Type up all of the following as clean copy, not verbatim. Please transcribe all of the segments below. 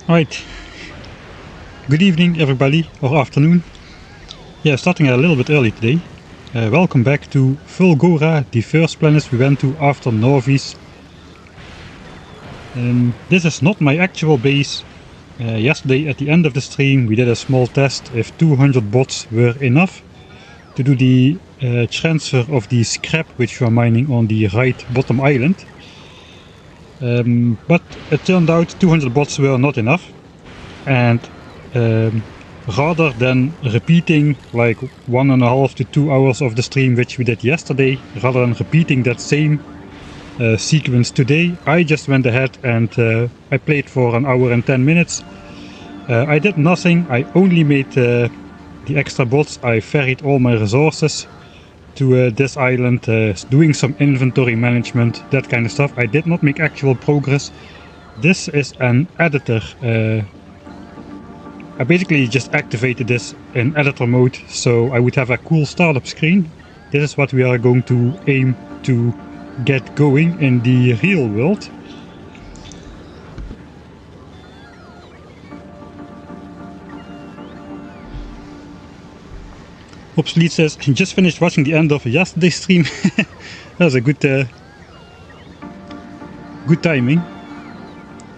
Right, good evening everybody, or afternoon. Yeah, starting a little bit early today. Welcome back to Fulgora, the first planet we went to after Novice. This is not my actual base. Yesterday at the end of the stream we did a small test if 200 bots were enough to do the transfer of the scrap which we are mining on the right bottom island. But it turned out 200 bots were not enough, and rather than repeating like 1.5 to 2 hours of the stream which we did yesterday, rather than repeating that same sequence today, I just went ahead and I played for 1 hour and 10 minutes. I did nothing, I only made the extra bots. I ferried all my resources to this island, doing some inventory management, that kind of stuff. I did not make actual progress. This is an editor. I basically just activated this in editor mode so I would have a cool startup screen. This is what we are going to aim to get going in the real world. Obsolete says, just finished watching the end of yesterday's stream. That was a good timing.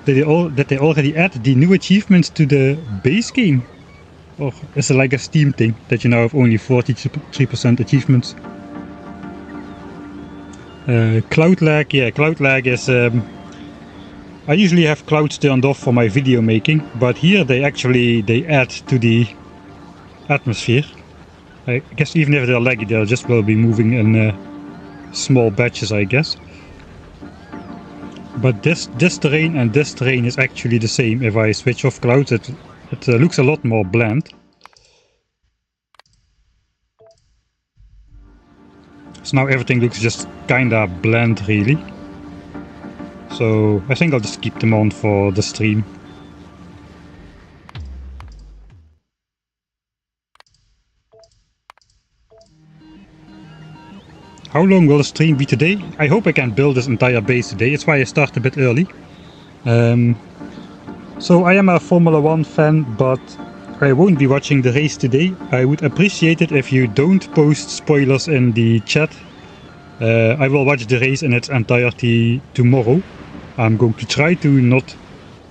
Did they already add the new achievements to the base game? Or is it like a Steam thing that you now have only 43% achievements? Cloud lag, yeah, cloud lag is... I usually have clouds turned off for my video making, but here they add to the atmosphere. I guess even if they're laggy, they'll just will be moving in small batches, I guess. But this terrain and this terrain is actually the same. If I switch off clouds, it looks a lot more bland. So now everything looks just kinda bland, really. So I think I'll just keep them on for the stream. How long will the stream be today? I hope I can build this entire base today. It's why I start a bit early. So I am a Formula 1 fan, but I won't be watching the race today. I would appreciate it if you don't post spoilers in the chat. I will watch the race in its entirety tomorrow. I'm going to try to not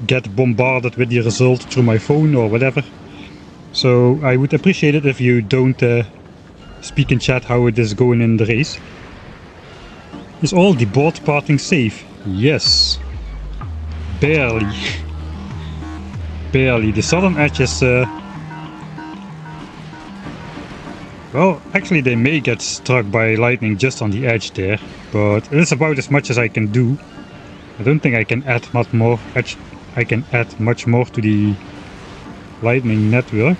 get bombarded with the result through my phone or whatever. So I would appreciate it if you don't speak in chat how it is going in the race. Is all the board parting safe? Yes. Barely. Barely. The southern edge is... well, actually they may get struck by lightning just on the edge there, but it is about as much as I can do. I don't think I can add much more. I can add much more to the lightning network.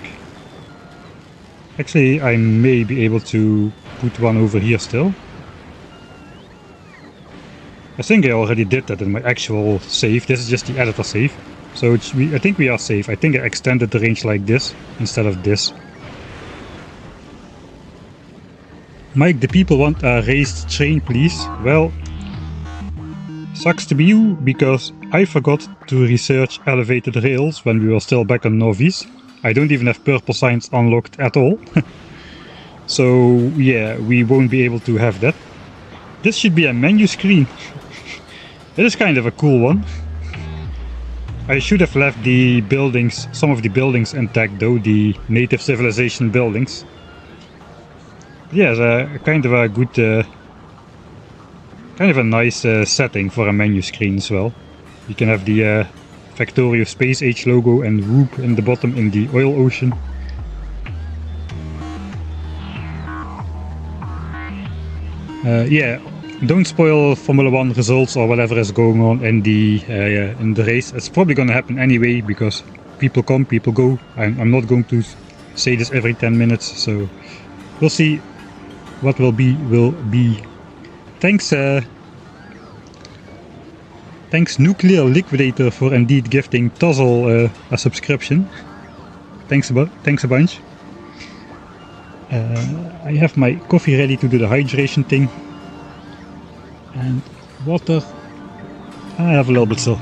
Actually, I may be able to put one over here still. I think I already did that in my actual save. This is just the editor save. So I think we are safe. I think I extended the range like this instead of this. Mike, the people want a raised train, please. Well, sucks to be you, because I forgot to research elevated rails when we were still back on Novice. I don't even have purple signs unlocked at all. So yeah, we won't be able to have that. This should be a menu screen. It is kind of a cool one. I should have left the buildings, some of the buildings intact though, the native civilization buildings. Yeah, it's a kind of a good, kind of a nice setting for a menu screen as well. You can have the Factorio SPACE AGE logo and Whoop in the bottom in the oil ocean. Yeah, don't spoil Formula 1 results or whatever is going on in the race. It's probably gonna happen anyway because people come, people go. I'm not going to say this every 10 minutes, so we'll see what will be. Thanks. Thanks Nuclear Liquidator for indeed gifting Tuzzle a subscription. Thanks a bunch. I have my coffee ready to do the hydration thing. And water. I have a little bit still.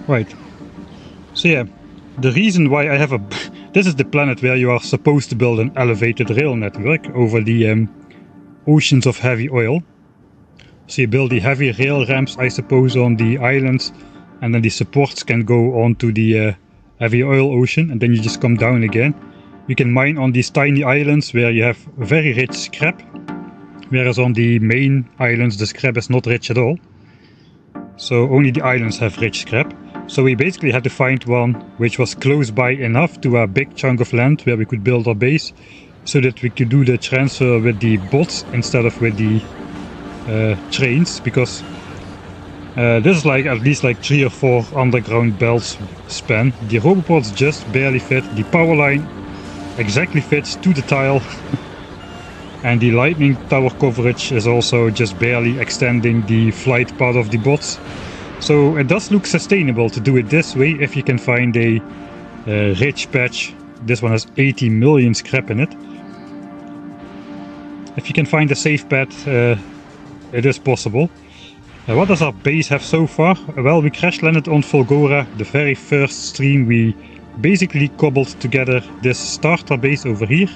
Right. So yeah, the reason why I have a... This is the planet where you are supposed to build an elevated rail network over the oceans of heavy oil. So you build the heavy rail ramps, I suppose, on the islands, and then the supports can go onto the heavy oil ocean, and then you just come down again. You can mine on these tiny islands where you have very rich scrap, whereas on the main islands the scrap is not rich at all. So only the islands have rich scrap. So we basically had to find one which was close by enough to a big chunk of land where we could build our base, so that we could do the transfer with the bots instead of with the trains, because this is like at least like 3 or 4 underground belts span. The roboports just barely fit, the power line exactly fits to the tile and the lightning tower coverage is also just barely extending the flight part of the bots. So it does look sustainable to do it this way if you can find a rich patch. This one has 80 million scrap in it. If you can find a safe pad, it is possible. What does our base have so far? Well, we crash landed on Fulgora, the very first stream. We basically cobbled together this starter base over here,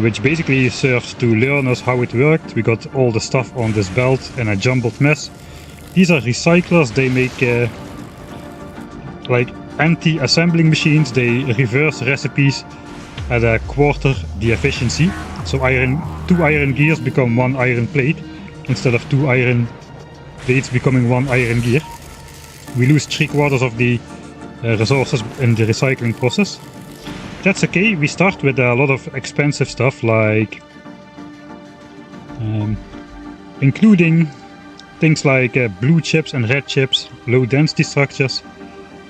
which basically serves to learn us how it worked. We got all the stuff on this belt in a jumbled mess. These are recyclers. They make like anti-assembling machines. They reverse recipes at a quarter the efficiency. So 2 iron gears become 1 iron plate instead of 2 iron plates becoming 1 iron gear. We lose 3/4 of the resources in the recycling process. That's okay. We start with a lot of expensive stuff, like including things like blue chips and red chips, low density structures,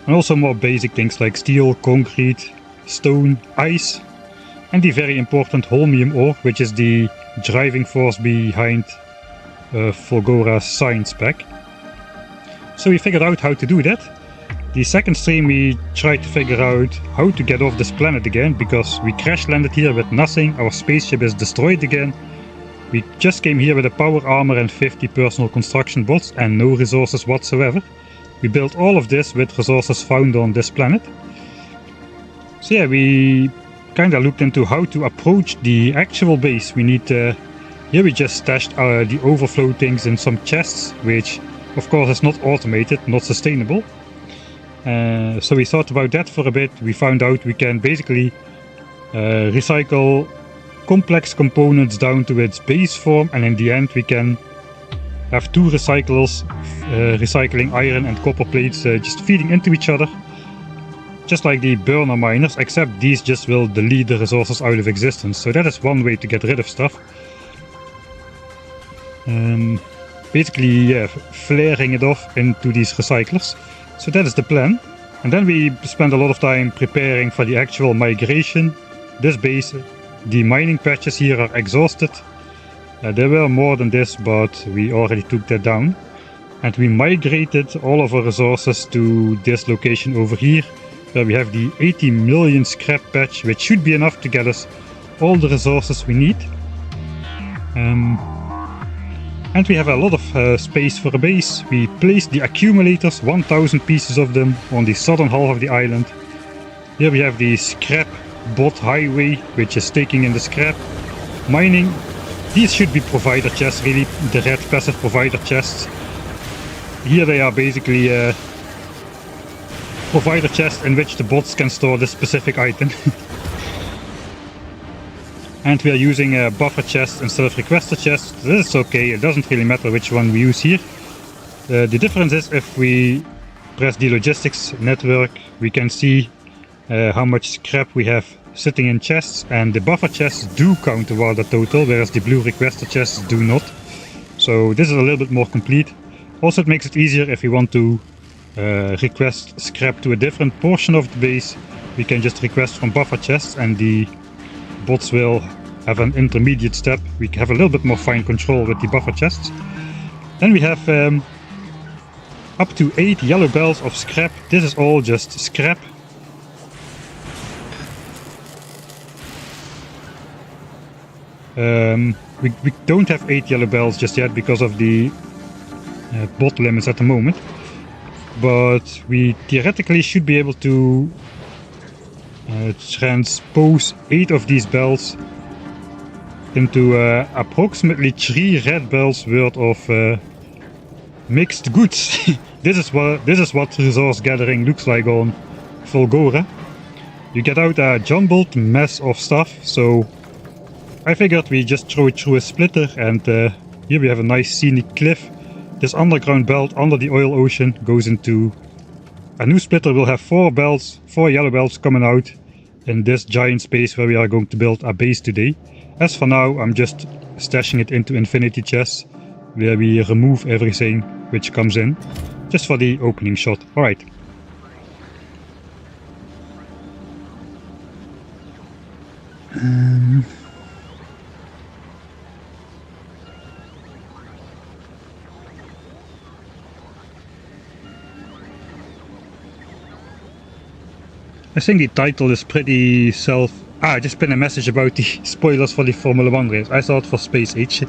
and also more basic things like steel, concrete, stone, ice, and the very important holmium ore, which is the driving force behind Fulgora's science pack. So we figured out how to do that. The second stream we tried to figure out how to get off this planet again, because we crash landed here with nothing, our spaceship is destroyed again. We just came here with a power armor and 50 personal construction bots and no resources whatsoever. We built all of this with resources found on this planet. So yeah, we kinda looked into how to approach the actual base. We need here we just stashed the overflow things in some chests, which of course is not automated, not sustainable. So we thought about that for a bit. We found out we can basically recycle complex components down to its base form, and in the end we can have 2 recyclers recycling iron and copper plates, just feeding into each other, just like the burner miners, except these just will delete the resources out of existence. So that is one way to get rid of stuff. Basically, yeah, flaring it off into these recyclers. So that is the plan. And then we spend a lot of time preparing for the actual migration. This base, the mining patches here are exhausted. There were more than this, but we already took that down. And we migrated all of our resources to this location over here, where we have the 80 million scrap patch, which should be enough to get us all the resources we need. And we have a lot of space for a base. We placed the accumulators, 1000 pieces of them, on the southern half of the island. Here we have the scrap bot highway, which is taking in the scrap. Mining. These should be provider chests, really, the red passive provider chests. Here they are basically provider chests in which the bots can store this specific item. And we are using a buffer chest instead of requester chest. This is okay, it doesn't really matter which one we use here. The difference is if we press the logistics network, we can see how much scrap we have sitting in chests, and the buffer chests do count toward the total, whereas the blue requester chests do not. So this is a little bit more complete. Also, it makes it easier if we want to request scrap to a different portion of the base. We can just request from buffer chests, and the bots will have an intermediate step. We have a little bit more fine control with the buffer chests. Then we have up to 8 yellow bells of scrap. This is all just scrap. We don't have 8 yellow bells just yet because of the bot limits at the moment. but we theoretically should be able to transpose 8 of these belts into approximately 3 red belts worth of mixed goods. This is what resource gathering looks like on FULGORA. You get out a jumbled mess of stuff, so I figured we just throw it through a splitter, and here we have a nice scenic cliff. This underground belt under the oil ocean goes into a new splitter. Will have 4 belts, 4 yellow belts coming out in this giant space where we are going to build a base today. As for now, I'm just stashing it into infinity chests, where we remove everything which comes in, just for the opening shot. Alright. I think the title is pretty I just pinned a message about the spoilers for the Formula 1 race. I thought for Space Age.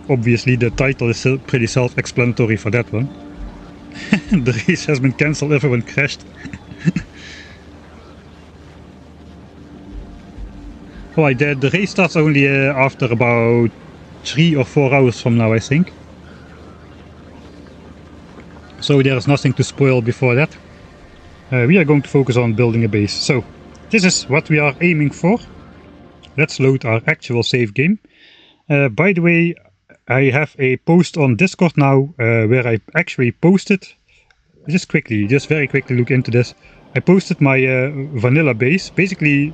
Obviously the title is still pretty self-explanatory for that one. The race has been cancelled, everyone crashed. Alright, the race starts only after about 3 or 4 hours from now, I think. So there is nothing to spoil before that. We are going to focus on building a base. So, this is what we are aiming for. Let's load our actual save game. By the way, I have a post on Discord now where I actually posted, just very quickly look into this. I posted my vanilla base. Basically,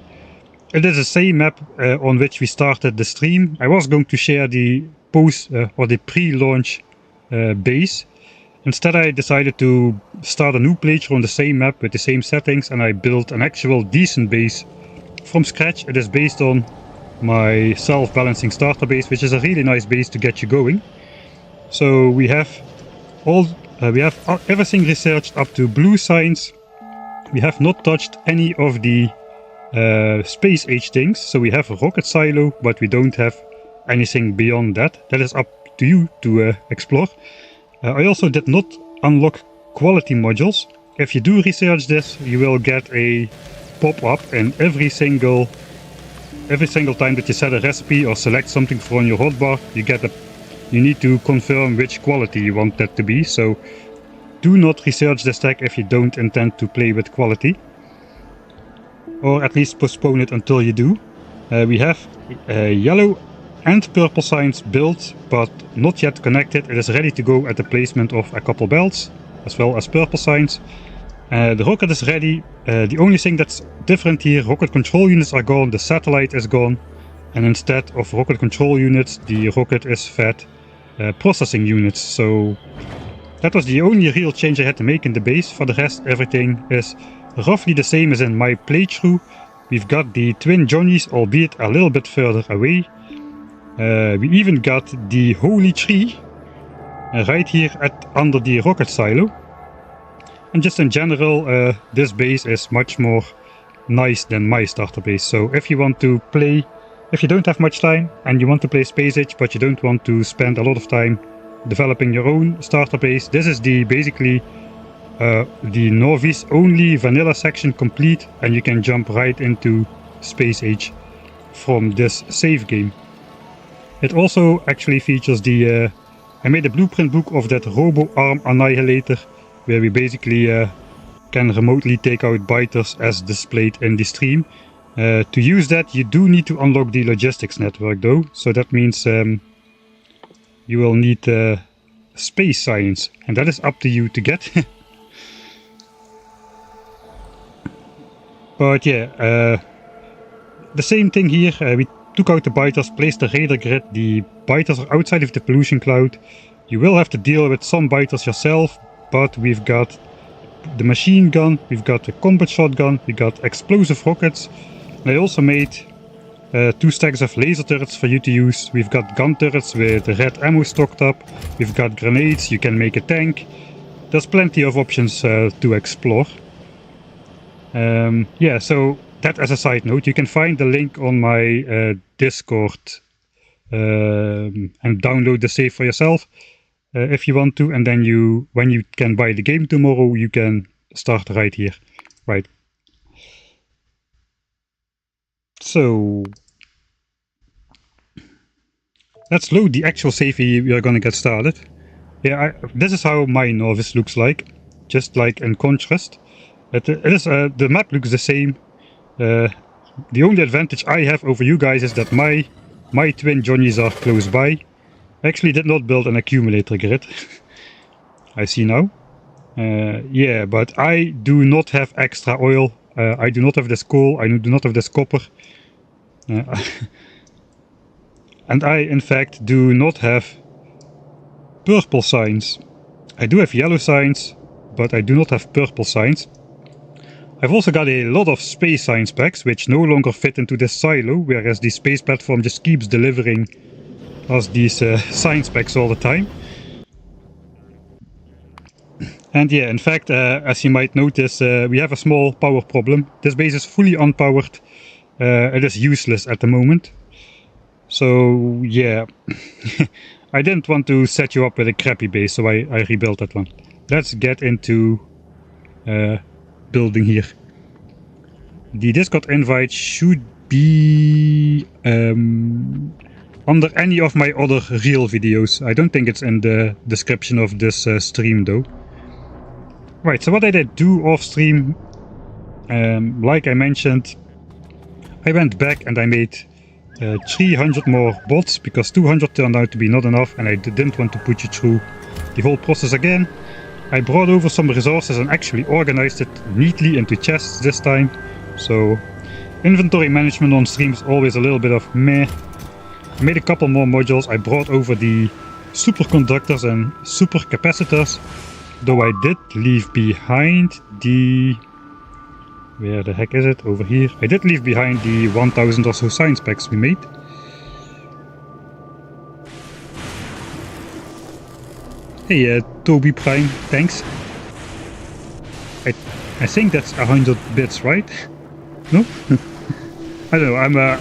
it is the same map on which we started the stream. I was going to share the post or the pre-launch base. Instead, I decided to start a new playthrough on the same map with the same settings, and I built an actual decent base from scratch. It is based on my self-balancing starter base, which is a really nice base to get you going. So we have everything researched up to blue science. We have not touched any of the space age things. So we have a rocket silo, but we don't have anything beyond that. That is up to you to explore. I also did not unlock quality modules. If you do research this, you will get a pop-up, and every single time that you set a recipe or select something from your hotbar, you need to confirm which quality you want that to be. So do not research this tag if you don't intend to play with quality, or at least postpone it until you do. We have yellow and purple signs built, but not yet connected. It is ready to go at the placement of a couple belts, as well as purple signs. The rocket is ready. The only thing that's different here, rocket control units are gone, the satellite is gone, and instead of rocket control units, the rocket is fed processing units. So that was the only real change I had to make in the base. For the rest, everything is roughly the same as in my playthrough. We've got the twin Johnnies, albeit a little bit further away. We even got the holy tree right here under the rocket silo. And just in general, this base is much more nice than my starter base. So if you want to play, if you don't have much time and you want to play Space Age, but you don't want to spend a lot of time developing your own starter base, this is basically the novice only vanilla section complete, and you can jump right into Space Age from this save game. It also actually features I made a blueprint book of that Robo Arm Annihilator, where we basically can remotely take out biters as displayed in the stream. To use that, you do need to unlock the logistics network though, so that means you will need space science, and that is up to you to get. But yeah, the same thing here. We took out the biters, placed the radar grid. The biters are outside of the pollution cloud. You will have to deal with some biters yourself, but we've got the machine gun, we've got the combat shotgun, we got explosive rockets. And I also made 2 stacks of laser turrets for you to use. We've got gun turrets with red ammo stocked up. We've got grenades, you can make a tank. There's plenty of options to explore. Yeah, so that as a side note, you can find the link on my Discord and download the save for yourself. if you want to, and then when you can buy the game tomorrow, you can start right here. Right. So let's load the actual save. We are gonna get started. Yeah, this is how my novice looks like, just like in contrast. The map looks the same. The only advantage I have over you guys is that my twin Johnnies are close by. I actually did not build an accumulator grid. I see now. Yeah, but I do not have extra oil. I do not have this coal. I do not have this copper. And I, in fact, do not have purple signs. I do have yellow signs, but I do not have purple signs. I've also got a lot of space science packs, which no longer fit into this silo, whereas the space platform just keeps delivering us these science packs all the time. And yeah, in fact, as you might notice, we have a small power problem. This base is fully unpowered. It is useless at the moment. So yeah, I didn't want to set you up with a crappy base, so I rebuilt that one. Let's get into building here. The Discord invite should be under any of my other real videos. I don't think it's in the description of this stream though. Right, so what I did do off stream, like I mentioned, I went back and I made 300 more bots because 200 turned out to be not enough and I didn't want to put you through the whole process again. I brought over some resources and actually organized it neatly into chests this time. So inventory management on stream is always a little bit of meh. I made a couple more modules. I brought over the superconductors and supercapacitors, though I did leave behind the... where the heck is it? Over here. I did leave behind the 1000 or so science packs we made. Hey, Toby Prime, thanks. I think that's 100 bits, right? No? I don't know,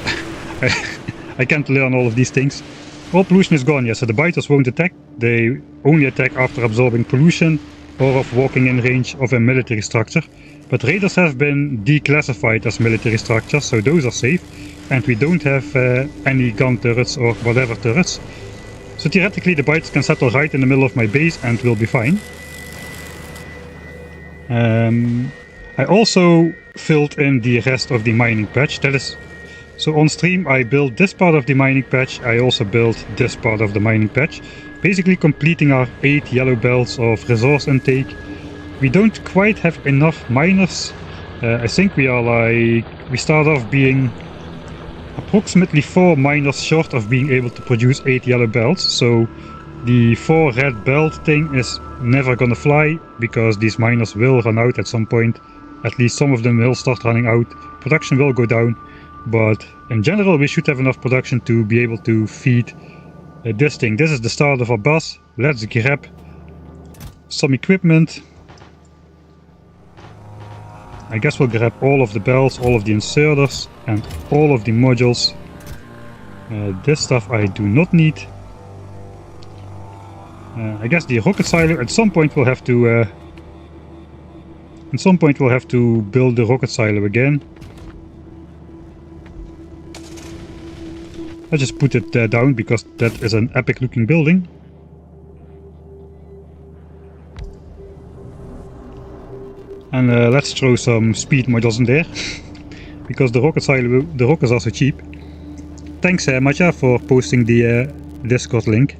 I can't learn all of these things. All pollution is gone, yes, so the biters won't attack. They only attack after absorbing pollution or of walking in range of a military structure. But raiders have been declassified as military structures, so those are safe. And we don't have any gun turrets or whatever turrets. So theoretically the biters can settle right in the middle of my base and we'll be fine. I also filled in the rest of the mining patch. That is, so on stream I built this part of the mining patch. I also built this part of the mining patch, basically completing our 8 yellow belts of resource intake. We don't quite have enough miners. I think we are like, we start off being approximately 4 miners short of being able to produce 8 yellow belts. So the 4 red belt thing is never gonna fly because these miners will run out at some point. At least some of them will start running out. Production will go down, but in general we should have enough production to be able to feed this thing. This is the start of our bus. Let's grab some equipment. I guess we'll grab all of the belts, all of the inserters, and all of the modules. This stuff I do not need. I guess the rocket silo, at some point we'll have to build the rocket silo again. I just put it down because that is an epic looking building. And let's throw some speed modules in there because the rockets are so cheap. Thanks Matja for posting the Discord link.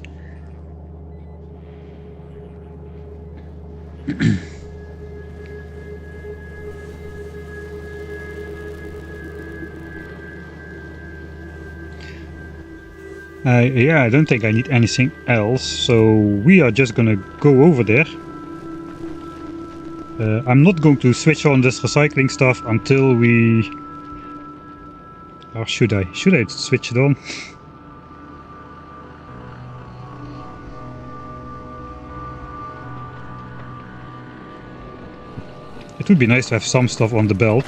Yeah, I don't think I need anything else, so we are just gonna go over there. I'm not going to switch on this recycling stuff until we... Or should I? Should I switch it on? It would be nice to have some stuff on the belt.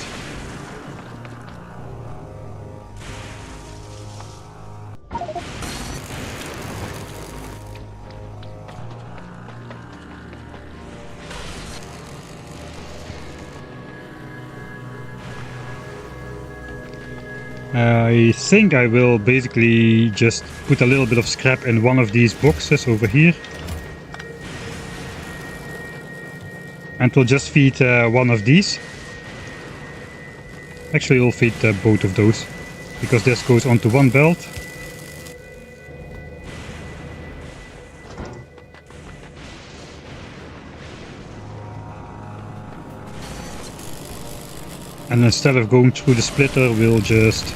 I think I will basically just put a little bit of scrap in one of these boxes over here. And we'll just feed one of these. Actually, we'll feed both of those, because this goes onto one belt. And instead of going through the splitter, we'll just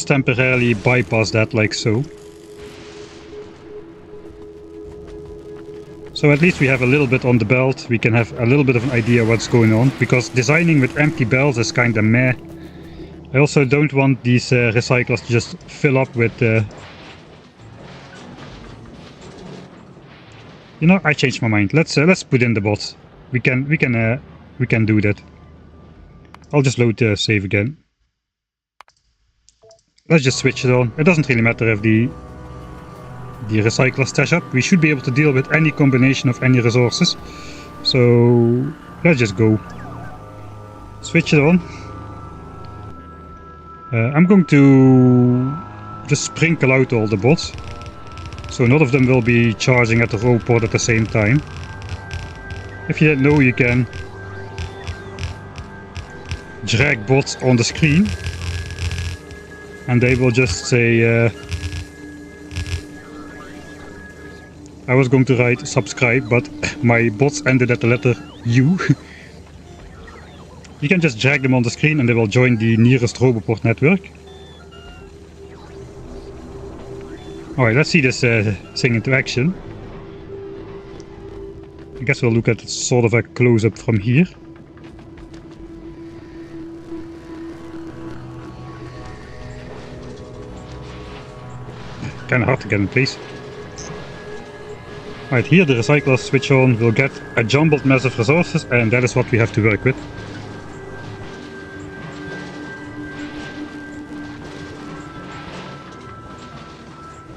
temporarily bypass that like so. So at least we have a little bit on the belt, we can have a little bit of an idea what's going on, because designing with empty belts is kinda meh. I also don't want these recyclers to just fill up with... You know, I changed my mind. Let's put in the bots. We can do that. I'll just load the save again. Let's just switch it on. It doesn't really matter if the recycler stash up. We should be able to deal with any combination of any resources. So let's just go. Switch it on. I'm going to just sprinkle out all the bots. So none of them will be charging at the robot at the same time. If you didn't know, you can drag bots on the screen. And they will just say... I was going to write subscribe, but my bots ended at the letter U. You can just drag them on the screen and they will join the nearest Roboport network. Alright, let's see this thing into action. I guess we'll look at sort of a close-up from here. Kinda hard to get in place. Right, here the recyclers switch on, we'll get a jumbled mess of resources, and that is what we have to work with.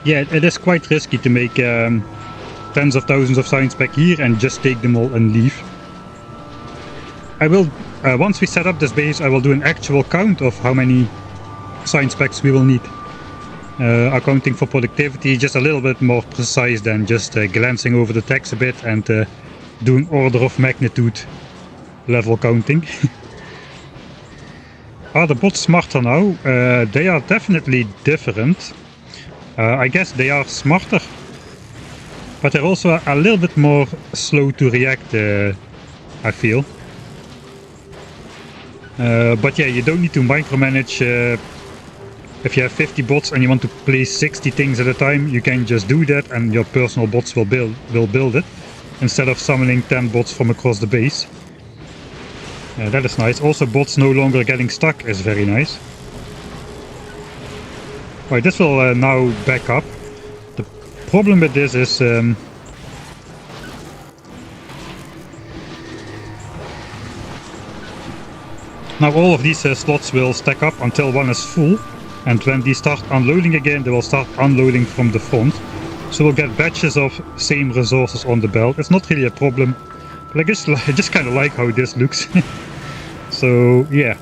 Yeah, it is quite risky to make tens of thousands of signs back here and just take them all and leave. I will, once we set up this base, I will do an actual count of how many sign specs we will need. Accounting for productivity, just a little bit more precise than just glancing over the text a bit and doing order of magnitude level counting. Are the bots smarter now? They are definitely different. I guess they are smarter, but they're also a little bit more slow to react, I feel. But yeah, you don't need to micromanage. If you have 50 bots and you want to place 60 things at a time, you can just do that and your personal bots will build it, instead of summoning 10 bots from across the base. That is nice. Also, bots no longer getting stuck is very nice. Right, this will now back up. The problem with this is now all of these slots will stack up until one is full. And when these start unloading again, they will start unloading from the front. So we'll get batches of same resources on the belt. It's not really a problem, but I just kind of like how this looks. So yeah,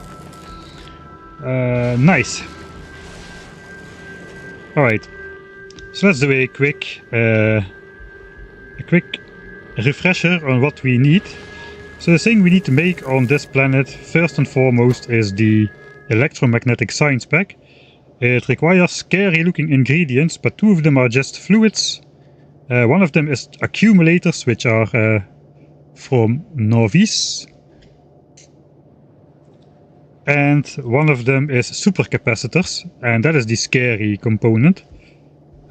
nice. All right, so let's do a quick refresher on what we need. So the thing we need to make on this planet, first and foremost, is the electromagnetic science pack. It requires scary looking ingredients, but two of them are just fluids. One of them is accumulators, which are from Novice. And one of them is supercapacitors, and that is the scary component.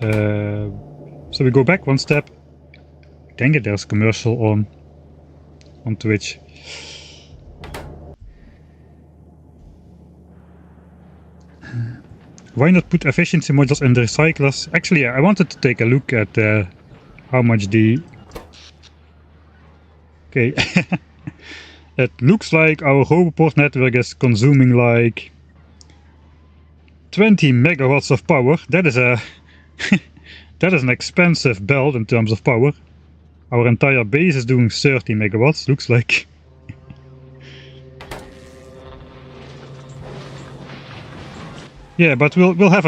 So we go back one step. Dang it, there's a commercial on Twitch. Why not put efficiency modules in the recyclers? Actually, I wanted to take a look at how much the... Okay. It looks like our Roboport network is consuming like 20 megawatts of power. That is a that is an expensive belt in terms of power. Our entire base is doing 30 megawatts, looks like. Yeah, but we'll have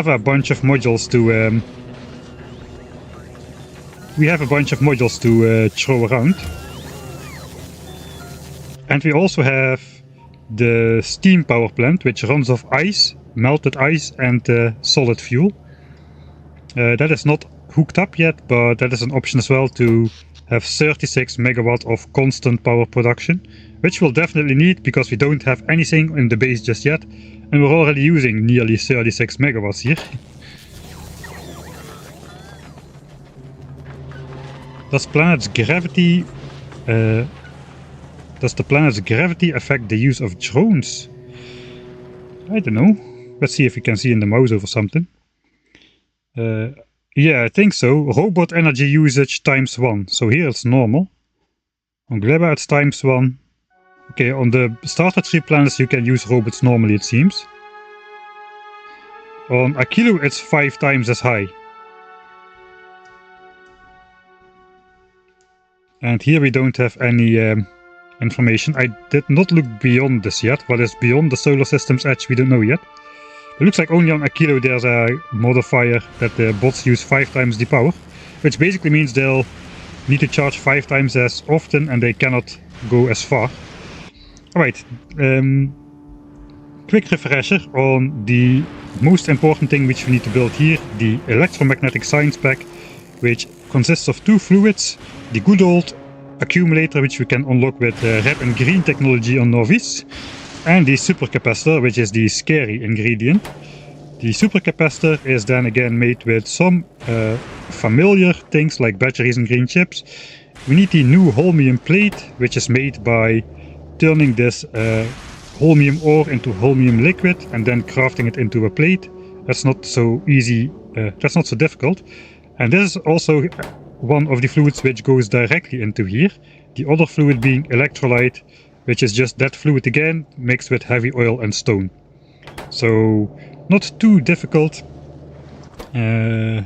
a bunch of modules to we have a bunch of modules to throw around. And we also have the steam power plant, which runs off ice, melted ice and solid fuel. That is not hooked up yet, but that is an option as well to have 36 megawatt of constant power production, which we'll definitely need because we don't have anything in the base just yet, and we're already using nearly 36 megawatts here. Does the planet's gravity affect the use of drones? I don't know. Let's see if we can see in the mouse over something. Yeah, I think so. Robot energy usage times 1. So here it's normal. On Gleba it's times 1. Okay, on the starter tree planets you can use robots normally, it seems. On Akilu it's 5 times as high. And here we don't have any information. I did not look beyond this yet. What is beyond the solar system's edge we don't know yet. It looks like only on Akilu there's a modifier that the bots use 5 times the power, which basically means they'll need to charge 5 times as often and they cannot go as far. Alright, quick refresher on the most important thing which we need to build here, the electromagnetic science pack, which consists of 2 fluids, the good old accumulator which we can unlock with red and green technology on Novice, and the supercapacitor, which is the scary ingredient. The supercapacitor is then again made with some familiar things like batteries and green chips. We need the new holmium plate, which is made by turning this holmium ore into holmium liquid and then crafting it into a plate. That's not so easy, that's not so difficult. And this is also one of the fluids which goes directly into here. The other fluid being electrolyte, which is just that fluid again, mixed with heavy oil and stone. So, not too difficult. The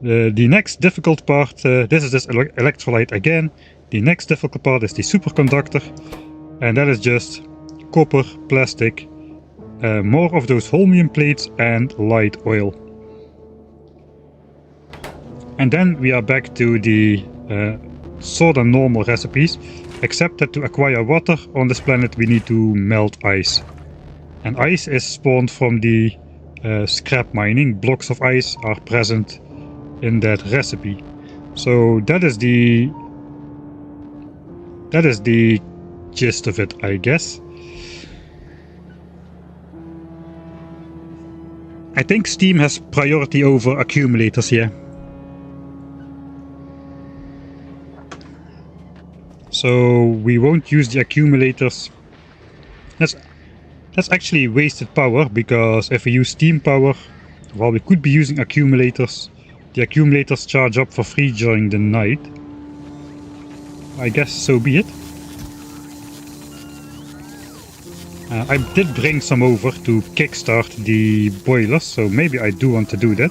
next difficult part, this is this electrolyte again. The next difficult part is the superconductor. And that is just copper, plastic, more of those holmium plates and light oil. And then we are back to the sort of normal recipes, except that to acquire water on this planet we need to melt ice. And ice is spawned from the scrap mining. Blocks of ice are present in that recipe. So that is the gist of it, I guess. I think steam has priority over accumulators here. So we won't use the accumulators. That's actually wasted power, because if we use steam power, while we could be using accumulators, the accumulators charge up for free during the night. I guess so be it. I did bring some over to kickstart the boilers, so maybe I do want to do that.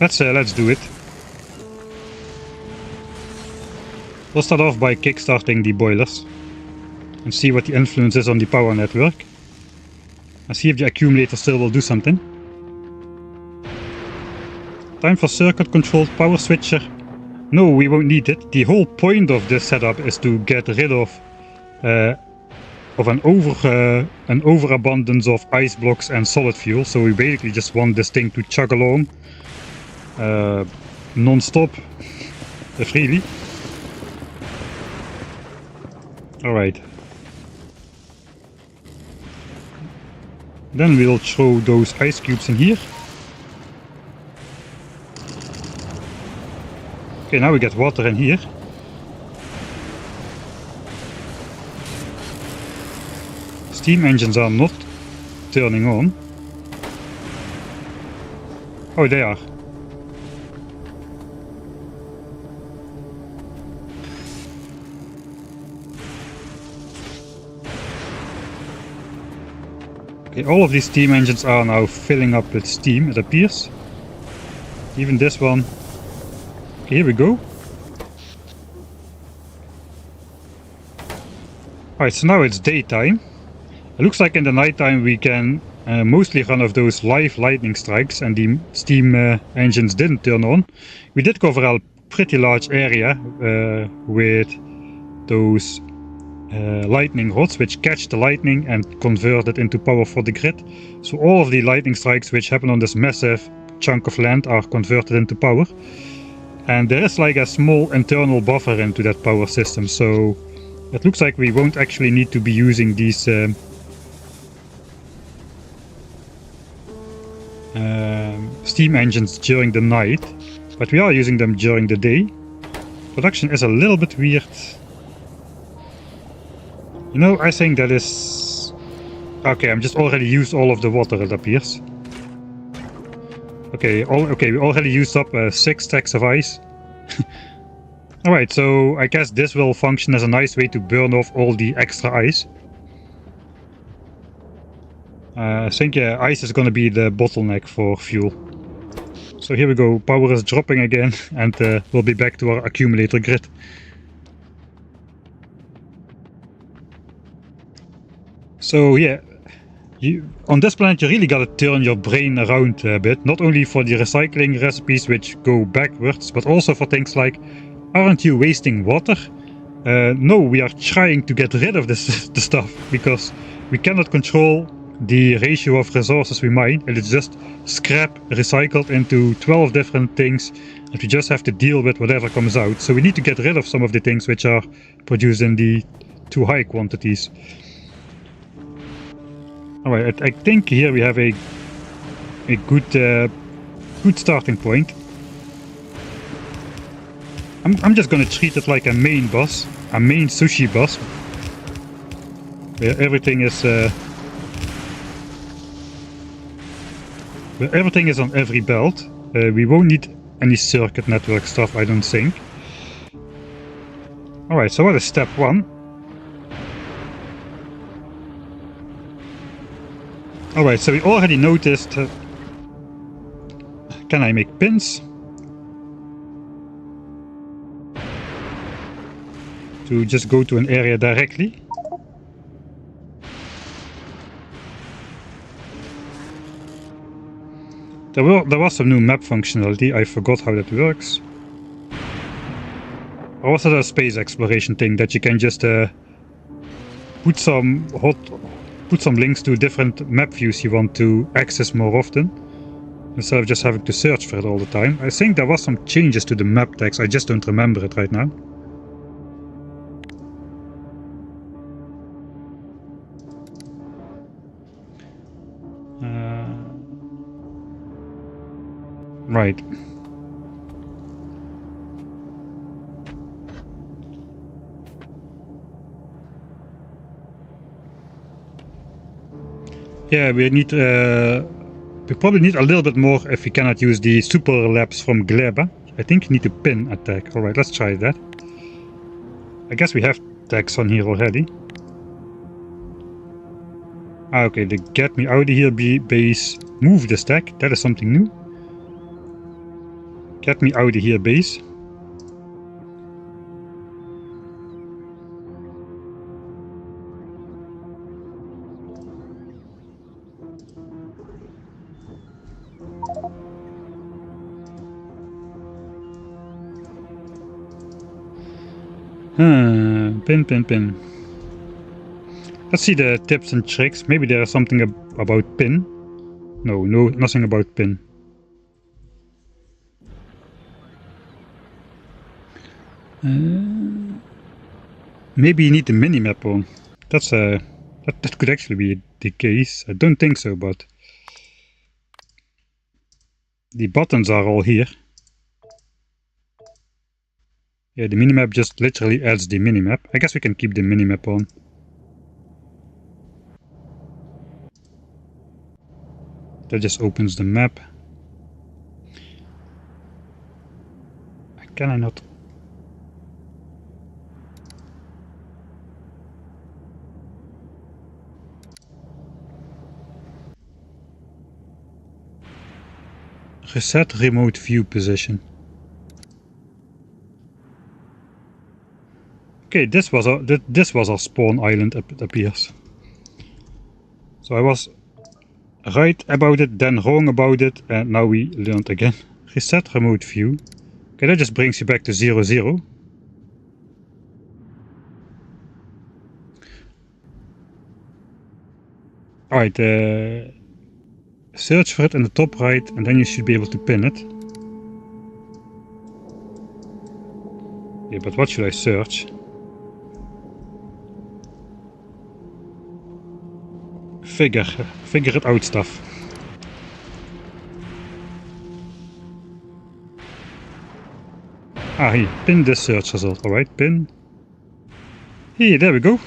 Let's do it. We'll start off by kickstarting the boilers and see what the influence is on the power network, and see if the accumulator still will do something. Time for circuit controlled power switcher. No, we won't need it. The whole point of this setup is to get rid of an overabundance of ice blocks and solid fuel. So we basically just want this thing to chug along non-stop, freely. Alright. Then we'll throw those ice cubes in here. Okay, now we get water in here. Steam engines are not turning on. Oh, they are. Okay, all of these steam engines are now filling up with steam, it appears. Even this one. Okay, here we go. Alright, so now it's daytime. It looks like in the nighttime we can mostly run off those live lightning strikes and the steam engines didn't turn on. We did cover a pretty large area with those lightning rods which catch the lightning and convert it into power for the grid. So all of the lightning strikes which happen on this massive chunk of land are converted into power. And there is like a small internal buffer into that power system, so it looks like we won't actually need to be using these steam engines during the night, but we are using them during the day. Production is a little bit weird. You know, I think that is... Okay, I'm just already used all of the water, it appears. Okay, we already used up 6 stacks of ice. Alright, so I guess this will function as a nice way to burn off all the extra ice. I think, yeah, ice is gonna be the bottleneck for fuel. So here we go, power is dropping again, and we'll be back to our accumulator grid. So yeah, on this planet you really gotta turn your brain around a bit, not only for the recycling recipes which go backwards, but also for things like, aren't you wasting water? No, we are trying to get rid of this the stuff, because we cannot control the ratio of resources we mine. It is just scrap recycled into 12 different things, and we just have to deal with whatever comes out. So we need to get rid of some of the things which are produced in the too high quantities. Alright, I think here we have a good starting point. I'm just gonna treat it like a main boss, a main sushi boss, where everything is on every belt. We won't need any circuit network stuff, I don't think. Alright, so what is step 1? Alright, so we already noticed... can I make pins? To just go to an area directly. There was some new map functionality, I forgot how that works. Or was that a space exploration thing that you can just put some links to different map views you want to access more often, instead of just having to search for it all the time. I think there was some changes to the map text, I just don't remember it right now. Right. Yeah, we probably need a little bit more if we cannot use the super labs from Gleba. I think you need to pin attack. Alright, let's try that. I guess we have tags on here already. Okay, the get me out of here base move the stack. That is something new. Get me out of here base. Pin. Let's see the tips and tricks. Maybe there is something about pin. No, nothing about pin. Maybe you need the minimap on. That could actually be the case. I don't think so, but the buttons are all here. Yeah, the minimap just literally adds the minimap. I guess we can keep the minimap on. That just opens the map. Can I not? Reset remote view position. Okay, this was our spawn island, it appears. So I was right about it, then wrong about it, and now we learned again. Reset remote view. Okay, that just brings you back to 0, 0. Alright, search for it in the top right, and then you should be able to pin it. Yeah, but what should I search? Figure it out stuff. Ah, here, pin this search result. Alright, pin. Here, there we go.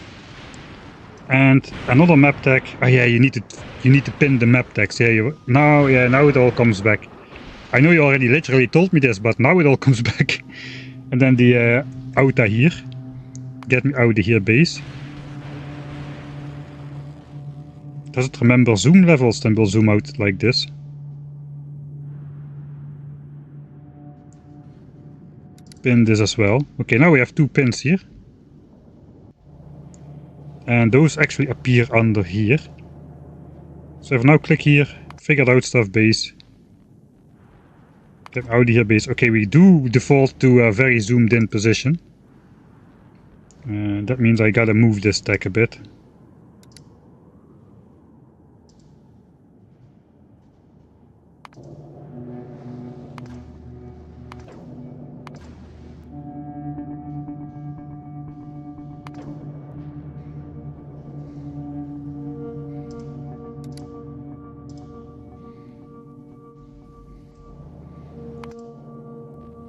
And another map tag. Ah, yeah, you need to pin the map tags. Yeah, now it all comes back. I know you already literally told me this, but now it all comes back. And then the outer here. Get me out of here base. Does it remember zoom levels? Then we'll zoom out like this. Pin this as well. Okay, now we have 2 pins here. And those actually appear under here. So if I now click here, figured out stuff base. Get out of here base. Okay, we do default to a very zoomed in position. That means I gotta move this tag a bit.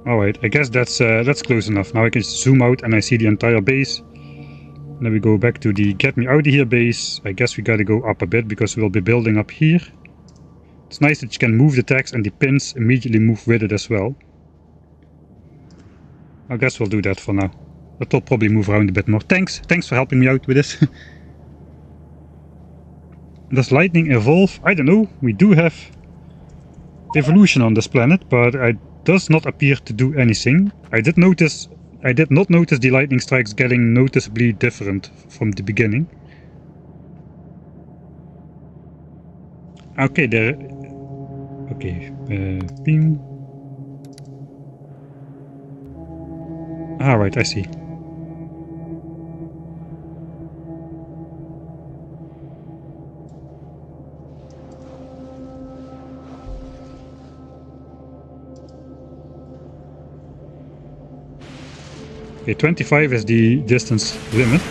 Alright, I guess that's close enough. Now I can zoom out and I see the entire base. And then we go back to the get me out of here base. I guess we gotta go up a bit because we'll be building up here. It's nice that you can move the tags and the pins immediately move with it as well. I guess we'll do that for now. But we'll probably move around a bit more. Thanks for helping me out with this. Does lightning evolve? I don't know. We do have evolution on this planet, but it does not appear to do anything. I did not notice the lightning strikes getting noticeably different from the beginning. Okay, there. Okay, beam. Alright, I see. Okay, 25 is the distance limit.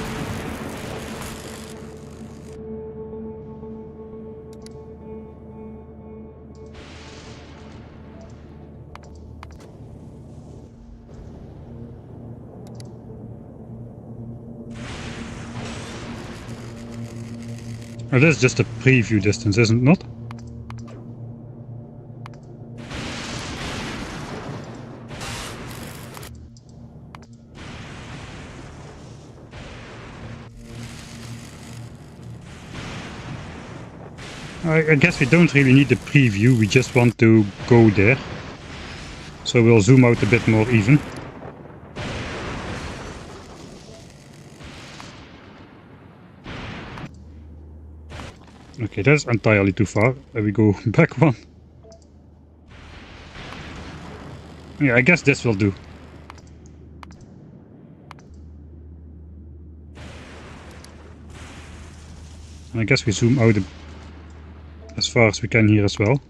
Oh, this is just a preview distance, isn't it not? I guess we don't really need the preview, we just want to go there. So we'll zoom out a bit more even. Okay, that's entirely too far. There we go back one. Yeah, I guess this will do. And I guess we zoom out as far as we can here as well.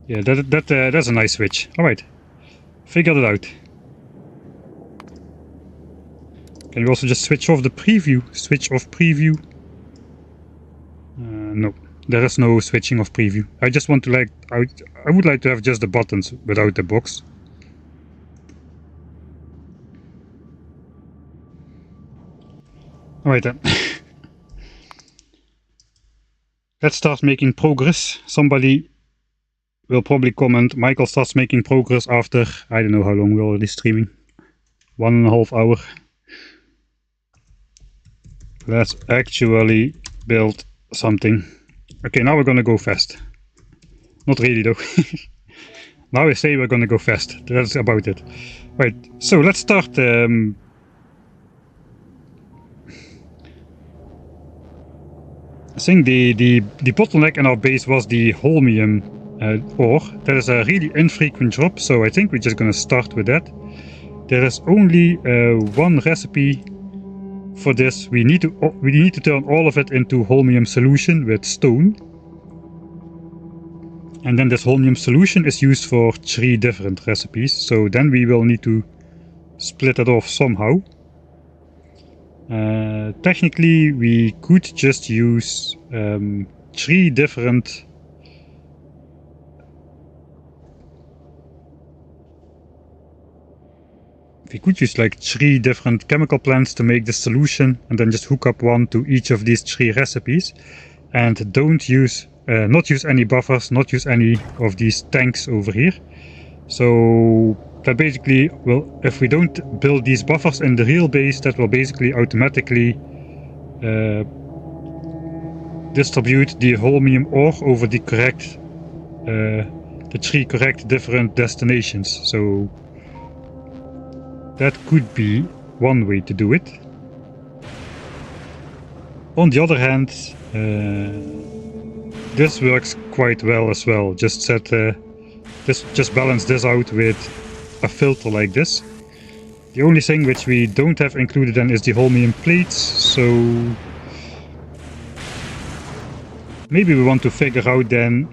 Yeah, that's a nice switch. Alright, figured it out. Can we also just switch off the preview? Switch off preview? No, there is no switching off preview. I just want to I would like to have just the buttons without the box. Alright then. Let's start making progress. Somebody will probably comment, Michael starts making progress after, I don't know how long we're already streaming. 1.5 hours. Let's actually build something. Okay, now we're gonna go fast. Not really though. Now I say we're gonna go fast. That's about it. Right, so let's start. I think the bottleneck in our base was the holmium ore. That is a really infrequent drop, so I think we're just gonna start with that. There is only one recipe for this. We need to turn all of it into holmium solution with stone. And then this holmium solution is used for 3 different recipes, so then we will need to split it off somehow. Technically we could just use 3 different like 3 different chemical plants to make the solution, and then just hook up one to each of these 3 recipes, and don't use not use any buffers, not use any of these tanks over here. So that basically will, if we don't build these buffers in the real base, that will basically automatically distribute the holmium ore over the correct the 3 correct different destinations. So that could be one way to do it. On the other hand, this works quite well as well. Just set just balance this out with a filter like this. The only thing which we don't have included then is the holmium plates, so maybe we want to figure out then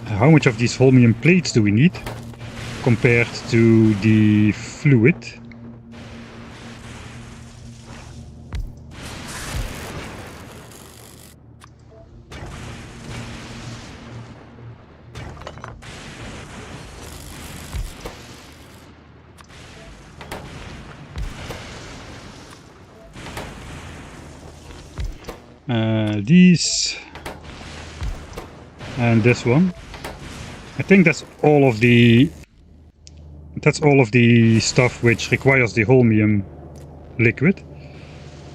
how much of these holmium plates do we need compared to the fluid. These and this one. I think that's all of the stuff which requires the holmium liquid.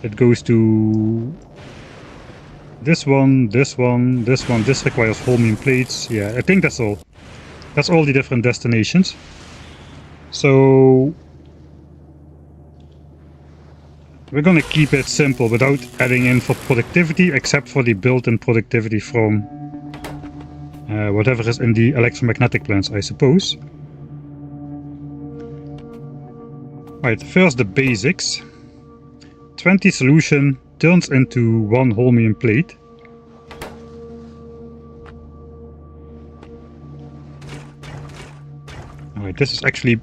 It goes to this one, this one, this one. This requires holmium plates. Yeah, I think that's all. That's all the different destinations. So we're gonna keep it simple without adding in for productivity, except for the built-in productivity from whatever is in the electromagnetic plants, I suppose. Right, first the basics. 20 solution turns into 1 holmium plate. Alright, this is actually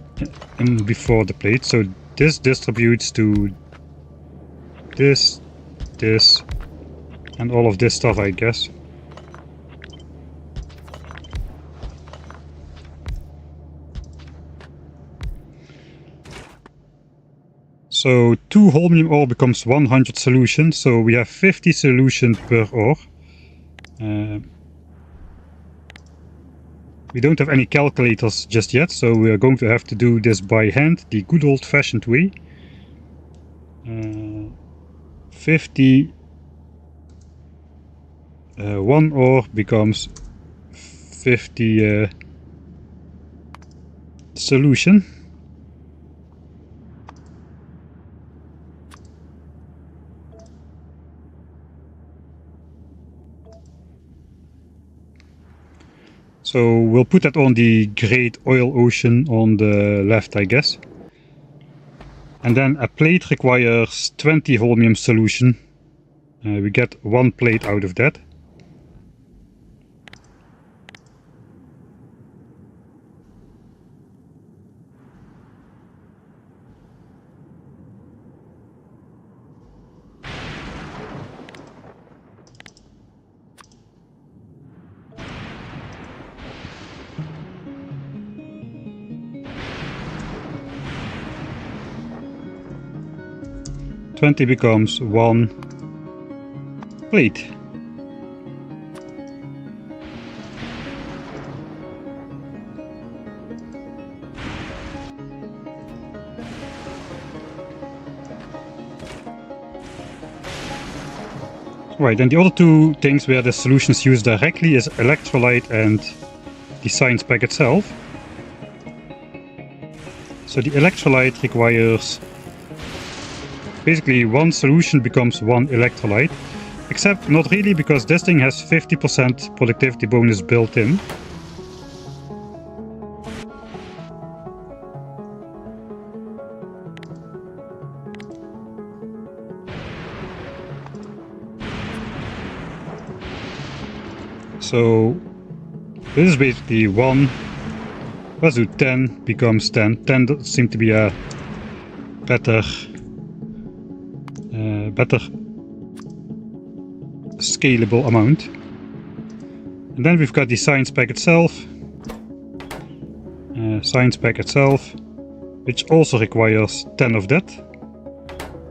in before the plate, so this distributes to this, this, and all of this stuff, I guess. So 2 holmium ore becomes 100 solution, so we have 50 solution per ore. We don't have any calculators just yet, so we are going to have to do this by hand, the good old-fashioned way. 50 1 ore becomes 50 solution. So we'll put that on the Great Oil Ocean on the left, I guess. And then a plate requires 20 holmium solution. We get 1 plate out of that. Twenty becomes 1 plate. Right, and the other two things where the solutions used directly is electrolyte and the science pack itself. So the electrolyte requires basically one solution becomes one electrolyte, except not really, because this thing has 50% productivity bonus built in. So this is basically 1, let's do 10 becomes 10. 10 does seem to be a better scalable amount. And then we've got the science pack itself, which also requires 10 of that.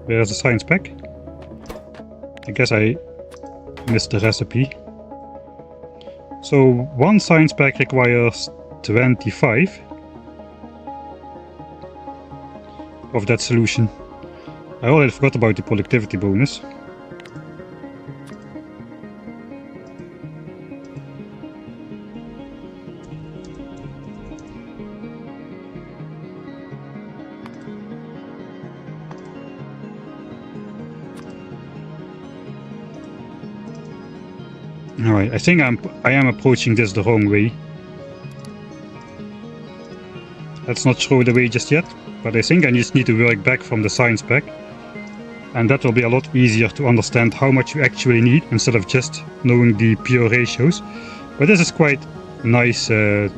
Where's the science pack? I guess I missed the recipe. So one science pack requires 25 of that solution. I already forgot about the productivity bonus. Alright, I think I am approaching this the wrong way. Let's not throw it away just yet, but I think I just need to work back from the science pack. And that will be a lot easier to understand how much you actually need, instead of just knowing the pure ratios. But this is quite nice to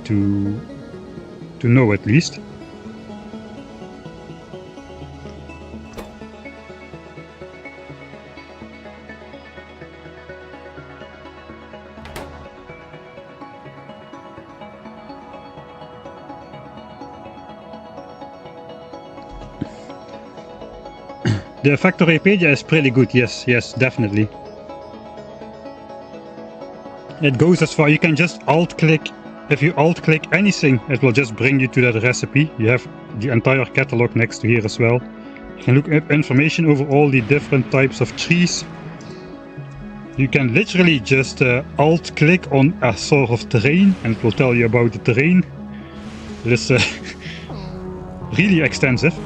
know at least. The Factorio SPACE AGE is pretty good, yes, definitely. It goes as far, you can just alt-click, if you alt-click anything, it will just bring you to that recipe. You have the entire catalog next to here as well. You can look up information over all the different types of trees. You can literally just alt-click on a sort of terrain and it will tell you about the terrain. It is really extensive.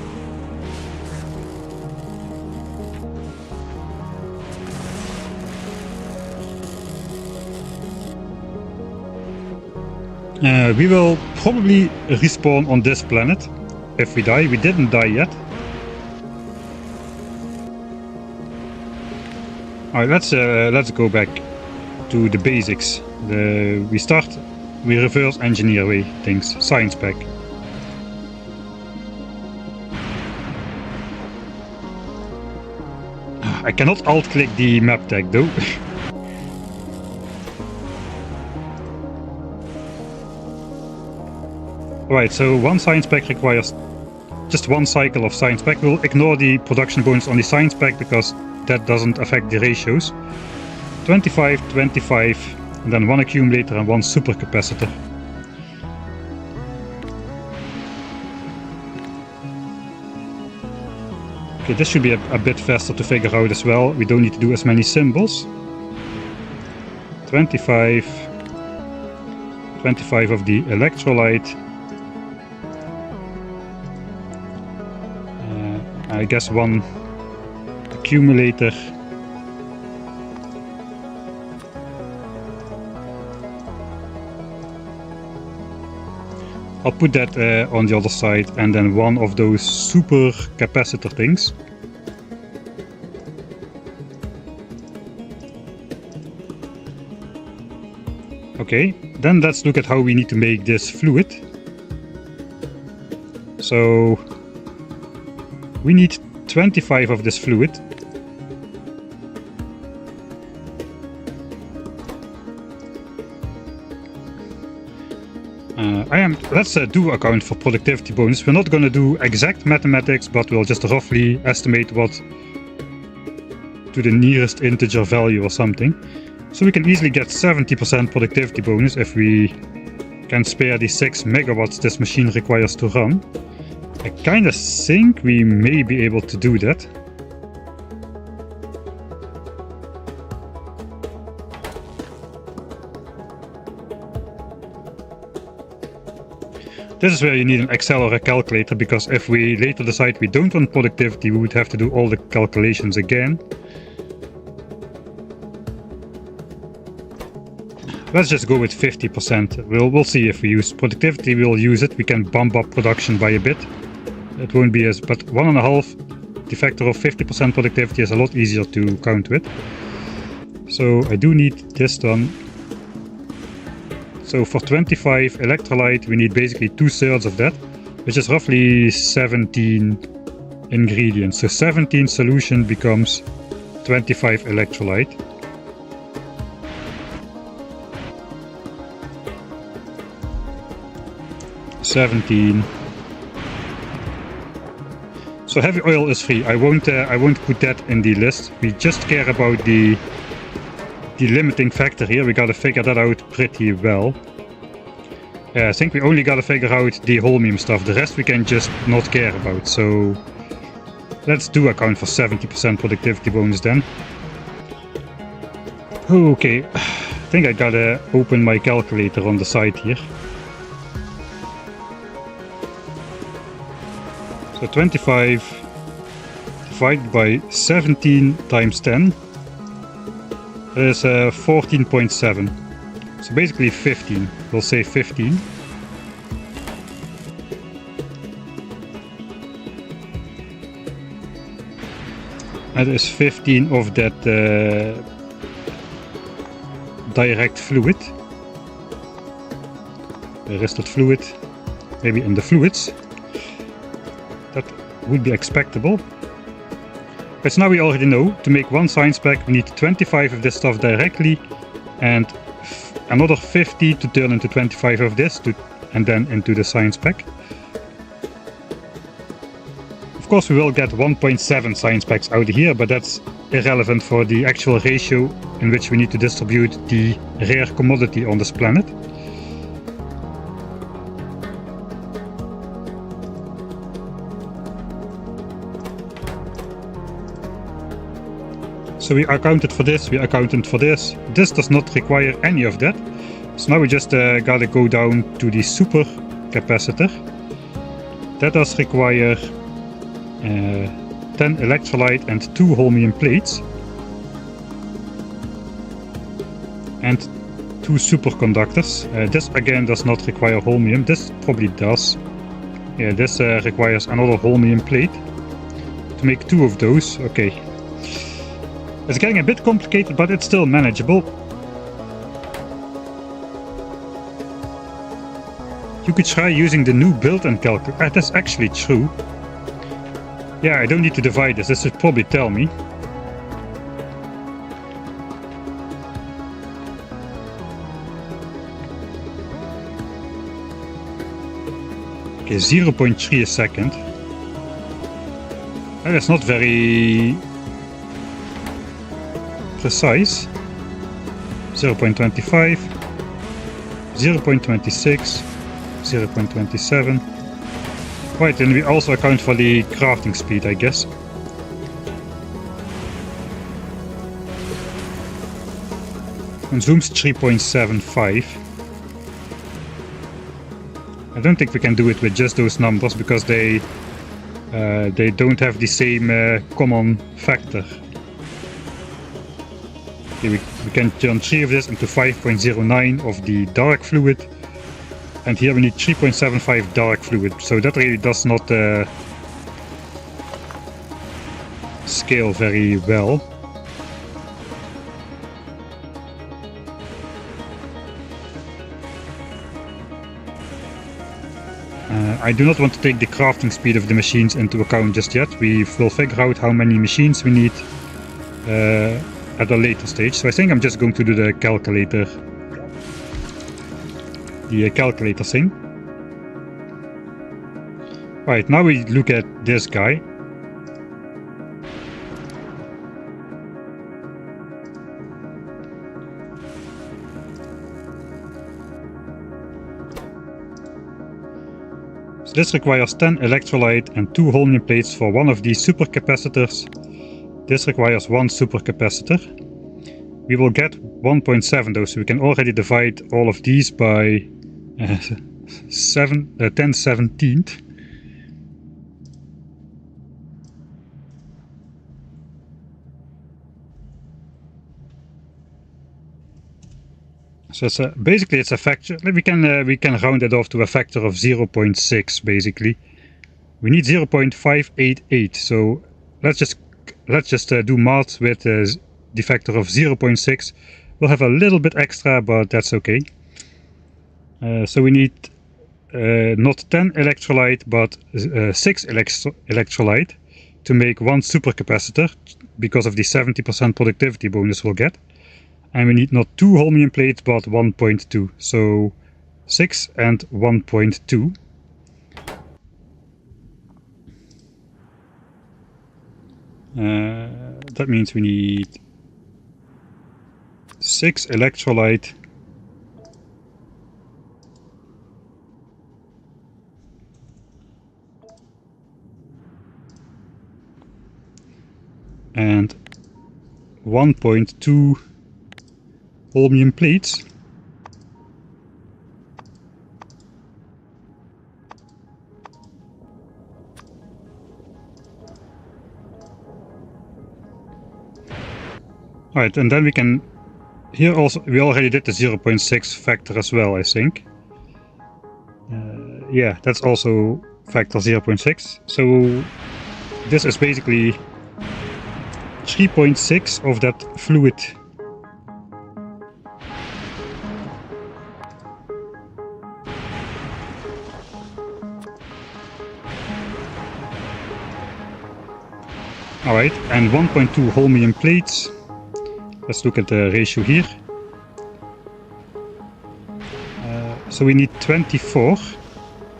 We will probably respawn on this planet if we die. We didn't die yet. Alright, let's go back to the basics. We reverse engineer things. Science pack. I cannot alt-click the map tag though. Right, so one science pack requires just one cycle of science pack. We'll ignore the production bonus on the science pack because that doesn't affect the ratios. 25, 25, and then one accumulator and one supercapacitor. Okay, this should be a bit faster to figure out as well. We don't need to do as many symbols. 25, 25 of the electrolyte. I guess one accumulator. I'll put that on the other side, and then one of those super capacitor things. Okay, then let's look at how we need to make this fluid. So we need 25 of this fluid. Let's do account for productivity bonus. We're not going to do exact mathematics, but we'll just roughly estimate what to the nearest integer value or something. So we can easily get 70% productivity bonus if we can spare the 6 megawatts this machine requires to run. I kinda think we may be able to do that. This is where you need an Excel or a calculator, because if we later decide we don't want productivity, we would have to do all the calculations again. Let's just go with 50%. We'll see if we use productivity, we'll use it. We can bump up production by a bit. It won't be as, but 1.5, the factor of 50% productivity is a lot easier to count with. So I do need this done. So for 25 electrolyte, we need basically 2/3 of that, which is roughly 17 ingredients. So 17 solution becomes 25 electrolyte. So heavy oil is free. I won't put that in the list. We just care about the limiting factor here. We gotta figure that out pretty well. I think we only gotta figure out the holmium stuff. The rest we can just not care about. So let's do account for 70% productivity bonus then. Okay, I think I gotta open my calculator on the side here. So 25 divided by 17 times 10 is 14.7. So basically 15. We'll say 15. That is 15 of that direct fluid. Where is that fluid? Maybe in the fluids. That would be expectable. But now we already know, to make one science pack we need 25 of this stuff directly and another 50 to turn into 25 of this and then into the science pack. Of course we will get 1.7 science packs out of here, but that's irrelevant for the actual ratio in which we need to distribute the rare commodity on this planet. So we accounted for this, we accounted for this. This does not require any of that. So now we just gotta go down to the super capacitor. That does require 10 electrolyte and 2 holmium plates. And 2 superconductors. This again does not require holmium. This probably does. Yeah, this requires another holmium plate. To make 2 of those, okay. It's getting a bit complicated, but it's still manageable. You could try using the new built-in calculator. That's actually true. Yeah, I don't need to divide this. This should probably tell me. Okay, 0.3 a second. That is not very precise. 0.25, 0.26, 0.27. Right, and we also account for the crafting speed, I guess. Consumes 3.75. I don't think we can do it with just those numbers because they don't have the same common factor. Okay, we can turn 3 of this into 5.09 of the dark fluid, and here we need 3.75 dark fluid, so that really does not scale very well. I do not want to take the crafting speed of the machines into account just yet. We will figure out how many machines we need at a later stage. So I think I'm just going to do the calculator thing. Right, now we look at this guy. So this requires 10 electrolyte and 2 holmium plates for one of these supercapacitors. This requires 1 supercapacitor. We will get 1.7 though, so we can already divide all of these by 10/17. So it's basically it's a factor. We can round it off to a factor of 0.6 basically. We need 0.588. So let's just do math with the factor of 0.6. We'll have a little bit extra, but that's okay. So we need not 10 electrolyte, but 6 electrolyte to make one supercapacitor because of the 70% productivity bonus we'll get. And we need not 2 holmium plates, but 1.2. So 6 and 1.2. That means we need 6 electrolyte and 1.2 holmium plates. Alright, and then we can, here also, we already did the 0.6 factor as well, I think. Yeah, that's also factor 0.6. So this is basically 3.6 of that fluid. Alright, and 1.2 holmium plates. Let's look at the ratio here. So we need 24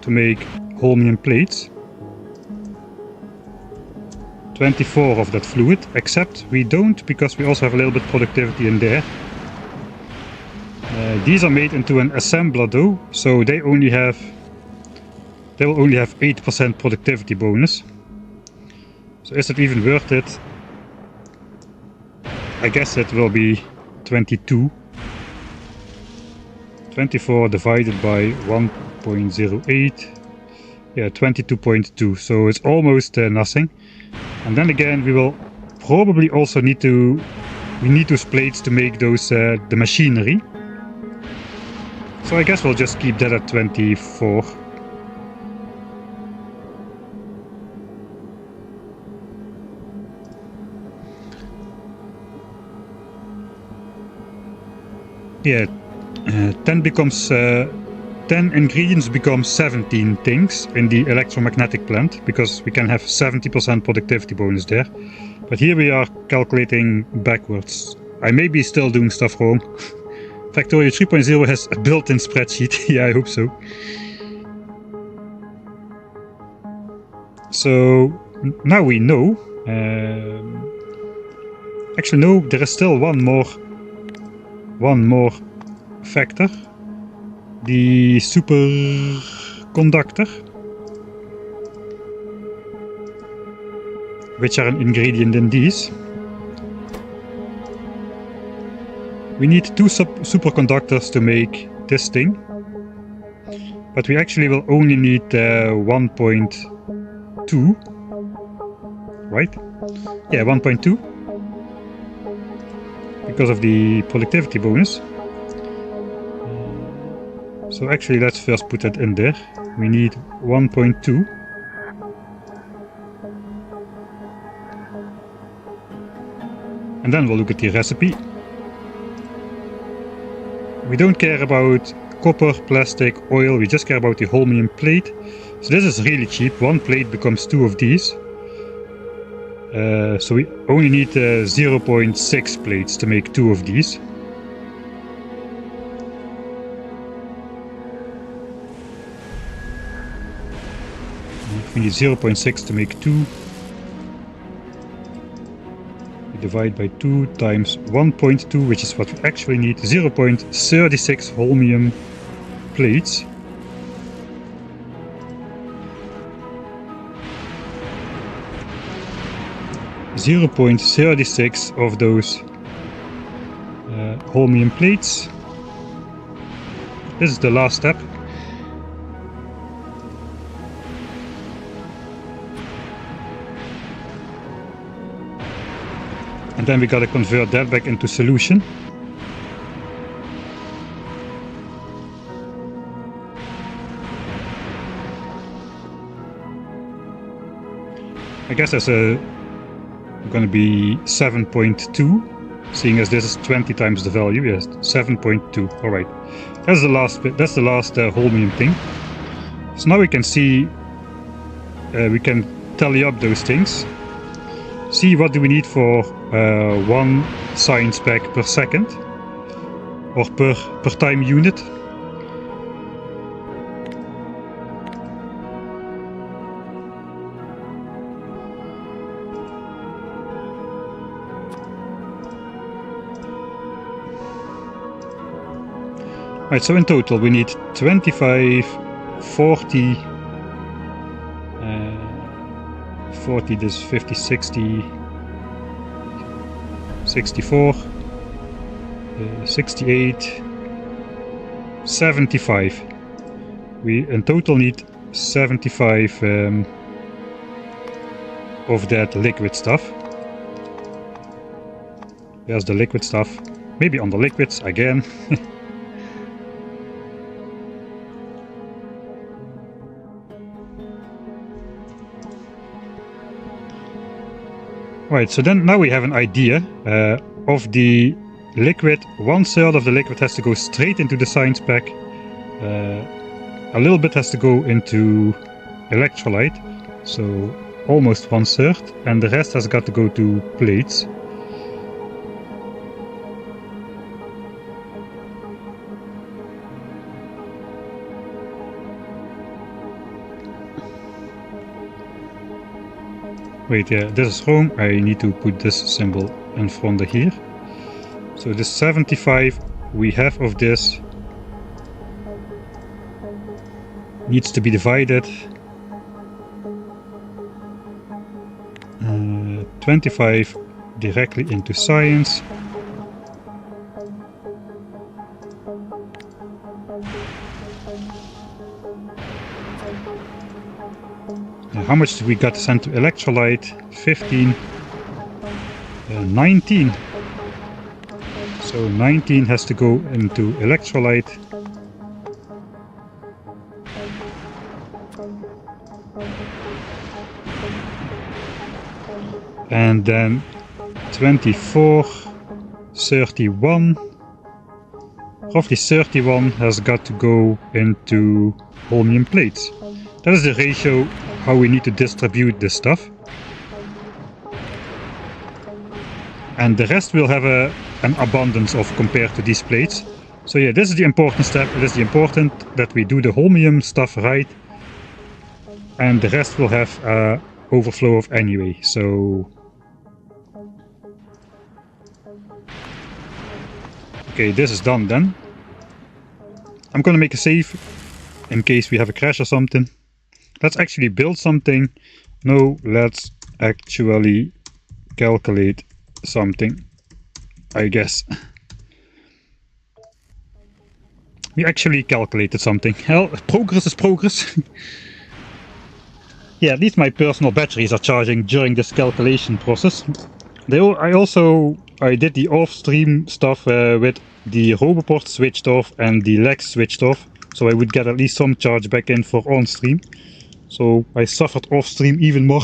to make holmium plates. 24 of that fluid, except we don't, because we also have a little bit productivity in there. These are made into an assembler though, so they will only have 8% productivity bonus. So is it even worth it? I guess it will be 22. 24 divided by 1.08. Yeah, 22.2. So it's almost nothing. And then again, we will probably also need those plates to make those the machinery. So I guess we'll just keep that at 24. Yeah, 10 becomes 10 ingredients become 17 things in the electromagnetic plant, because we can have 70% productivity bonus there. But here we are calculating backwards. I may be still doing stuff wrong. Factorio 3.0 has a built-in spreadsheet. Yeah, I hope so. So now we know. Actually, no, there is still one more factor. The superconductor, which are an ingredient in these. We need 2 superconductors to make this thing, but we actually will only need 1.2, right? Yeah, 1.2, because of the productivity bonus. So actually, let's first put that in there. We need 1.2. And then we'll look at the recipe. We don't care about copper, plastic, oil, we just care about the holmium plate. So this is really cheap. 1 plate becomes 2 of these. So we only need 0.6 plates to make 2 of these. We need 0.6 to make 2. We divide by 2 times 1.2, which is what we actually need. 0.36 holmium plates. .36 of those holmium plates. This is the last step. And then we gotta convert that back into solution. I guess there's gonna be 7.2, seeing as this is 20 times the value. Yes, 7.2. All right, that's the last bit. That's the last holmium thing. So now we can see, we can tally up those things. See what do we need for 1 science pack per second, or per time unit. Right, so in total we need 25, 40, 40, this 50, 60, 64, 68, 75. We in total need 75 of that liquid stuff. There's the liquid stuff. Maybe on the liquids again. Right, so then now we have an idea of the liquid. 1/3 of the liquid has to go straight into the science pack. A little bit has to go into electrolyte, so almost 1/3, and the rest has got to go to plates. Wait, yeah, this is wrong. I need to put this symbol in front of here. So this 75 we have of this needs to be divided. 25 directly into science. How much do we got to send to electrolyte? 15, 19. So 19 has to go into electrolyte. And then 24, 31. Roughly 31 has got to go into holmium plates. That is the ratio how we need to distribute this stuff. And the rest will have an abundance of compared to these plates. So yeah, this is the important step. It is the important that we do the holmium stuff right. And the rest will have overflow of anyway. So okay, this is done then. I'm gonna make a save in case we have a crash or something. Let's actually build something. No, let's actually calculate something, I guess. We actually calculated something. Hell, progress is progress. Yeah, at least my personal batteries are charging during this calculation process. I did the off-stream stuff with the Roboport switched off and the legs switched off, so I would get at least some charge back in for on-stream. So I suffered off-stream even more.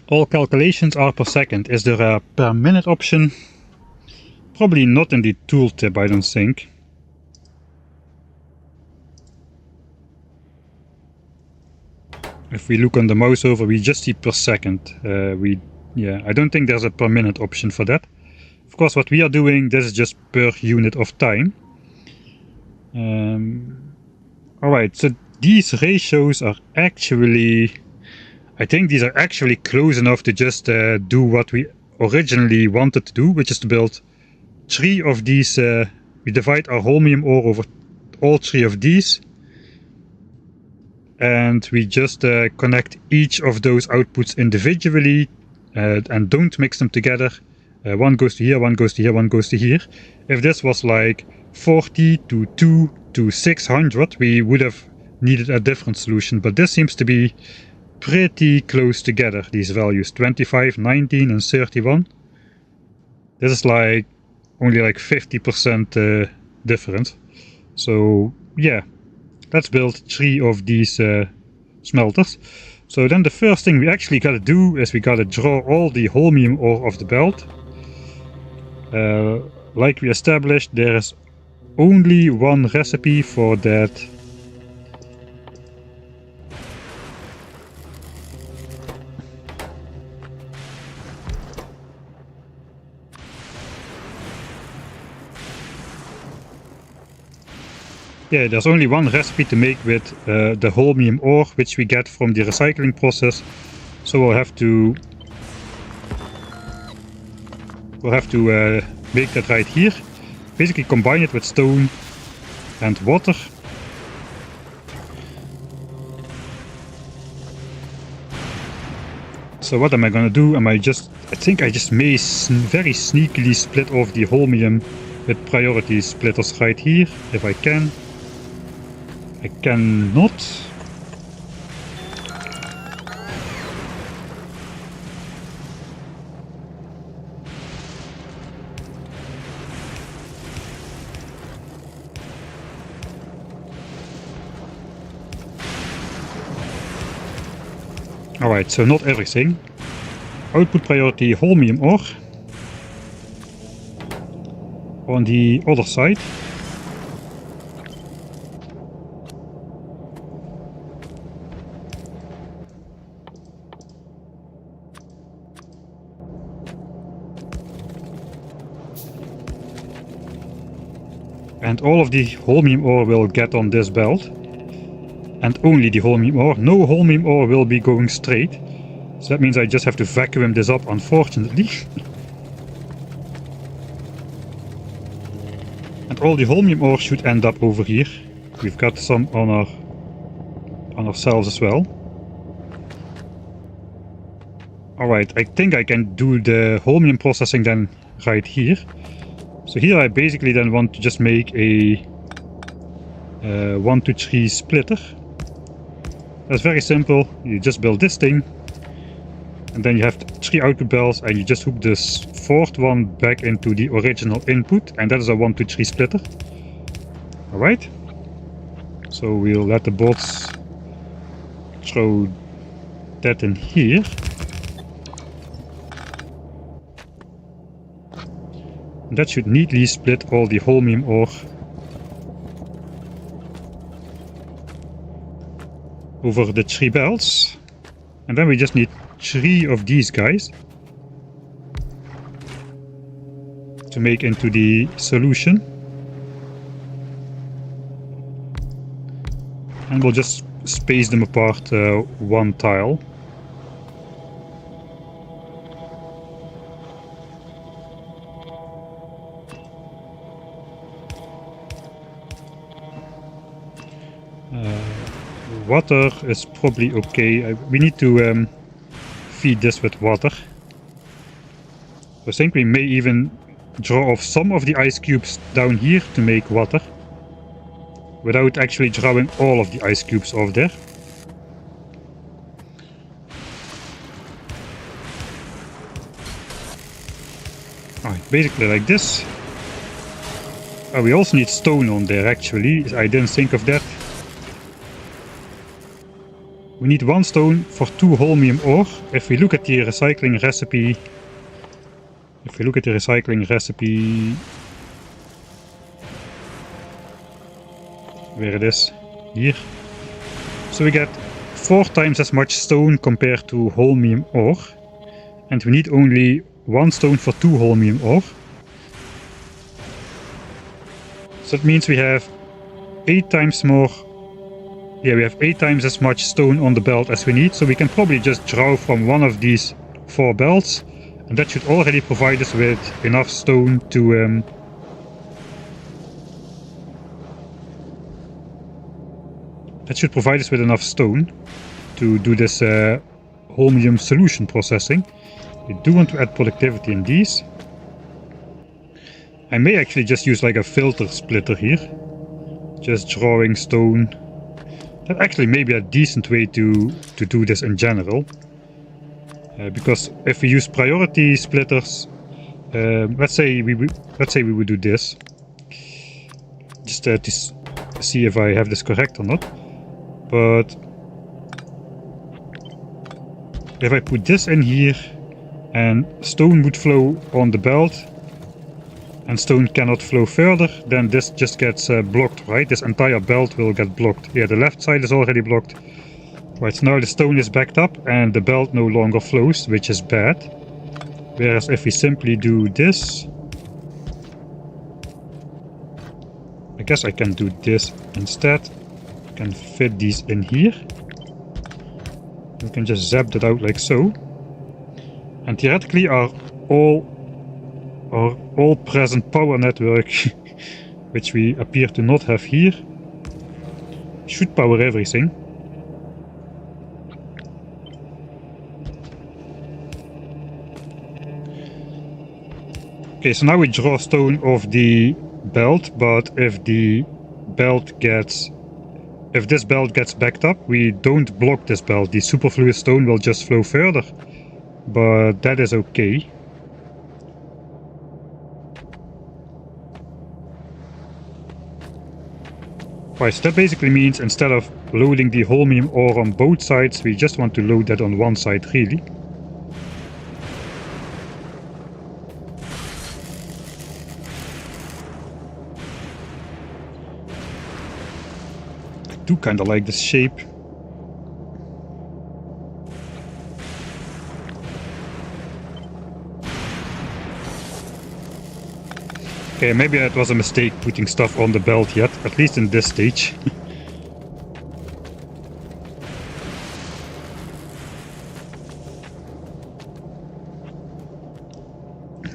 All calculations are per second. Is there a per minute option? Probably not in the tooltip, I don't think. If we look on the mouse over, we just see per second. I don't think there's a per minute option for that. Of course, what we are doing, this is just per unit of time. Alright, so these ratios are actually, I think these are actually close enough to just do what we originally wanted to do, which is to build 3 of these. We divide our holmium ore over all 3 of these. And we just connect each of those outputs individually and don't mix them together. One goes to here, one goes to here, one goes to here. If this was like 40 to 2 to 600, we would have needed a different solution, but this seems to be pretty close together, these values, 25, 19 and 31. This is like only like 50% difference. So yeah, let's build 3 of these smelters. So then the first thing we actually gotta do is we gotta draw all the holmium ore off the belt. Like we established, there is only one recipe for that. Yeah, there's only one recipe to make with the holmium ore, which we get from the recycling process. So we'll have to make that right here. Basically combine it with stone and water. So what am I gonna do? I think I just may very sneakily split off the holmium with priority splitters right here, if I can. I cannot. Alright, so not everything. Output priority holmium ore. On the other side. And all of the holmium ore will get on this belt. And only the holmium ore. No holmium ore will be going straight. So that means I just have to vacuum this up, unfortunately. And all the holmium ore should end up over here. We've got some on ourselves as well. Alright, I think I can do the holmium processing then right here. So here I basically then want to just make a 1 to 3 splitter. That's very simple. You just build this thing, and then you have 3 output belts, and you just hook this 4th one back into the original input, and that is a 1 to 3 splitter. Alright. So we'll let the bots throw that in here. And that should neatly split all the holmium ore over the 3 belts. And then we just need 3 of these guys to make into the solution. And we'll just space them apart 1 tile. Water is probably okay. We need to feed this with water. I think we may even draw off some of the ice cubes down here to make water, without actually drawing all of the ice cubes off there. Alright, basically like this. We also need stone on there actually. I didn't think of that. We need 1 stone for 2 holmium ore. If we look at the recycling recipe, where it is, here. So we get 4 times as much stone compared to holmium ore, and we need only 1 stone for 2 holmium ore. So that means we have 8 times more. Yeah, we have 8 times as much stone on the belt as we need, so we can probably just draw from one of these 4 belts, and that should already provide us with enough stone to do this holmium solution processing. We do want to add productivity in these. I may actually just use like a filter splitter here, just drawing stone That actually may be a decent way to do this in general. Because if we use priority splitters, let's say we would do this, just to see if I have this correct or not. But if I put this in here, and stone would flow on the belt, and stone cannot flow further, then this just gets blocked, right? This entire belt will get blocked. Yeah, the left side is already blocked. Right, so now the stone is backed up and the belt no longer flows, which is bad. Whereas if we simply do this, I guess I can do this instead. I can fit these in here. We can just zap that out like so. And theoretically our all present power network, which we appear to not have here, should power everything. Okay, so now we draw stone off the belt, but if this belt gets backed up, we don't block this belt. The superfluous stone will just flow further, but that is okay. Right, so that basically means instead of loading the holmium ore on both sides, we just want to load that on one side, really. I do kind of like this shape. Okay, maybe it was a mistake putting stuff on the belt yet, at least in this stage.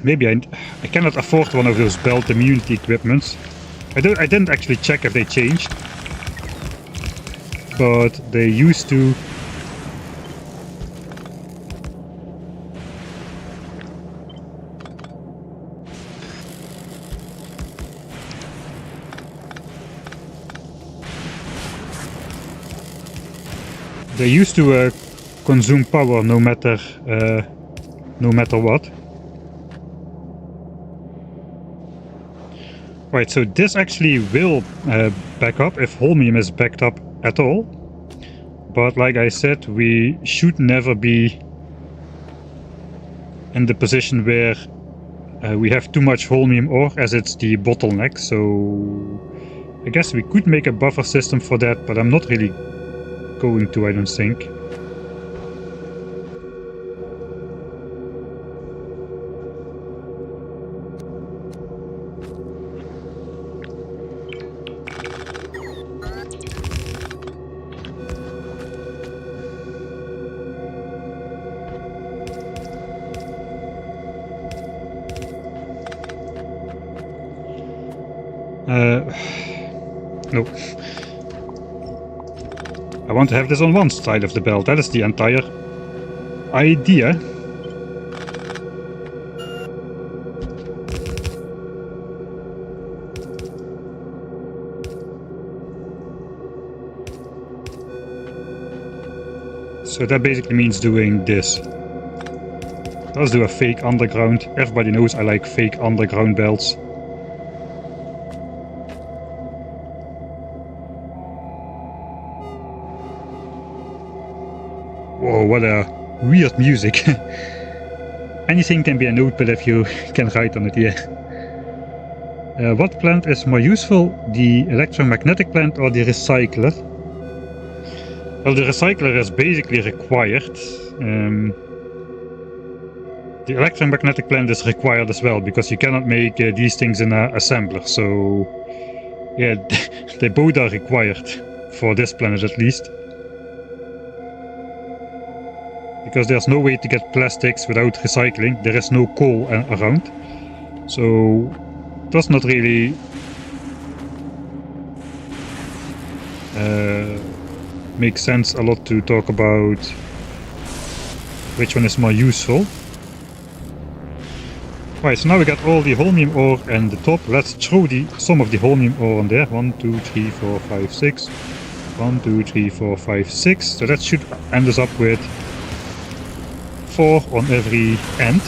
Maybe I cannot afford one of those belt immunity equipments. I didn't actually check if they changed, but they used to. They used to consume power no matter what. Right, so this actually will back up if holmium is backed up at all. But like I said, we should never be in the position where we have too much holmium ore, as it's the bottleneck. So I guess we could make a buffer system for that, but I'm not really going to, I don't think. No. I want to have this on one side of the belt. That is the entire idea. So that basically means doing this. Let's do a fake underground. Everybody knows I like fake underground belts. Whoa, what a weird music. Anything can be a notepad if you can write on it, yeah. What plant is more useful, the electromagnetic plant or the recycler? Well, the recycler is basically required. The electromagnetic plant is required as well, because you cannot make these things in an assembler. So, yeah, they both are required, for this planet at least. Because there's no way to get plastics without recycling. There is no coal around. So it does not really make sense a lot to talk about which one is more useful. Right, so now we got all the holmium ore and the top. Let's throw some of the holmium ore on there. 1, 2, 3, 4, 5, 6. 1, 2, 3, 4, 5, 6. So that should end us up with 4 on every end.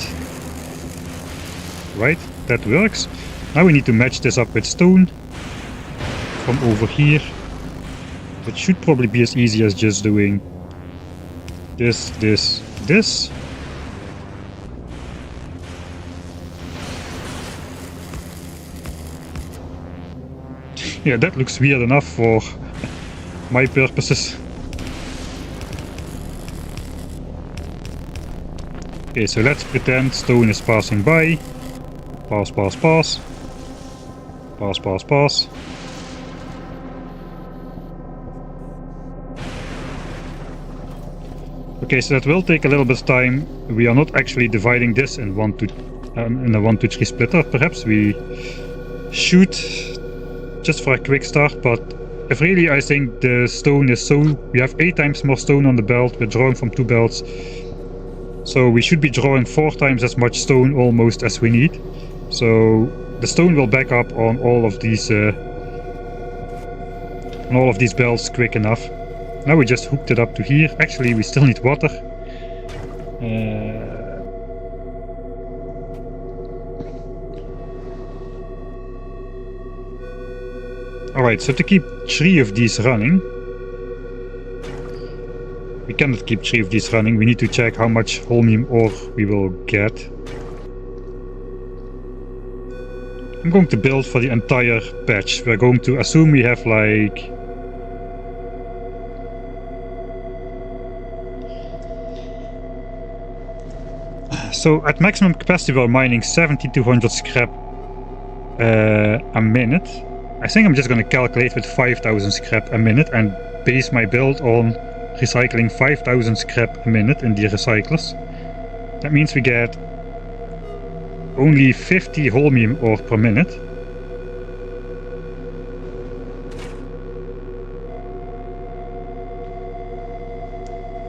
Right, that works. Now we need to match this up with stone from over here. It should probably be as easy as just doing this, this, this. Yeah, that looks weird enough for my purposes. Okay, so let's pretend stone is passing by. Pass, pass, pass. Pass, pass, pass. Okay, so that will take a little bit of time. We are not actually dividing this in in a 1, 2, 3 splitter. Perhaps we should, just for a quick start, but if really I think the stone is so... We have 8 times more stone on the belt, we're drawing from 2 belts. So we should be drawing 4 times as much stone almost as we need. So the stone will back up on all of these belts quick enough. Now we just hooked it up to here. Actually, we still need water. Alright, so to keep 3 of these running... We cannot keep 3 of these running. We need to check how much holmium ore we will get. I'm going to build for the entire patch. We're going to assume we have like... So at maximum capacity we're mining 7200 scrap a minute. I think I'm just going to calculate with 5000 scrap a minute and base my build on recycling 5000 scrap a minute in the recyclers. That means we get only 50 holmium ore per minute.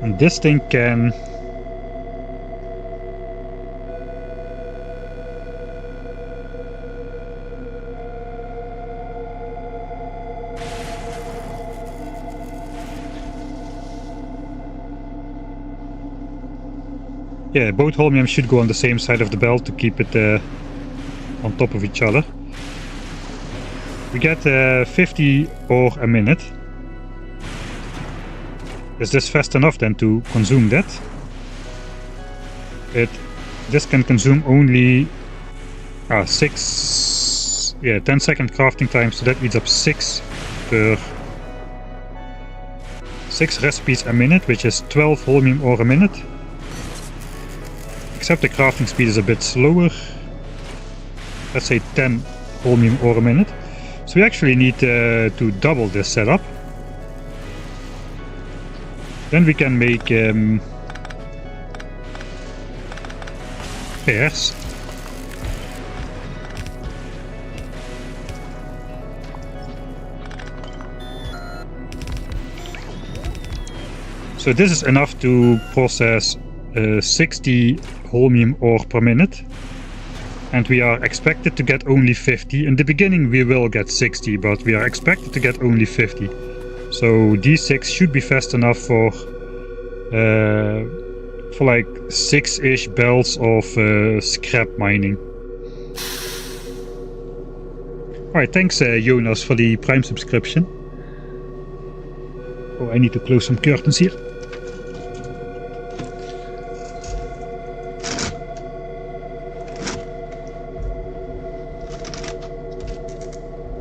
And this thing can... Yeah, both holmium should go on the same side of the belt to keep it on top of each other. We get 50 ore a minute. Is this fast enough then to consume that? This can consume only 6... Yeah, 10-second crafting time, so that eats up 6 recipes a minute, which is 12 holmium ore a minute. Except the crafting speed is a bit slower. Let's say 10 holmium ore a minute. So we actually need to double this setup. Then we can make pairs. So this is enough to process 60 holmium ore per minute, and we are expected to get only 50. In the beginning we will get 60, but we are expected to get only 50. So these 6 should be fast enough for like 6-ish belts of scrap mining. Alright, thanks Jonas for the Prime subscription. Oh, I need to close some curtains here.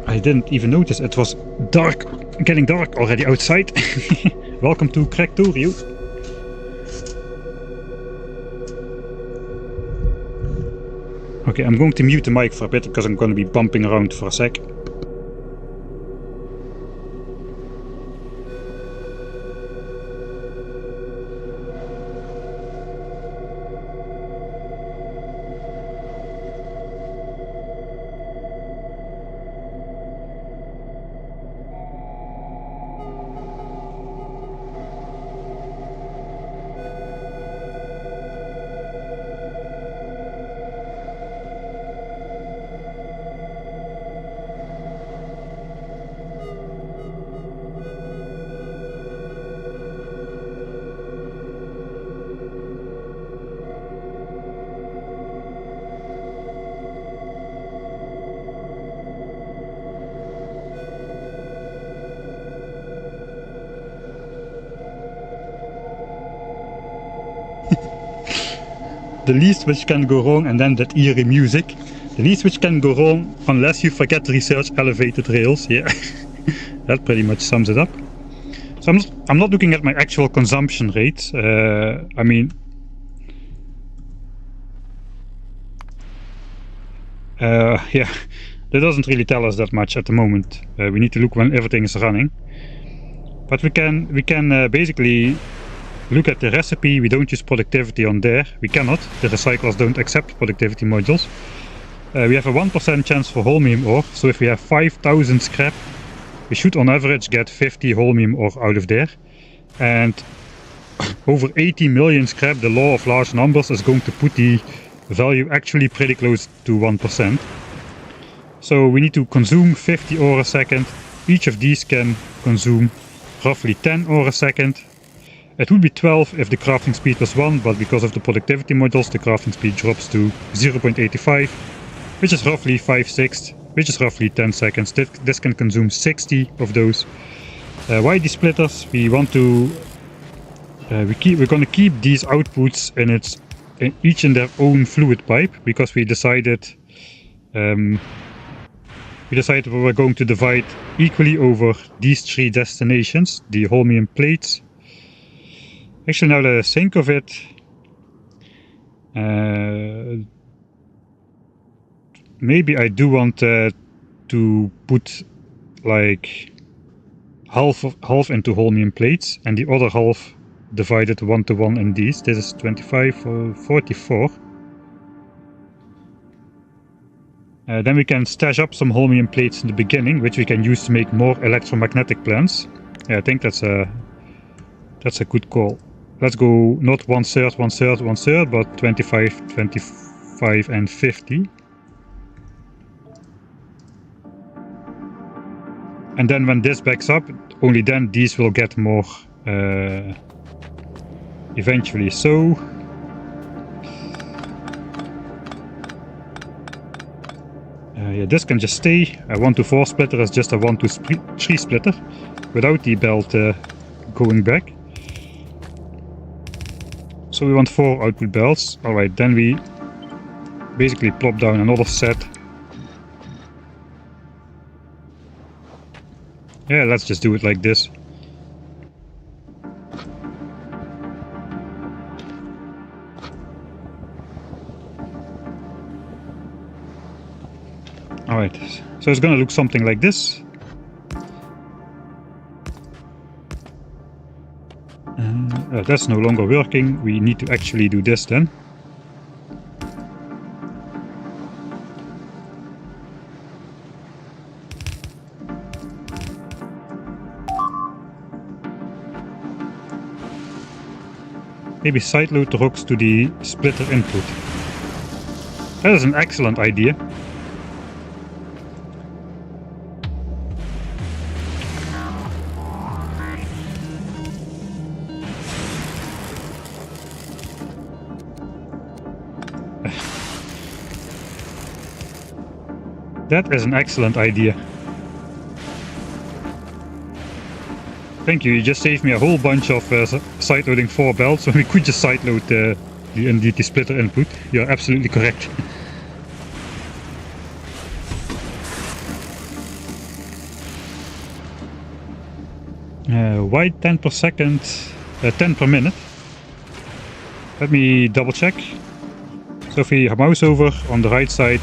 I didn't even notice it was dark, getting dark already outside. Welcome to Factorio. Okay, I'm going to mute the mic for a bit because I'm going to be bumping around for a sec. the least which can go wrong, and then that eerie music. The least which can go wrong, unless you forget to research elevated rails. Yeah, that pretty much sums it up. So I'm not looking at my actual consumption rate. I mean, yeah, that doesn't really tell us that much at the moment. We need to look when everything is running. But we can basically look at the recipe. We don't use productivity on there. We cannot. The recyclers don't accept productivity modules. We have a 1% chance for holmium ore. So if we have 5,000 scrap, we should on average get 50 holmium ore out of there. And over 80 million scrap, the law of large numbers is going to put the value actually pretty close to 1%. So we need to consume 50 ore a second. Each of these can consume roughly 10 ore a second. It would be 12 if the crafting speed was 1, but because of the productivity modules, the crafting speed drops to 0.85, which is roughly 5/6, which is roughly 10 seconds. This can consume 60 of those. Why these splitters? We want to we're going to keep these outputs each in their own fluid pipe, because we decided we were going to divide equally over these 3 destinations, the holmium plates. Actually, now that I think of it, maybe I do want to put like half into holmium plates and the other half divided 1-to-1 in these. This is 25 or 44. Then we can stash up some holmium plates in the beginning, which we can use to make more electromagnetic plants. Yeah, I think that's a good call. Let's go not 1/3, 1/3, 1/3, but 25, 25, and 50. And then when this backs up, only then these will get more eventually. So yeah, this can just stay. A 1-to-4 splitter is just a 1-to-3 splitter without the belt going back. So we want 4 output belts. Alright, then we basically plop down another set. Yeah, let's just do it like this. Alright, so it's gonna look something like this. That's no longer working. We need to actually do this then. Maybe sideload the rocks to the splitter input. That is an excellent idea. That is an excellent idea. Thank you, you just saved me a whole bunch of sideloading 4 belts when we could just sideload the splitter input. You're absolutely correct. Why 10 per second? 10 per minute. Let me double check. So if we mouse over on the right side,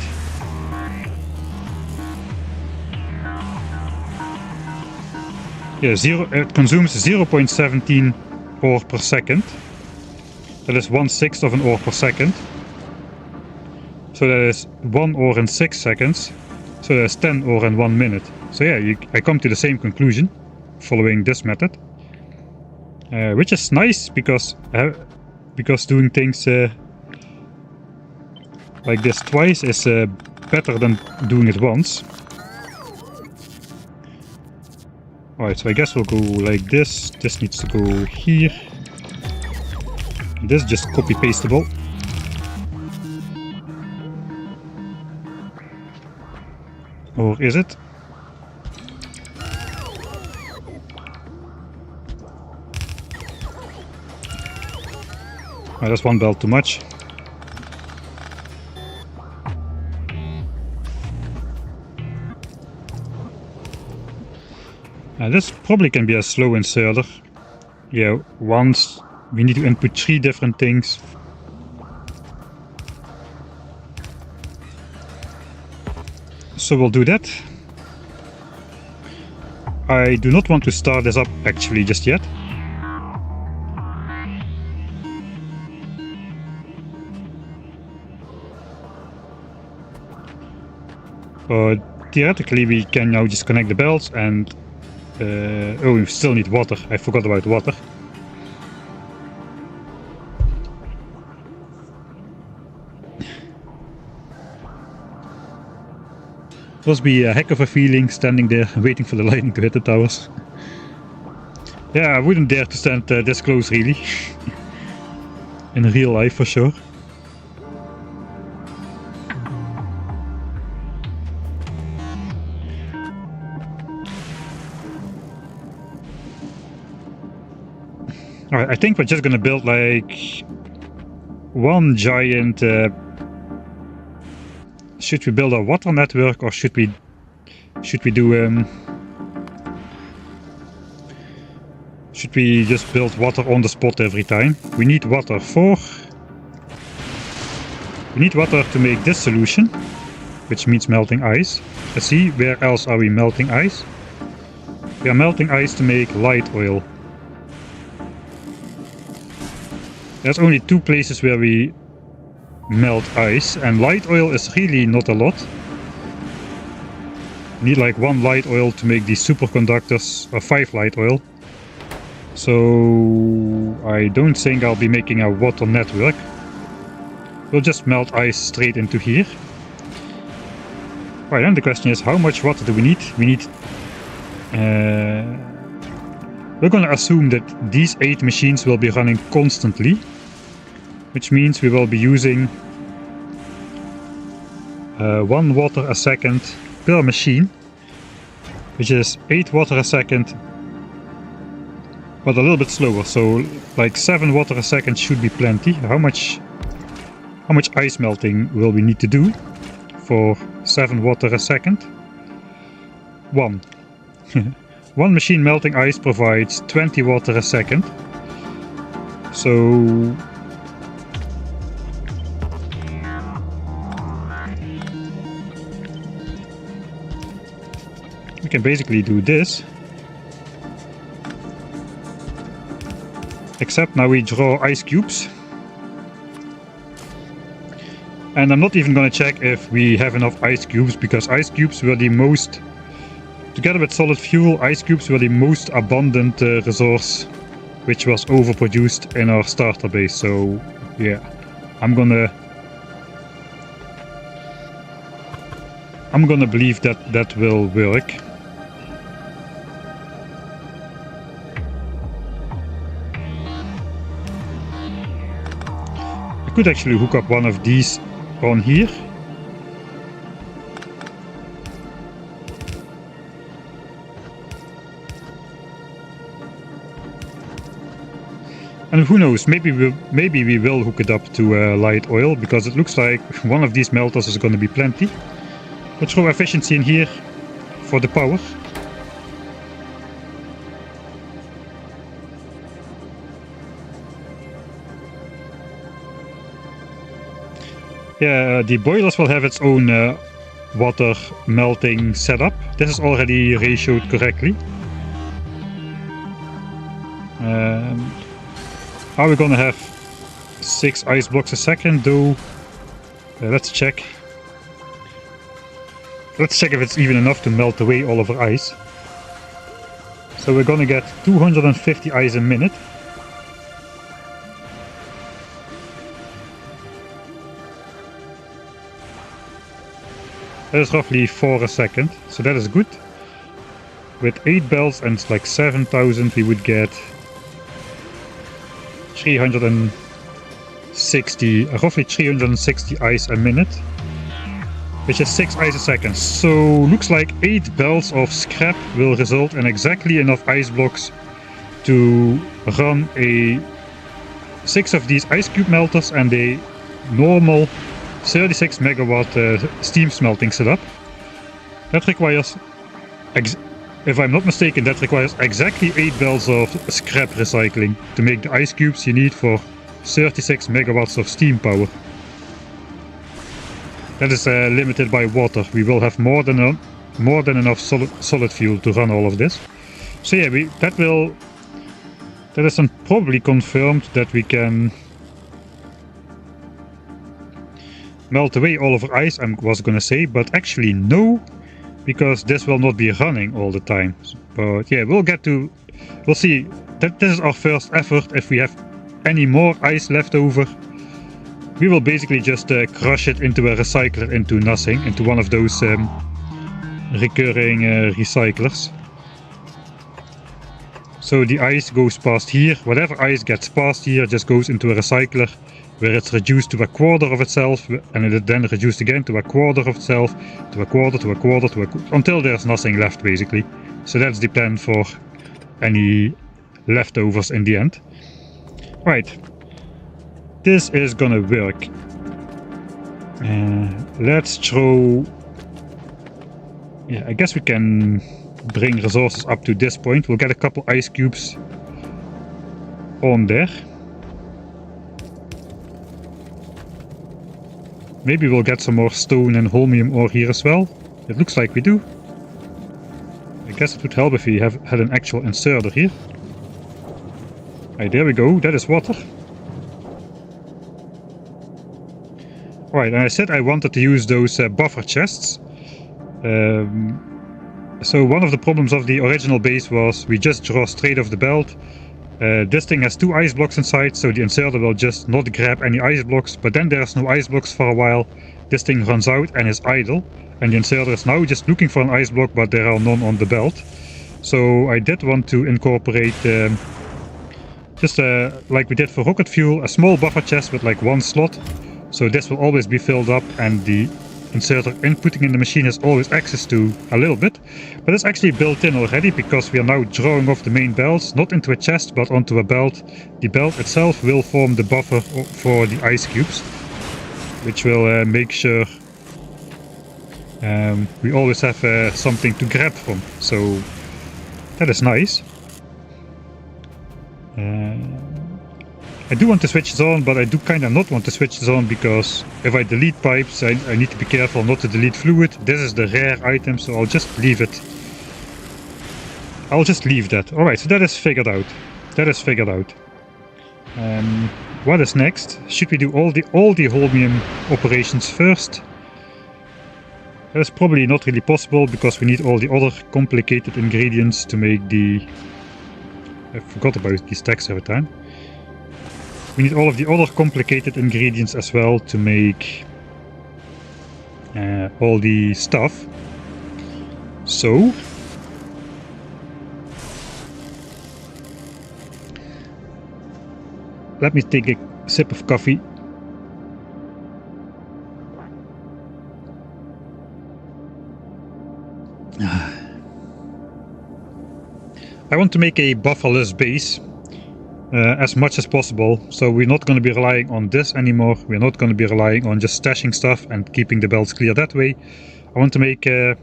yeah, it consumes 0.17 ore per second. That is 1/6 of an ore per second. So that is 1 ore in 6 seconds. So that is 10 ore in 1 minute. So yeah, I come to the same conclusion following this method. Which is nice because doing things like this twice is better than doing it once. Alright, so I guess we'll go like this. This needs to go here. This is just copy pastable. Or is it? Oh, that's 1 belt too much. This probably can be a slow inserter. Yeah, once we need to input 3 different things. So we'll do that. I do not want to start this up actually just yet. Theoretically we can now just connect the belts and... oh, we still need water. I forgot about water. It must be a heck of a feeling standing there waiting for the lightning to hit the towers. Yeah, I wouldn't dare to stand this close really. In real life for sure. Alright, I think we're just gonna build like one giant... should we build a water network or should we do should we just build water on the spot every time? We need water to make this solution, which means melting ice. Let's see, where else are we melting ice? We are melting ice to make light oil. There's only 2 places where we melt ice, and light oil is really not a lot. You need like 1 light oil to make these superconductors, or 5 light oil. So I don't think I'll be making a water network. We'll just melt ice straight into here. Right, then the question is, how much water do we need? We need... we're gonna assume that these 8 machines will be running constantly, which means we will be using 1 water a second per machine, which is 8 water a second, but a little bit slower. So like 7 water a second should be plenty. How much ice melting will we need to do for 7 water a second? 1. 1 machine melting ice provides 20 water a second. So we can basically do this, except now we draw ice cubes. And I'm not even gonna check if we have enough ice cubes, because ice cubes were the most, together with solid fuel, ice cubes were the most abundant resource, which was overproduced in our starter base. So yeah, I'm gonna believe that that will work. I could actually hook up one of these on here. And who knows, maybe we will hook it up to light oil, because it looks like one of these melters is going to be plenty. Let's throw efficiency in here for the power. Yeah, the boilers will have its own water melting setup. This is already ratioed correctly. Are we gonna have 6 ice blocks a second though? Let's check. Let's check if it's even enough to melt away all of our ice. So we're gonna get 250 ice a minute. That is roughly 4 a second, so that is good. With 8 belts and like 7,000 we would get 360, roughly 360 ice a minute, which is 6 ice a second. So looks like 8 belts of scrap will result in exactly enough ice blocks to run 6 of these ice cube melters and a normal 36 megawatt steam smelting setup. That requires If I'm not mistaken, that requires exactly 8 belts of scrap recycling to make the ice cubes you need for 36 megawatts of steam power. That is limited by water. We will have more than enough solid fuel to run all of this. So yeah, that is probably confirmed that we can melt away all of our ice, I was gonna say, but actually no, because this will not be running all the time. But yeah, we'll see. This is our first effort. If we have any more ice left over, we will basically just crush it into a recycler, into nothing, into one of those recurring recyclers. So the ice goes past here. Whatever ice gets past here just goes into a recycler, where it's reduced to a quarter of itself, and it then reduced again to a quarter of itself, to a quarter, to a quarter, until there's nothing left, basically. So that's the plan for any leftovers in the end. Right, this is gonna work. Let's throw... Yeah, I guess we can bring resources up to this point. We'll get a couple ice cubes on there. Maybe we'll get some more stone and holmium ore here as well. It looks like we do. I guess it would help if we had an actual inserter here. Right, there we go. That is water. Alright, and I said I wanted to use those buffer chests. So one of the problems of the original base was we just draw straight off the belt. This thing has 2 ice blocks inside, so the inserter will just not grab any ice blocks, but then there's no ice blocks for a while. This thing runs out and is idle, and the inserter is now just looking for an ice block, but there are none on the belt. So I did want to incorporate, like we did for rocket fuel, a small buffer chest with like 1 slot. So this will always be filled up, and the inserter inputting in the machine has always access to a little bit, but it's actually built in already because we are now drawing off the main belts, not into a chest but onto a belt. The belt itself will form the buffer for the ice cubes, which will make sure we always have something to grab from, so that is nice. I do want to switch this on, but I do kind of not want to switch this on, because if I delete pipes, I need to be careful not to delete fluid. This is the rare item, so I'll just leave it. I'll just leave that. Alright, so that is figured out. That is figured out. What is next? Should we do all the holmium operations first? That is probably not really possible, because we need all the other complicated ingredients to make the... I forgot about these stacks every time. We need all of the other complicated ingredients as well to make all the stuff. So let me take a sip of coffee. I want to make a bufferless base. As much as possible, so we're not going to be relying on this anymore. We're not going to be relying on just stashing stuff and keeping the belts clear that way. I want to make a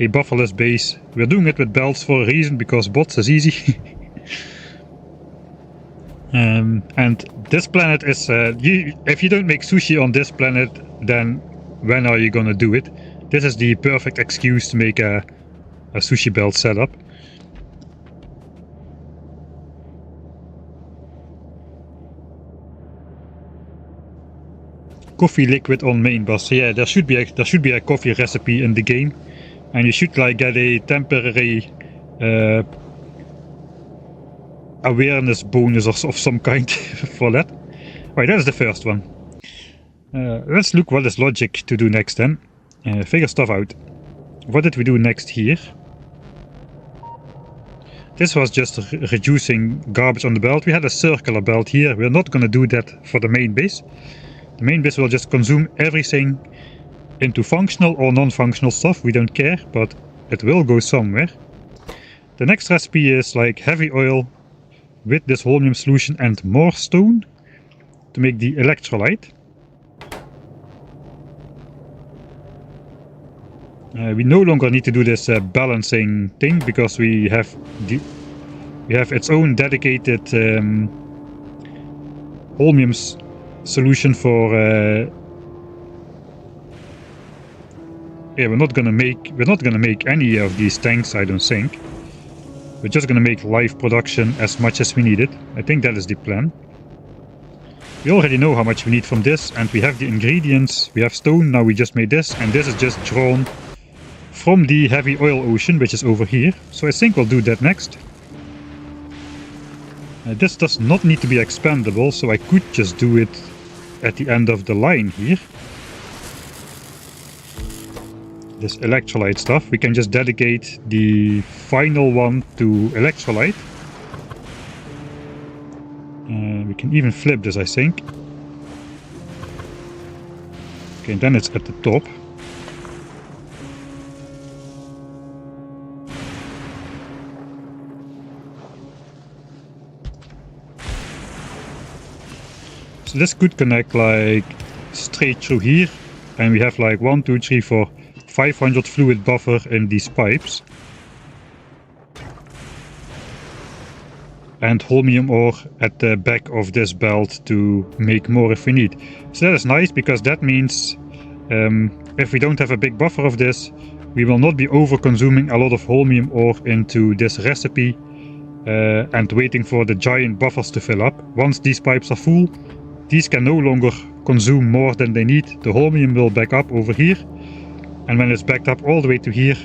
bufferless base. We're doing it with belts for a reason, because bots is easy. And this planet is, if you don't make sushi on this planet, then when are you gonna do it? This is the perfect excuse to make a sushi belt setup. Coffee liquid on main bus. So yeah, there should be a coffee recipe in the game, and you should like get a temporary awareness bonus of some kind for that. Right, that is the first one. Let's look what is logic to do next then. Figure stuff out. What did we do next here? This was just reducing garbage on the belt. We had a circular belt here. We're not going to do that for the main base. The main base will just consume everything into functional or non-functional stuff. We don't care, but it will go somewhere. The next recipe is like heavy oil with this holmium solution and more stone to make the electrolyte. We no longer need to do this balancing thing because we have its own dedicated holmium solution for. Yeah, we're not gonna make any of these tanks, I don't think. We're just gonna make live production as much as we need it. I think that is the plan. We already know how much we need from this, and we have the ingredients. We have stone, now we just made this, and this is just drawn from the heavy oil ocean, which is over here. So I think we'll do that next. This does not need to be expandable, so I could just do it at the end of the line here. This electrolyte stuff, we can just dedicate the final one to electrolyte. We can even flip this, I think. Okay, then it's at the top. So this could connect like straight through here, and we have like 1, 2, 3, 4, 500 fluid buffer in these pipes. And holmium ore at the back of this belt to make more if we need. So that is nice, because that means if we don't have a big buffer of this, we will not be over consuming a lot of holmium ore into this recipe and waiting for the giant buffers to fill up. Once these pipes are full, these can no longer consume more than they need. The holmium will back up over here, and when it's backed up all the way to here,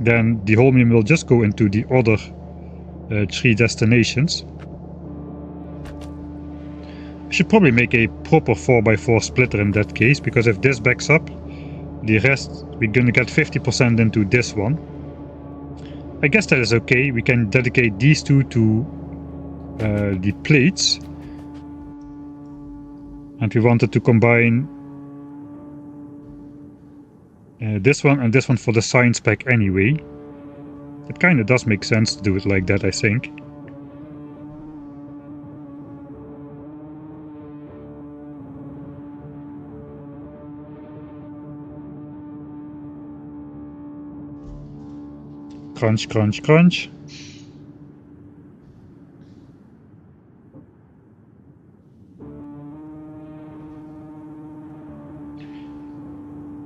then the holmium will just go into the other 3 destinations. I should probably make a proper 4x4 splitter in that case, because if this backs up, the rest we're gonna get 50% into this one. I guess that is okay. We can dedicate these two to the plates, and we wanted to combine this one and this one for the science pack anyway. It kind of does make sense to do it like that, I think. Crunch, crunch, crunch.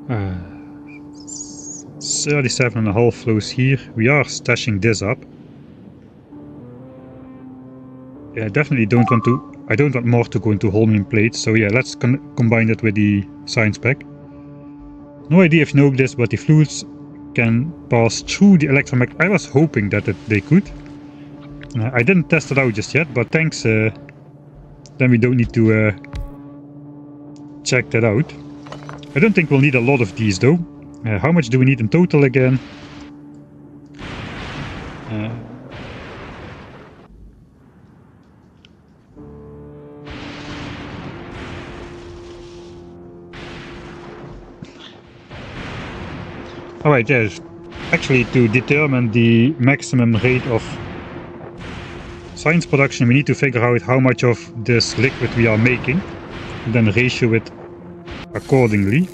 Uh, 37.5 flows here. We are stashing this up. Yeah, I definitely don't want to. I don't want more to go into holmium plates. So yeah, let's combine it with the science pack. No idea if you know this, but the fluids can pass through the electromagnetic. I was hoping that they could. I didn't test it out just yet, but thanks. Then we don't need to check that out. I don't think we'll need a lot of these though. How much do we need in total again? Alright, yes. Actually, to determine the maximum rate of science production, we need to figure out how much of this liquid we are making, and then ratio it accordingly.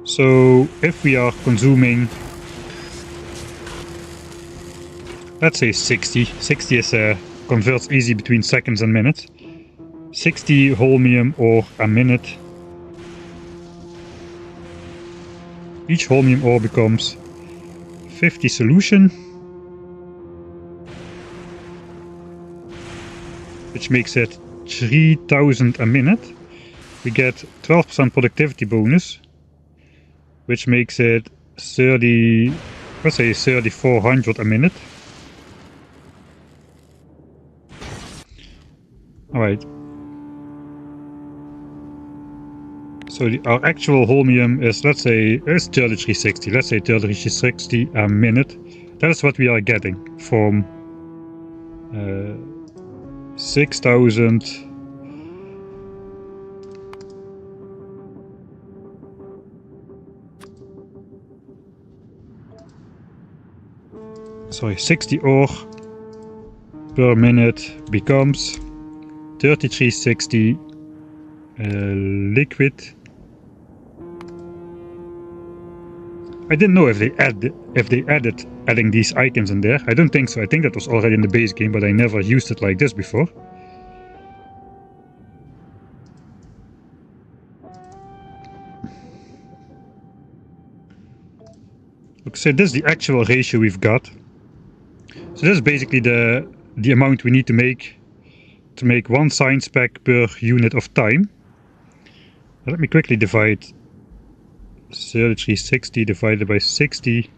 So if we are consuming, let's say 60 is converts easy between seconds and minutes. 60 holmium ore a minute. Each holmium ore becomes 50 solution, which makes it 3000 a minute. We get 12% productivity bonus, which makes it 3400 a minute. Alright. So our actual holmium is, let's say, is 3360. Let's say 3360 a minute. That is what we are getting from 6000. Sorry, 60 ore per minute becomes 3360 liquid I didn't know if they added adding these icons in there. I don't think so. I think that was already in the base game, but I never used it like this before. Okay, so this is the actual ratio we've got. So this is basically the amount we need to make one science pack per unit of time. Let me quickly divide 3360 divided by 60.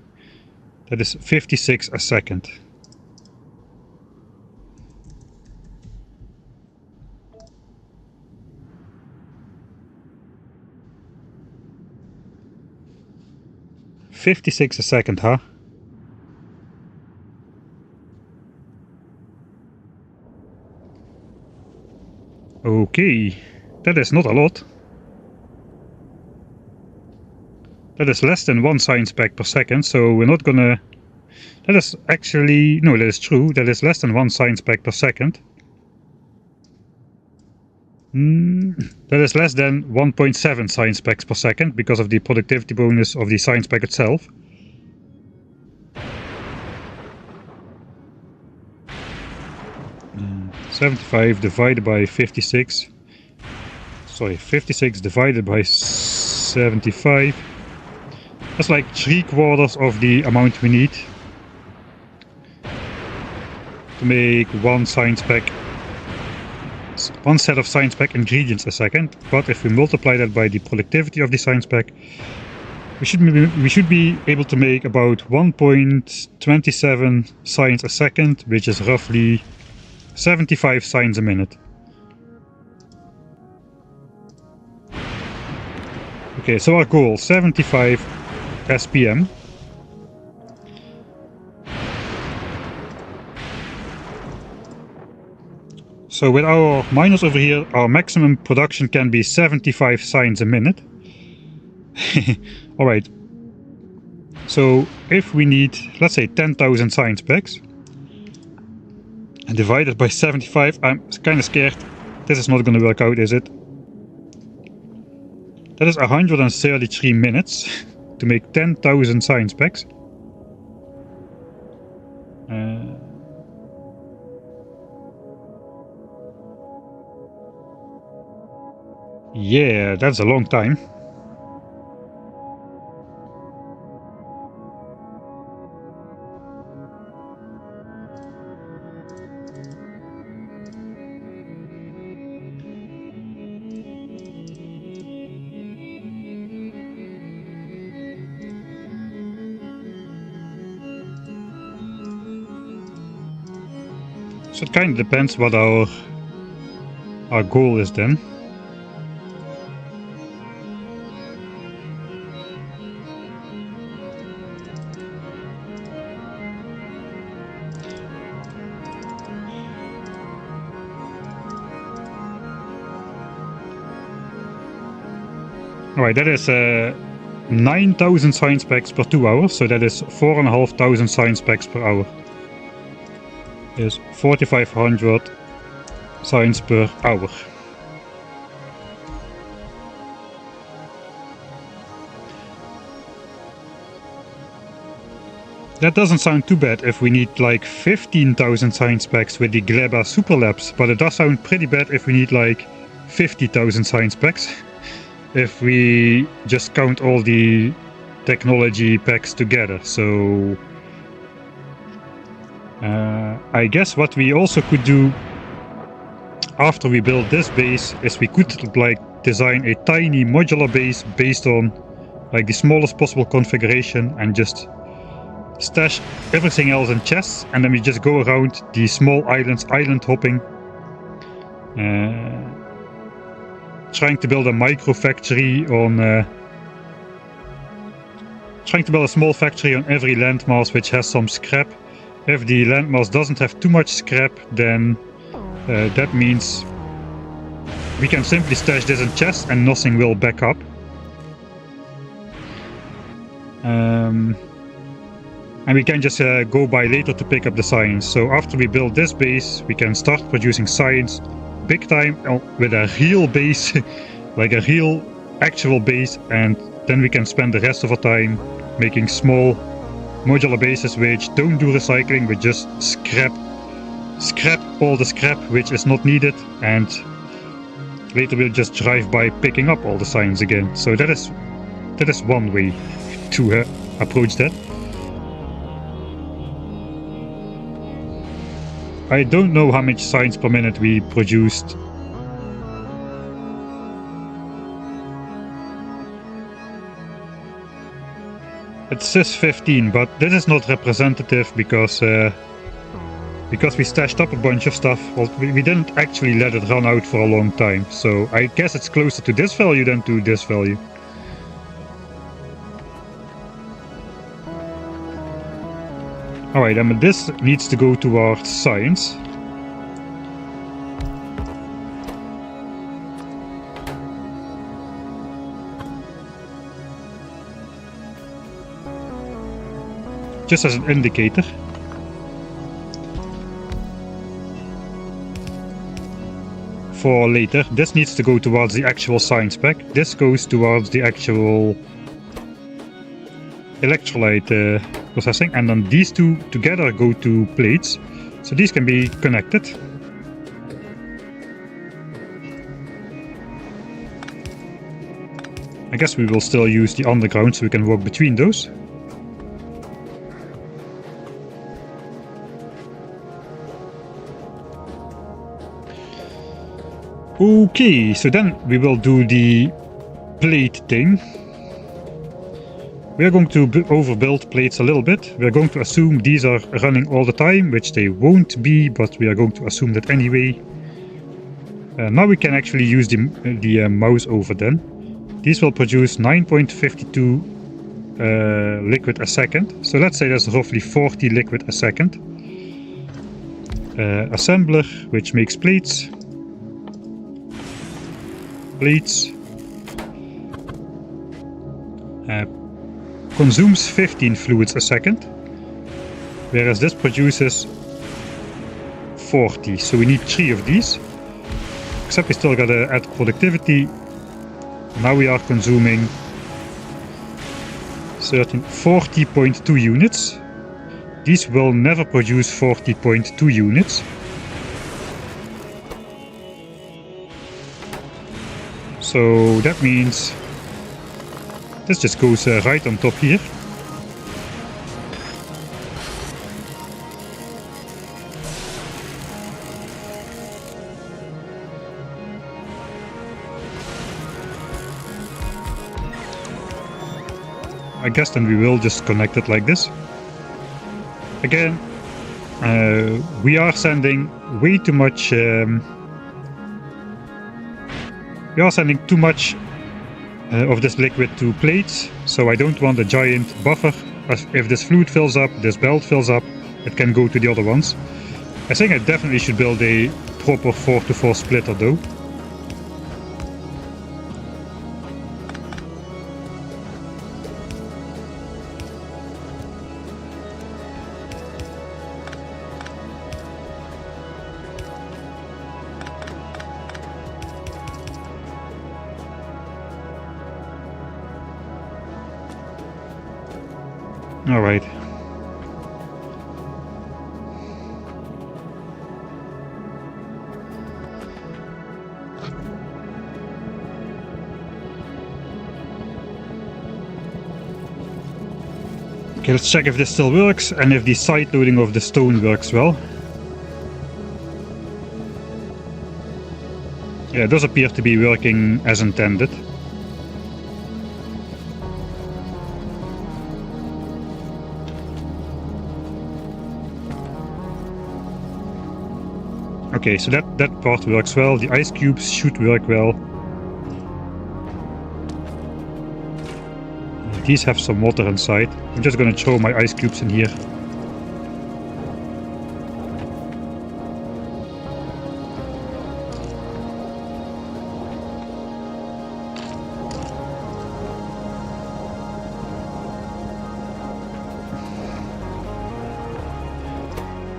That is 56 a second. $56 a second, huh? Okay, that is not a lot. That is less than one science pack per second, so we're not gonna... That is actually... No, that is true. That is less than one science pack per second. That is less than 1.7 science packs per second because of the productivity bonus of the science pack itself. Mm, 75 divided by 56. Sorry, 56 divided by 75. That's like 3/4 of the amount we need to make one science pack. One set of science pack ingredients a second, but if we multiply that by the productivity of the science pack, we should be able to make about 1.27 science a second, which is roughly 75 science a minute. Okay, so our goal, 75 SPM. So with our miners over here, our maximum production can be 75 science a minute. Alright. So if we need, let's say 10,000 science packs, and divide it by 75, I'm kind of scared. This is not going to work out, is it? That is 133 minutes to make 10,000 science packs. Yeah, that's a long time. So it kind of depends what our goal is then. Alright, that is 9,000 science packs per 2 hours, so that is 4,500 science packs per hour. Is 4,500 science per hour. That doesn't sound too bad if we need like 15,000 science packs with the Gleba Super Labs, but it does sound pretty bad if we need like 50,000 science packs. If we just count all the technology packs together, so... I guess what we also could do after we build this base is we could like design a tiny modular base based on like the smallest possible configuration and just stash everything else in chests, and then we just go around the small islands, island hopping, trying to build a micro factory on trying to build a small factory on every landmass which has some scrap. If the landmass doesn't have too much scrap, then that means we can simply stash this in chests and nothing will back up. And we can just go by later to pick up the science. So after we build this base, we can start producing science big time with a real base, like a real actual base, and then we can spend the rest of our time making small modular bases which don't do recycling, but just scrap all the scrap which is not needed, and later we'll just drive by picking up all the signs again. So that is one way to approach that. I don't know how much signs per minute we produced. It says 15, but this is not representative because we stashed up a bunch of stuff. Well, we didn't actually let it run out for a long time, so I guess it's closer to this value than to this value. Alright, and this needs to go towards science. Just as an indicator. For later, this needs to go towards the actual science pack. This goes towards the actual electrolyte processing, and then these two together go to plates, so these can be connected. I guess we will still use the underground so we can walk between those. Okay, so then we will do the plate thing. We are going to overbuild plates a little bit. We are going to assume these are running all the time, which they won't be, but we are going to assume that anyway. Now we can actually use the mouse over then. These will produce 9.52 liquid a second. So let's say there's roughly 40 liquid a second. Assembler, which makes plates. Consumes 15 fluids a second, whereas this produces 40, so we need 3 of these. Except we still gotta add productivity. Now we are consuming 40.2 units. These will never produce 40.2 units. So that means this just goes right on top here. I guess then we will just connect it like this. Again, we are sending way too much. We are sending too much of this liquid to plates, so I don't want a giant buffer. If this fluid fills up, this belt fills up, it can go to the other ones. I think I definitely should build a proper 4-to-4 splitter though. All right. Okay, let's check if this still works and if the side loading of the stone works well. Yeah, it does appear to be working as intended. Okay, so that part works well. The ice cubes should work well. These have some water inside. I'm just gonna throw my ice cubes in here.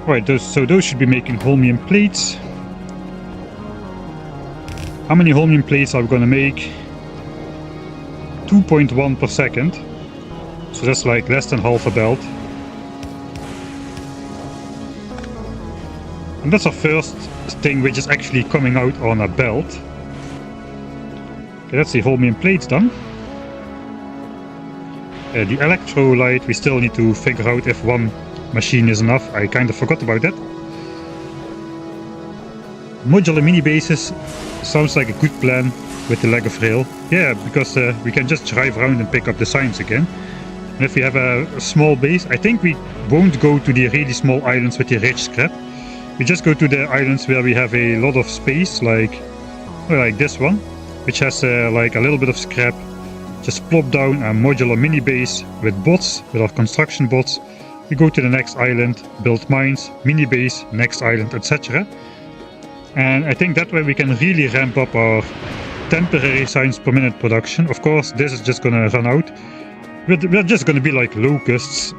Right, those should be making holmium plates. How many holmium plates are we gonna make? 2.1 per second. So that's like less than half a belt. And that's our first thing which is actually coming out on a belt. Okay, that's the whole main plates done. The electrolyte, we still need to figure out if one machine is enough. I kind of forgot about that. Modular mini bases sounds like a good plan with the leg of rail. Yeah, because we can just drive around and pick up the signs again. And if we have a small base, I think we won't go to the really small islands with the rich scrap. We just go to the islands where we have a lot of space, like this one, which has like a little bit of scrap. Just plop down a modular mini base with bots, with our construction bots. We go to the next island, build mines, mini base, next island, etc. And I think that way we can really ramp up our temporary signs per minute production. Of course, this is just gonna run out. We're just gonna be like locusts,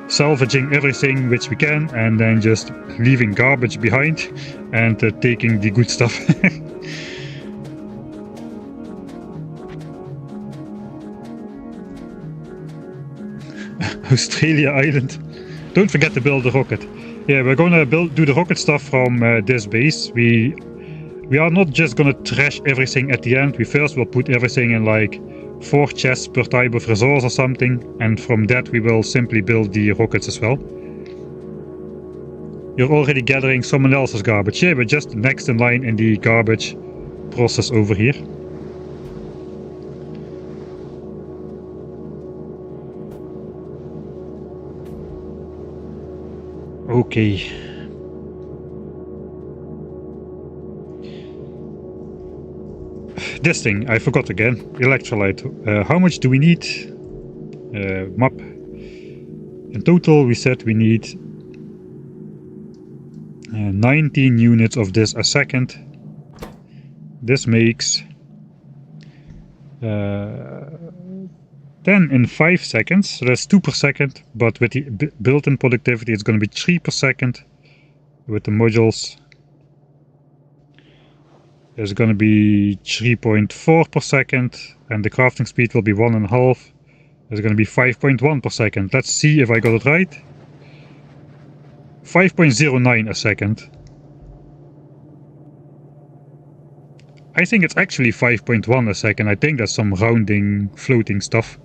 salvaging everything which we can and then just leaving garbage behind and taking the good stuff. Australia Island. Don't forget to build the rocket. Yeah, we're gonna do the rocket stuff from this base. We are not just gonna trash everything at the end. We first will put everything in like 4 chests per type of resource or something, and from that we will simply build the rockets as well. You're already gathering someone else's garbage. Yeah, we're just next in line in the garbage process over here. Okay. This thing, I forgot again. Electrolyte. How much do we need? Map. In total, we said we need 19 units of this a second. This makes 10 in 5 seconds, so that's 2 per second, but with the built-in productivity it's going to be 3 per second. With the modules there's going to be 3.4 per second, and the crafting speed will be 1.5. There's going to be 5.1 per second. Let's see if I got it right. 5.09 a second. I think it's actually 5.1 a second. I think that's some rounding, floating stuff.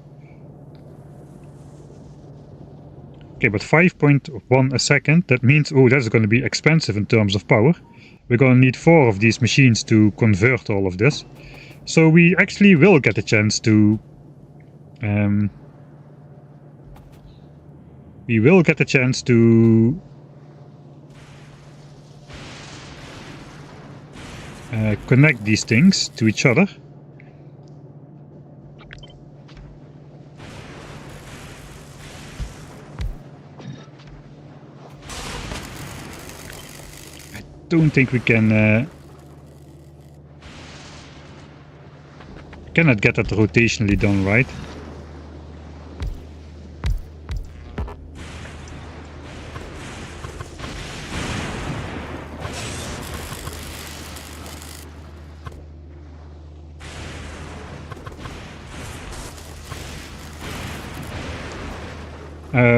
Okay, but 5.1 a second, that means, oh, that's going to be expensive in terms of power. We're going to need 4 of these machines to convert all of this. So we actually will get a chance to... we will get a chance to... connect these things to each other. I don't think we can cannot get that rotationally done, right?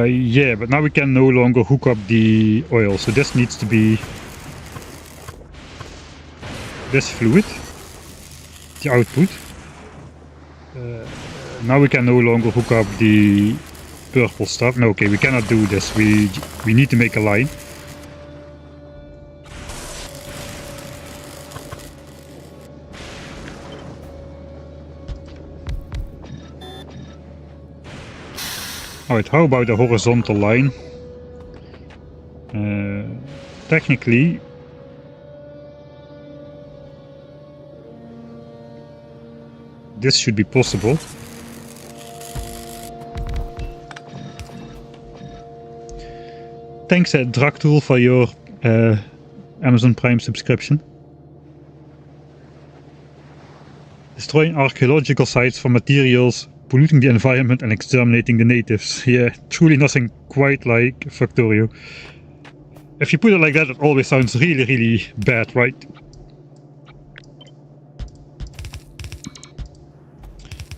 Yeah, but now we can no longer hook up the oil, so this needs to be this fluid, the output. Now we can no longer hook up the purple stuff. No, okay, we cannot do this. We need to make a line. Alright, how about a horizontal line? Technically, this should be possible. Thanks, Draktool, for your Amazon Prime subscription. Destroying archaeological sites for materials, polluting the environment and exterminating the natives. Yeah, truly nothing quite like Factorio. If you put it like that, it always sounds really, really bad, right?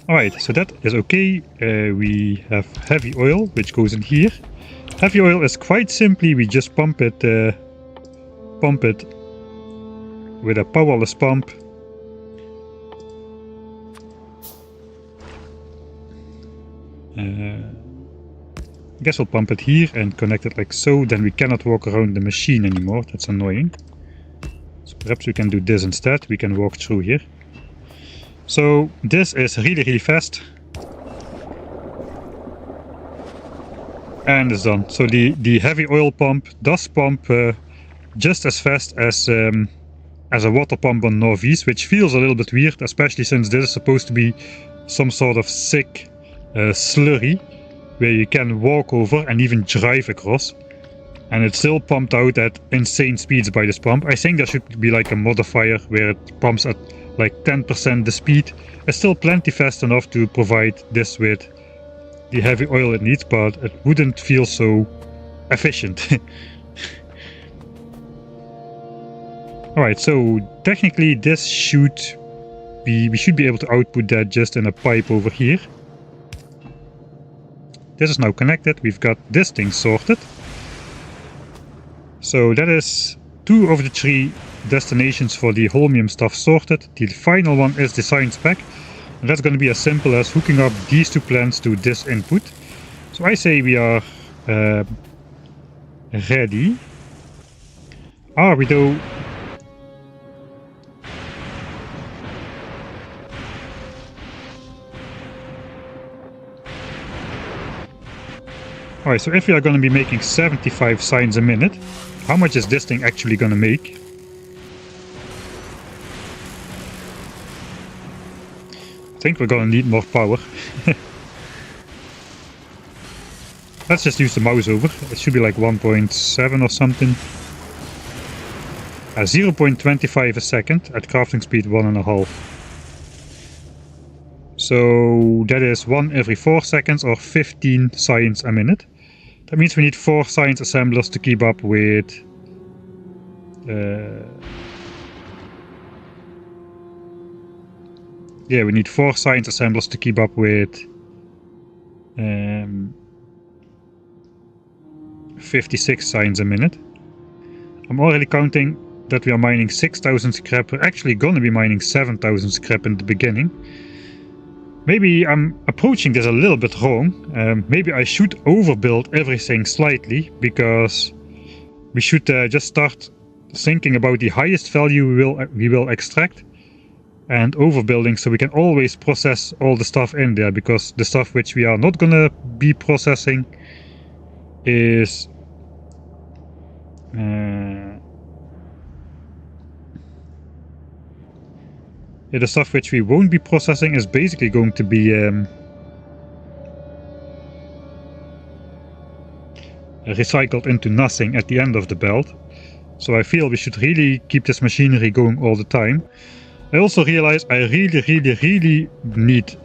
Alright, so that is okay. We have heavy oil, which goes in here. Heavy oil is quite simply, we just pump it with a powerless pump. I guess we'll pump it here and connect it like so, then we cannot walk around the machine anymore. That's annoying. So perhaps we can do this instead. We can walk through here. So this is really fast. And it's done. So the heavy oil pump does pump just as fast as a water pump on Norvese, which feels a little bit weird, especially since this is supposed to be some sort of sick slurry where you can walk over and even drive across, and it's still pumped out at insane speeds by this pump. I think there should be like a modifier where it pumps at like 10% the speed. It's still plenty fast enough to provide this with the heavy oil it needs, but it wouldn't feel so efficient. Alright, so technically this should be, we should be able to output that just in a pipe over here. This is now connected. We've got this thing sorted. So that is 2 of the 3 destinations for the holmium stuff sorted. The final one is the science pack. And that's going to be as simple as hooking up these 2 plants to this input. So I say we are ready. Are we though? Alright, so if we are going to be making 75 signs a minute, how much is this thing actually going to make? I think we're going to need more power. Let's just use the mouse over. It should be like 1.7 or something. 0.25 a second at crafting speed 1.5. So that is 1 every 4 seconds or 15 signs a minute. That means we need 4 science assemblers to keep up with yeah, we need 4 science assemblers to keep up with 56 signs a minute. I'm already counting that we are mining 6,000 scrap. We're actually gonna be mining 7,000 scrap in the beginning. Maybe I'm approaching this a little bit wrong. Maybe I should overbuild everything slightly, because we should just start thinking about the highest value we will extract, and overbuilding so we can always process all the stuff in there, because the stuff which we are not gonna be processing is the stuff which we won't be processing is basically going to be recycled into nothing at the end of the belt. So I feel we should really keep this machinery going all the time. I also realize I really need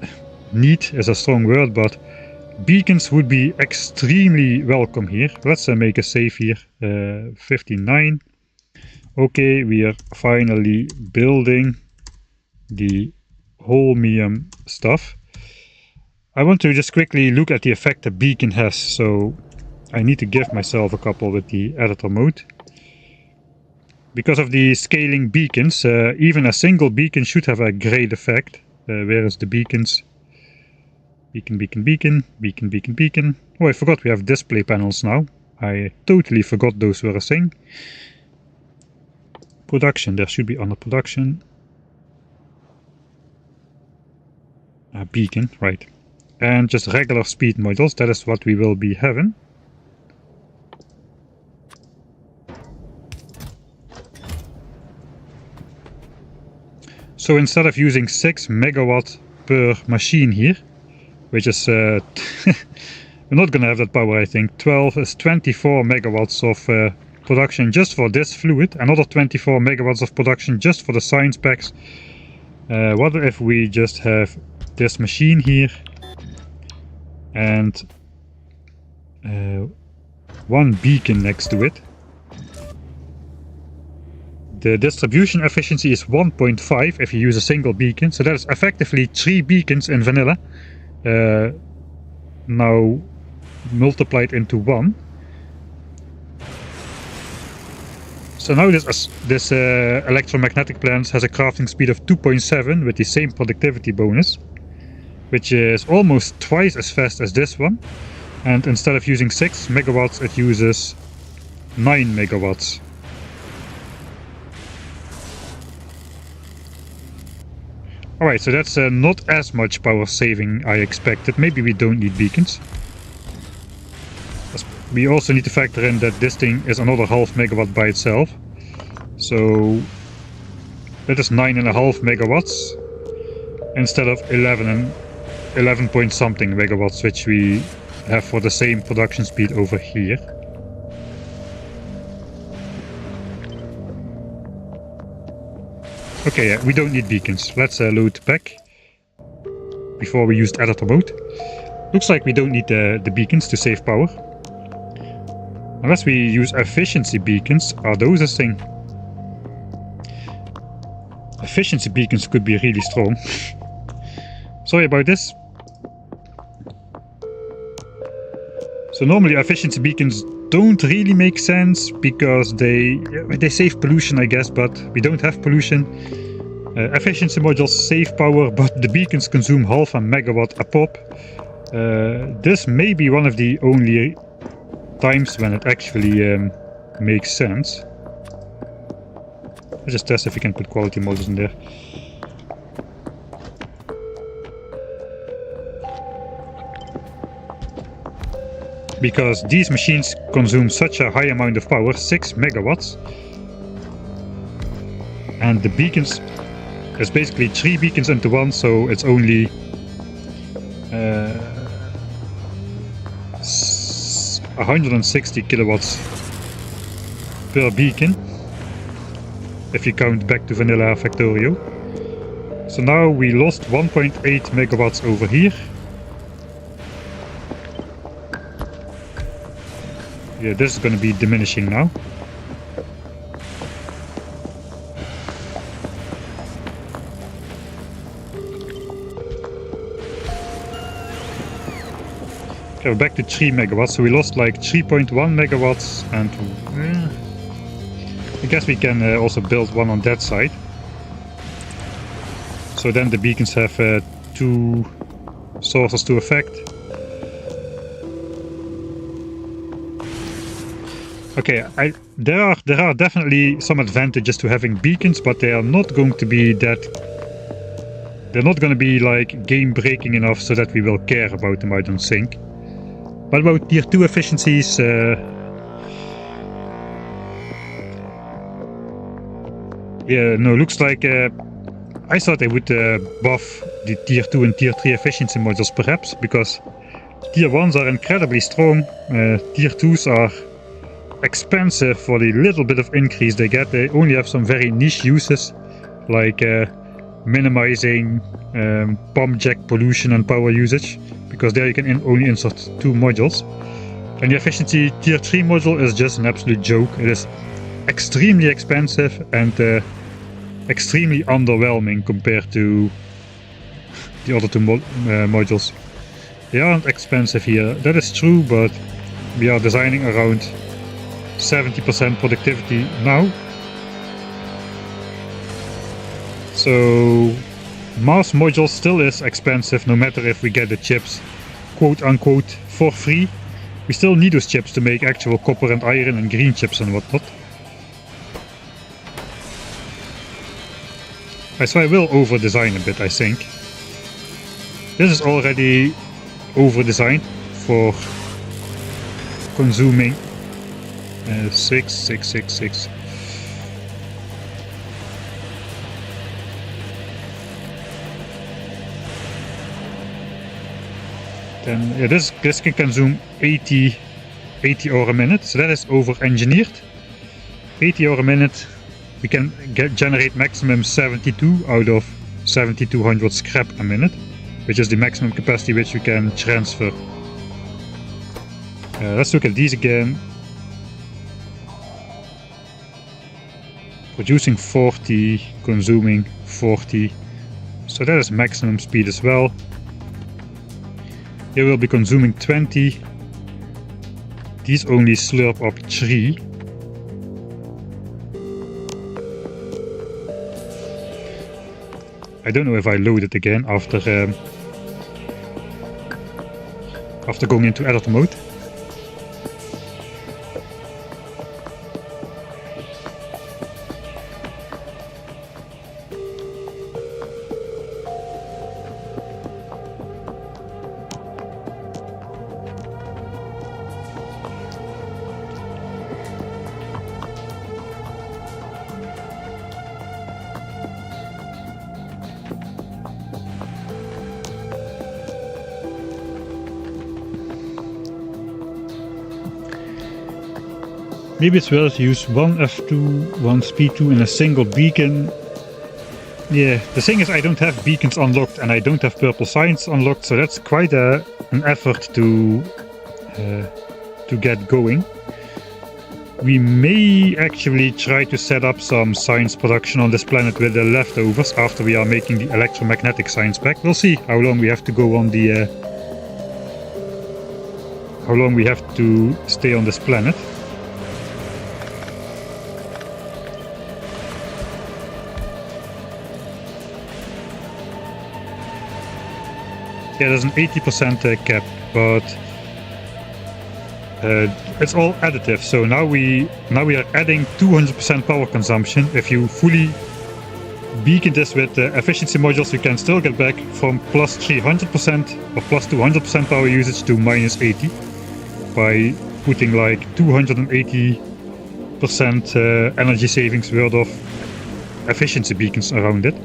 is a strong word, but beacons would be extremely welcome here. Let's make a save here. 59. Okay, we are finally building the holmium stuff. I want to just quickly look at the effect a beacon has, so I need to give myself a couple with the editor mode. Because of the scaling beacons, even a single beacon should have a great effect. Where is the beacons? Beacon. Oh, I forgot we have display panels now. I totally forgot those were a thing. Production, there should be under production. A beacon, right. And just regular speed models, that is what we will be having. So instead of using 6 megawatt per machine here, which is we're not gonna have that power, I think. 12 is 24 megawatts of production just for this fluid, another 24 megawatts of production just for the science packs. What if we just have this machine here and 1 beacon next to it? The distribution efficiency is 1.5 if you use a single beacon, so that is effectively 3 beacons in vanilla, now multiplied into 1. So now this electromagnetic plant has a crafting speed of 2.7 with the same productivity bonus, which is almost twice as fast as this one, and instead of using 6 megawatts it uses 9 megawatts. Alright, so that's not as much power saving I expected. Maybe we don't need beacons. We also need to factor in that this thing is another half megawatt by itself. So that is 9.5 megawatts instead of 11 point something megawatts, which we have for the same production speed over here. Okay, yeah, we don't need beacons. Let's load back before we used editor mode. Looks like we don't need the beacons to save power. Unless we use efficiency beacons. Are those a thing? Efficiency beacons could be really strong. Sorry about this. So normally efficiency beacons don't really make sense because they save pollution, I guess, but we don't have pollution. Efficiency modules save power, but the beacons consume half a megawatt a pop. This may be one of the only times when it actually makes sense. Let's just test if we can put quality modules in there. Because these machines consume such a high amount of power, 6 megawatts. And the beacons is basically 3 beacons into 1, so it's only 160 kilowatts per beacon, if you count back to vanilla Factorio. So now we lost 1.8 megawatts over here. Yeah, this is going to be diminishing now. Okay, we're back to 3 megawatts, so we lost like 3.1 megawatts, and I guess we can also build one on that side. So then the beacons have 2 sources to affect. Okay, there are definitely some advantages to having beacons, but they are not going to be they're not going to be like game breaking enough so that we will care about them, I don't think. What about tier 2 efficiencies? Yeah, no, looks like I thought they would buff the tier 2 and tier 3 efficiency modules perhaps, because tier 1s are incredibly strong, tier 2s are expensive for the little bit of increase they get. They only have some very niche uses, like minimizing pump jack pollution and power usage, because there you can only insert 2 modules. And the efficiency tier 3 module is just an absolute joke. It is extremely expensive and extremely underwhelming compared to the other 2 modules. They aren't expensive here, that is true, but we are designing around 70% productivity now. So Mars module still is expensive, no matter if we get the chips quote unquote for free. We still need those chips to make actual copper and iron and green chips and whatnot. So I will over design a bit, I think. This is already over designed for consuming 6. Then yeah, this can consume 80 ore a minute, so that is over engineered. 80 ore a minute, we can generate maximum 72 out of 7200 scrap a minute, which is the maximum capacity which we can transfer. Let's look at these again. Producing 40, consuming 40. So that is maximum speed as well. Here we'll be consuming 20. These only slurp up 3. I don't know if I load it again after going into editor mode. Maybe it's worth to use one F2, one speed 2 in a single beacon. Yeah, the thing is I don't have beacons unlocked and I don't have purple signs unlocked, so that's quite an effort to get going. We may actually try to set up some science production on this planet with the leftovers after we are making the electromagnetic science pack. We'll see how long we have to go on the... how long we have to stay on this planet. Yeah, there's an 80% cap, but it's all additive. So now we are adding 200% power consumption. If you fully beacon this with efficiency modules, you can still get back from plus 300% or plus 200% power usage to minus 80 by putting like 280% energy savings worth of efficiency beacons around it.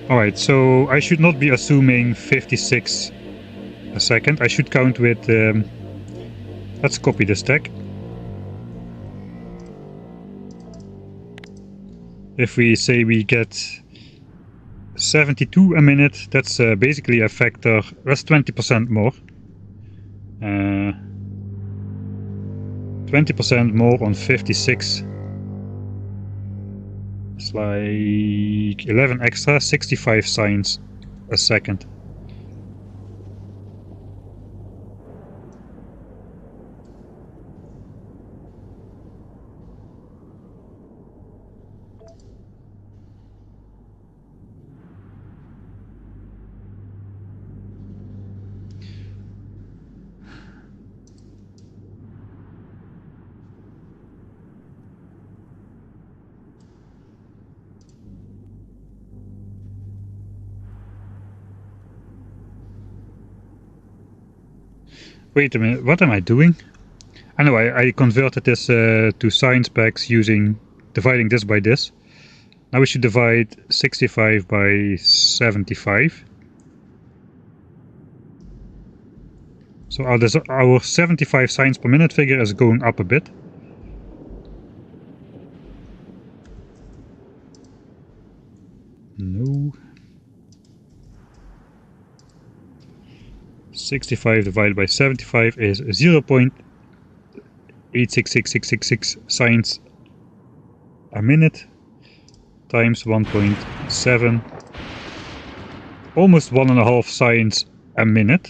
Alright, so I should not be assuming 56 a second. I should count with... let's copy this tag. If we say we get 72 a minute, that's basically a factor, that's 20% more. 20% more on 56. It's like 11 extra, 65 signs a second. Wait a minute, what am I doing? I know I converted this to science packs dividing this by this. Now we should divide 65 by 75. So our 75 signs per minute figure is going up a bit. No. 65 divided by 75 is 0.866666 signs a minute times 1.7, almost 1.5 signs a minute.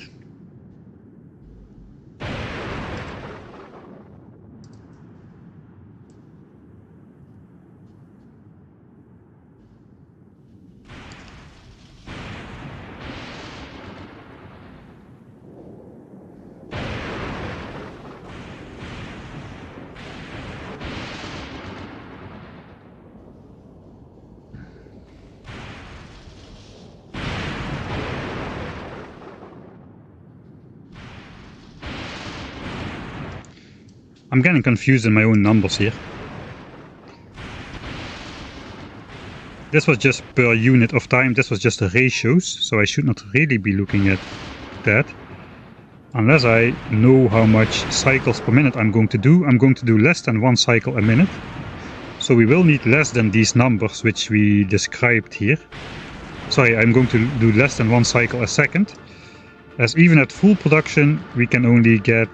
I'm getting confused in my own numbers here. This was just per unit of time, this was just the ratios, so I should not really be looking at that. Unless I know how much cycles per minute I'm going to do less than 1 cycle a minute. So we will need less than these numbers which we described here. Sorry, I'm going to do less than 1 cycle a second. As even at full production we can only get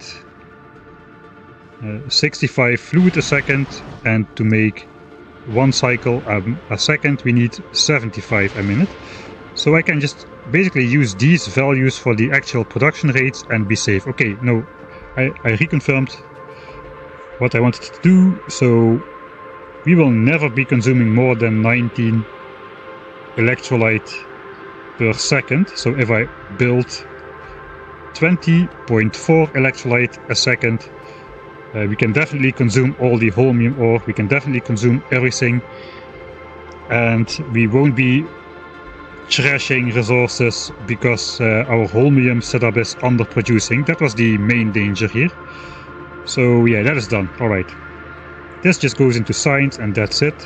65 fluid a second, and to make 1 cycle a second we need 75 a minute. So I can just basically use these values for the actual production rates and be safe. Okay, no, I reconfirmed what I wanted to do. So we will never be consuming more than 19 electrolyte per second. So if I build 20.4 electrolyte a second, we can definitely consume all the holmium ore, we can definitely consume everything, and we won't be trashing resources because our holmium setup is underproducing. That was the main danger here. So yeah, that is done. Alright. This just goes into science and that's it.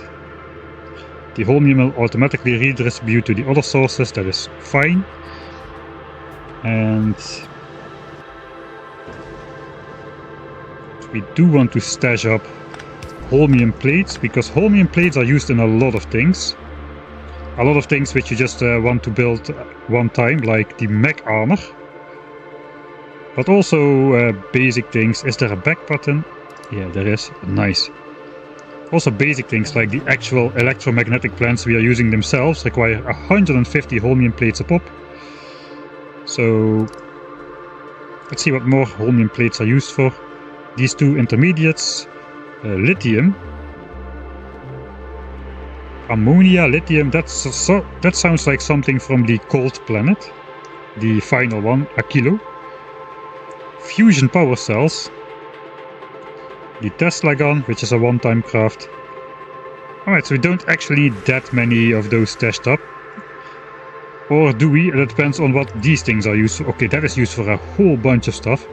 The holmium will automatically redistribute to the other sources, that is fine. And we do want to stash up holmium plates, because holmium plates are used in a lot of things. A lot of things which you just want to build one time, like the mech armor. But also basic things. Is there a back button? Yeah, there is. Nice. Also basic things like the actual electromagnetic plants we are using themselves require 150 holmium plates a pop. So let's see what more holmium plates are used for. These two intermediates. Lithium. Ammonia, lithium, that sounds like something from the cold planet. The final one, a kilo. Fusion power cells. The Tesla gun, which is a one-time craft. Alright, so we don't actually need that many of those stashed up. Or do we? That depends on what these things are used for. Okay, that is used for a whole bunch of stuff.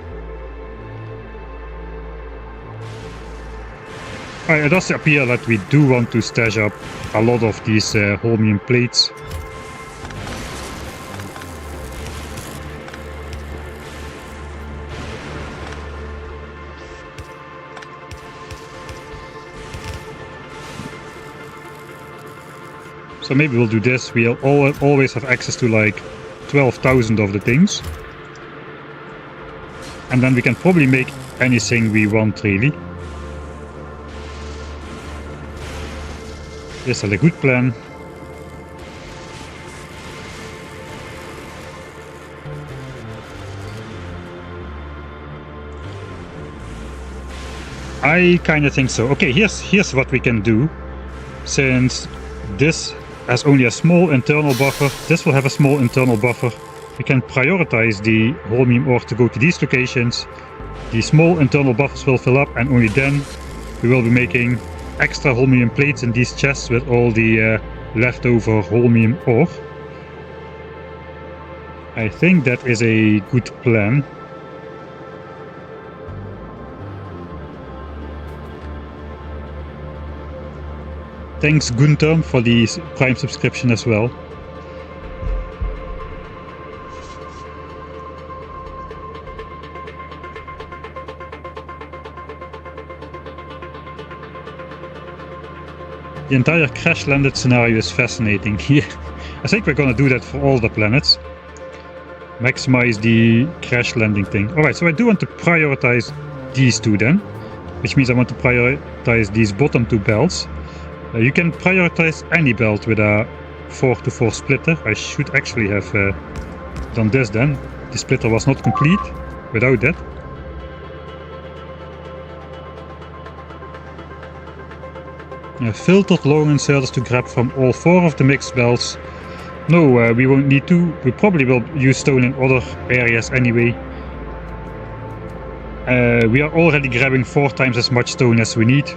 It does appear that we do want to stash up a lot of these holmium plates. So maybe we'll do this. We'll always have access to like 12,000 of the things. And then we can probably make anything we want, really. This is a good plan. I kind of think so. Okay, here's what we can do. Since this has only a small internal buffer, this will have a small internal buffer. We can prioritize the holmium ore to go to these locations. The small internal buffers will fill up, and only then we will be making extra holmium plates in these chests with all the leftover holmium ore. I think that is a good plan. Thanks Gunther for the Prime subscription as well. The entire crash landed scenario is fascinating here. I think we're gonna do that for all the planets. Maximize the crash landing thing. Alright, so I do want to prioritize these two then. Which means I want to prioritize these bottom two belts. You can prioritize any belt with a 4-to-4 splitter. I should actually have done this then. The splitter was not complete without that. Filtered long inserters to grab from all 4 of the mixed belts. No, we won't need to. We probably will use stone in other areas anyway. We are already grabbing 4 times as much stone as we need.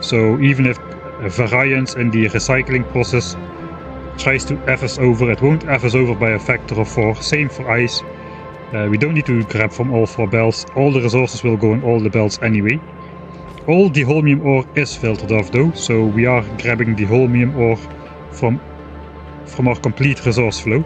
So even if a variance in the recycling process tries to F us over, it won't F us over by a factor of 4. Same for ice. We don't need to grab from all 4 belts. All the resources will go in all the belts anyway. All the holmium ore is filtered off though, so we are grabbing the holmium ore from our complete resource flow.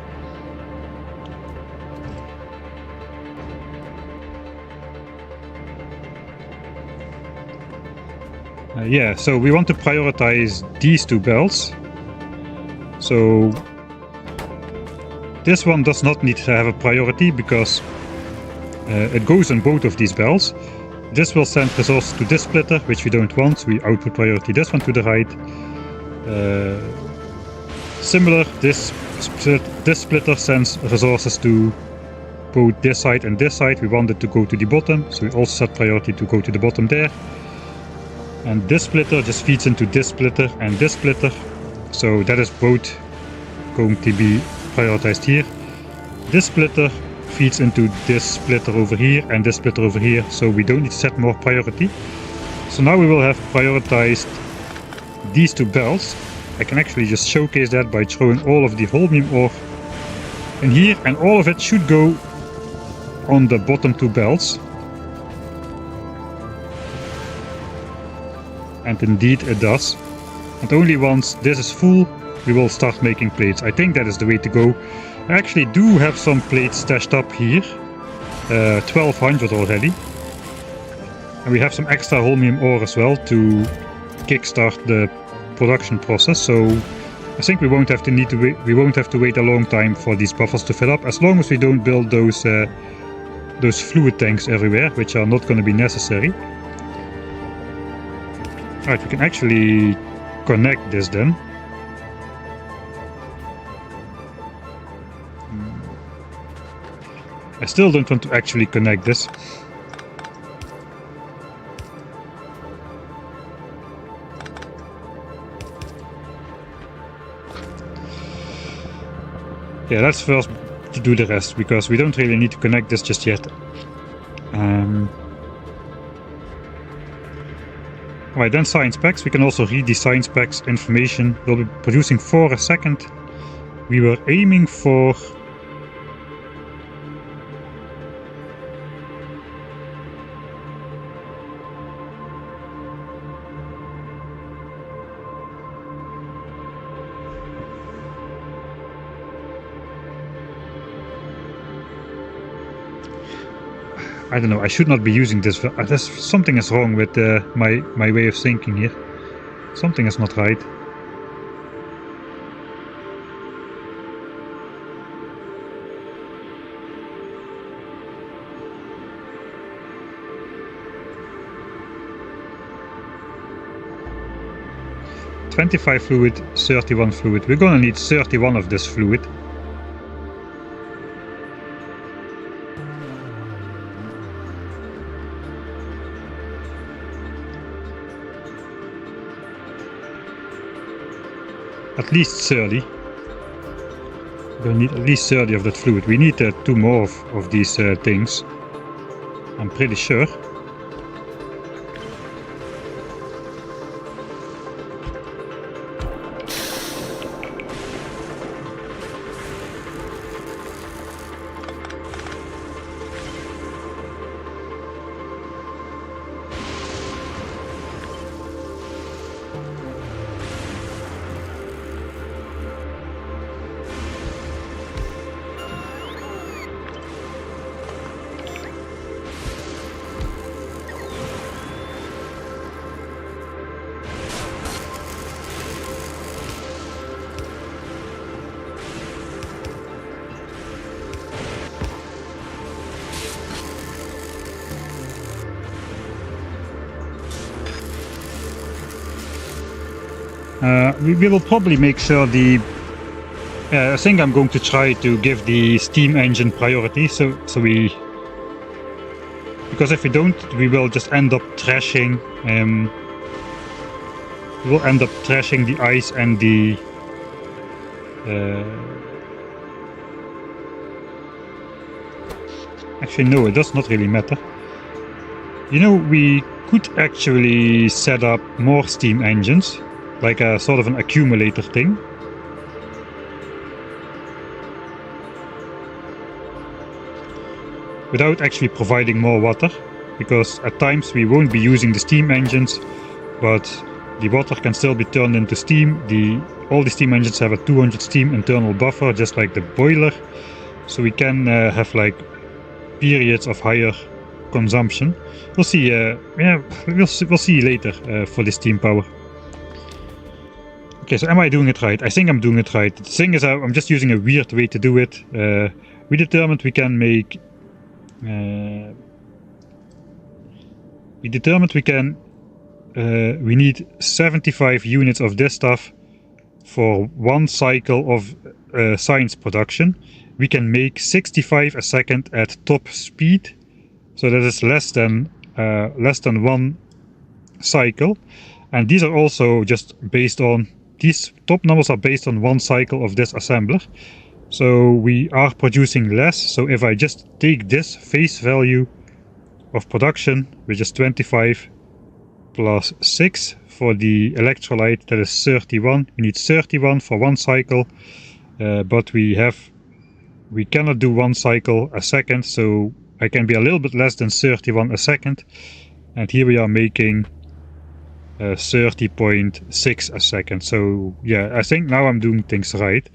Yeah, so we want to prioritize these two belts. So this one does not need to have a priority because it goes on both of these belts. This will send resources to this splitter, which we don't want, so we output priority this one to the right. Similar, this splitter sends resources to both this side and this side. We want it to go to the bottom, so we also set priority to go to the bottom there. And this splitter just feeds into this splitter and this splitter, so that is both going to be prioritized here. This splitter feeds into this splitter over here and this splitter over here, so we don't need to set more priority. So now we will have prioritized these two belts. I can actually just showcase that by throwing all of the holmium ore in here, and all of it should go on the bottom two belts. And indeed it does. And only once this is full, we will start making plates. I think that is the way to go. I actually do have some plates stashed up here. 1200 already. And we have some extra holmium ore as well to kickstart the production process. So I think we won't have to wait a long time for these buffers to fill up, as long as we don't build those fluid tanks everywhere, which are not going to be necessary. Alright, we can actually connect this then. I still don't want to actually connect this. Yeah, let's first do the rest, because we don't really need to connect this just yet. Right, then science packs. We can also read the science packs information. We'll be producing 4 a second. We were aiming for I don't know, I should not be using this. Something is wrong with my way of thinking here. Something is not right. $25 fluid, 31 fluid. We're gonna need 31 of this fluid. At least 30. We'll need at least 30 of that fluid. We need 2 more of these things. I'm pretty sure. We will probably make sure the... I think I'm going to try to give the steam engine priority, so we... Because if we don't, we will just end up trashing... we will end up trashing the ice and the... Actually, no, it does not really matter. You know, we could actually set up more steam engines. Like a sort of an accumulator thing. Without actually providing more water, because at times we won't be using the steam engines, but the water can still be turned into steam. All the steam engines have a 200 steam internal buffer, just like the boiler, so we can have like periods of higher consumption. We'll see. Yeah, we'll see later for this steam power. Okay, so am I doing it right? I think I'm doing it right. The thing is, I'm just using a weird way to do it. We determined we can make. We need 75 units of this stuff for 1 cycle of science production. We can make 65 a second at top speed, so that is less than 1 cycle. And these are also just based on, these top numbers are based on 1 cycle of this assembler. So we are producing less. So if I just take this face value of production, which is 25 plus 6 for the electrolyte, that is 31. We need 31 for 1 cycle, but we cannot do 1 cycle a second, so I can be a little bit less than 31 a second. And here we are making 30.6 a second. So yeah, I think now I'm doing things right.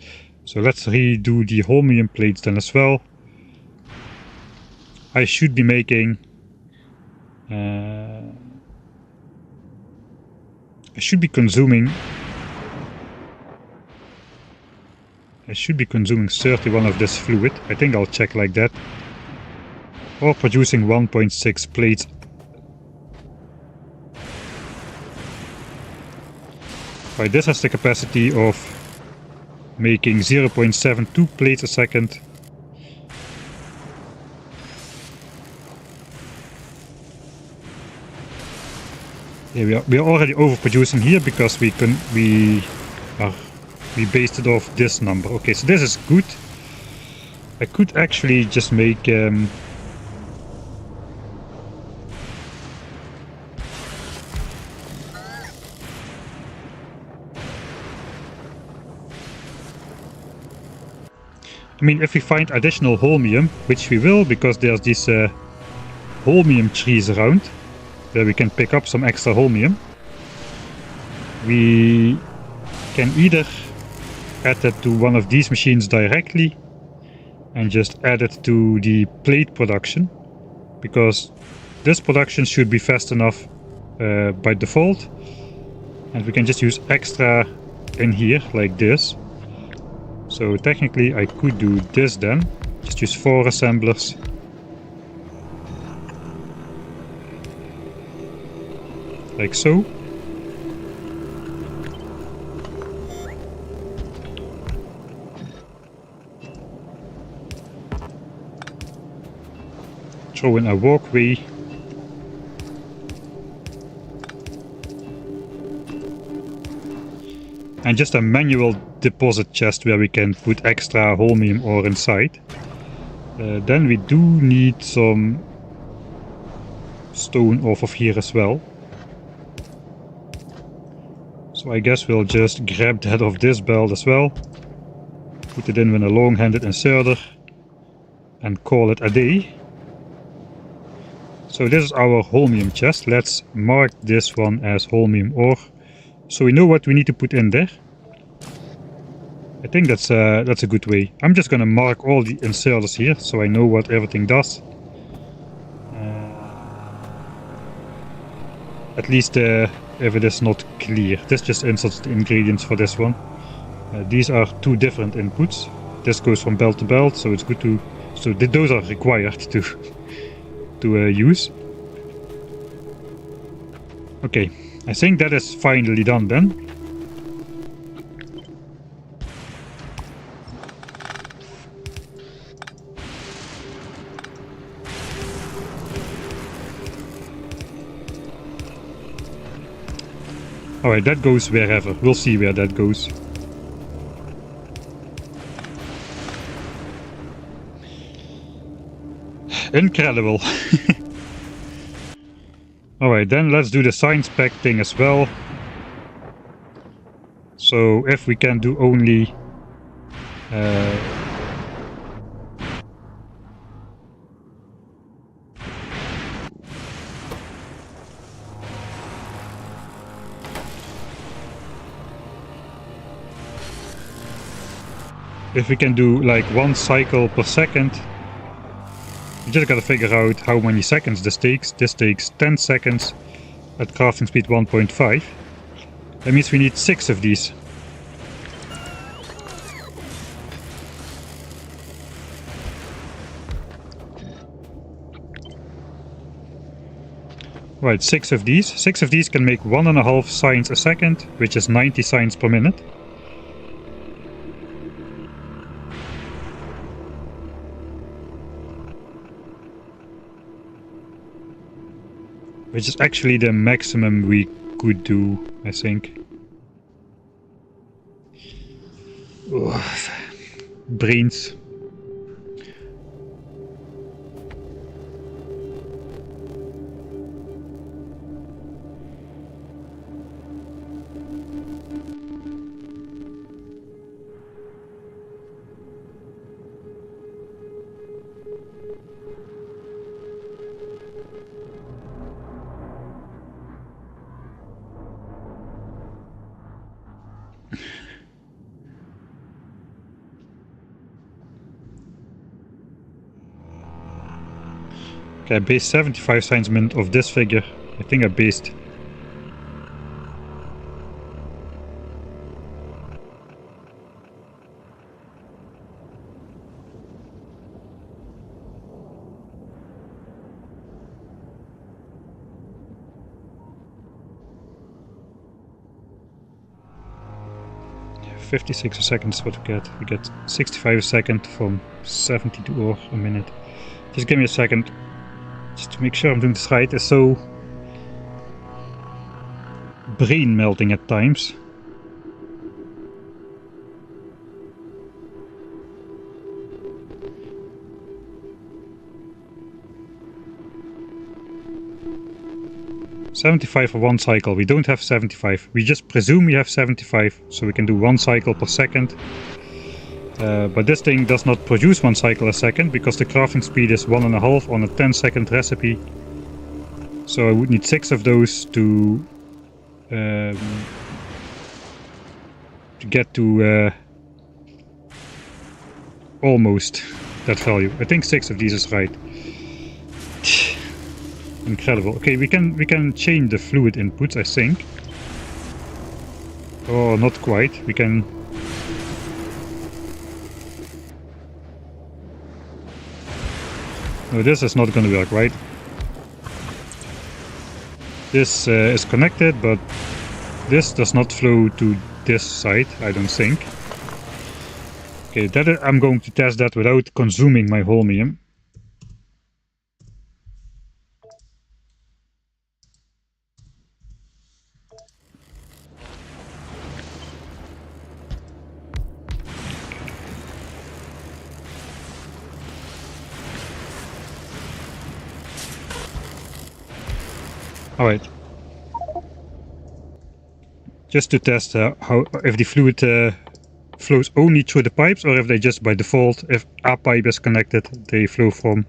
So let's redo the holmium plates then as well. I should be making I should be consuming 31 of this fluid. I think I'll check like that. Or producing 1.6 plates. Right, this has the capacity of making 0.72 plates a second. Yeah, we are already overproducing here because we based it off this number. Okay, so this is good. I could actually just make I mean, if we find additional holmium, which we will, because there's these holmium trees around, where we can pick up some extra holmium, we can either add it to one of these machines directly and just add it to the plate production, because this production should be fast enough by default, and we can just use extra in here like this. So technically I could do this then, just use 4 assemblers. Like so. Throw in a walkway. And just a manual deposit chest where we can put extra holmium ore inside. Then we do need some stone off of here as well. So I guess we'll just grab that off this belt as well, put it in with a long-handed inserter, and call it a day. So this is our holmium chest. Let's mark this one as holmium ore, so we know what we need to put in there. I think that's a good way. I'm just gonna mark all the inserters here, so I know what everything does. At least if it is not clear. This just inserts the ingredients for this one. These are 2 different inputs. This goes from belt to belt, so it's good to... So those are required to use. Okay, I think that is finally done then. Alright, that goes wherever. We'll see where that goes. Incredible. Alright, then let's do the science pack thing as well. So if we can do only if we can do like 1 cycle per second, You just gotta figure out how many seconds this takes. This takes 10 seconds at crafting speed 1.5. That means we need 6 of these. Right, 6 of these. 6 of these can make 1.5 signs a second, which is 90 signs per minute. Which is actually the maximum we could do, I think. Ugh. Brains. Okay, I based 75 signs a minute of this figure. I think I based... Yeah, 56 a second is what we get. We get 65 a second from 72 ore a minute. Just give me a second. Just to make sure I'm doing this right. It's so brain melting at times. $75 for one cycle. We don't have 75. We just presume we have 75, so we can do 1 cycle per second. But this thing does not produce 1 cycle a second because the crafting speed is 1.5 on a 10-second recipe. So I would need 6 of those to get to almost that value. I think 6 of these is right. Incredible. Okay, we can change the fluid inputs, I think. Oh, not quite. We can. No, this is not going to work, right? This is connected, but this does not flow to this side, I don't think. Okay, I'm going to test that without consuming my holmium. Alright. Just to test how if the fluid flows only through the pipes, or if they just by default, if a pipe is connected, they flow from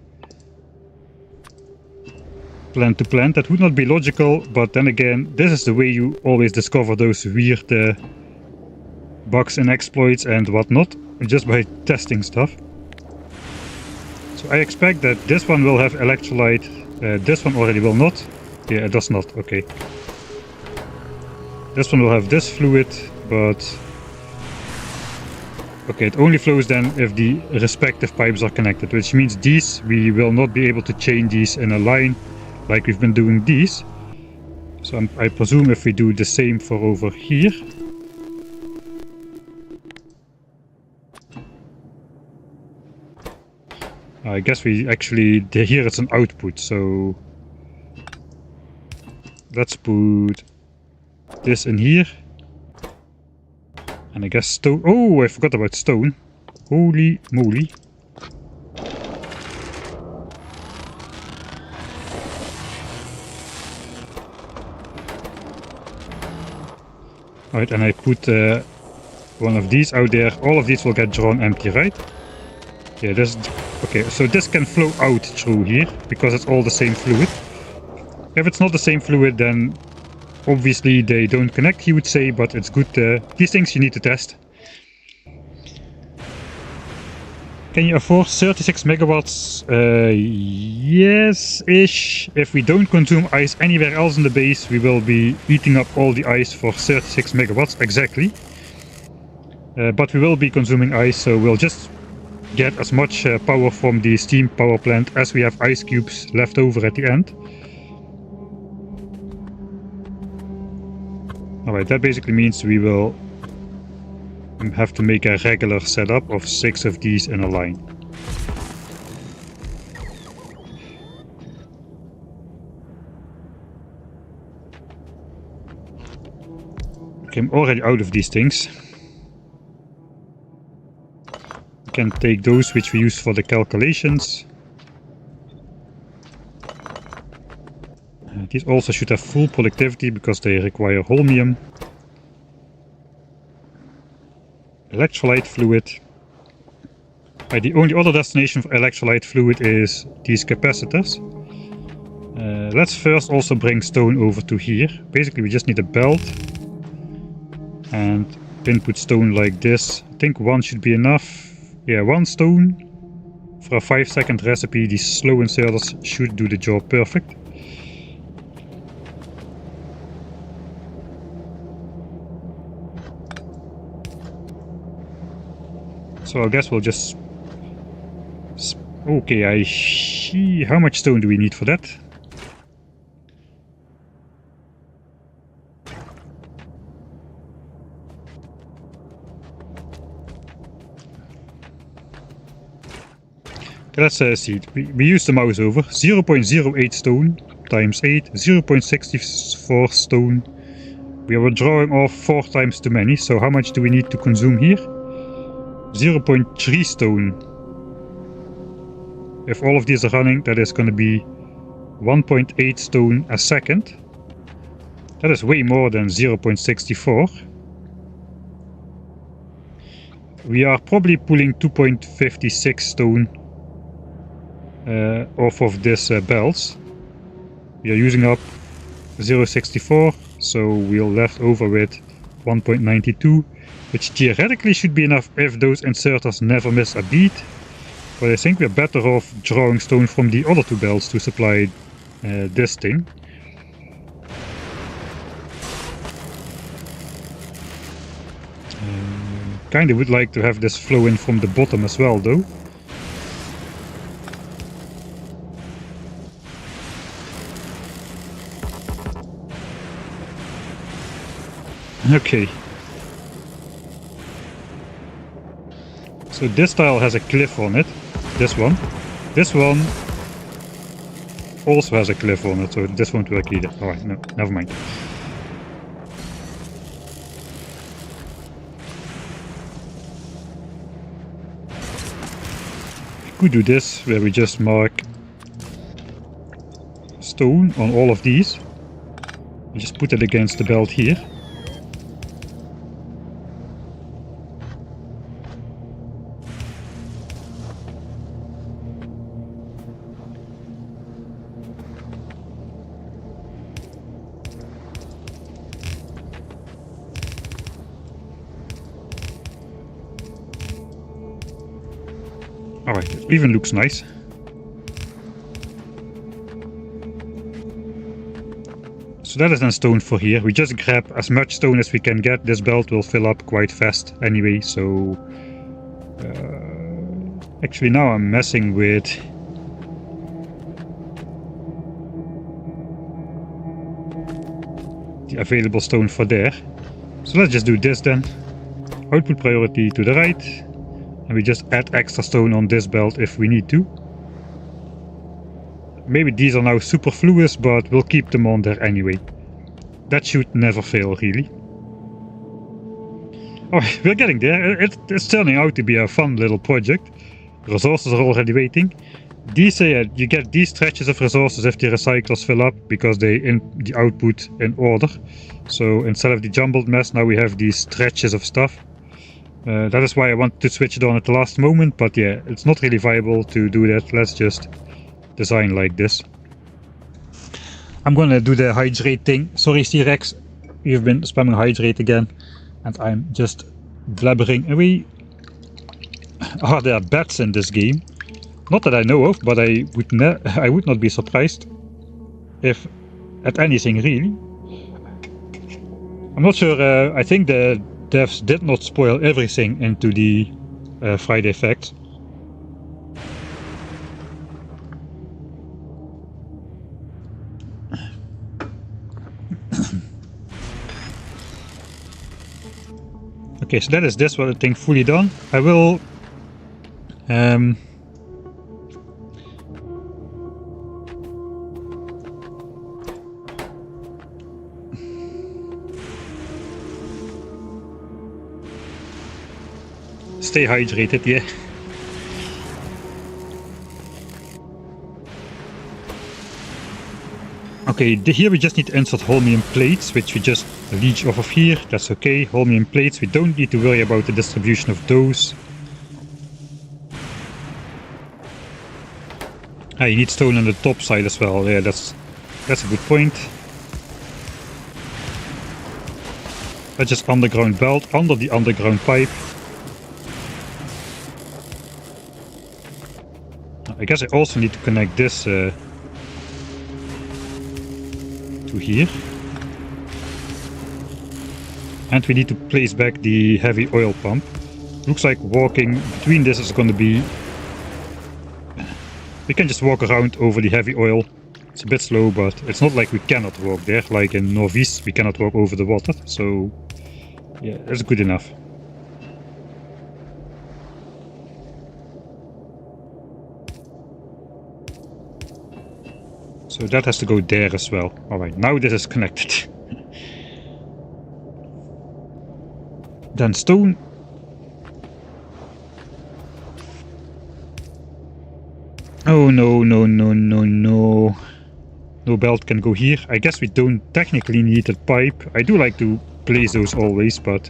plant to plant. That would not be logical, but then again, this is the way you always discover those weird bugs and exploits and whatnot, just by testing stuff. So I expect that this one will have electrolyte, this one already will not. Yeah, it does not, okay. This one will have this fluid, but... Okay, it only flows then if the respective pipes are connected, which means these, we will not be able to chain these in a line like we've been doing these. So I presume if we do the same for over here. I guess we actually, here it's an output, so... Let's put this in here. And I guess stone. Oh, I forgot about stone. Holy moly. Alright, and I put one of these out there. All of these will get drawn empty, right? Yeah, this. Okay, so this can flow out through here because it's all the same fluid. If it's not the same fluid, then obviously they don't connect, he would say, but it's good. These things you need to test. Can you afford 36 megawatts? Yes-ish. If we don't consume ice anywhere else in the base, we will be eating up all the ice for 36 megawatts exactly. But we will be consuming ice, so we'll just get as much power from the steam power plant as we have ice cubes left over at the end. Alright, that basically means we will have to make a regular setup of 6 of these in a line. Okay, I'm already out of these things. We can take those which we use for the calculations. These also should have full productivity because they require holmium. Electrolyte fluid. The only other destination for electrolyte fluid is these capacitors. Let's first also bring stone over to here. Basically we just need a belt and input stone like this. I think 1 should be enough. Yeah, 1 stone for a 5-second recipe. These slow inserters should do the job perfect. So I guess we'll just... Okay, I see. How much stone do we need for that? Let's see. We use the mouse over. 0.08 stone times 8, 0.64 stone. We are drawing off 4 times too many, so how much do we need to consume here? 0.3 stone. If all of these are running, that is going to be 1.8 stone a second. That is way more than 0.64. We are probably pulling 2.56 stone off of this belts. We are using up 0.64, so we're left over with 1.92, which theoretically should be enough if those inserters never miss a beat. But I think we're better off drawing stone from the other 2 belts to supply this thing. Kinda would like to have this flow in from the bottom as well though. Okay. So this tile has a cliff on it. This one. This one also has a cliff on it, so this won't work either. Alright, no, never mind. We could do this, where we just mark stone on all of these. We just put it against the belt here. Alright, it even looks nice. So that is then stone for here. We just grab as much stone as we can get. This belt will fill up quite fast anyway, so... actually now I'm messing with... the available stone for there. So let's just do this then. Output priority to the right. And we just add extra stone on this belt if we need to. Maybe these are now superfluous, but we'll keep them on there anyway. That should never fail, really. Oh, we're getting there. It's turning out to be a fun little project. Resources are already waiting. These, you get these stretches of resources if the recyclers fill up, because they in the output in order. So instead of the jumbled mess, now we have these stretches of stuff. That is why I wanted to switch it on at the last moment, but yeah, it's not really viable to do that. Let's just design like this. I'm gonna do the hydrate thing. Sorry C-Rex, you've been spamming hydrate again, and I'm just blabbering away. Are there bats in this game? Not that I know of, but I would not be surprised if at anything really. I'm not sure. I think the devs did not spoil everything into the Friday Facts. Okay, so that is this one thing fully done. I will stay hydrated, yeah. Okay, here we just need to insert holmium plates, which we just leech off of here. That's okay. Holmium plates, we don't need to worry about the distribution of those. Ah, you need stone on the top side as well. Yeah, that's a good point. That's just underground belt under the underground pipe. I guess I also need to connect this to here. And we need to place back the heavy oil pump. Looks like walking between this is going to be... We can just walk around over the heavy oil. It's a bit slow, but it's not like we cannot walk there. Like in Northeast, we cannot walk over the water. So, yeah, that's good enough. So that has to go there as well. Alright, now this is connected. Then stone. Oh no, no, no, no, no. No belt can go here. I guess we don't technically need a pipe. I do like to place those always, but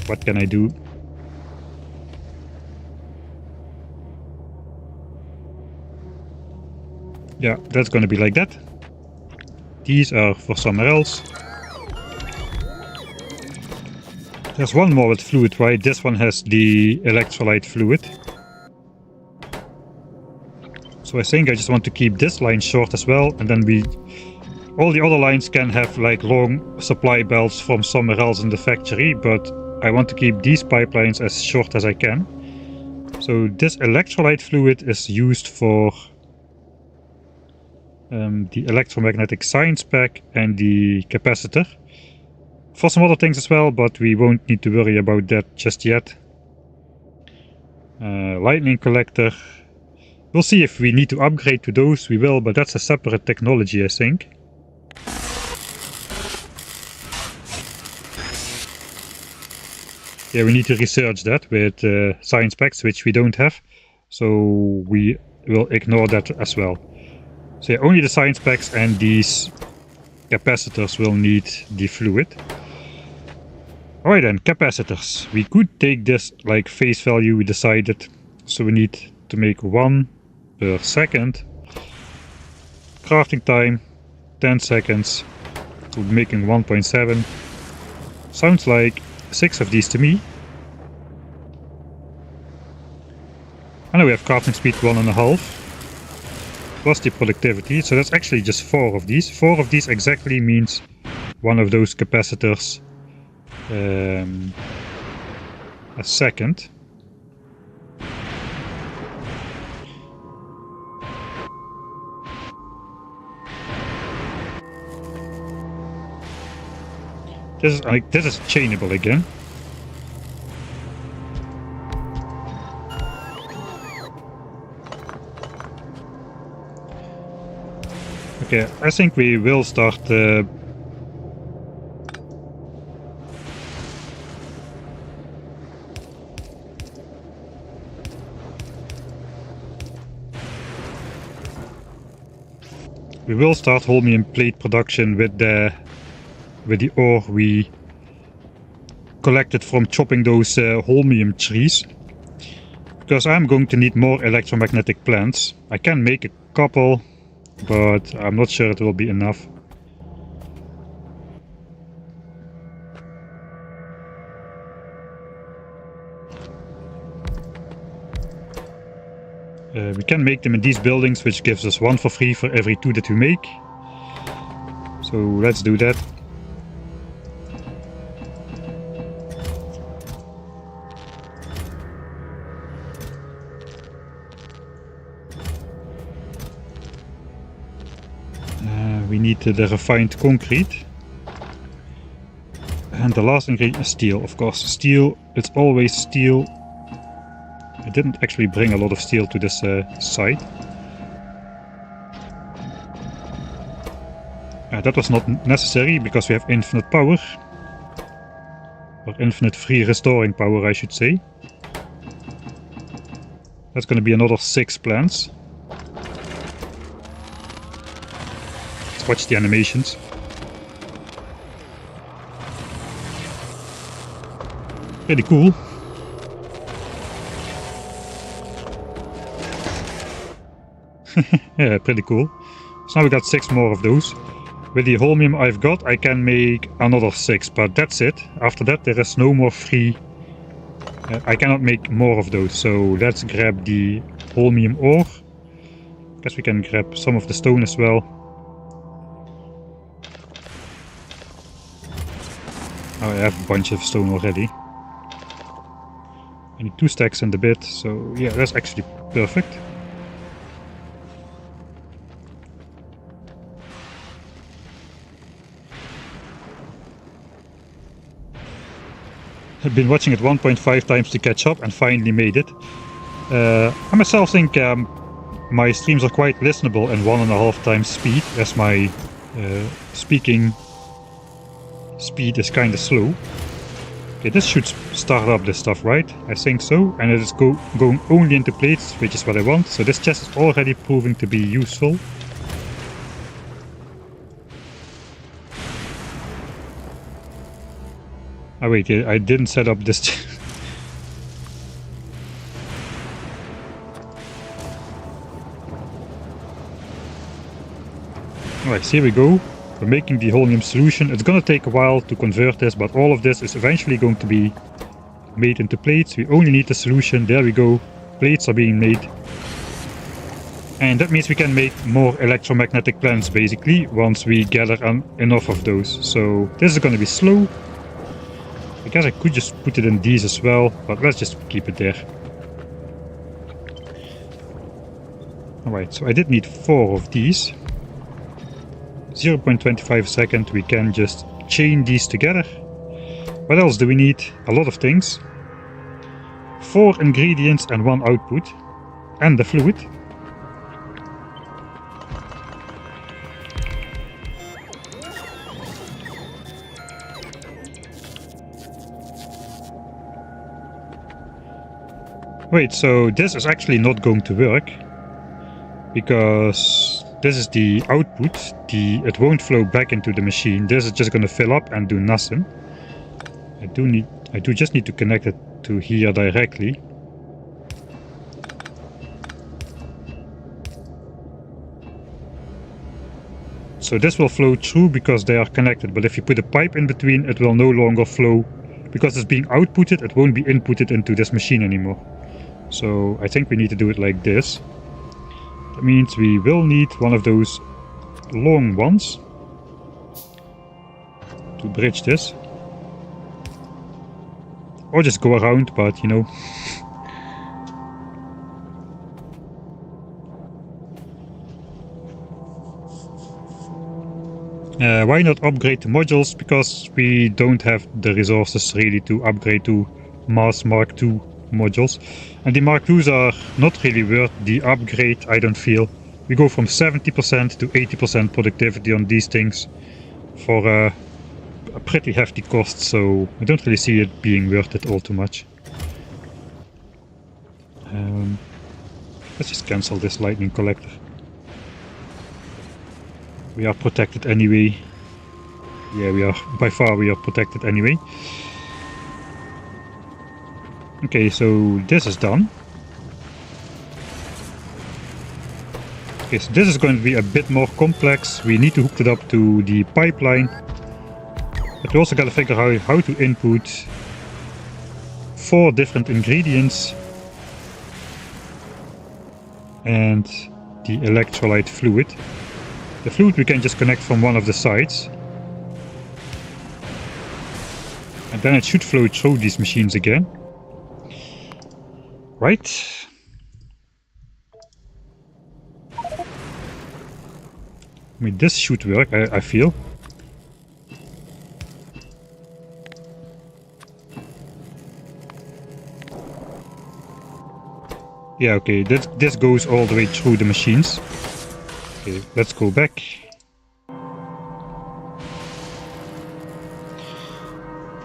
what can I do? Yeah, that's gonna be like that. These are for somewhere else. There's one more with fluid, right? This one has the electrolyte fluid. So I think I just want to keep this line short as well, and then all the other lines can have like long supply belts from somewhere else in the factory, but I want to keep these pipelines as short as I can. So this electrolyte fluid is used for the electromagnetic science pack and the capacitor. For some other things as well, but we won't need to worry about that just yet. Lightning collector. We'll see if we need to upgrade to those, we will, but that's a separate technology, I think. Yeah, we need to research that with science packs, which we don't have. So we will ignore that as well. So yeah, only the science packs and these capacitors will need the fluid. Alright then, capacitors. We could take this like face value, we decided. So we need to make 1 per second. Crafting time, 10 seconds. We're making 1.7. Sounds like 6 of these to me. And now we have crafting speed 1.5. Plus the productivity, so that's actually just 4 of these. 4 of these exactly means one of those capacitors a second. This is chainable again. Okay, I think we will start holmium plate production with the ore we collected from chopping those holmium trees. Because I'm going to need more electromagnetic plants. I can make a couple, but I'm not sure it will be enough. We can make them in these buildings, which gives us 1 for free for every 2 that we make. So let's do that. We need the refined concrete. And the last ingredient is steel, of course. Steel, it's always steel. I didn't actually bring a lot of steel to this site. That was not necessary because we have infinite power. Or infinite free restoring power, I should say. That's going to be another 6 plants. Let's watch the animations. Pretty cool. Yeah, pretty cool. So now we got 6 more of those. With the holmium I've got, I can make another 6, but that's it. After that there is no more free. I cannot make more of those, so let's grab the holmium ore. Guess we can grab some of the stone as well. Oh, I have a bunch of stone already. I need 2 stacks and a bit, so yeah, that's actually perfect. I've been watching it 1.5 times to catch up and finally made it. I myself think my streams are quite listenable in 1.5 times speed, as my speaking speed is kinda slow. Okay, this should start up this stuff, right? I think so, and it is going only into plates, which is what I want, so this chest is already proving to be useful. Oh wait, I didn't set up this. Alright, here we go. We're making the holmium solution. It's gonna take a while to convert this, but all of this is eventually going to be made into plates. We only need the solution. There we go. Plates are being made. And that means we can make more electromagnetic plants, basically, once we gather enough of those. So this is gonna be slow. I guess I could just put it in these as well, but let's just keep it there. Alright, so I did need 4 of these. 0.25 seconds, we can just chain these together. What else do we need? A lot of things. 4 ingredients and 1 output. And the fluid. Wait, so this is actually not going to work, because this is the output. It won't flow back into the machine. This is just going to fill up and do nothing. I do just need to connect it to here directly. So this will flow through because they are connected, but if you put a pipe in between, it will no longer flow. Because it's being outputted, it won't be inputted into this machine anymore. So I think we need to do it like this. That means we will need one of those long ones to bridge this. Or just go around, but you know. Why not upgrade the modules? Because we don't have the resources really to upgrade to Mars Mark II modules. And the Mark IIs are not really worth the upgrade, I don't feel. We go from 70% to 80% productivity on these things for a pretty hefty cost, so I don't really see it being worth it all too much. Let's just cancel this lightning collector. We are protected anyway. Yeah, we are, by far we are protected anyway. Okay, so this is done. Okay, so this is going to be a bit more complex. We need to hook it up to the pipeline. But we also got to figure out how to input 4 different ingredients. and the electrolyte fluid. The fluid we can just connect from one of the sides. And then it should flow through these machines again. Right. I mean, this should work, I feel. Yeah, okay, this goes all the way through the machines. Okay, let's go back.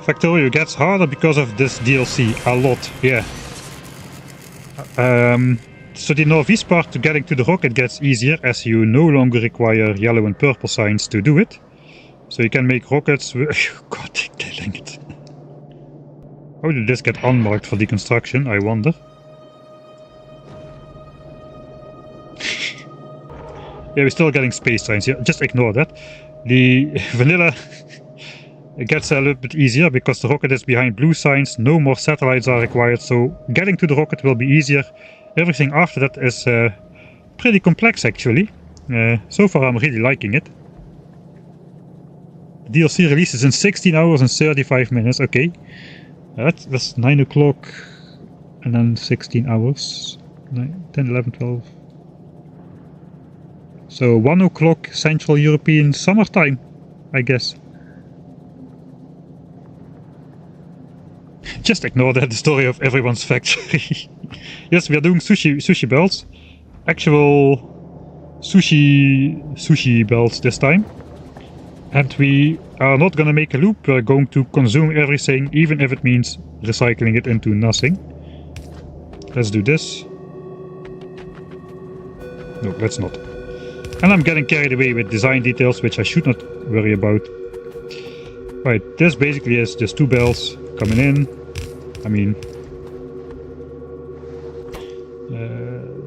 Factorio gets harder because of this DLC, a lot, yeah. So the northeast part to getting to the rocket gets easier as you no longer require yellow and purple signs to do it. So you can make rockets with... God dang it. How did this get unmarked for deconstruction, I wonder? Yeah, we're still getting space signs here, just ignore that. The vanilla... It gets a little bit easier because the rocket is behind blue signs, no more satellites are required, so getting to the rocket will be easier. Everything after that is pretty complex actually. So far I'm really liking it. The DLC releases in 16 hours and 35 minutes, okay. That's 9 o'clock and then 16 hours. 9, 10, 11, 12. So 1 o'clock Central European summertime, I guess. Just ignore that, the story of everyone's factory. Yes, we are doing sushi belts. Actual sushi belts this time. And we are not gonna make a loop, we're going to consume everything, even if it means recycling it into nothing. Let's do this. No, let's not. And I'm getting carried away with design details, which I should not worry about. Right, this basically is just 2 bells coming in. I mean,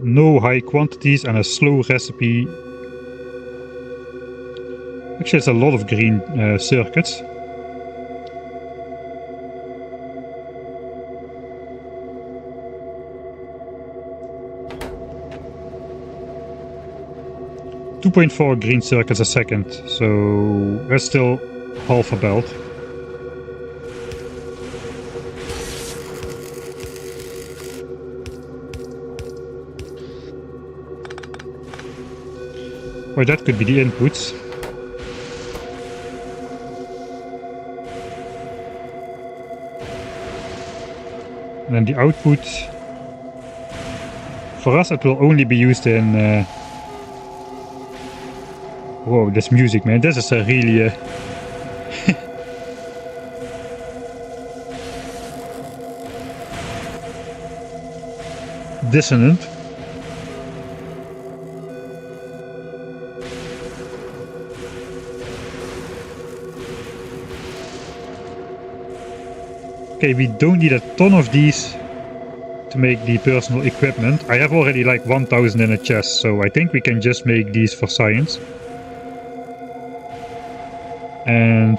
no high quantities and a slow recipe. Actually, it's a lot of green circuits. .4 green circuits a second, so that's still half a belt. Well, that could be the inputs. And then the output. For us it will only be used in... Whoa, this music, man. This is a really... dissonant. Okay, we don't need a ton of these to make the personal equipment. I have already like 1000 in a chest, so I think we can just make these for science. And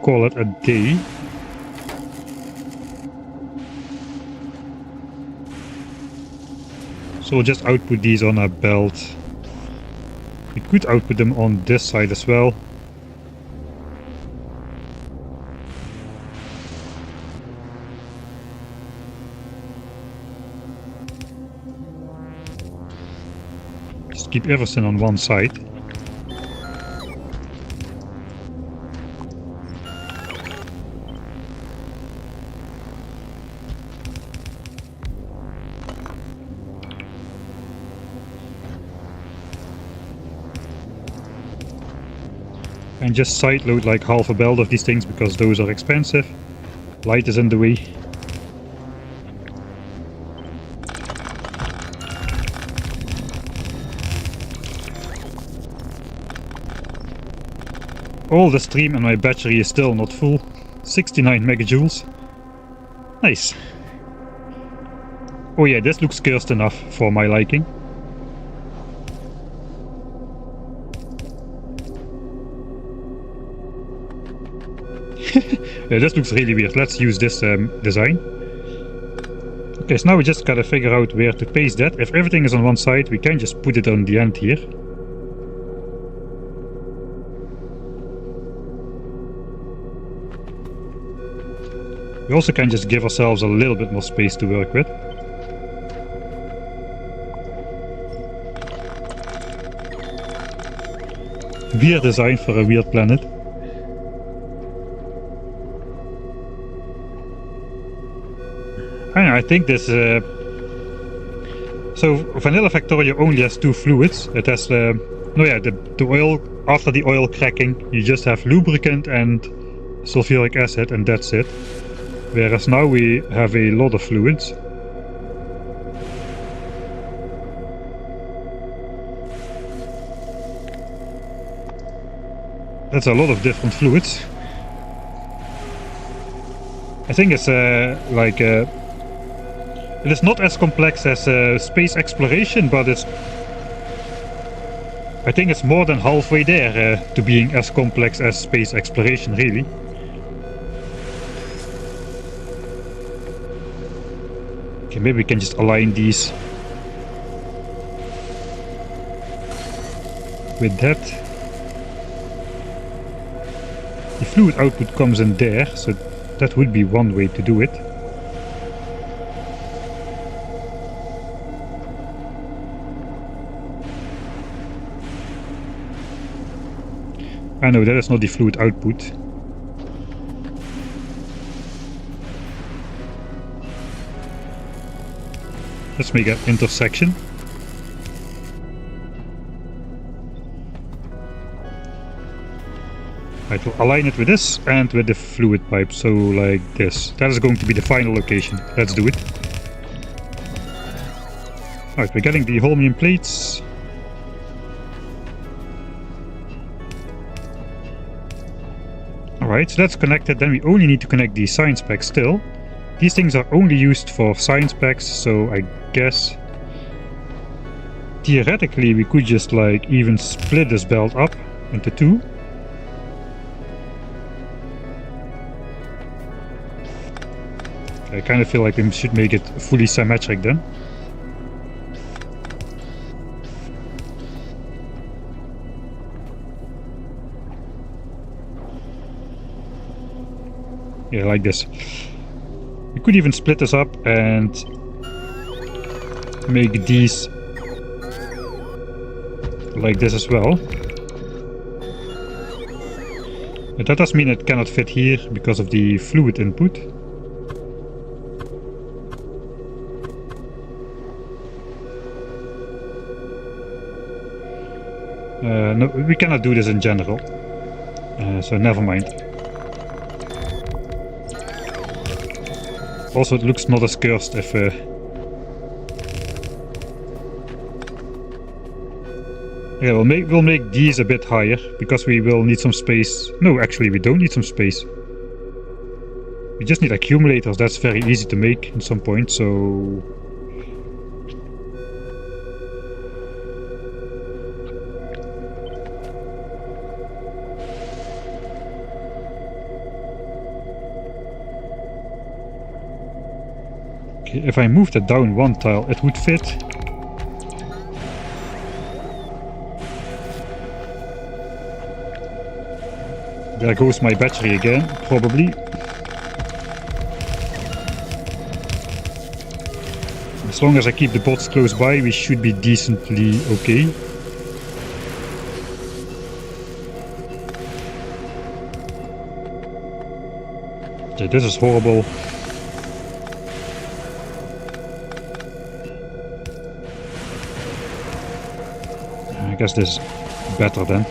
call it a day. So we'll just output these on a belt. We could output them on this side as well. Just keep everything on one side. And just side load like half a belt of these things because those are expensive. Light is in the way. All the stream and my battery is still not full. 69 megajoules. Nice. Oh yeah, this looks cursed enough for my liking. Yeah, this looks really weird. Let's use this design. Okay, Okay, so now we just gotta figure out where to paste that. If everything is on one side, we can just put it on the end here. We also can just give ourselves a little bit more space to work with. Weird design for a weird planet. I think this... So vanilla Factorio only has two fluids. It has the oil. After the oil cracking, you just have lubricant and sulfuric acid, and that's it. Whereas now we have a lot of fluids. That's a lot of different fluids. I think it's it is not as complex as space exploration, but I think it's more than halfway there to being as complex as space exploration, really. Okay, maybe we can just align these with that. The fluid output comes in there, so that would be one way to do it. I know that is not the fluid output. Let's make an intersection. Right, we'll align it with this and with the fluid pipe, so like this. That is going to be the final location. Let's do it. Alright, we're getting the holmium plates. Alright, so that's connected. Then we only need to connect the science packs still. These things are only used for science packs, so I guess theoretically we could just like even split this belt up into two. I kind of feel like we should make it fully symmetric then. Yeah, like this. We could even split this up and make these like this as well. But that does mean it cannot fit here because of the fluid input. No, we cannot do this in general, so never mind. Also, it looks not as cursed if... Yeah, we'll make these a bit higher, because we will need some space. No, actually we don't need some space. We just need accumulators. That's very easy to make at some point, so... If I move that down one tile, it would fit. There goes my battery again, probably. As long as I keep the bots close by, we should be decently okay. Okay, this is horrible. I guess this is better then.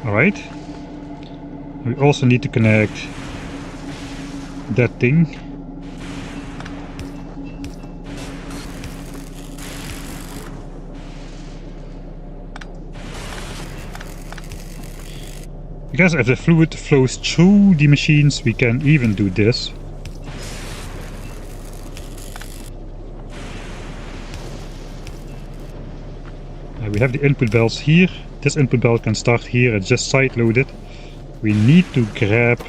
Alright. We also need to connect that thing. I guess if the fluid flows through the machines, we can even do this. We have the input belts here. This input belt can start here, it's just side loaded. We need to grab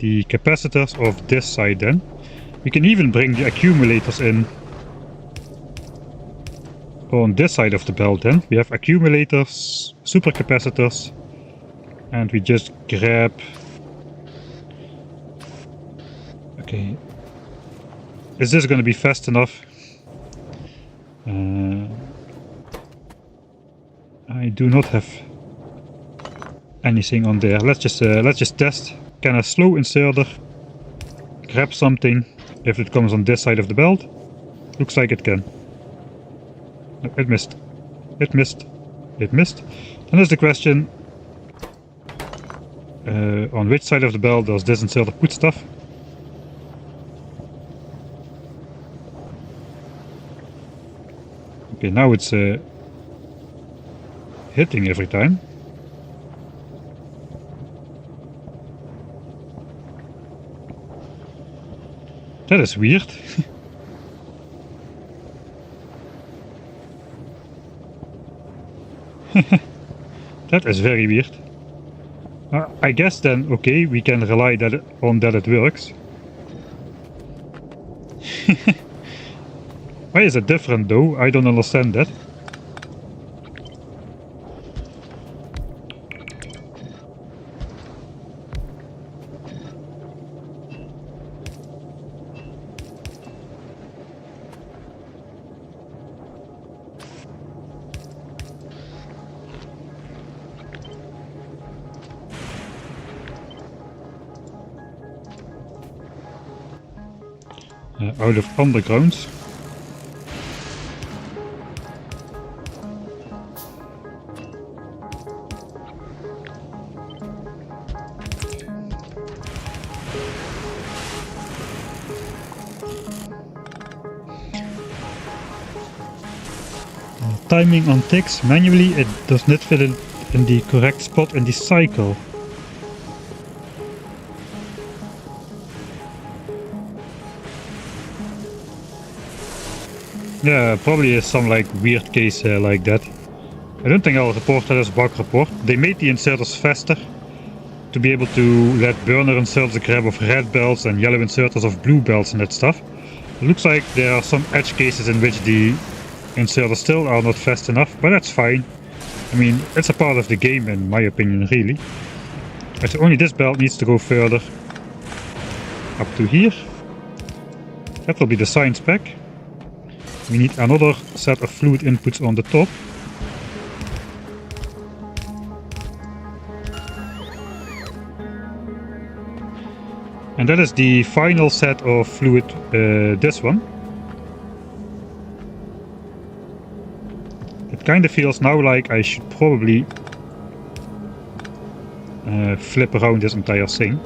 the capacitors of this side then. We can even bring the accumulators in on this side of the belt then. We have accumulators, supercapacitors, and we just grab... Okay. Is this going to be fast enough? I do not have anything on there. Let's just test. Can a slow inserter grab something if it comes on this side of the belt? Looks like it can. No, it missed. It missed. It missed. Then there's the question, on which side of the belt does this inserter put stuff? Okay, now it's hitting every time. That is weird. That is very weird. I guess then, okay, we can rely on that it works. Why is it different though? I don't understand that. Out of undergrounds. Timing on ticks manually, it does not fit in the correct spot in the cycle. Yeah, probably is some like weird case like that. I don't think I'll report that as a bug report. They made the inserters faster to be able to let burner inserters grab of red belts and yellow inserters of blue belts and that stuff. It looks like there are some edge cases in which the inserters still are not fast enough, but that's fine. I mean, it's a part of the game in my opinion, really. So only this belt needs to go further up to here. That will be the science pack. We need another set of fluid inputs on the top. And that is the final set of fluid, this one. It kind of feels now like I should probably flip around this entire thing.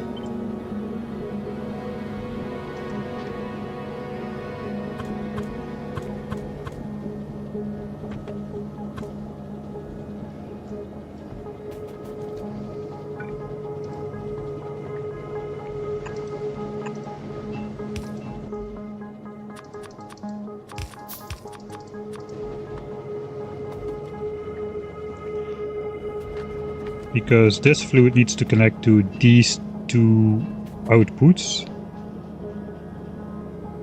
Because this fluid needs to connect to these two outputs.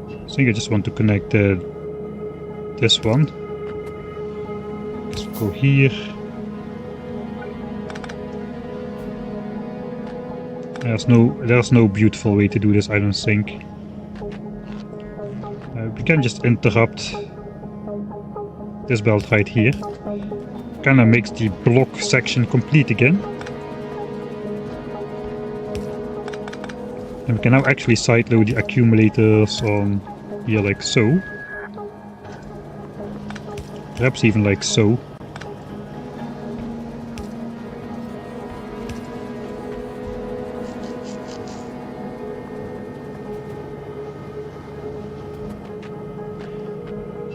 I think I just want to connect this one. Let's go here. There's no beautiful way to do this, I don't think. We can just interrupt this belt right here. Kinda makes the block section complete again. And we can now actually sideload the accumulators on here like so. Perhaps even like so.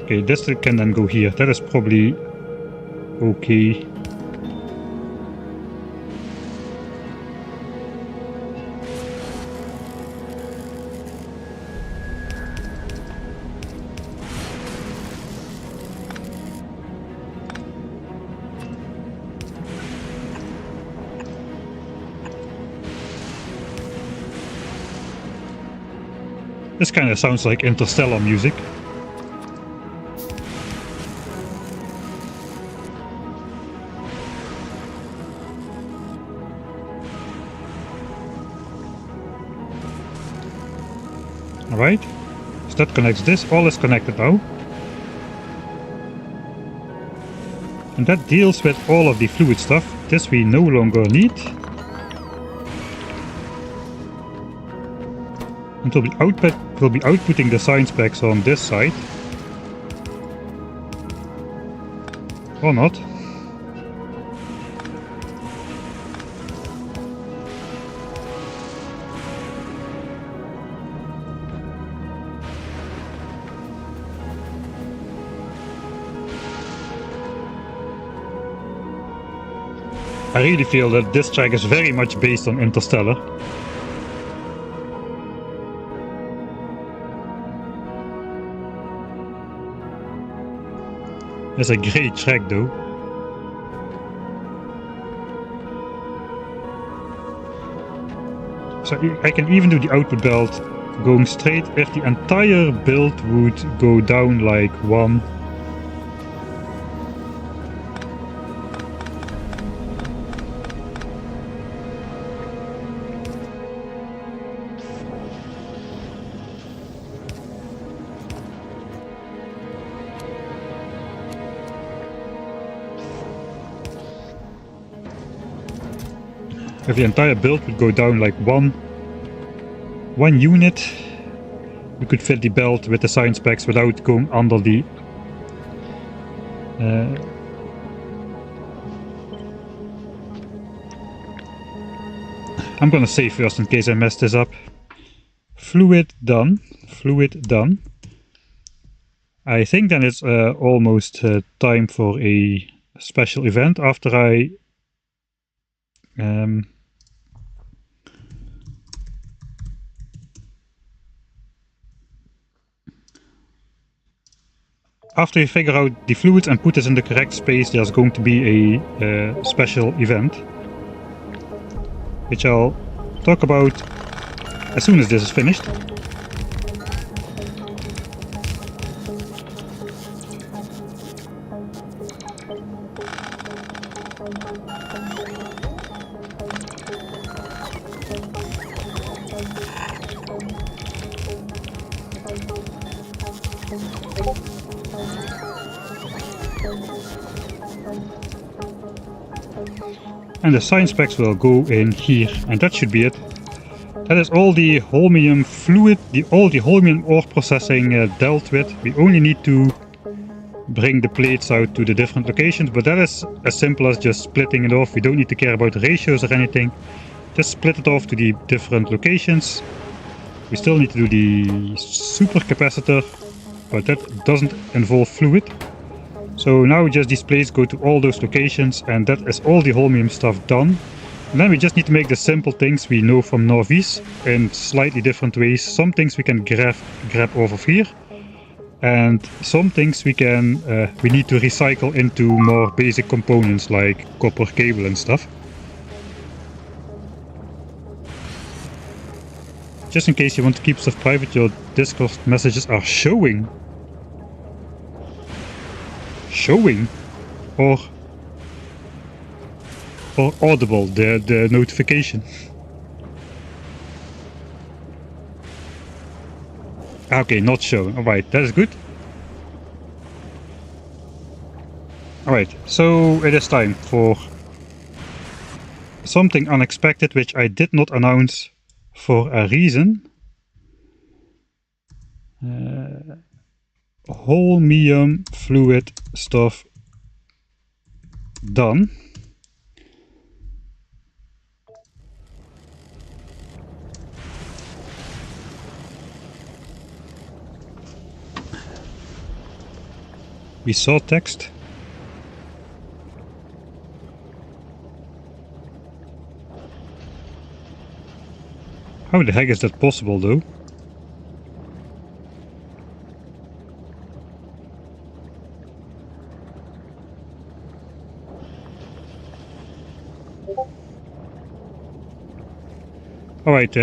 Okay, this can then go here. That is probably okay. This kind of sounds like interstellar music. Alright, so that connects this, all is connected now. And that deals with all of the fluid stuff. This we no longer need. And we'll be outputting the science packs on this side. Or not. I really feel that this track is very much based on Interstellar. It's a great track though. So I can even do the output belt going straight if the entire build would go down like one. If the entire build would go down like one unit, we could fit the belt with the science packs without going under the I'm gonna save first in case I mess this up. Fluid done. Fluid done. I think then it's almost time for a special event after I after you figure out the fluids and put this in the correct space, there's going to be a special event, which I'll talk about as soon as this is finished. And the science packs will go in here, and that should be it. That is all the holmium fluid, all the holmium ore processing dealt with. We only need to bring the plates out to the different locations, but that is as simple as just splitting it off. We don't need to care about the ratios or anything. Just split it off to the different locations. We still need to do the supercapacitor, but that doesn't involve fluid. So now just these plates go to all those locations, and that is all the holmium stuff done. And then we just need to make the simple things we know from Norvis in slightly different ways. Some things we can grab over here, and some things we need to recycle into more basic components like copper cable and stuff. Just in case you want to keep stuff private, your Discord messages are showing or audible, the notification. Okay, not shown. Alright, that is good. Alright, so it is time for something unexpected which I did not announce for a reason. Holmium fluid stuff done. We saw text. How the heck is that possible though? Alright,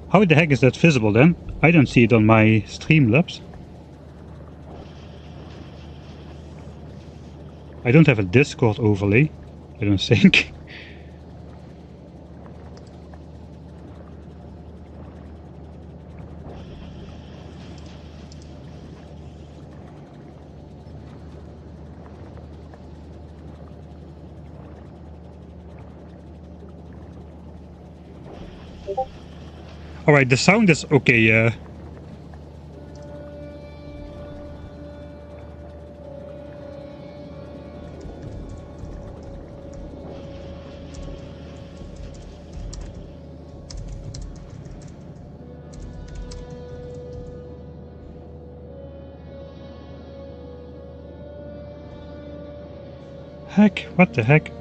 How the heck is that visible then? I don't see it on my Streamlabs. I don't have a Discord overlay, I don't think. Alright, the sound is okay. Heck, what the heck?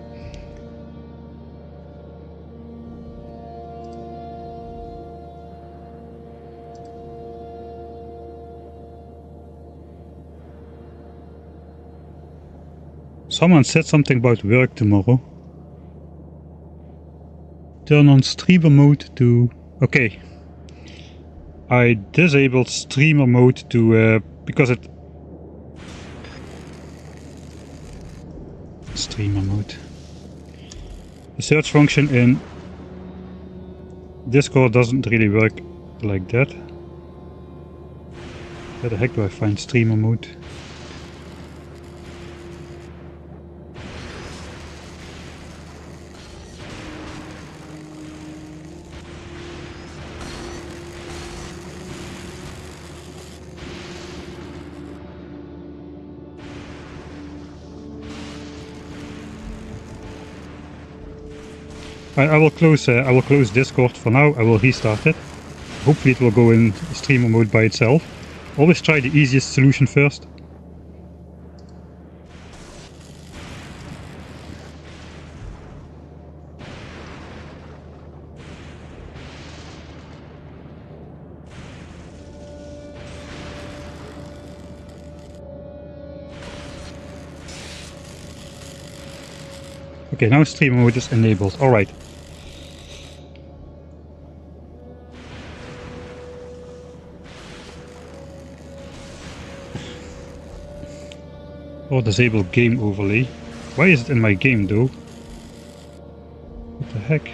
Someone said something about work tomorrow. Turn on streamer mode to... Okay. I disabled streamer mode to... because it... Streamer mode. The search function in Discord doesn't really work like that. Where the heck do I find streamer mode? I will close Discord for now. I will restart it. Hopefully it will go in streamer mode by itself. Always try the easiest solution first. Okay, now streamer mode is enabled. Alright. Or disable game overlay. Why is it in my game though? What the heck?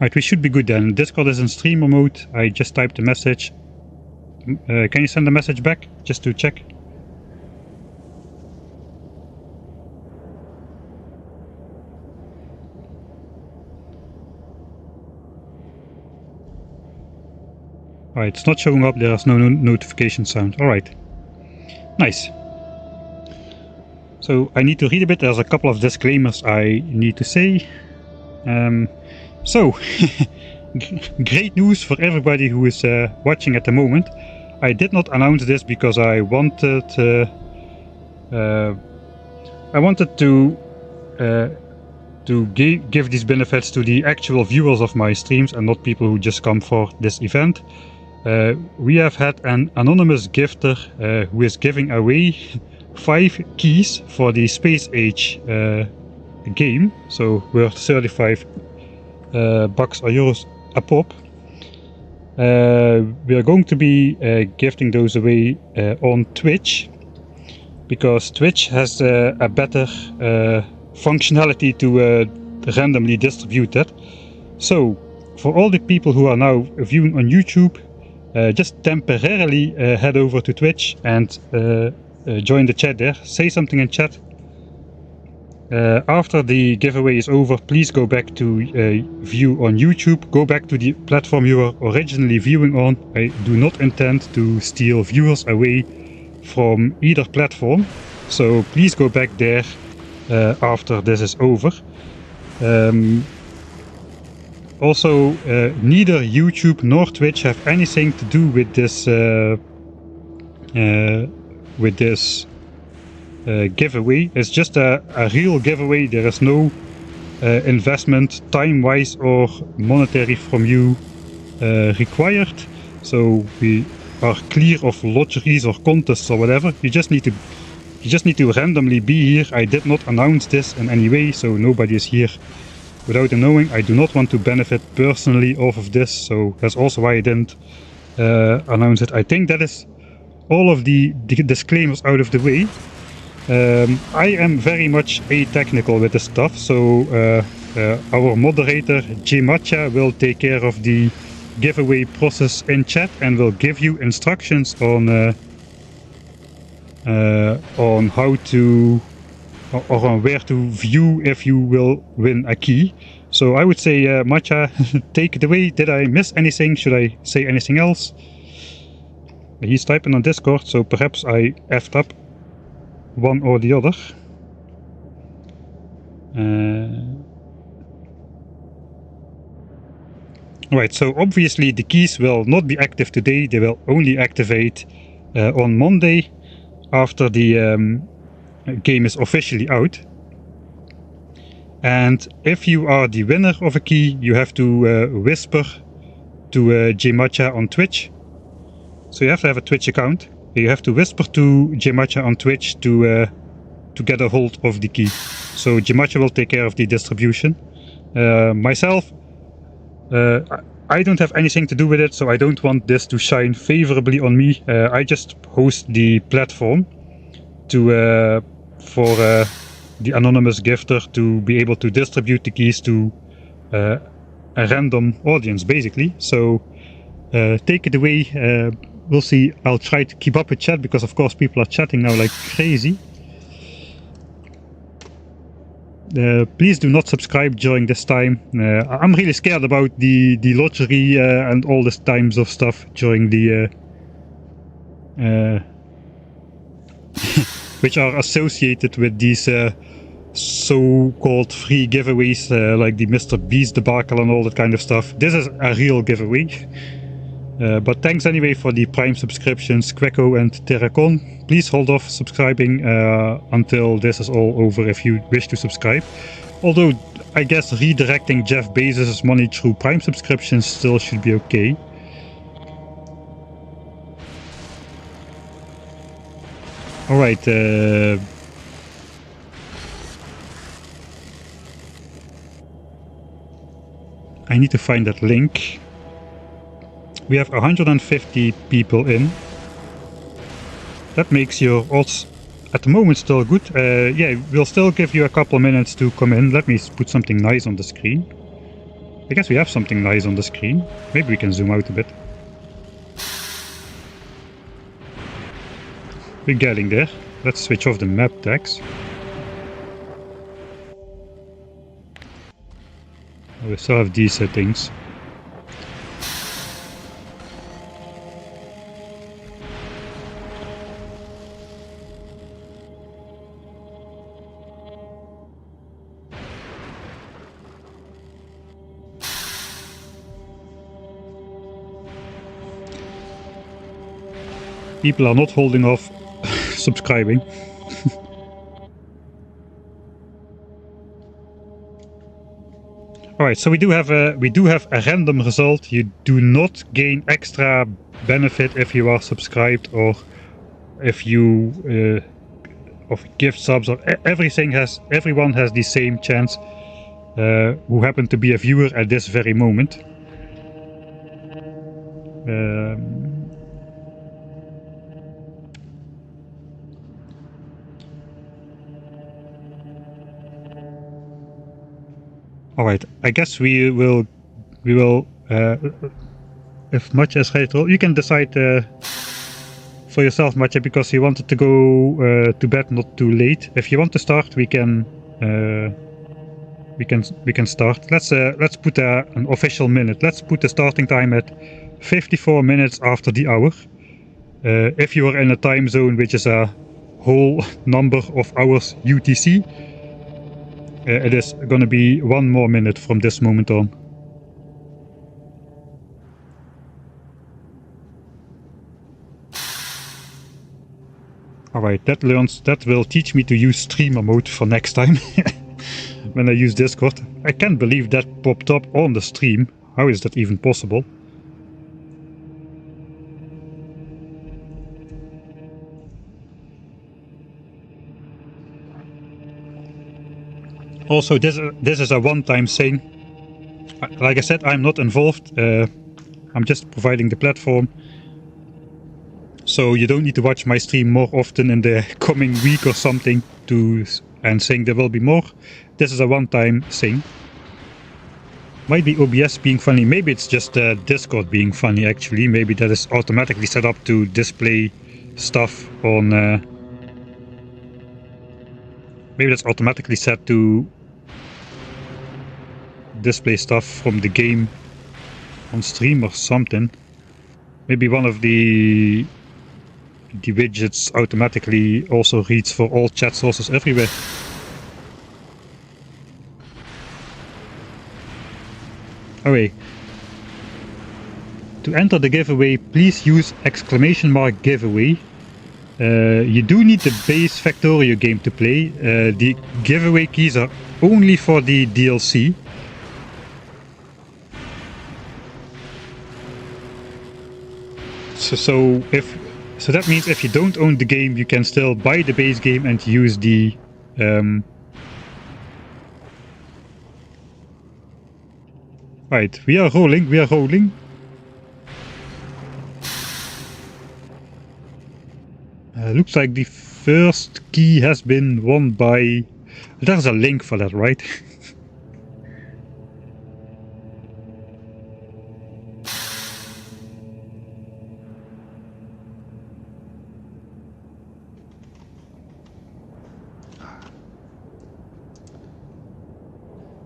Right, we should be good then. Discord is in streamer mode. I just typed a message. Can you send a message back? Just to check. Alright, it's not showing up. There's no notification sound. Alright. Nice. So I need to read a bit. There's a couple of disclaimers I need to say. So, great news for everybody who is watching at the moment. I did not announce this because I wanted to give these benefits to the actual viewers of my streams and not people who just come for this event. We have had an anonymous gifter who is giving away 5 keys for the Space Age game, so worth 35 bucks or euros a pop. We are going to be gifting those away on Twitch, because Twitch has a better functionality to randomly distribute that. So for all the people who are now viewing on YouTube, just temporarily head over to Twitch and join the chat there. Say something in chat. After the giveaway is over, please go back to view on YouTube. Go back to the platform you were originally viewing on. I do not intend to steal viewers away from either platform, so please go back there after this is over. Also, neither YouTube nor Twitch have anything to do with this giveaway. It's just a real giveaway. There is no investment time-wise or monetary from you required. so we are clear of lotteries or contests or whatever. You just need to randomly be here. I did not announce this in any way, so nobody is here without them knowing. I do not want to benefit personally off of this, so that's also why I didn't announce it. I think that is all of the disclaimers out of the way. I am very much a-technical with this stuff, so our moderator Gmacha will take care of the giveaway process in chat and will give you instructions on how to or on where to view if you will win a key. So I would say, Matcha, take it away. Did I miss anything? Should I say anything else? He's typing on Discord, so perhaps I effed up one or the other. Right, so obviously the keys will not be active today. They will only activate on Monday after the game is officially out. And if you are the winner of a key, you have to whisper to Gmacha on Twitch. So you have to have a Twitch account. You have to whisper to Gmacha on Twitch to get a hold of the key. So Gmacha will take care of the distribution. Myself, I don't have anything to do with it, so I don't want this to shine favorably on me. I just host the platform to for the anonymous gifter to be able to distribute the keys to a random audience, basically. So take it away. We'll see. I'll try to keep up with chat because, of course, people are chatting now like crazy. Please do not subscribe during this time. I'm really scared about the lottery and all this times of stuff during the which are associated with these so-called free giveaways, like the Mr. Beast debacle and all that kind of stuff. This is a real giveaway. But thanks anyway for the Prime subscriptions, Quecco and Terracon. Please hold off subscribing until this is all over if you wish to subscribe. Although I guess redirecting Jeff Bezos' money through Prime subscriptions still should be okay. Alright, I need to find that link. We have 150 people in. That makes your odds at the moment still good. Yeah, we'll still give you a couple minutes to come in. Let me put something nice on the screen. I guess we have something nice on the screen. Maybe we can zoom out a bit. We're getting there. Let's switch off the map tags. We still have these settings. People are not holding off subscribing. Alright, so we do have a random result. You do not gain extra benefit if you are subscribed or if you of gift subs or everyone has the same chance who happen to be a viewer at this very moment. Alright, I guess we will if Matcha is ready to roll, you can decide for yourself, Matcha, because you wanted to go to bed not too late. If you want to start, we can start. Let's put an official minute. Let's put the starting time at 54 minutes after the hour. If you are in a time zone which is a whole number of hours UTC, it is going to be 1 more minute from this moment on. Alright, that will teach me to use streamer mode for next time when I use Discord. I can't believe that popped up on the stream. How is that even possible? Also, this is a one-time thing. Like I said, I'm not involved. I'm just providing the platform. So you don't need to watch my stream more often in the coming week or something and saying there will be more. This is a one-time thing. Might be OBS being funny. Maybe it's just Discord being funny, actually. Maybe that is automatically set up to display stuff on... maybe that's automatically set to display stuff from the game on stream or something. Maybe one of the widgets automatically also reads for all chat sources everywhere. Okay. To enter the giveaway, please use !giveaway. You do need the base Factorio game to play. The giveaway keys are only for the DLC. So that means if you don't own the game, you can still buy the base game and use the right, we are rolling. Looks like the first key has been won by... There's a link for that, right?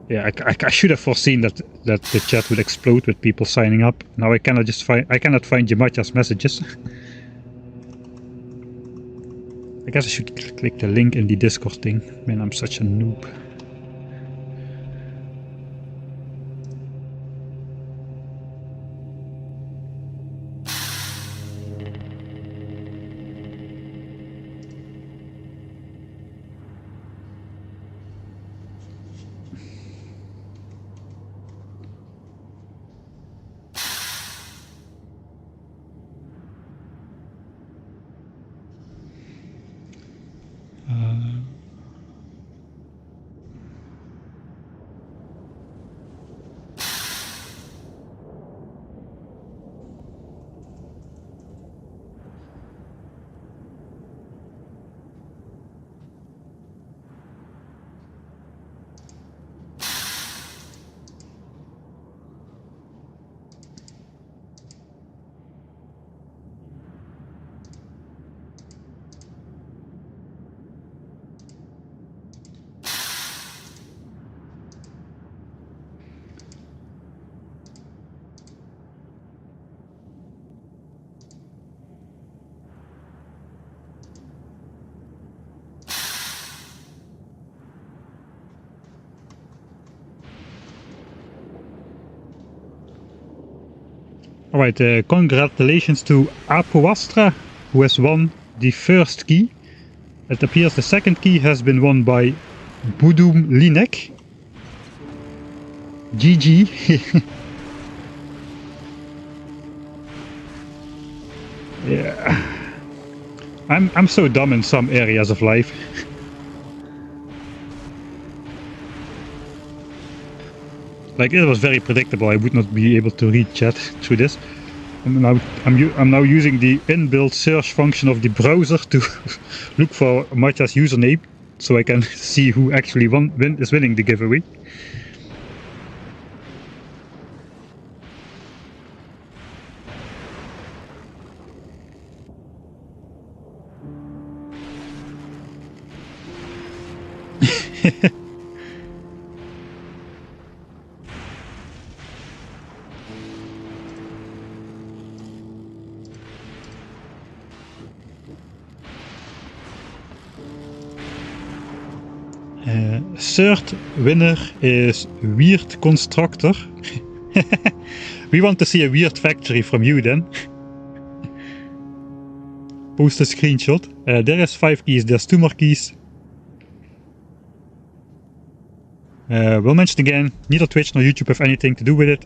Yeah, I should have foreseen that the chat would explode with people signing up. Now I cannot find Yamacha's messages. I guess I should click the link in the Discord thing. Man, I'm such a noob. Alright, congratulations to Apoastra, who has won the first key. It appears the second key has been won by Budum Linek. GG. Yeah. I'm so dumb in some areas of life. Like, it was very predictable. I would not be able to read chat through this. I'm now using the inbuilt search function of the browser to look for Macha's username, so I can see who actually is winning the giveaway. Third winner is Weird Constructor. We want to see a weird factory from you then. Post a screenshot. There is 5 keys, there's 2 more keys. We'll mention again, neither Twitch nor YouTube have anything to do with it.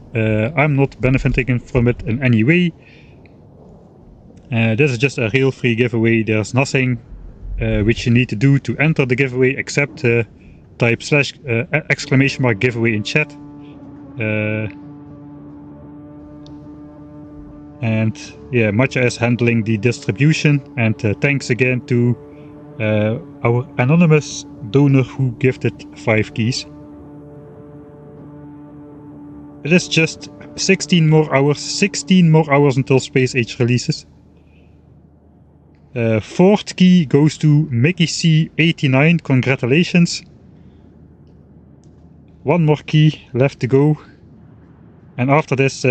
I'm not benefiting from it in any way. This is just a real free giveaway. There's nothing which you need to do to enter the giveaway except type / giveaway in chat. And yeah, Matcha is handling the distribution, and thanks again to our anonymous donor who gifted 5 keys. It is just 16 more hours until Space Age releases. 4th key goes to Mickey C89, congratulations. 1 more key left to go. And after this,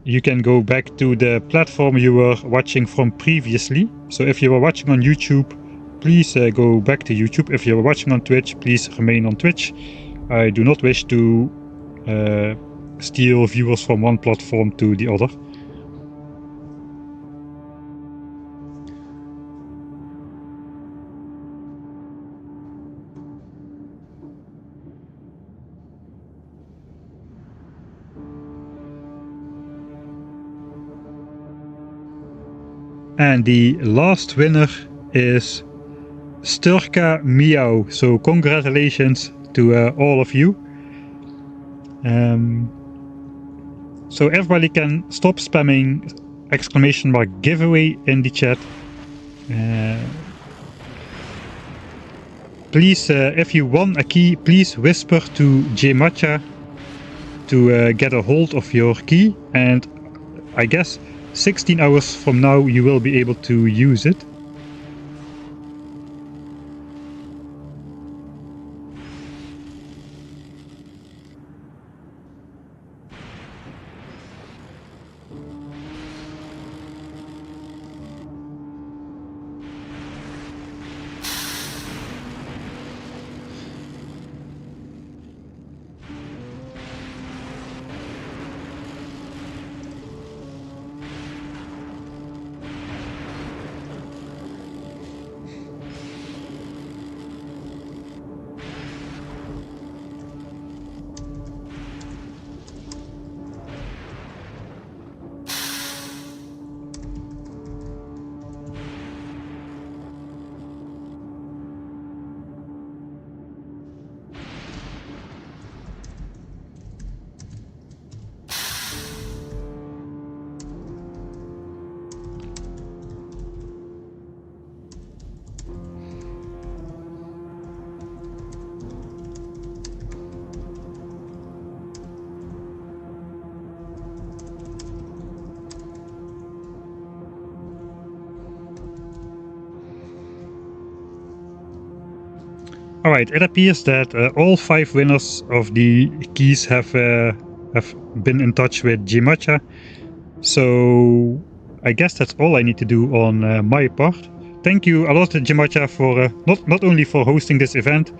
you can go back to the platform you were watching from previously. So if you were watching on YouTube, please go back to YouTube. If you were watching on Twitch, please remain on Twitch. I do not wish to steal viewers from one platform to the other. And the last winner is Sturka Meow. So congratulations to all of you. So everybody can stop spamming ! giveaway in the chat. Please, if you won a key, please whisper to Matcha to get a hold of your key, and I guess 16 hours from now you will be able to use it. Alright, it appears that all 5 winners of the keys have been in touch with Matcha. So I guess that's all I need to do on my part. Thank you a lot, Matcha, for not only for hosting this event,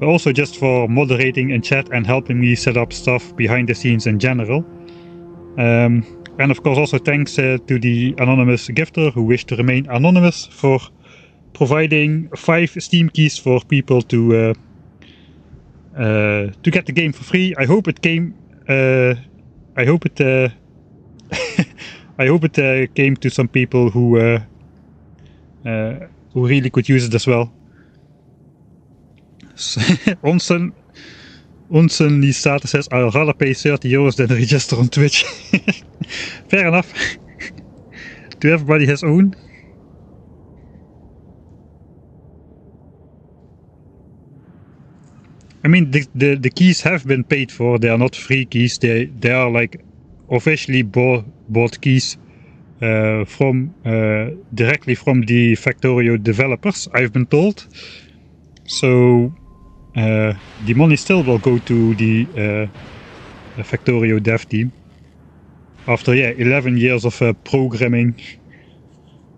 but also just for moderating in chat and helping me set up stuff behind the scenes in general. And of course also thanks to the anonymous gifter who wished to remain anonymous for providing 5 Steam keys for people to get the game for free. I hope it came. I hope it. I hope it came to some people who really could use it as well. Onsen Lisata says, I'd rather pay 30 euros than register on Twitch. Fair enough. To everybody his own. I mean, the keys have been paid for. They are not free keys. They are like officially bought keys from directly from the Factorio developers, I've been told. So the money still will go to the Factorio dev team. After 11 years of programming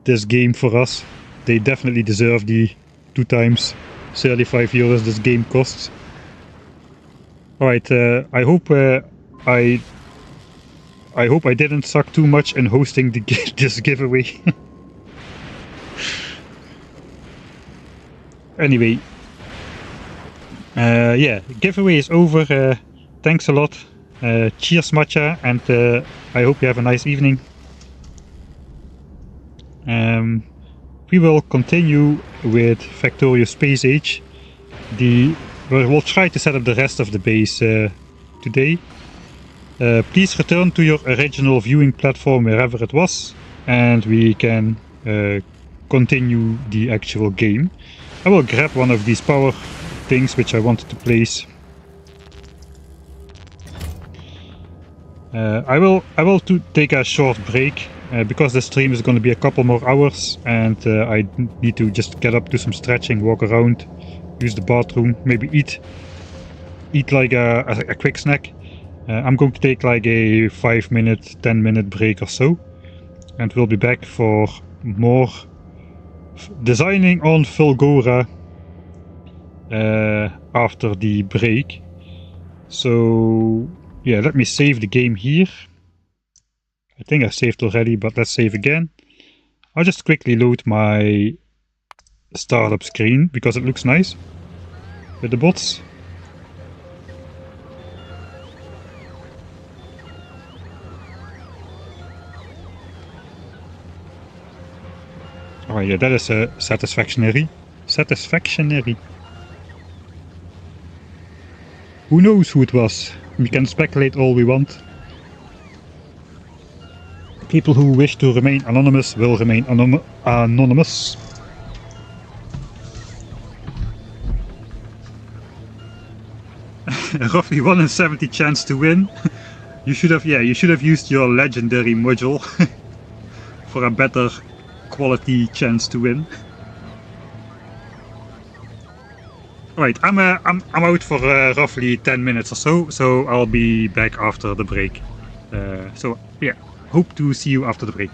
this game for us, they definitely deserve the 2 times 35 euros this game costs. Alright, I hope I didn't suck too much in hosting this giveaway. Anyway, giveaway is over. Thanks a lot. Cheers, Matcha, and I hope you have a nice evening. We will continue with Factorio Space Age. we'll try to set up the rest of the base today. Please return to your original viewing platform wherever it was, and we can continue the actual game. I will grab one of these power things which I wanted to place. I will take a short break because the stream is going to be a couple more hours, and I need to just get up, do some stretching, walk around, use the bathroom, maybe eat like a quick snack. I'm going to take like a 5-minute, 10-minute break or so, and we'll be back for more designing on Fulgora after the break. So yeah, let me save the game here. I think I saved already, but let's save again. I'll just quickly load my startup screen because it looks nice with the bots. Oh yeah, that is satisfactionary. Satisfactionary. Who knows who it was? We can speculate all we want. People who wish to remain anonymous will remain anonymous. Roughly 1 in 70 chance to win. You should have used your legendary module for a better quality chance to win. Right, I'm out for roughly 10 minutes or so I'll be back after the break. So yeah, hope to see you after the break.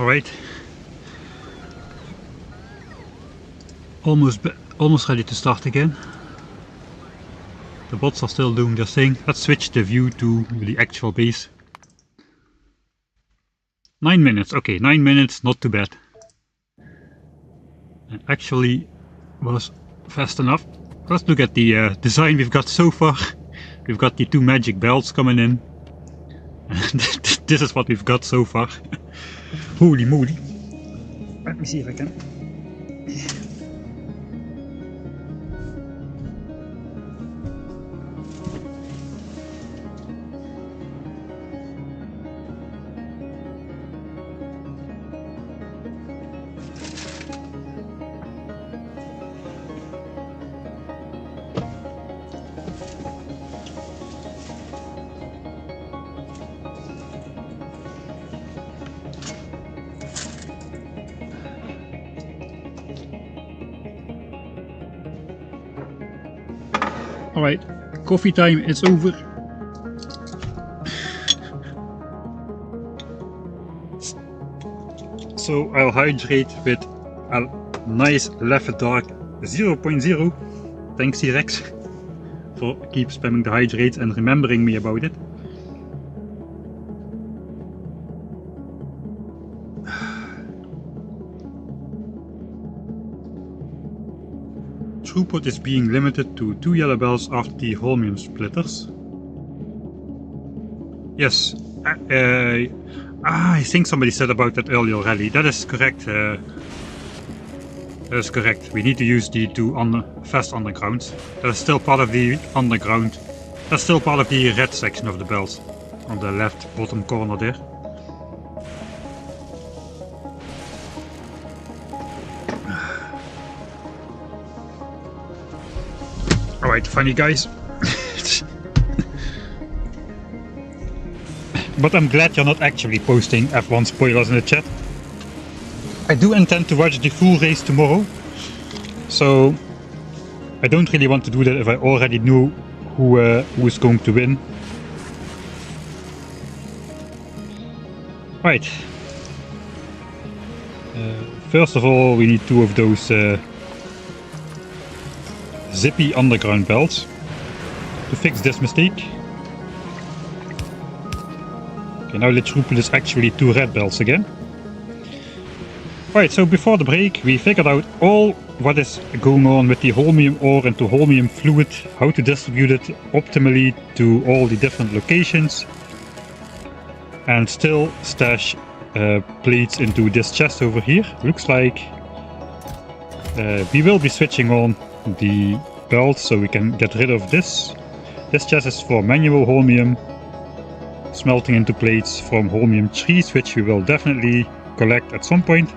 Alright. Almost ready to start again. The bots are still doing their thing. Let's switch the view to the actual base. 9 minutes, okay, 9 minutes, not too bad. It actually was fast enough. Let's look at the design we've got so far. We've got the 2 magic belts coming in. And this is what we've got so far. Holy moly. Let me see if I can. Alright, coffee time is over. So I'll hydrate with a nice Left Dark 0.0. Thanks T-Rex for keep spamming the hydrates and remembering me about it. Throughput is being limited to 2 yellow bells after the holmium splitters. Yes, I think somebody said about that earlier already. That is correct. That is correct. We need to use the 2 fast undergrounds. That is still part of the underground. That's still part of the red section of the bells on the left bottom corner there. Alright, funny guys. But I'm glad you're not actually posting F1 spoilers in the chat. I do intend to watch the full race tomorrow. So I don't really want to do that if I already knew who is going to win. Right. First of all, we need 2 of those zippy underground belts to fix this mistake. Okay, now let's group this actually 2 red belts again. Right, so before the break we figured out all what is going on with the holmium ore and the holmium fluid, how to distribute it optimally to all the different locations, and still stash plates into this chest over here. Looks like we will be switching on the belt so we can get rid of this. This chest is for manual holmium, smelting into plates from holmium trees, which we will definitely collect at some point,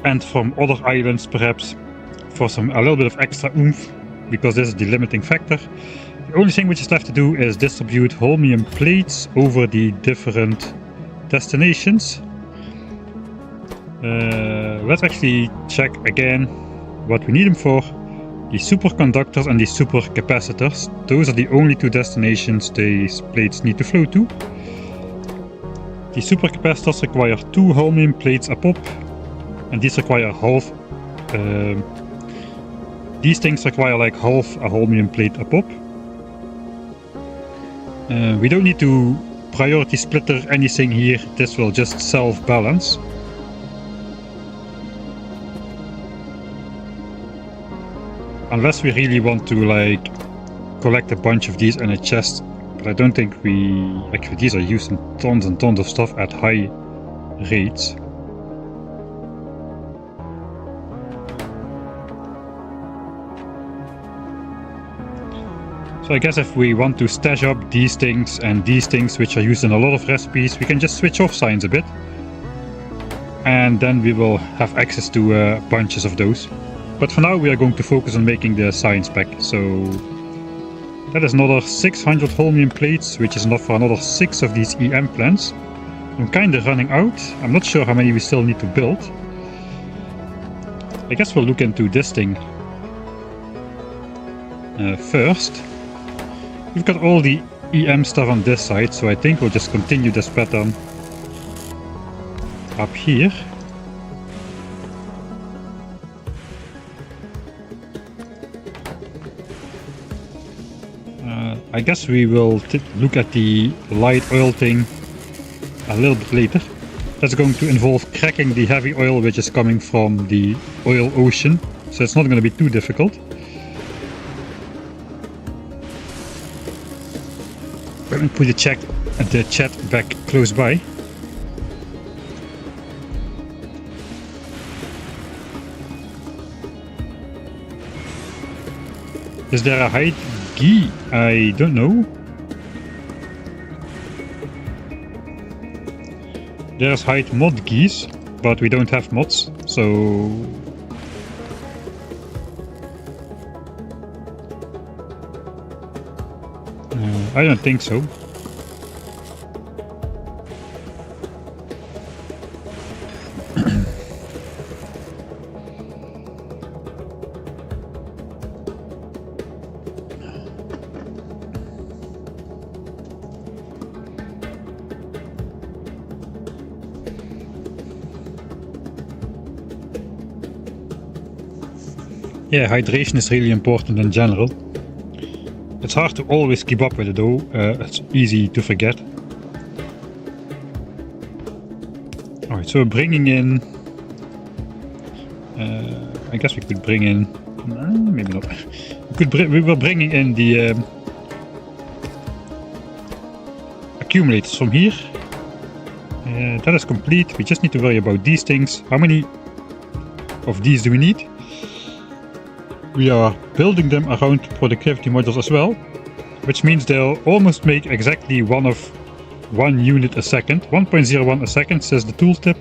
and from other islands perhaps for a little bit of extra oomph, because this is the limiting factor. The only thing which is left to do is distribute holmium plates over the different destinations. Let's actually check again what we need them for. The superconductors and the supercapacitors. Those are the only 2 destinations these plates need to flow to. The supercapacitors require 2 holmium plates a pop, and these require half. These things require like half a holmium plate a pop. We don't need to priority splitter anything here. This will just self-balance. Unless we really want to like collect a bunch of these in a chest, but I don't think we... Actually, these are used in tons and tons of stuff at high rates. So I guess if we want to stash up these things and these things which are used in a lot of recipes, we can just switch off science a bit. And then we will have access to bunches of those. But for now we are going to focus on making the science pack. So that is another 600 holmium plates, which is enough for another 6 of these EM plants. I'm kinda running out. I'm not sure how many we still need to build. I guess we'll look into this thing first. We've got all the EM stuff on this side, so I think we'll just continue this pattern up here. I guess we will look at the light oil thing a little bit later. That's going to involve cracking the heavy oil which is coming from the oil ocean, so it's not going to be too difficult. Let me put the chat back close by. Is there a hide key? I don't know. There's hide mod keys, but we don't have mods, so... I don't think so. Yeah, hydration is really important in general. It's hard to always keep up with it though, it's easy to forget. Alright, so we're bringing in... I guess we could bring in... maybe not. We were bringing in the accumulators from here. That is complete, we just need to worry about these things. How many of these do we need? We are building them around productivity modules as well, which means they'll almost make exactly 1 unit a second. 1.01 a second says the tooltip.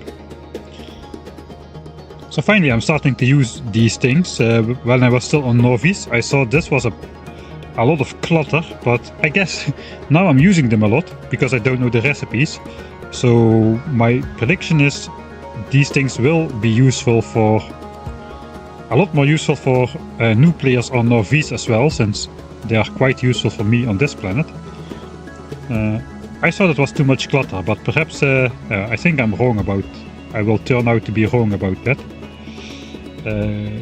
So finally I'm starting to use these things. When I was still on Novice, I saw this was a lot of clutter, but I guess now I'm using them a lot because I don't know the recipes. So my prediction is these things will be useful for... a lot more useful for new players on Novice as well, since they are quite useful for me on this planet. I thought it was too much clutter, but perhaps I think I'm wrong about... I will turn out to be wrong about that.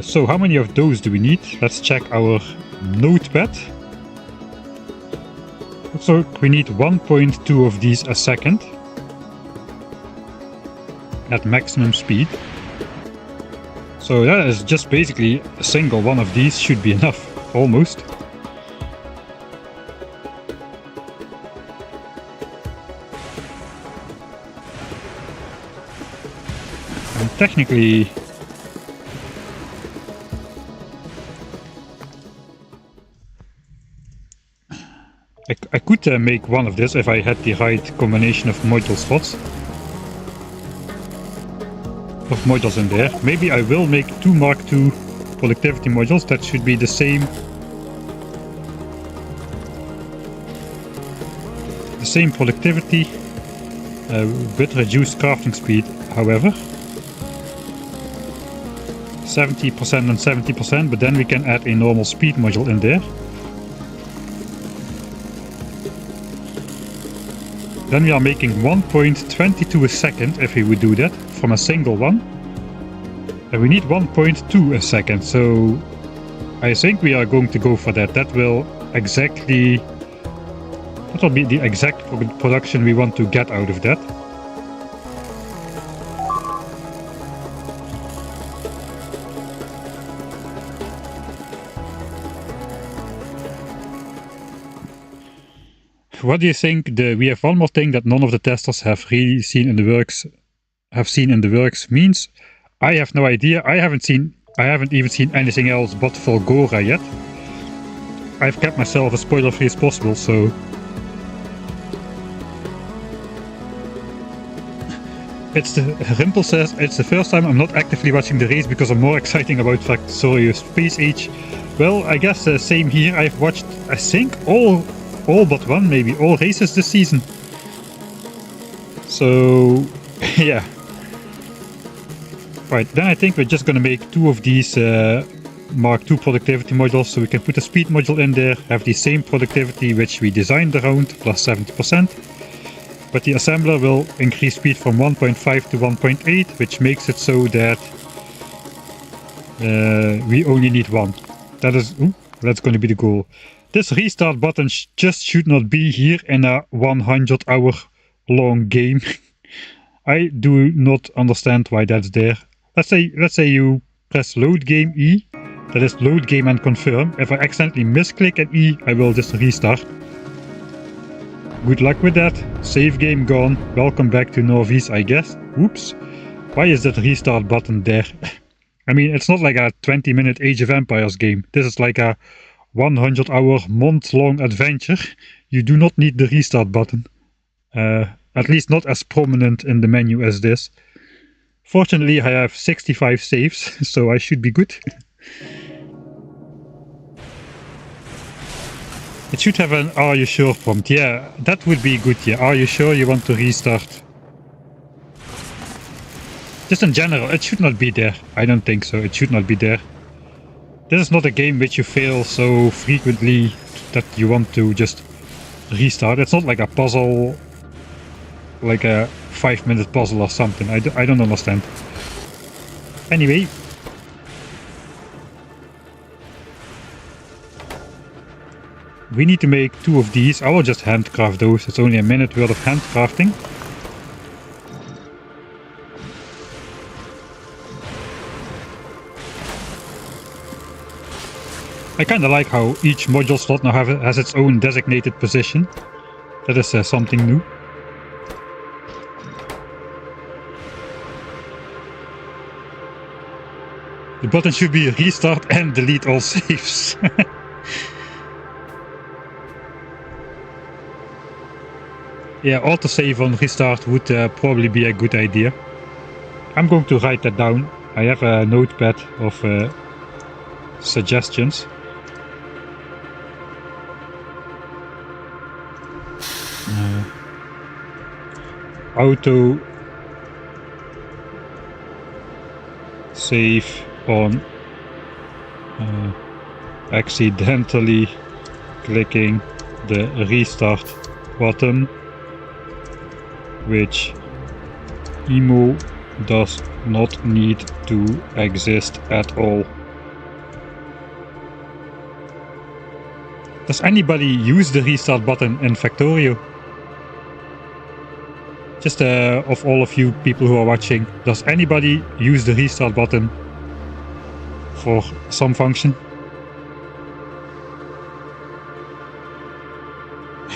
So how many of those do we need? Let's check our notepad. So we need 1.2 of these a second at maximum speed. So that is just basically a single one of these should be enough, almost. And technically... I could make one of this if I had the right combination of module slots. Of modules in there. Maybe I will make 2 Mark II productivity modules that should be the same productivity with reduced crafting speed, however. 70% and 70%, but then we can add a normal speed module in there. Then we are making 1.22 a second if we would do that from a single one. And we need 1.2 a second, so I think we are going to go for that. That will be the exact production we want to get out of that. What do you think? We have one more thing that none of the testers have really seen in the works. Means I have no idea. I haven't even seen anything else but Fulgora yet. I've kept myself as spoiler free as possible, so Rimple says it's the first time I'm not actively watching the race because I'm more excited about Factorio SPACE AGE. Well, I guess same here. I've watched, I think, all but one, maybe all races this season. So yeah. Right, then I think we're just gonna make 2 of these Mark II productivity modules, so we can put a speed module in there, have the same productivity which we designed around, plus 70%. but the assembler will increase speed from 1.5 to 1.8, which makes it so that we only need one. That's going to be the goal. This restart button just should not be here in a 100-hour long game. I do not understand why that's there. Let's say you press load game E. That is load game and confirm. If I accidentally misclick at E, I will just restart. Good luck with that. Save game gone. Welcome back to Norvis, I guess. Oops. Why is that restart button there? I mean, it's not like a 20-minute Age of Empires game. This is like a 100-hour, month-long adventure. You do not need the restart button. At least not as prominent in the menu as this. Fortunately, I have 65 saves, so I should be good. It should have an "Are you sure" prompt. Yeah, that would be good. Yeah, are you sure you want to restart? Just in general, it should not be there. I don't think so. It should not be there. This is not a game which you fail so frequently that you want to just restart. It's not like a puzzle, like a 5-minute puzzle or something. I don't understand. Anyway. We need to make 2 of these. I will just handcraft those. It's only a minute worth of handcrafting. I kinda like how each module slot now has its own designated position. That is something new. The button should be restart and delete all saves. Yeah, autosave on restart would probably be a good idea. I'm going to write that down. I have a notepad of suggestions. Auto save on accidentally clicking the restart button, which emo does not need to exist at all. Does anybody use the restart button in Factorio? Just of all of you people who are watching, does anybody use the restart button for some function?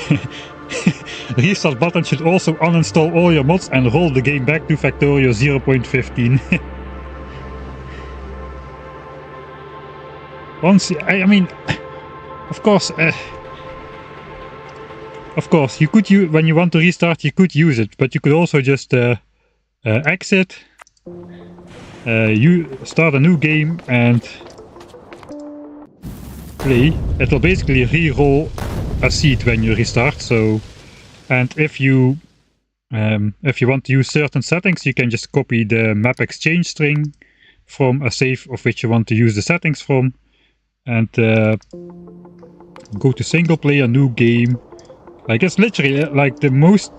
The restart button should also uninstall all your mods and roll the game back to Factorio 0.15. Once, I mean, of course, you could use, when you want to restart, you could use it, but you could also just exit, you start a new game and play. It will basically re-roll a seed when you restart. So, and if you want to use certain settings, you can just copy the map exchange string from a save of which you want to use the settings from, and go to single player, new game. Like, it's literally like the most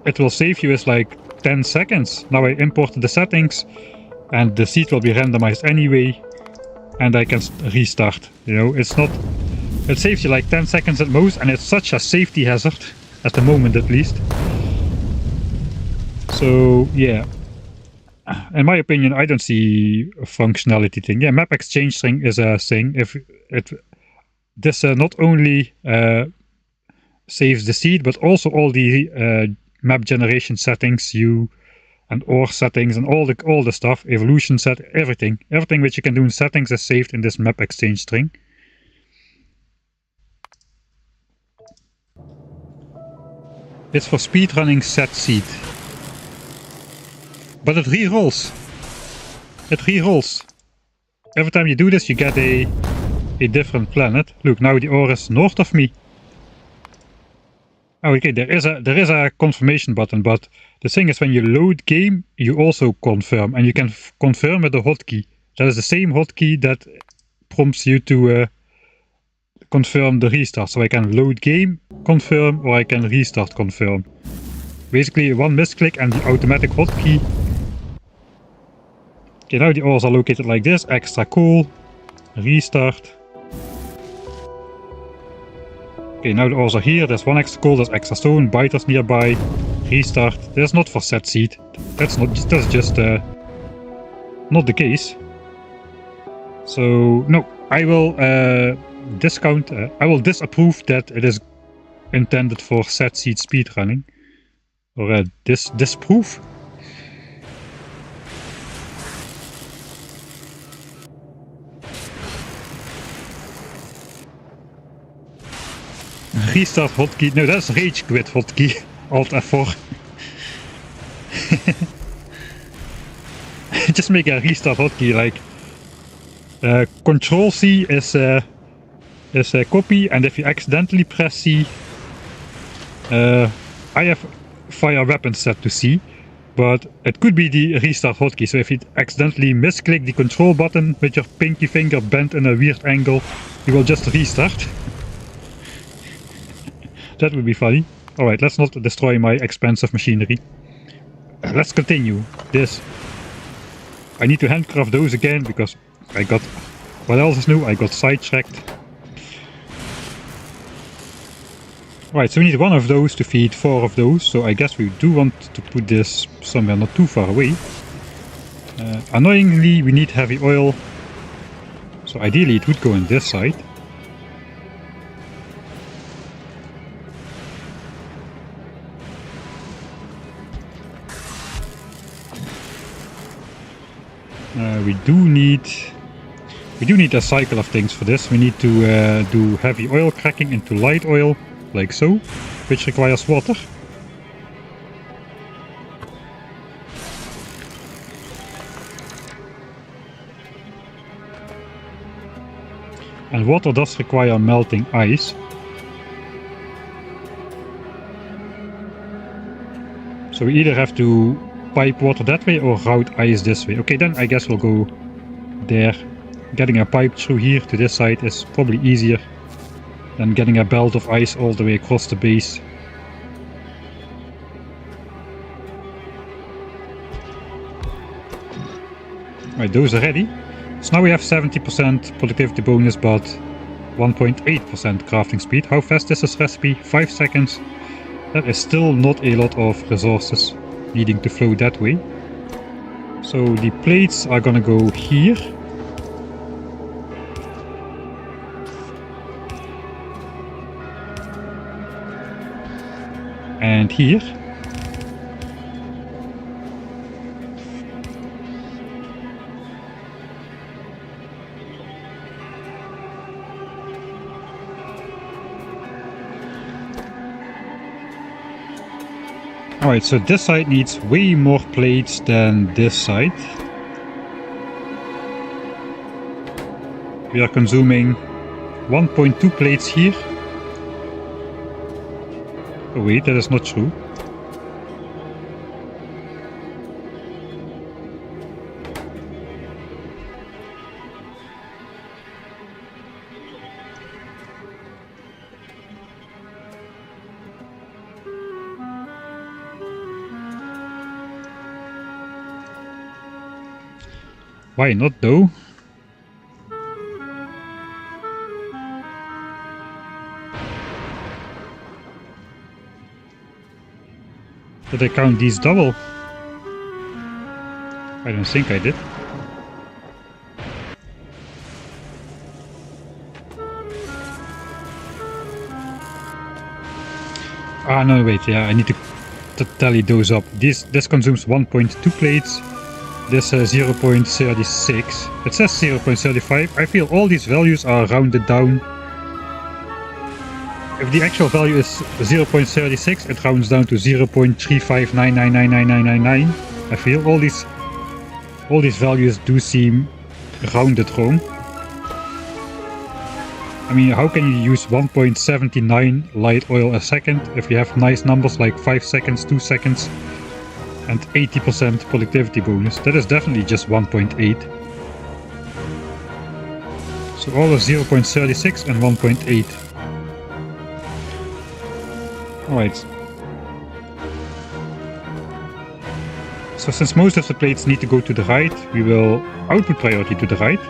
it will save you is like 10 seconds. Now I imported the settings and the seed will be randomized anyway, and I can restart. You know, it's not, it saves you like 10 seconds at most, and it's such a safety hazard at the moment, at least. So yeah, in my opinion, I don't see a functionality thing. Yeah, map exchange string is a thing. If it this not only saves the seed, but also all the map generation settings, and ore settings, and all the stuff, evolution set, everything which you can do in settings is saved in this map exchange string. It's for speedrunning set seed, but it re-rolls. It re-rolls. Every time you do this, you get a different planet. Look, now the ore is north of me. Oh, okay, there is a confirmation button, but the thing is, when you load game, you also confirm, and you can confirm with a hotkey. That is the same hotkey that prompts you to confirm the restart. So I can load game, confirm, or I can restart, confirm. Basically one misclick and the automatic hotkey. Okay, now the ores are located like this. Extra coal. Restart. Okay, now the ores are here. There's one extra coal, there's extra stone, biters nearby. Restart. There's not for set seed. That's just not the case. So no, I will I will disapprove that it is intended for set seed speedrunning. Or disprove. Restart hotkey. No, that's rage quit hotkey. Alt F4. Just make a restart hotkey. Like Control C is a copy, and if you accidentally press C, I have fire weapon set to C, but it could be the restart hotkey. So if you accidentally misclick the control button with your pinky finger bent in a weird angle, you will just restart. That would be funny. Alright, let's not destroy my expensive machinery. Let's continue this. I need to handcraft those again because I got... What else is new? I got sidetracked. Right, so we need one of those to feed 4 of those, so I guess we do want to put this somewhere not too far away. Annoyingly, we need heavy oil, so ideally it would go on this side. We do need a cycle of things for this. We need to do heavy oil cracking into light oil, like so, which requires water. And water does require melting ice. So we either have to pipe water that way or route ice this way. Okay, then I guess we'll go there. Getting a pipe through here to this side is probably easier than getting a belt of ice all the way across the base. Right, those are ready. So now we have 70% productivity bonus, but 1.8% crafting speed. How fast is this recipe? 5 seconds. That is still not a lot of resources needing to flow that way. So the plates are gonna go here. And here. Alright, so this side needs way more plates than this side. We are consuming 1.2 plates here. Oh wait, that is not true. Why not though? Did I count these double? I don't think I did. Ah no, wait, yeah, I need to tally those up. This consumes 1.2 plates. This 0.36. It says 0.35. I feel all these values are rounded down. If the actual value is 0.36, it rounds down to 0.359999999. I feel all these values do seem rounded wrong. I mean, how can you use 1.79 light oil a second if you have nice numbers like 5 seconds, 2 seconds, and 80% productivity bonus? That is definitely just 1.8. So all of 0.36 and 1.8. Alright. So since most of the plates need to go to the right, we will output priority to the right.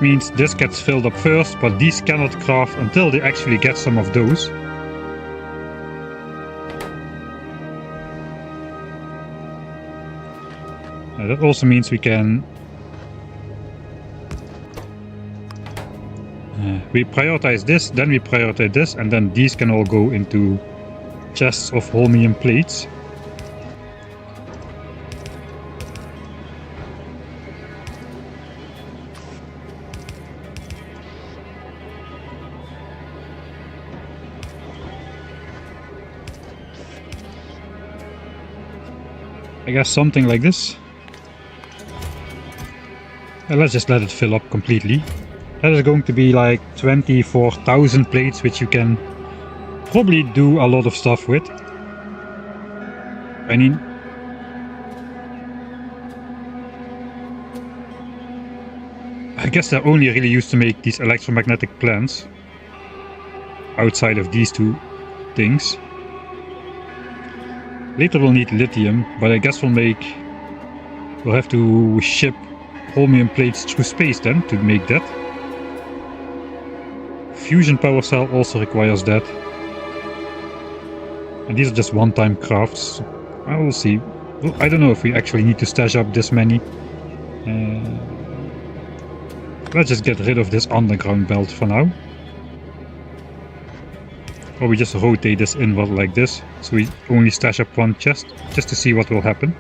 Means this gets filled up first, but these cannot craft until they actually get some of those. That also means we can we prioritize this, then we prioritize this, and then these can all go into chests of holmium plates. I guess something like this. And let's just let it fill up completely. That is going to be like 24,000 plates, which you can probably do a lot of stuff with. I mean, I guess they're only really used to make these electromagnetic plants outside of these two things. Later we'll need lithium, but I guess we'll have to ship holmium plates through space then to make that. Fusion power cell also requires that. And these are just one-time crafts. I will see. Well, I don't know if we actually need to stash up this many. Let's just get rid of this underground belt for now. Or we just rotate this inward like this, so we only stash up one chest, just to see what will happen.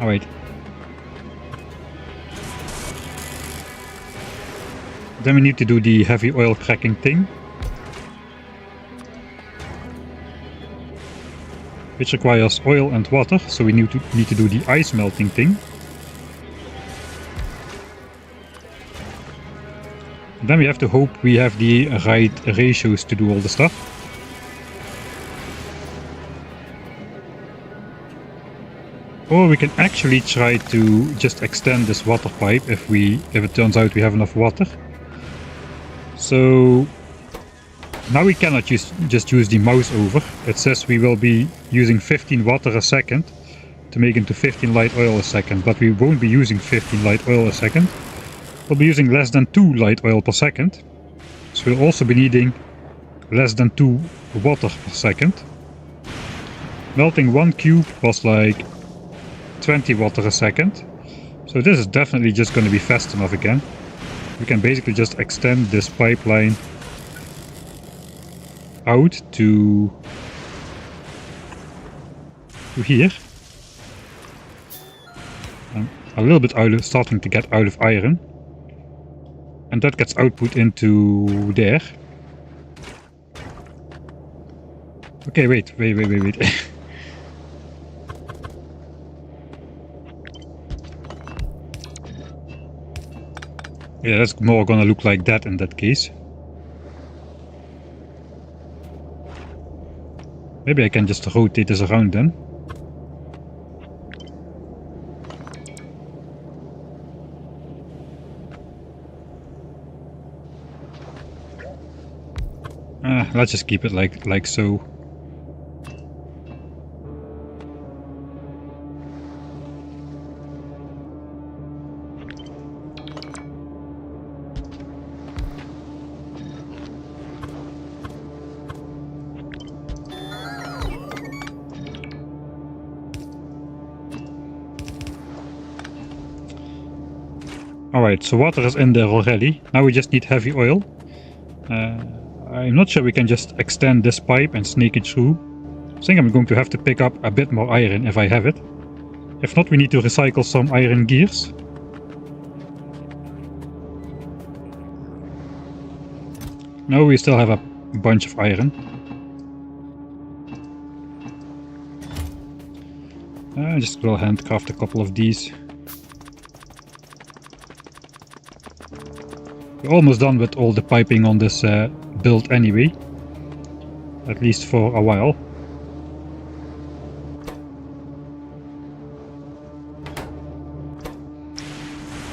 Alright. Then we need to do the heavy oil cracking thing, which requires oil and water, so we need to do the ice melting thing. Then we have to hope we have the right ratios to do all the stuff. Or we can actually try to just extend this water pipe if it turns out we have enough water. So now we cannot just use the mouse over. It says we will be using 15 water a second to make into 15 light oil a second, but we won't be using 15 light oil a second. We'll be using less than 2 light oil per second. So we'll also be needing less than 2 water per second. Melting 1 cube was like 20 water a second. So this is definitely just going to be fast enough again. We can basically just extend this pipeline out to here. I'm a little bit starting to get out of iron. And that gets output into there. Okay, wait. Yeah, that's more gonna look like that in that case. Maybe I can just rotate this around then. Let's just keep it like so. Alright, so water is in there already. Now we just need heavy oil. I'm not sure we can just extend this pipe and snake it through. I think I'm going to have to pick up a bit more iron if I have it. If not, we need to recycle some iron gears. No, we still have a bunch of iron. I just will handcraft a couple of these. We're almost done with all the piping on this build anyway. At least for a while.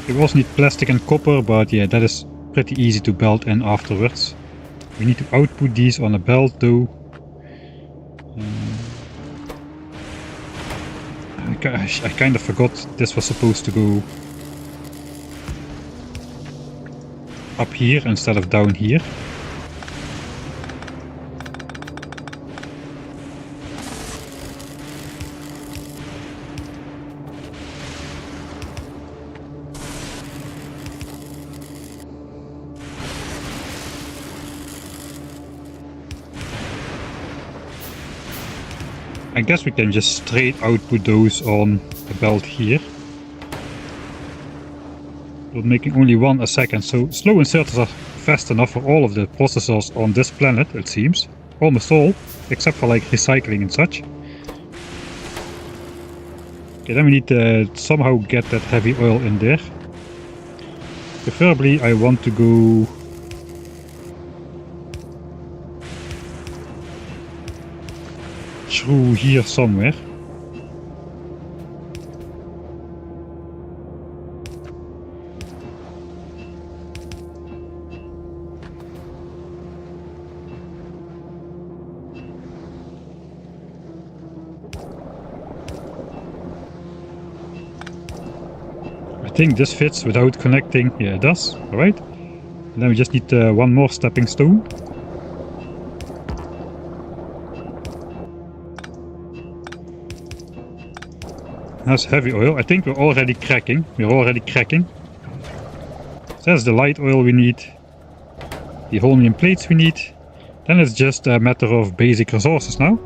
We also need plastic and copper, but yeah, that is pretty easy to build in afterwards. We need to output these on a belt though. I kind of forgot this was supposed to go up here instead of down here. I guess we can just straight output those on the belt here. We're making only one a second, so slow inserters are fast enough for all of the processors on this planet, it seems. Almost all, except for like recycling and such. Okay, then we need to somehow get that heavy oil in there. Preferably I want to go through here somewhere. I think this fits without connecting. Yeah, it does. Alright. And then we just need one more stepping stone. That's heavy oil. I think we're already cracking. So that's the light oil we need. The holmium plates we need. Then it's just a matter of basic resources now.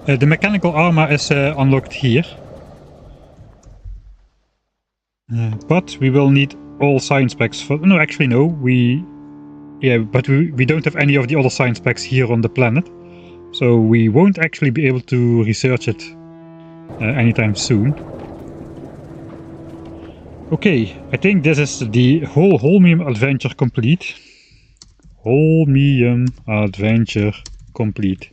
The mechanical armor is unlocked here. But we will need all science packs for... No, actually no. We don't have any of the other science packs here on the planet. So we won't actually be able to research it anytime soon. Okay, I think this is the whole Holmium adventure complete. Holmium adventure complete.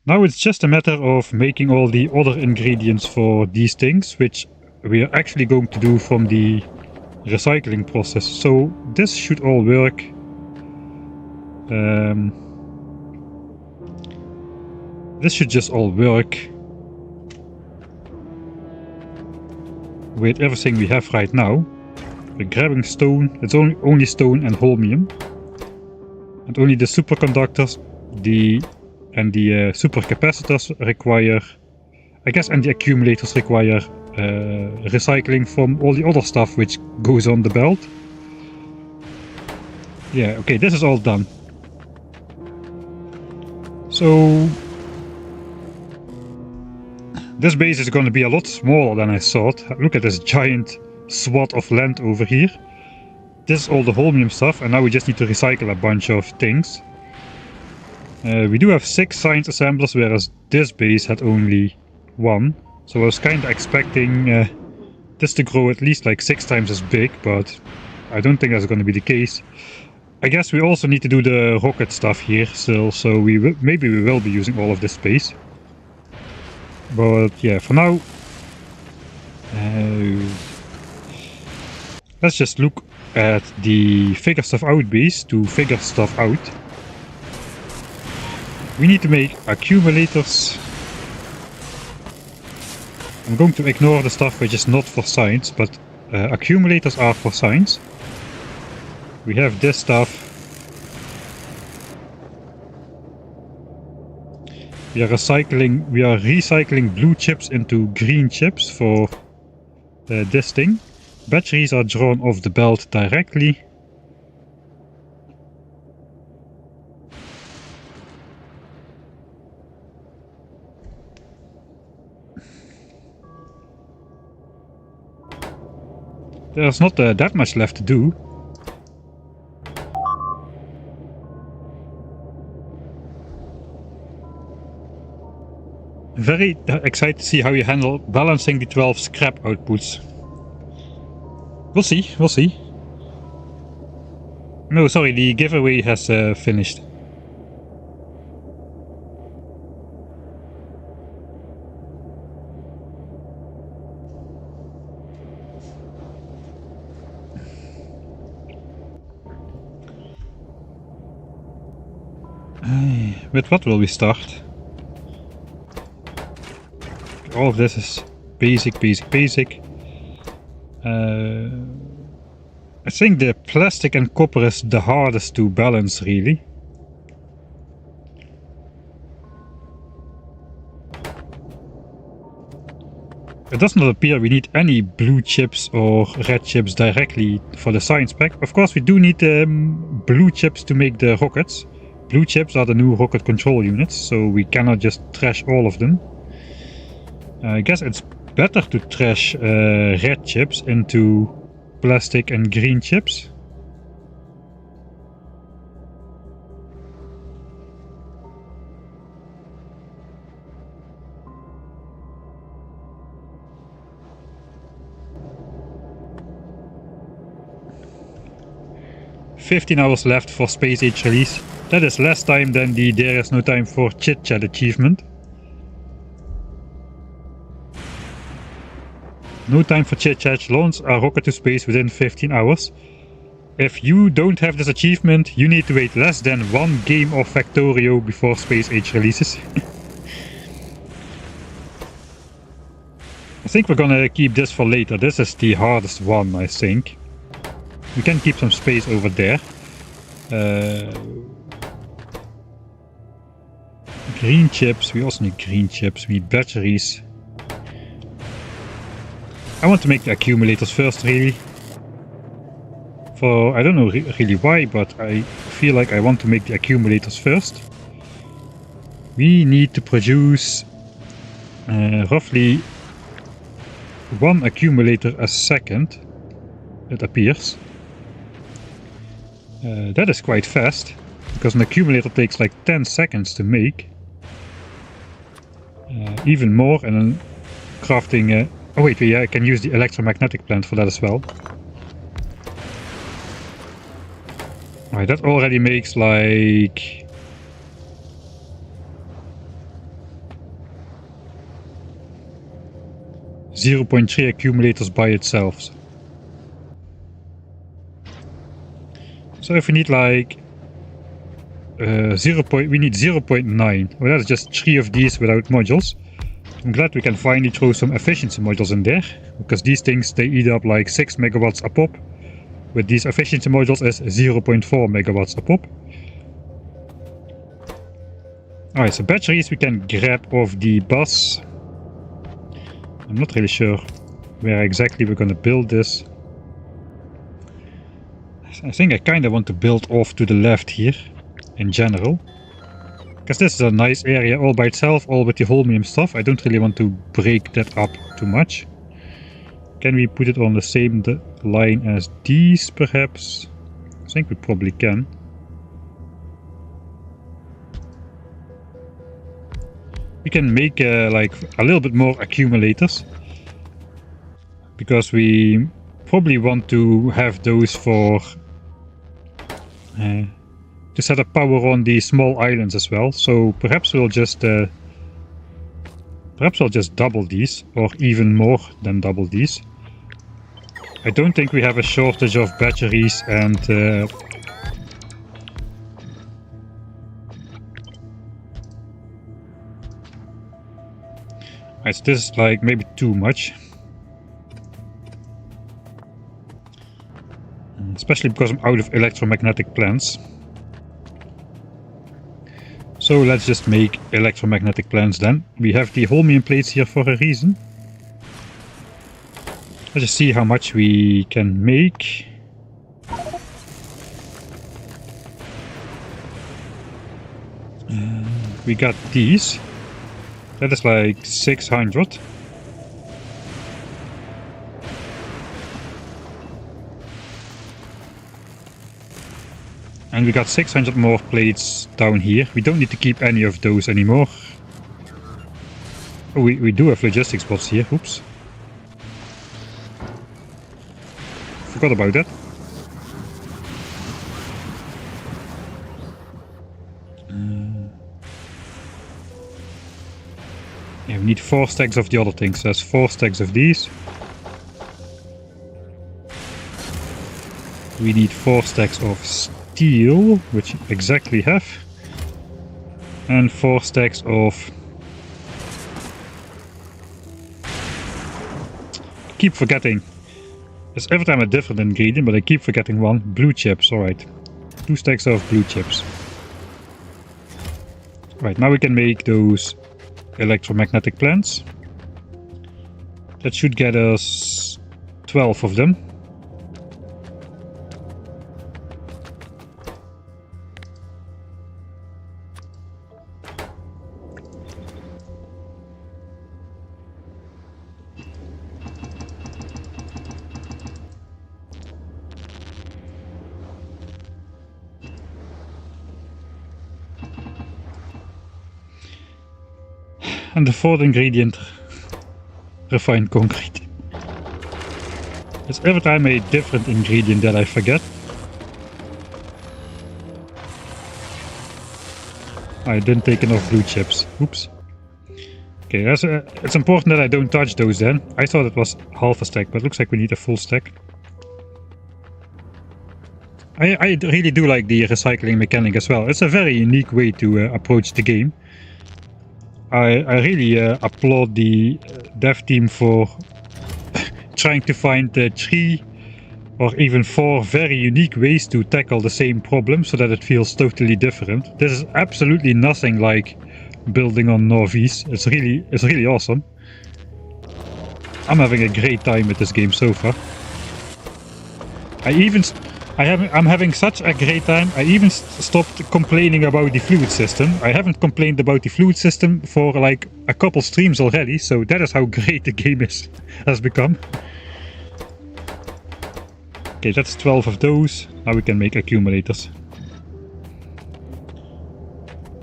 Now it's just a matter of making all the other ingredients for these things, which we are actually going to do from the recycling process. So this should all work. This should just all work with everything we have right now. We're grabbing stone. It's only stone and holmium. And only the superconductors, the supercapacitors require, I guess, and the accumulators require recycling from all the other stuff which goes on the belt. Yeah, okay, this is all done. So this base is going to be a lot smaller than I thought. Look at this giant swath of land over here. This is all the holmium stuff, and now we just need to recycle a bunch of things. We do have 6 science assemblers, whereas this base had only 1. So I was kind of expecting this to grow at least like 6 times as big, but I don't think that's going to be the case. I guess we also need to do the rocket stuff here still, so maybe we will be using all of this space. But yeah, for now, let's just look at the figure stuff out base to figure stuff out. We need to make accumulators. I'm going to ignore the stuff which is not for science, but accumulators are for science. We have this stuff. We are recycling blue chips into green chips for this thing. Batteries are drawn off the belt directly. There's not that much left to do. Very excited to see how you handle balancing the 12 scrap outputs. We'll see, we'll see. No, sorry, the giveaway has finished. With what will we start? All of this is basic. I think the plastic and copper is the hardest to balance, really. It does not appear we need any blue chips or red chips directly for the science pack. Of course, we do need blue chips to make the rockets. Blue chips are the new rocket control units, so we cannot just trash all of them. I guess it's better to trash red chips into plastic and green chips. "15 hours left for Space Age release." That is less time than the "There is no time for chit chat" achievement. No time for chit chat, launch a rocket to space within 15 hours. If you don't have this achievement, you need to wait less than 1 game of Factorio before Space Age releases. I think we're gonna keep this for later. This is the hardest one, I think. We can keep some space over there. Green chips, we also need green chips, we need batteries. I want to make the accumulators first, really. I don't know really why, but I feel like I want to make the accumulators first. We need to produce roughly 1 accumulator a second, it appears. That is quite fast, because an accumulator takes like 10 seconds to make. Even more, and then crafting... oh wait, yeah, I can use the electromagnetic plant for that as well. Alright, that already makes like... .3 accumulators by itself. So if we need like... we need 0.9. Well, that's just 3 of these without modules. I'm glad we can finally throw some efficiency modules in there, because these things, they eat up like 6 megawatts a pop. With these efficiency modules is 0.4 megawatts a pop. Alright, so batteries we can grab off the bus. I'm not really sure where exactly we're gonna build this. I think I kinda want to build off to the left here, in general. Because this is a nice area all by itself, all with the holmium stuff. I don't really want to break that up too much. Can we put it on the same line as these, perhaps? I think we probably can. We can make like a little bit more accumulators. Because we probably want to have those for... to set up power on the small islands as well, so perhaps we'll just double these, or even more than double these. I don't think we have a shortage of batteries and right, so this is like maybe too much. Especially because I'm out of electromagnetic plants. So let's just make electromagnetic plants then. We have the holmium plates here for a reason. Let's just see how much we can make. We got these. That is like 600. And we got 600 more plates down here. We don't need to keep any of those anymore. Oh, we do have logistics bots here. Oops. Forgot about that. we need 4 stacks of the other things. So that's 4 stacks of these. We need 4 stacks of steel, which we exactly have. And 4 stacks of... I keep forgetting. It's every time a different ingredient, but I keep forgetting one. Blue chips, alright. 2 stacks of blue chips. Right, now we can make those electromagnetic plants. That should get us 12 of them. And the 4th ingredient, refined concrete. It's every time a different ingredient that I forget. I didn't take enough blue chips. Oops. Okay, it's important that I don't touch those then. I thought it was half a stack, but it looks like we need a full stack. I really do like the recycling mechanic as well. It's a very unique way to approach the game. I really applaud the dev team for trying to find 3 or even 4 very unique ways to tackle the same problem so that it feels totally different. This is absolutely nothing like building on Norvese. It's really awesome. I'm having a great time with this game so far. I'm having such a great time. I even stopped complaining about the fluid system. I haven't complained about the fluid system for like a couple streams already, so that is how great the game has become. Okay, that's 12 of those. Now we can make accumulators.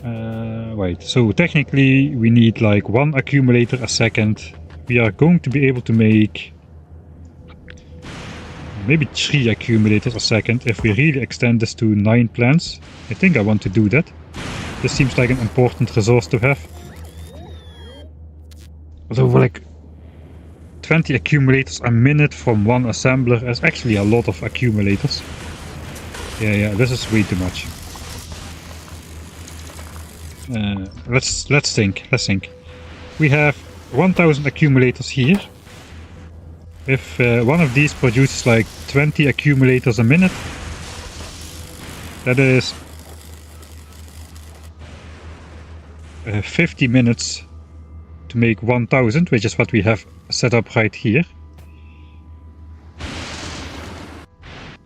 Right, so technically we need like 1 accumulator a second. We are going to be able to make maybe 3 accumulators a second if we really extend this to 9 plants. I think I want to do that. This seems like an important resource to have. So like 20 accumulators a minute from 1 assembler is actually a lot of accumulators. Yeah, this is way too much. Let's think. We have 1000 accumulators here. If one of these produces like 20 accumulators a minute, that is 50 minutes to make 1000, which is what we have set up right here.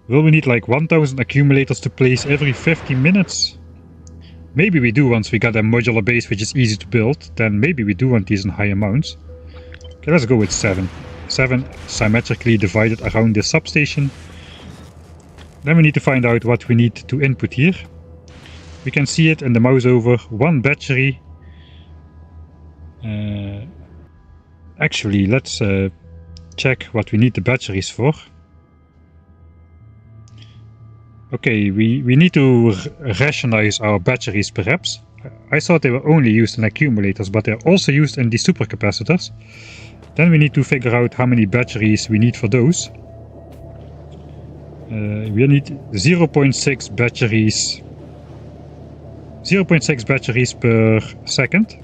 Will we need like 1000 accumulators to place every 50 minutes? Maybe we do once we got a modular base which is easy to build, then maybe we do want these in high amounts. Okay, let's go with 7. 7 symmetrically divided around this substation. Then we need to find out what we need to input here. We can see it in the mouse over. 1 battery. Actually, let's check what we need the batteries for. Okay, we need to rationalize our batteries perhaps. I thought they were only used in accumulators, but they're also used in the supercapacitors. Then we need to figure out how many batteries we need for those. We need 0.6 batteries. 0.6 batteries per second.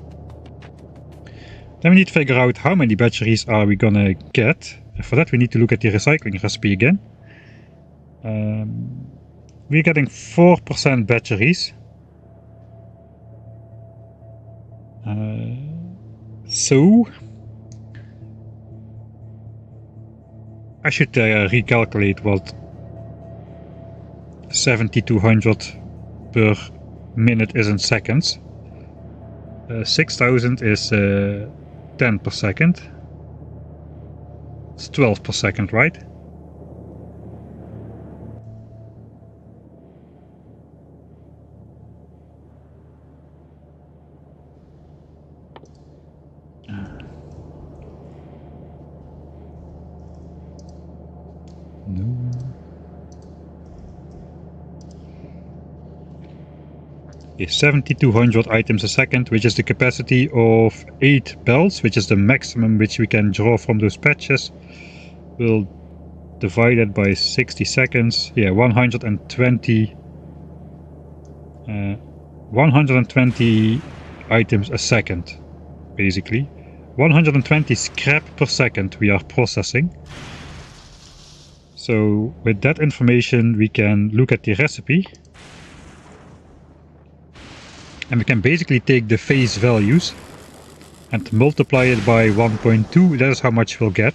Then we need to figure out how many batteries are we gonna get. And for that we need to look at the recycling recipe again. We're getting 4% batteries. So I should recalculate what 7200 per minute is in seconds. 6000 is 10 per second. It's 12 per second, right? Okay, 7200 items a second, which is the capacity of 8 belts, which is the maximum which we can draw from those patches. We'll divide it by 60 seconds. Yeah, 120 items a second, basically. 120 scrap per second we are processing. So with that information we can look at the recipe. And we can basically take the phase values and multiply it by 1.2. That is how much we'll get.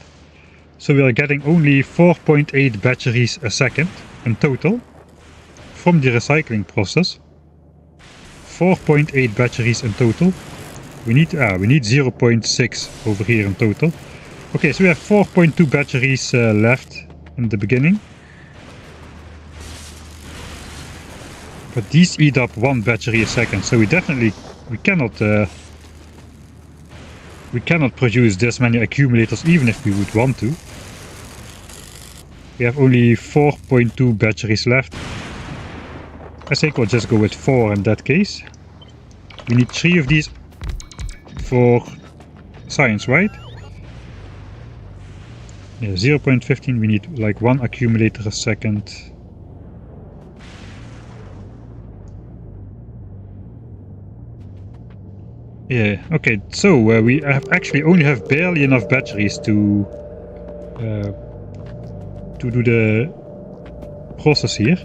So we are getting only 4.8 batteries a second in total from the recycling process. 4.8 batteries in total. We need 0.6 over here in total. Okay, so we have 4.2 batteries left in the beginning. But these eat up 1 battery a second, so we cannot produce this many accumulators even if we would want to. We have only 4.2 batteries left. I think we'll just go with 4 in that case. We need 3 of these for science, right? Yeah, 0.15, we need like 1 accumulator a second. Yeah, okay, so we actually only have barely enough batteries to do the process here.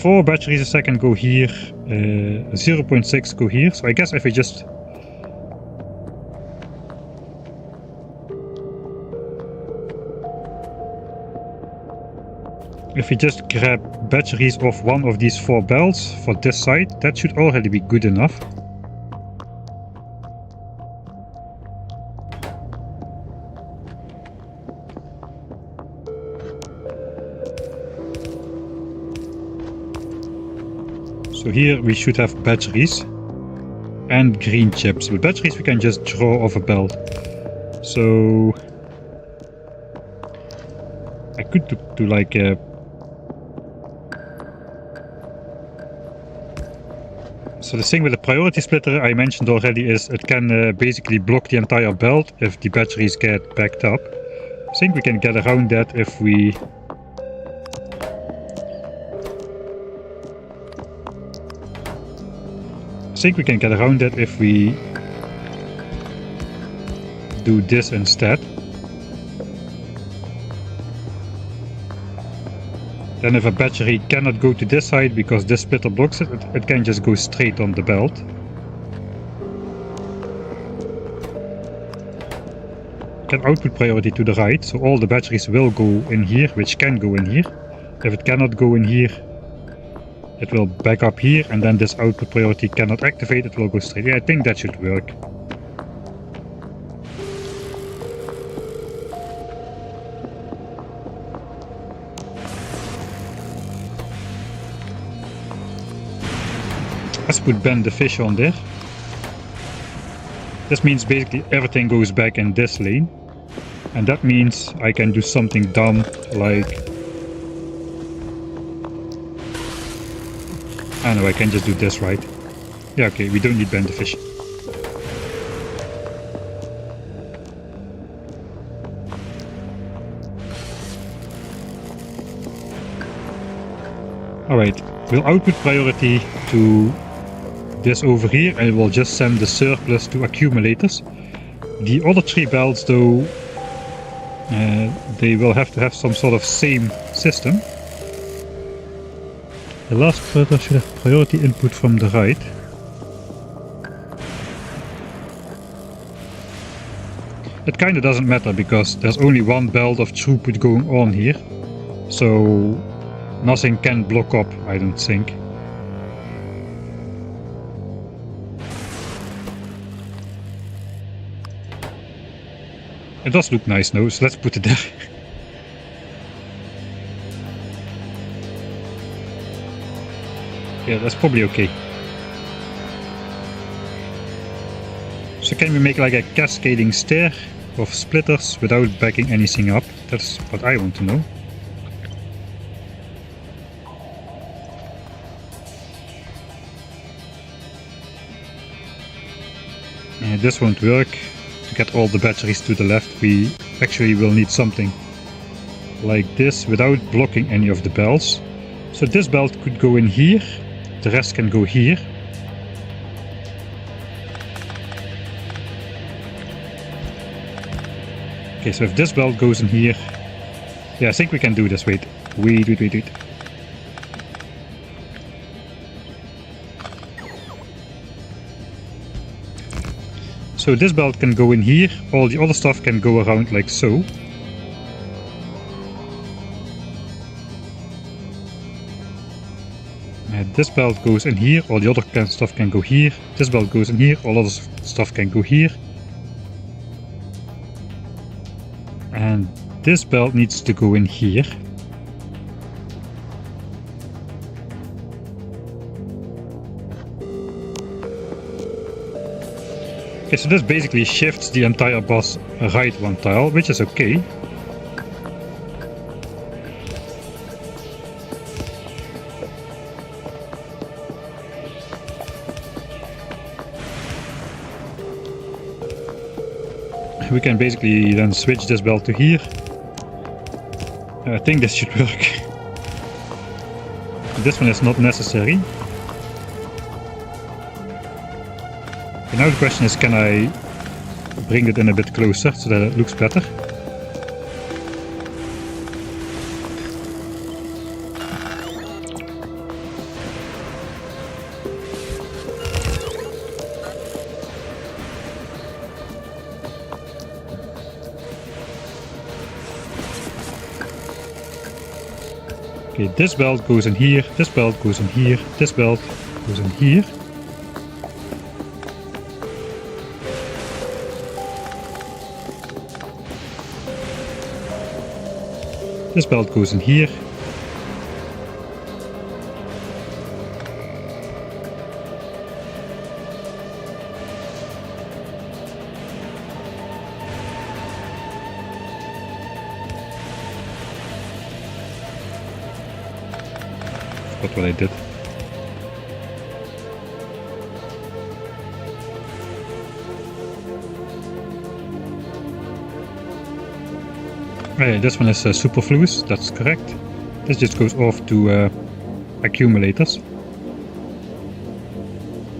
4 batteries a second go here, 0.6 go here, so I guess if we just grab batteries of 1 of these 4 belts for this side, that should already be good enough. So here we should have batteries and green chips. With batteries we can just draw off a belt. So I could do like a... So the thing with the priority splitter I mentioned already is it can basically block the entire belt if the batteries get backed up. I think we can get around that if we... do this instead. Then if a battery cannot go to this side because this splitter blocks it, it can just go straight on the belt. Can output priority to the right, so all the batteries will go in here, which can go in here. If it cannot go in here, it will back up here, and then this output priority cannot activate, it will go straight. Yeah, I think that should work. Let's put Ben the fish on there. This means basically everything goes back in this lane. And that means I can do something dumb like... I know, I can just do this, right? Yeah, okay, we don't need Ben the fish. Alright, we'll output priority to this over here and we'll just send the surplus to accumulators. The other 3 belts though, they will have to have some sort of same system. The last splitter should have priority input from the right. It kinda doesn't matter because there's only 1 belt of throughput going on here. So nothing can block up, I don't think. It does look nice now, so let's put it there. Yeah, that's probably okay. So can we make like a cascading stair of splitters without backing anything up? That's what I want to know. this won't work. To get all the batteries to the left, we actually will need something like this without blocking any of the belts. So this belt could go in here, the rest can go here. Okay, so if this belt goes in here, yeah, I think we can do this. Wait. So this belt can go in here, all the other stuff can go around like so. This belt goes in here, all the other kind of stuff can go here. This belt goes in here, all other stuff can go here. And this belt needs to go in here. Okay, so this basically shifts the entire bus right one tile, which is okay. We can basically then switch this belt to here. I think this should work. This one is not necessary. Okay, now the question is, can I bring it in a bit closer so that it looks better? Okay, this belt goes in here, this belt goes in here, this belt goes in here. This belt goes in here. Forgot what I did. Okay, this one is superfluous, that's correct. This just goes off to accumulators.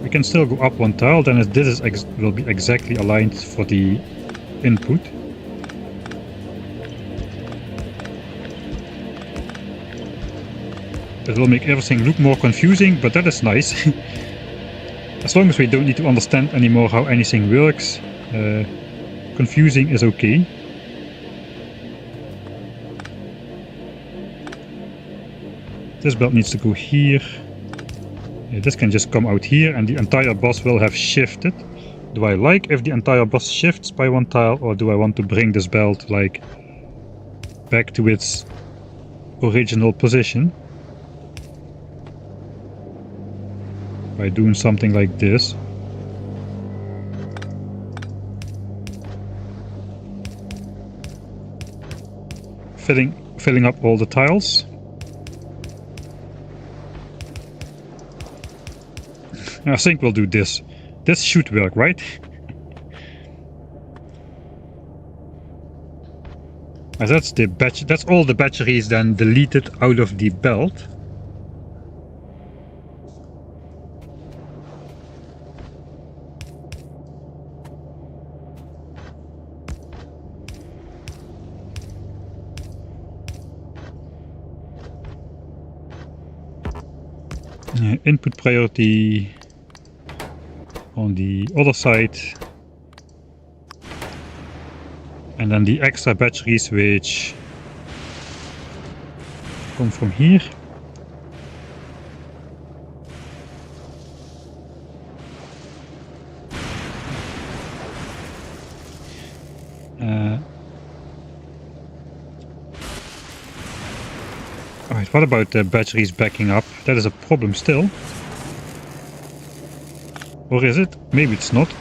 We can still go up one tile, then this is will be exactly aligned for the input. It will make everything look more confusing, but that is nice. As long as we don't need to understand anymore how anything works, confusing is okay. This belt needs to go here. Yeah, this can just come out here and the entire bus will have shifted. Do I like if the entire bus shifts by one tile, or do I want to bring this belt like back to its original position? By doing something like this. Filling up all the tiles. I think we'll do this. This should work, right? As that's all the batteries then deleted out of the belt. Input priority on the other side, and then the extra batteries which come from here. Alright, what about the batteries backing up? That is a problem still. Or is it? Maybe it's not.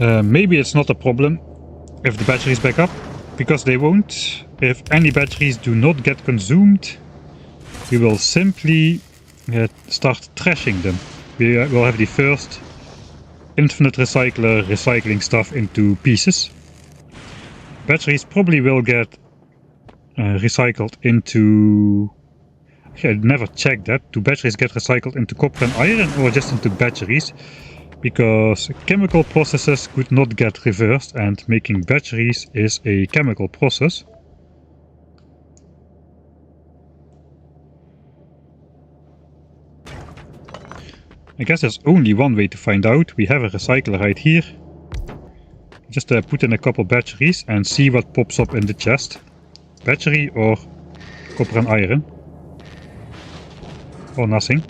Maybe it's not a problem if the batteries back up, because they won't. If any batteries do not get consumed, we will simply start trashing them. We will have the first infinite recycler recycling stuff into pieces. Batteries probably will get recycled into... I never checked that. Do batteries get recycled into copper and iron or just into batteries? Because chemical processes could not get reversed, and making batteries is a chemical process. I guess there's only one way to find out. We have a recycler right here. Just put in a couple batteries and see what pops up in the chest. Battery or copper and iron. Or nothing.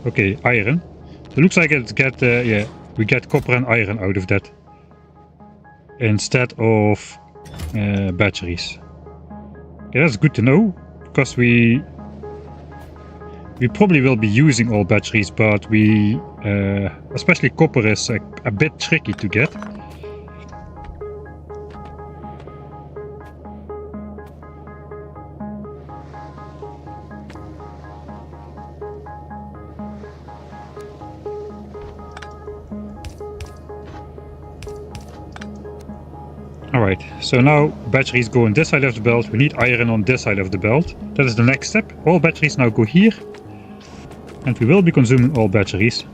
Okay, iron. It looks like we get copper and iron out of that. Instead of batteries. Yeah, that's good to know. Because we probably will be using all batteries, but especially copper is a bit tricky to get. Alright, so now batteries go on this side of the belt, we need iron on this side of the belt. That is the next step. All batteries now go here. And we will be consuming all batteries.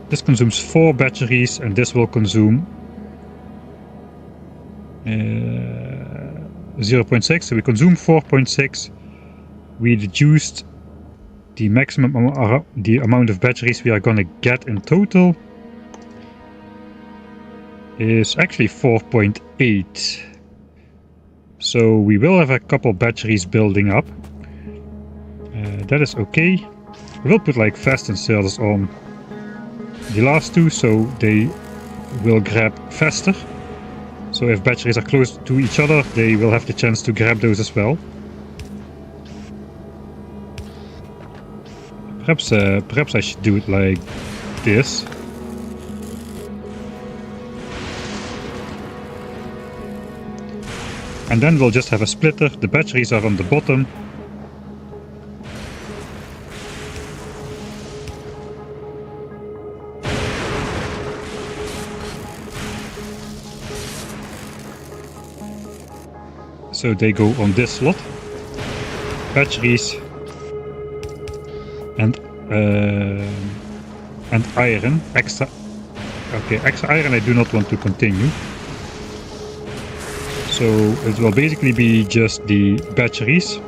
This consumes 4 batteries and this will consume 0.6. So we consume 4.6. We reduced the maximum amount of batteries we are gonna get in total. Is actually 4.8. So we will have a couple batteries building up. That is okay. We will put like fast inserters on the last two so they will grab faster. So if batteries are close to each other, they will have the chance to grab those as well. Perhaps I should do it like this. And then we'll just have a splitter. The batteries are on the bottom. So they go on this slot. Batteries and iron. Extra iron I do not want to continue. So it will basically be just the batteries.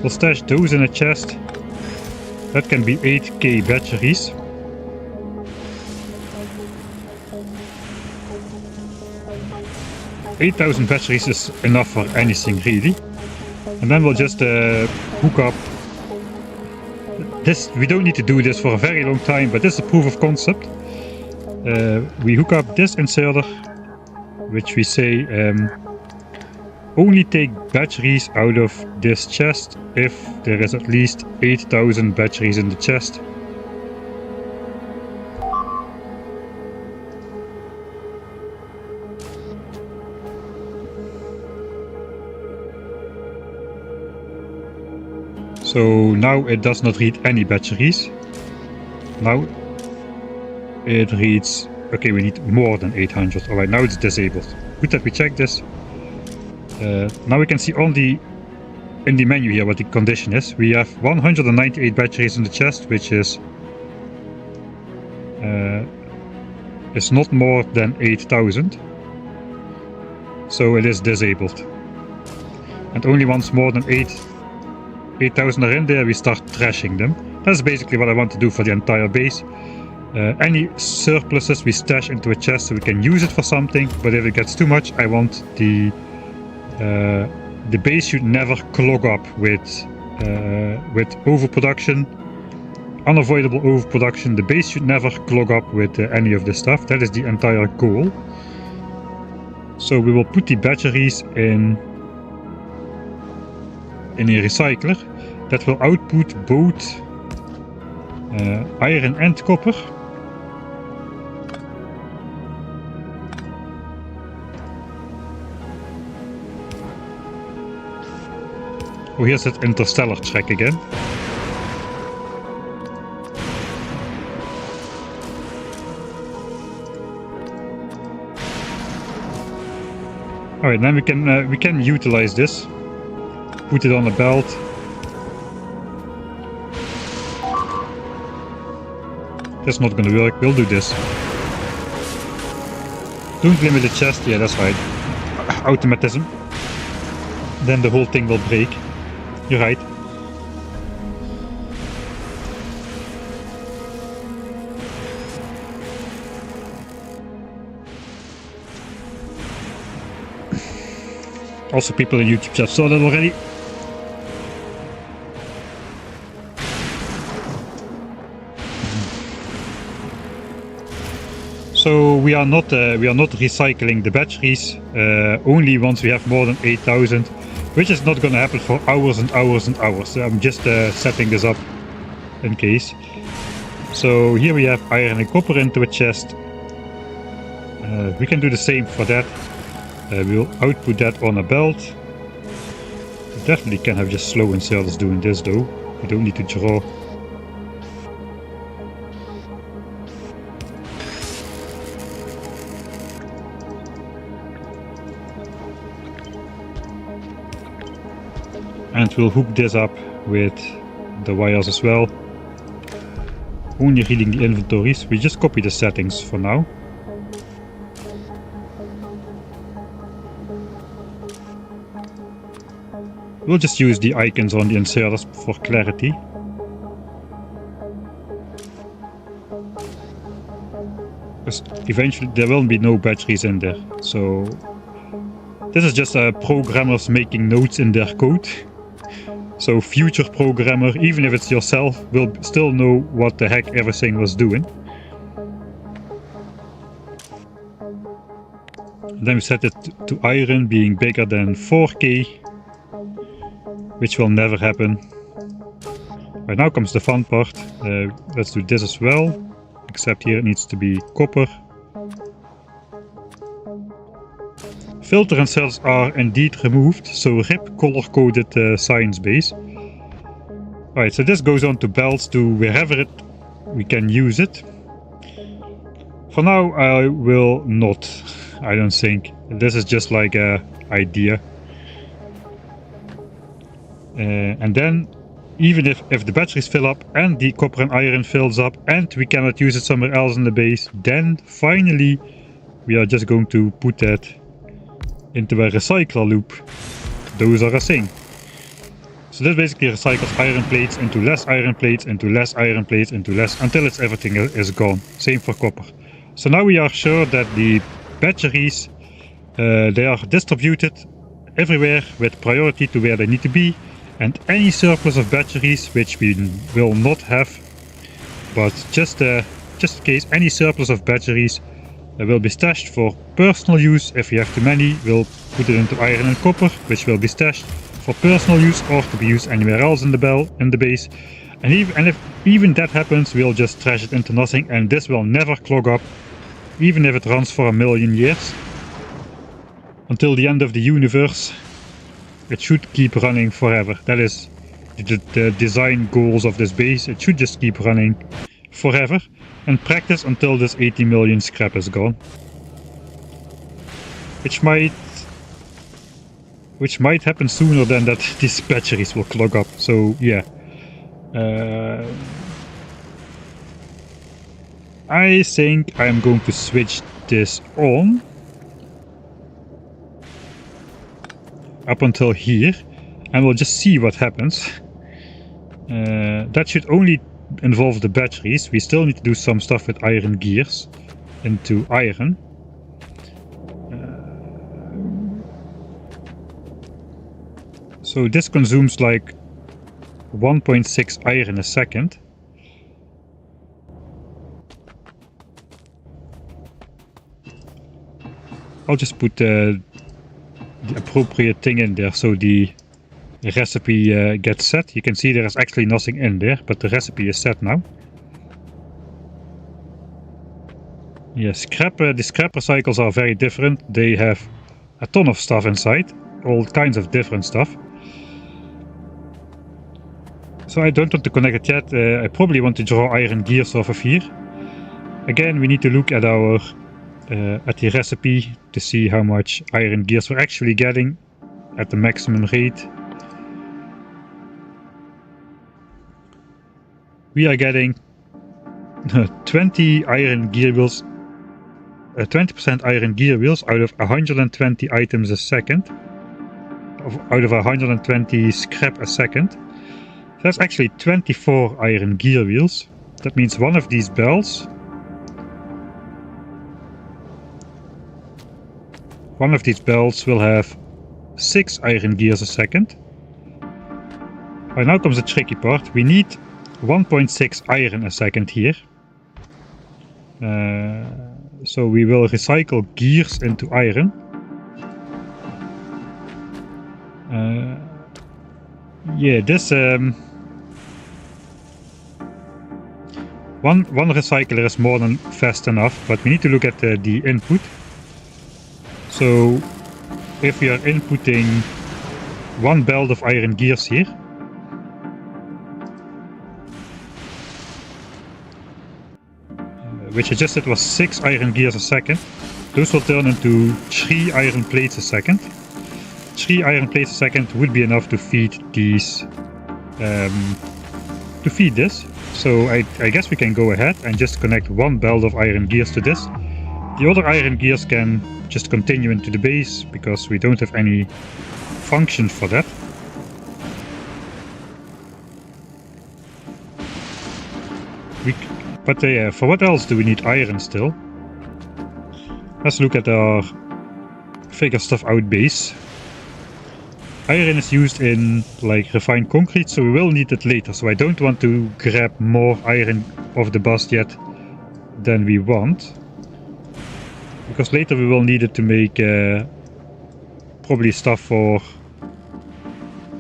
We'll stash those in a chest. That can be 8k batteries. $8,000 batteries is enough for anything really. And then we'll just hook up this. We don't need to do this for a very long time, but this is a proof of concept. We hook up this inserter, which we say only take batteries out of this chest if there is at least 8,000 batteries in the chest. So now it does not read any batteries. Now it reads, okay, we need more than 800. Alright, now it's disabled. Good that we checked this. Now we can see in the menu here what the condition is. We have 198 batteries in the chest, which is not more than 8,000. So it is disabled. And only once more than 8,000 are in there, we start trashing them. That's basically what I want to do for the entire base. Any surpluses we stash into a chest so we can use it for something, but if it gets too much, I want the base should never clog up with overproduction, unavoidable overproduction. The base should never clog up with any of this stuff. That is the entire goal. So we will put the batteries in a recycler that will output both iron and copper. Oh, here's that interstellar track again. Alright, then we can utilize this. Put it on a belt. That's not gonna work. We'll do this. Don't limit the chest. Yeah, that's right. Automatism. Then the whole thing will break. You're right. Also, people in YouTube chat saw that already. So we are not recycling the batteries only once we have more than 8,000, which is not going to happen for hours and hours and hours. So I'm just setting this up in case. So here we have iron and copper into a chest. We can do the same for that. We'll output that on a belt. We definitely can have just slow inserters doing this though. We don't need to draw. And we'll hook this up with the wires as well. Only reading the inventories. We just copy the settings for now. We'll just use the icons on the inserters for clarity. Because eventually there will be no batteries in there. So this is just programmers making notes in their code. So future programmer, even if it's yourself, will still know what the heck everything was doing. Then we set it to iron being bigger than 4K. Which will never happen. Right, now comes the fun part. Let's do this as well. Except here it needs to be copper. Filter and cells are indeed removed, so RIP color-coded science base. Alright, so this goes on to belts to wherever we can use it. For now I will not, I don't think. This is just like an idea. And then, even if the batteries fill up and the copper and iron fills up and we cannot use it somewhere else in the base, then finally we are just going to put that into a recycler loop. Those are a thing. So this basically recycles iron plates into less iron plates, into less iron plates, into less, until everything is gone. Same for copper. So now we are sure that the batteries, they are distributed everywhere with priority to where they need to be. And any surplus of batteries, which we will not have, but just in case, any surplus of batteries will be stashed for personal use. If we have too many, we'll put it into iron and copper, which will be stashed for personal use or to be used anywhere else in the base. And if even that happens, we'll just trash it into nothing, and this will never clog up, even if it runs for 1,000,000 years. Until the end of the universe. It should keep running forever. That is the design goals of this base. It should just keep running forever and practice until this 80 million scrap is gone. Which might happen sooner than that these batteries will clog up. So yeah. I think I'm going to switch this on. Up until here, and we'll just see what happens. That should only involve the batteries. We still need to do some stuff with iron gears into iron. So this consumes like 1.6 iron a second. I'll just put the appropriate thing in there so the recipe gets set. You can see there is actually nothing in there, but the recipe is set now. Yeah, the scrap recycles are very different. They have a ton of stuff inside, all kinds of different stuff. So I don't want to connect it yet. I probably want to draw iron gears off of here. Again, we need to look at our at the recipe to see how much iron gears we're actually getting at the maximum rate. We are getting 20 iron gear wheels, 20% iron gear wheels out of 120 items a second, out of 120 scrap a second. That's actually 24 iron gear wheels. That means one of these belts, will have 6 iron gears a second. Right, now comes the tricky part. We need 1.6 iron a second here. So we will recycle gears into iron. Yeah, this one recycler is more than fast enough, but we need to look at the input. So if we are inputting one belt of iron gears here, which I just said was 6 iron gears a second, those will turn into 3 iron plates a second. 3 iron plates a second would be enough to feed these, this. So I guess we can go ahead and just connect one belt of iron gears to this. The other iron gears can just continue into the base because we don't have any function for that. But for what else do we need iron still? Let's look at our figure stuff out base. Iron is used in like refined concrete, so we will need it later. So I don't want to grab more iron off the bus yet than we want, because later we will need it to make probably stuff for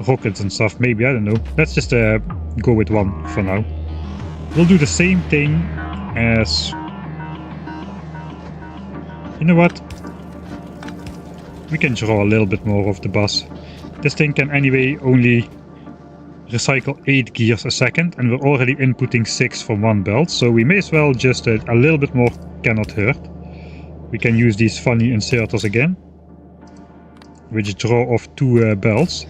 rockets and stuff. Maybe, I don't know. Let's just go with one for now. We'll do the same thing as... You know what? We can draw a little bit more of the bus. This thing can anyway only recycle 8 gears a second, and we're already inputting 6 from one belt, so we may as well just a little bit more cannot hurt. We can use these funny inserters again, which draw off 2 belts.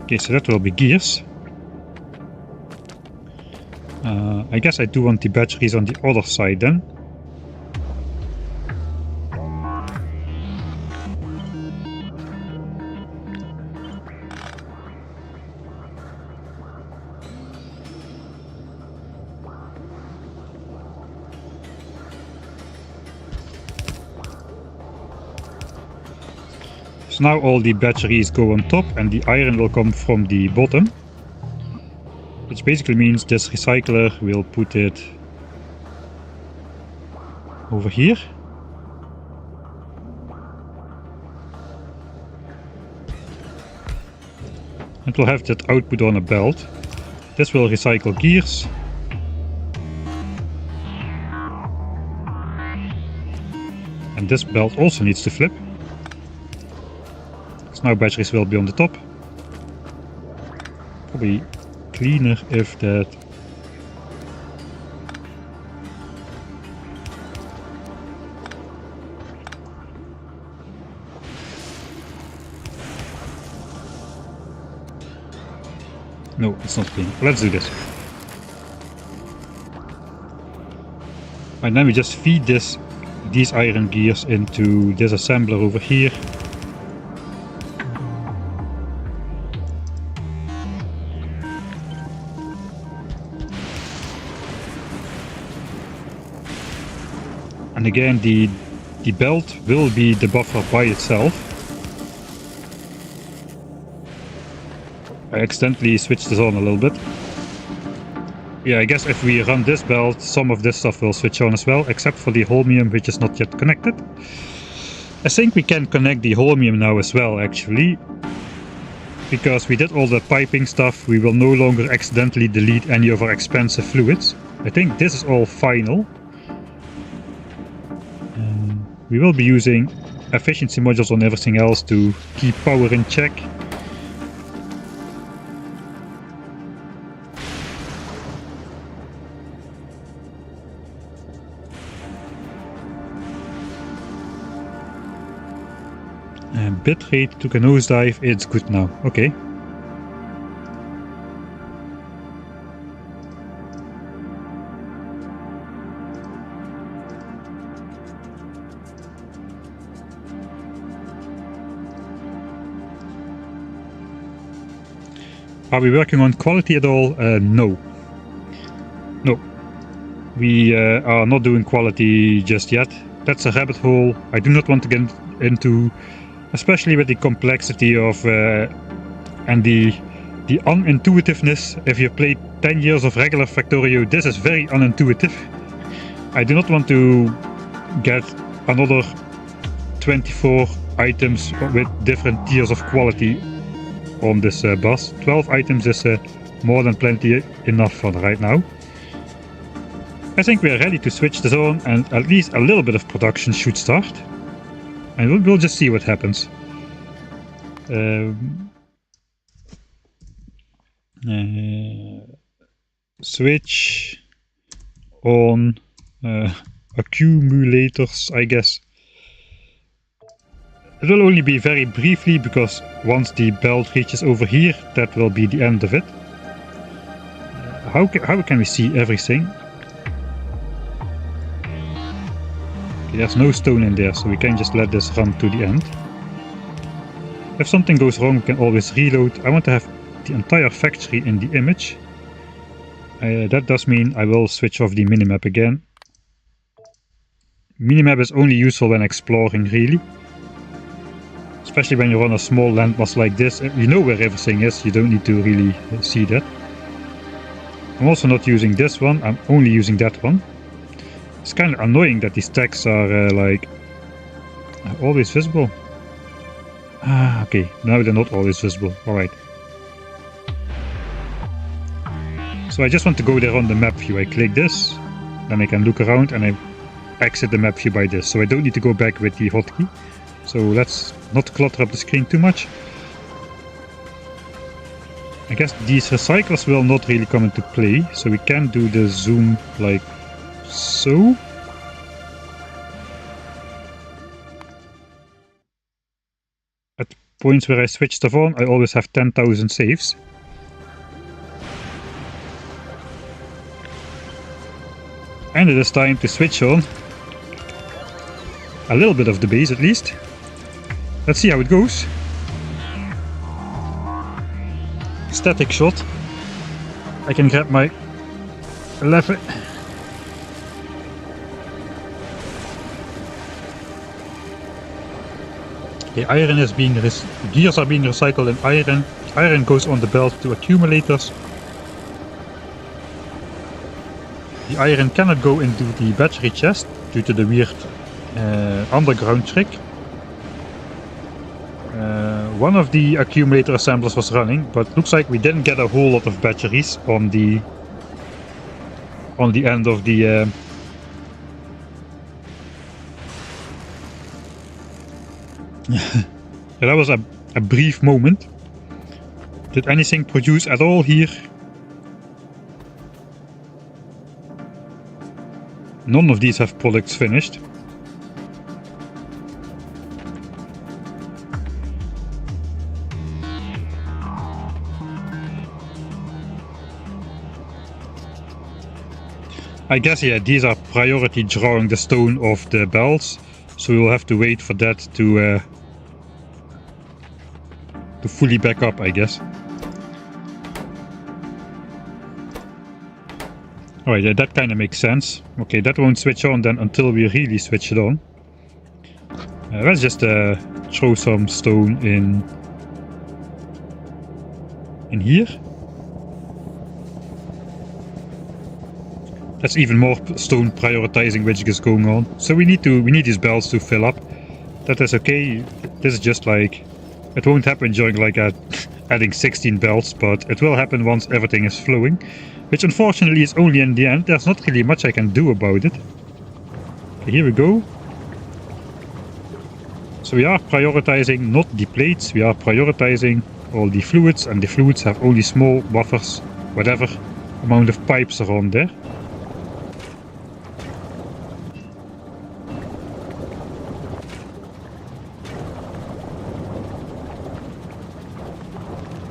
Okay, so that will be gears. I guess I do want the batteries on the other side then. So now all the batteries go on top and the iron will come from the bottom. Which basically means this recycler will put it over here. It will have that output on a belt. This will recycle gears. And this belt also needs to flip. So now batteries will be on the top. Probably cleaner if that... No, it's not clean. Let's do this. And then we just feed these iron gears into this assembler over here. And again, the belt will be the buffer by itself. I accidentally switched this on a little bit. Yeah, I guess if we run this belt, some of this stuff will switch on as well, except for the holmium, which is not yet connected. I think we can connect the holmium now as well, actually. because we did all the piping stuff, we will no longer accidentally delete any of our expensive fluids. I think this is all final. We will be using efficiency modules on everything else to keep power in check. And bitrate took a nosedive, it's good now, okay. Are we working on quality at all? No. No. We are not doing quality just yet. That's a rabbit hole I do not want to get into, especially with the complexity of and the unintuitiveness. If you played 10 years of regular Factorio, this is very unintuitive. I do not want to get another 24 items with different tiers of quality on this bus. 12 items is more than plenty enough for right now. I think we are ready to switch this on, and at least a little bit of production should start. And we'll just see what happens. Switch on accumulators, I guess. It will only be very briefly, because once the belt reaches over here, that will be the end of it. How can we see everything? Okay, there's no stone in there, so we can just let this run to the end. If something goes wrong, we can always reload. I want to have the entire factory in the image. That does mean I will switch off the minimap again. Minimap is only useful when exploring, really. Especially when you're on a small landmass like this, you know where everything is, you don't need to really see that. I'm also not using this one, I'm only using that one. It's kind of annoying that these tags are like always visible. Ah, okay, now they're not always visible, alright. So I just want to go there on the map view. I click this, then I can look around and I exit the map view by this, so I don't need to go back with the hotkey. So let's not clutter up the screen too much. I guess these recyclers will not really come into play, so we can do the zoom like so. At points where I switch stuff on, I always have 10,000 saves. And it is time to switch on a little bit of the base at least. Let's see how it goes. Static shot. I can grab my lever. Okay, iron is being gears are being recycled in iron. Iron goes on the belt to accumulators. The iron cannot go into the battery chest due to the weird underground trick. One of the accumulator assemblers was running, but looks like we didn't get a whole lot of batteries on the end of the that was a brief moment. Did anything produce at all here? None of these have products finished. I guess, yeah, these are priority drawing the stone off the belts, so we'll have to wait for that to fully back up, I guess. Alright, yeah, that kind of makes sense. Okay, that won't switch on then until we really switch it on. Let's just throw some stone in here. That's even more stone prioritizing which is going on. So we need these belts to fill up. That is okay. This is just like, it won't happen during like a adding 16 belts, but it will happen once everything is flowing, which unfortunately is only in the end. There's not really much I can do about it. Okay, here we go. So we are prioritizing not the plates, we are prioritizing all the fluids, and the fluids have only small buffers, whatever amount of pipes are on there.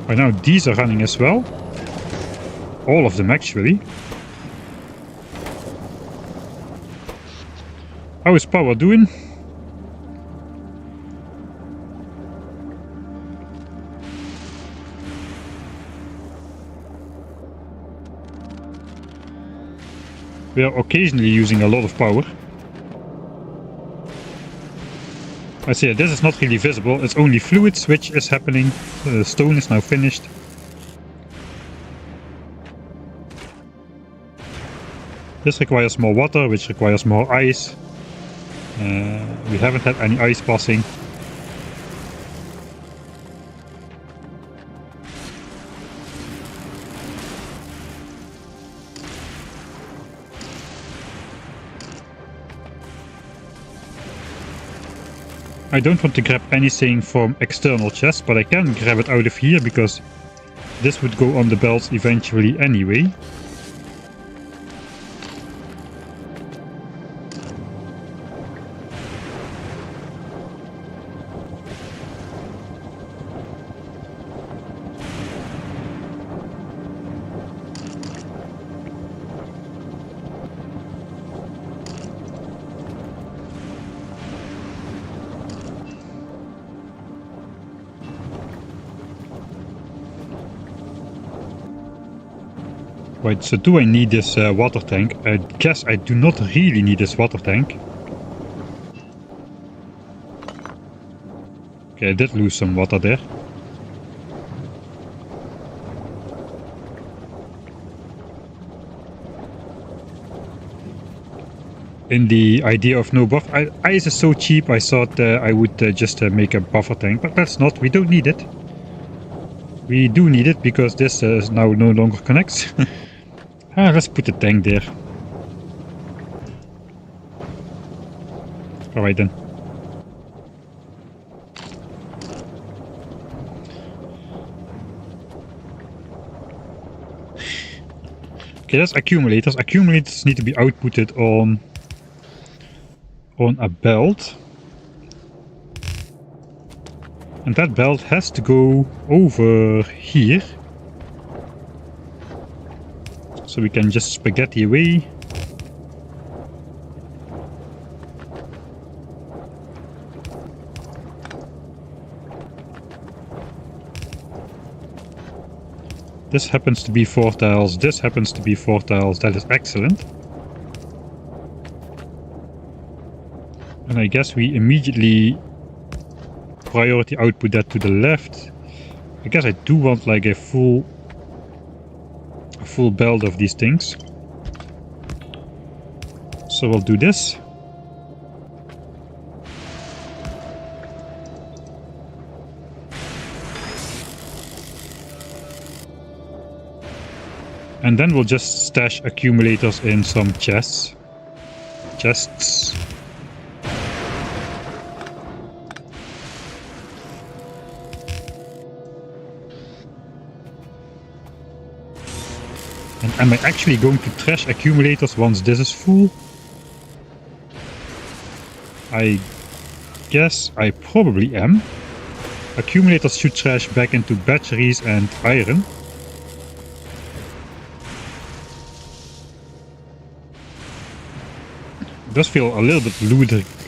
Right now these are running as well. All of them actually. How is power doing? We are occasionally using a lot of power. I see this is not really visible, it's only fluids which is happening. The stone is now finished. This requires more water, which requires more ice. We haven't had any ice passing. I don't want to grab anything from external chests, but I can grab it out of here because this would go on the belts eventually anyway. Right, so do I need this water tank? I guess I do not really need this water tank. Okay, I did lose some water there. In the idea of no buffer, ice is so cheap, I thought I would just make a buffer tank, but that's not, we don't need it. We do need it because this now no longer connects. Let's put the tank there. Alright then. Okay, that's accumulators. Accumulators need to be outputted on a belt. And that belt has to go over here. So we can just spaghetti away. This happens to be 4 tiles, this happens to be 4 tiles, that is excellent. And I guess we immediately priority output that to the left. I guess I do want like a full belt of these things. So we'll do this. And then we'll just stash accumulators in some chests. And am I actually going to trash accumulators once this is full? I guess I probably am. Accumulators should trash back into batteries and iron. It does feel a little bit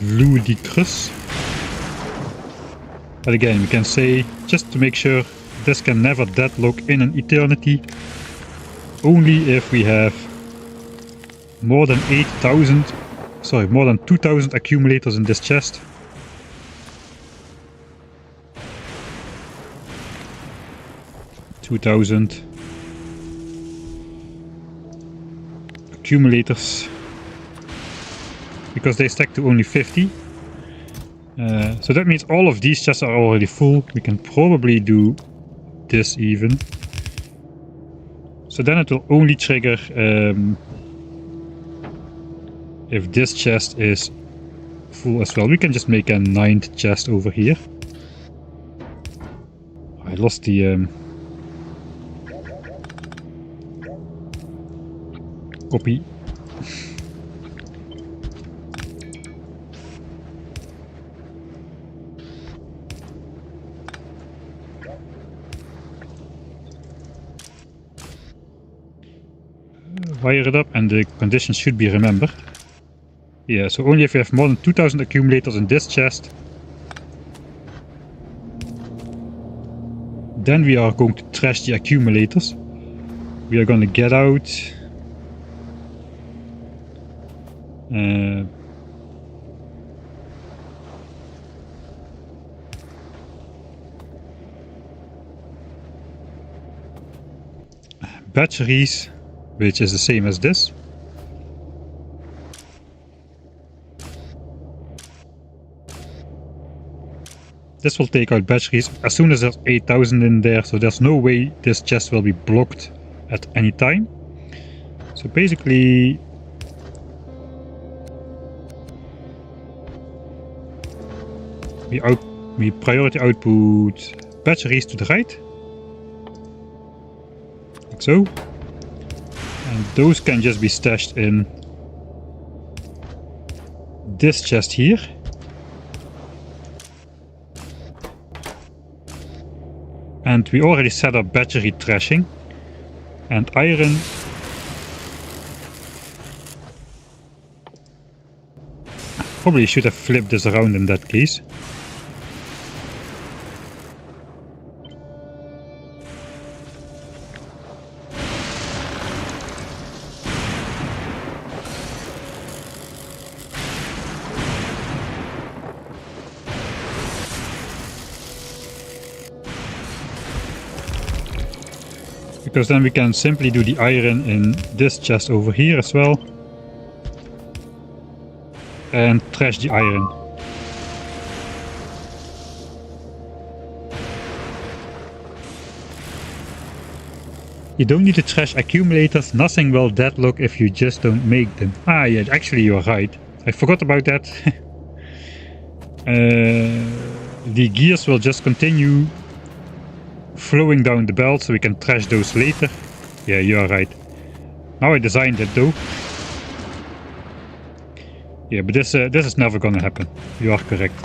ludicrous. But again, we can say, just to make sure, this can never deadlock in an eternity. Only if we have more than 2,000 accumulators in this chest. Accumulators. Because they stack to only 50. So that means all of these chests are already full. We can probably do this even. So then it will only trigger if this chest is full as well. We can just make a 9th chest over here. I lost the copy. Wire it up and the conditions should be remembered. Yeah, so only if you have more than 2000 accumulators in this chest, then we are going to trash the accumulators. We are going to get out batteries, which is the same as this. This will take out batteries as soon as there's 8000 in there, so there's no way this chest will be blocked at any time. So basically we priority output batteries to the right, like so, and those can just be stashed in this chest here. And we already set up battery trashing and iron. Probably should have flipped this around in that case. Because then we can simply do the iron in this chest over here as well. And trash the iron. You don't need to trash accumulators, nothing will deadlock if you just don't make them. Ah yeah, actually you are right. I forgot about that. The gears will just continue flowing down the belt, so we can trash those later. Yeah, you are right. Now I designed it though. Yeah, but this is never gonna happen. You are correct.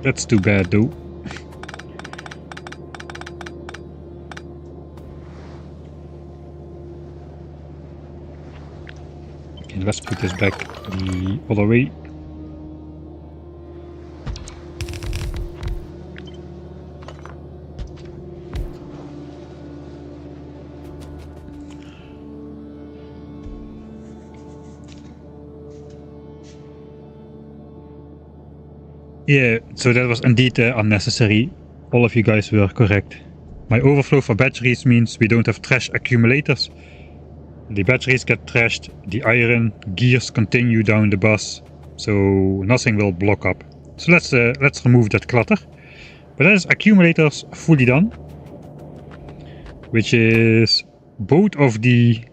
That's too bad though. Okay, let's put this back the other way. Yeah, so that was indeed unnecessary. All of you guys were correct. My overflow for batteries means we don't have trash accumulators. The batteries get trashed, the iron gears continue down the bus, so nothing will block up. So let's remove that clutter. But that is accumulators fully done, which is both of the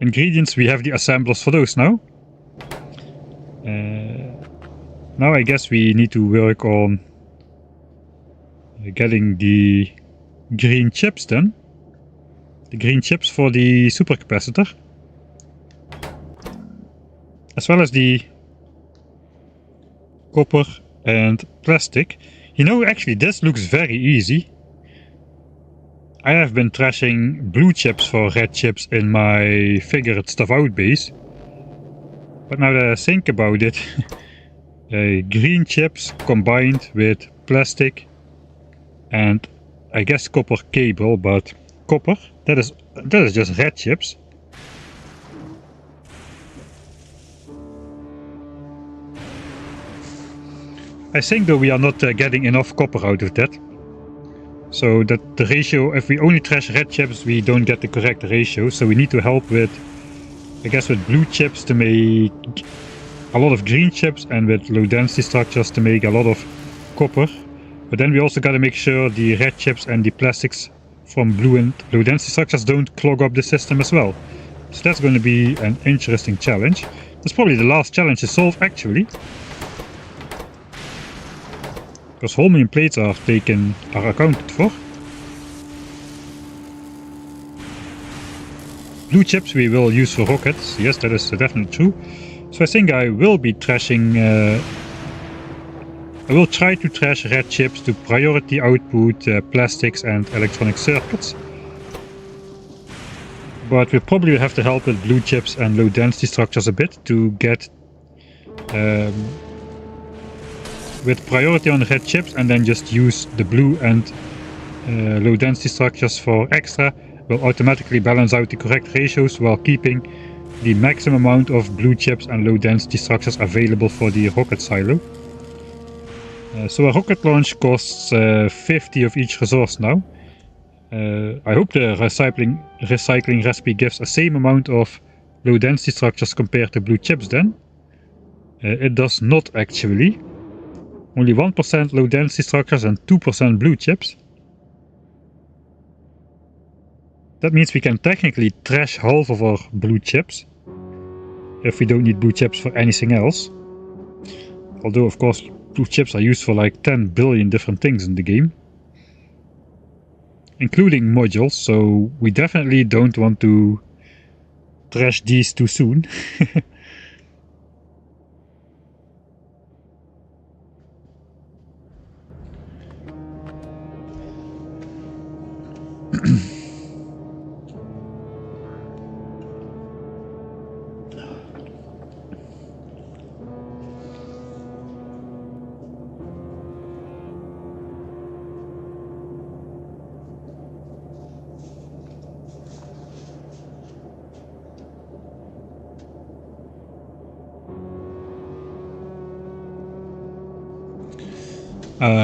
ingredients. We have the assemblers for those now. Now I guess we need to work on getting the green chips then. The green chips for the supercapacitor. As well as the copper and plastic. You know, actually this looks very easy. I have been trashing blue chips for red chips in my figure it stuff out base. But now that I think about it, green chips combined with plastic and I guess copper cable, but copper, that is just red chips. I think though we are not getting enough copper out of that. So that the ratio, if we only trash red chips, we don't get the correct ratio. So we need to help with, I guess, with blue chips to make a lot of green chips and with low density structures to make a lot of copper. But then we also gotta make sure the red chips and the plastics from blue and low density structures don't clog up the system as well. So that's going to be an interesting challenge. That's probably the last challenge to solve actually. Because holmium plates are accounted for. Blue chips we will use for rockets, yes, that is definitely true. So I think I will be trashing... I will try to trash red chips to priority output plastics and electronic circuits. But we probably have to help with blue chips and low density structures a bit to get... with priority on red chips and then just use the blue and low density structures for extra. Will automatically balance out the correct ratios while keeping the maximum amount of blue chips and low density structures available for the rocket silo. So a rocket launch costs 50 of each resource now. I hope the recycling recipe gives the same amount of low density structures compared to blue chips then. It does not actually. Only 1% low density structures and 2% blue chips. That means we can technically trash half of our blue chips. If we don't need blue chips for anything else. Although of course blue chips are used for like 10 billion different things in the game. Including modules, so we definitely don't want to trash these too soon.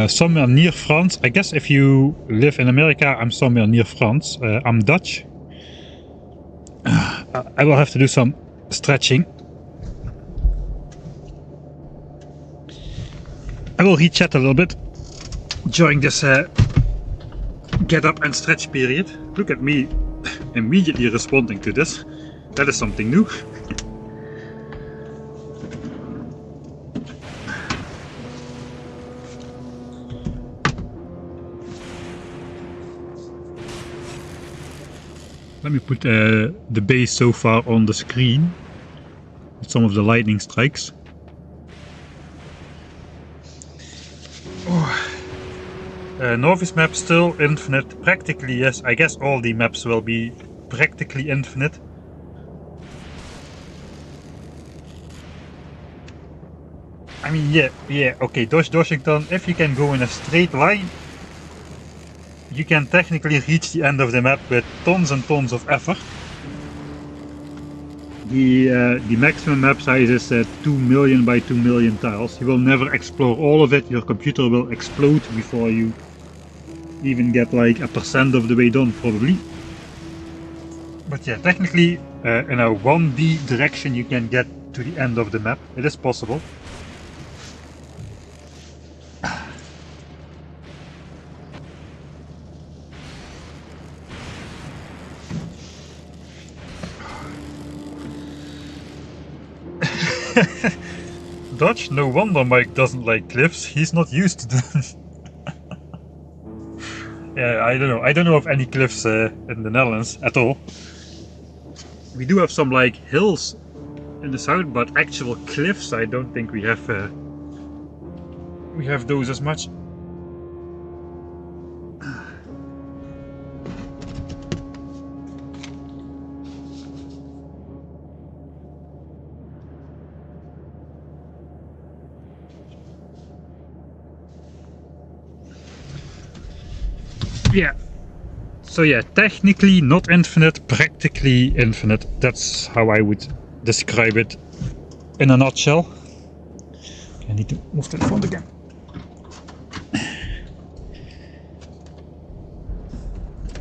Somewhere near France. I guess if you live in America, I'm somewhere near France. I'm Dutch. I will have to do some stretching. I will re-chat a little bit during this get up and stretch period. Look at me immediately responding to this. That is something new. Let me put the base so far on the screen with some of the lightning strikes. Novice map still infinite, practically yes. I guess all the maps will be practically infinite. I mean, yeah, okay, Washington, if you can go in a straight line, you can technically reach the end of the map with tons and tons of effort. The maximum map size is 2 million by 2 million tiles. You will never explore all of it. Your computer will explode before you even get like 1% of the way done, probably. But yeah, technically in a 1D direction you can get to the end of the map. It is possible. Dutch? No wonder Mike doesn't like cliffs. He's not used to them. Yeah, I don't know. I don't know of any cliffs in the Netherlands at all. We do have some like hills in the south, but actual cliffs, I don't think we have those as much. Yeah, so yeah, technically not infinite, practically infinite. That's how I would describe it in a nutshell. I need to move to the front again.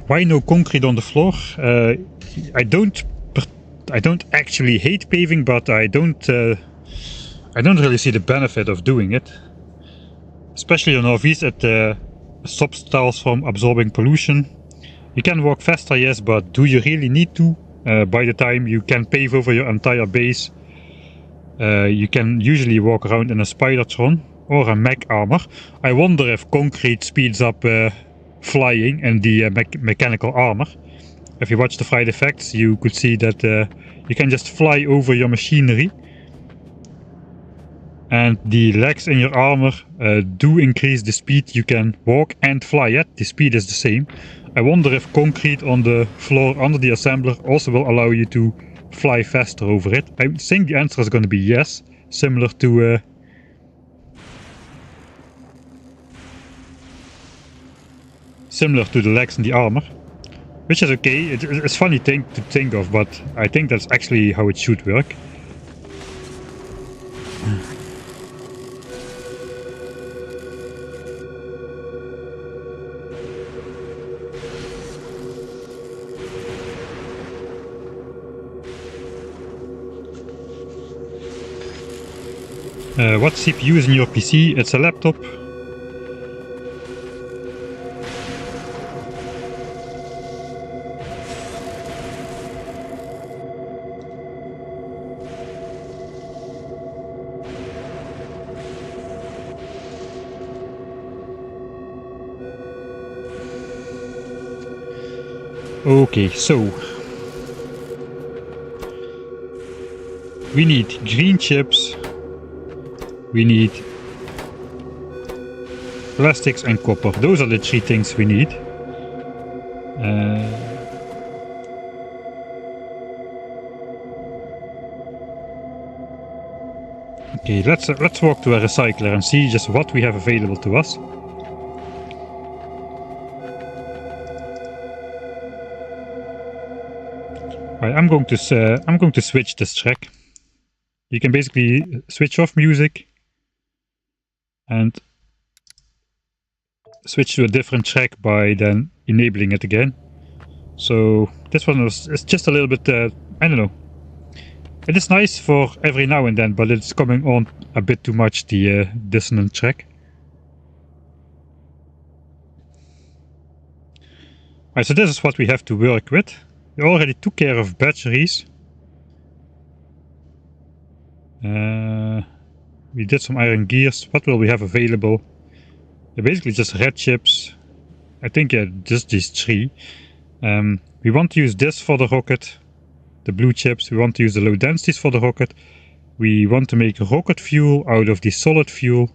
Why no concrete on the floor? I don't actually hate paving, but I don't really see the benefit of doing it. especially on RVs, it stops tiles from absorbing pollution. You can walk faster, yes, but do you really need to? By the time you can pave over your entire base, you can usually walk around in a Spidertron or a mech armor. I wonder if concrete speeds up flying in the mechanical armor. If you watch the Friday Effects, you could see that you can just fly over your machinery. And the legs in your armor do increase the speed you can walk and fly at. The speed is the same. I wonder if concrete on the floor under the assembler also will allow you to fly faster over it. I think the answer is going to be yes, similar to the legs in the armor, which is okay. It's a funny thing to think of, but I think that's actually how it should work. What CPU is in your PC? It's a laptop. Okay, so we need green chips, we need plastics and copper. Those are the three things we need. Okay, let's walk to a recycler and see just what we have available to us. Right, I'm going to switch this track. You can basically switch off music and switch to a different track by then enabling it again. So this one is just a little bit, I don't know. It is nice for every now and then, but it's coming on a bit too much, the dissonant track. Right, so this is what we have to work with. We already took care of batteries. We did some iron gears. What will we have available? They're basically just red chips. I think just these three. We want to use this for the rocket. The blue chips. We want to use the low densities for the rocket. We want to make rocket fuel out of the solid fuel.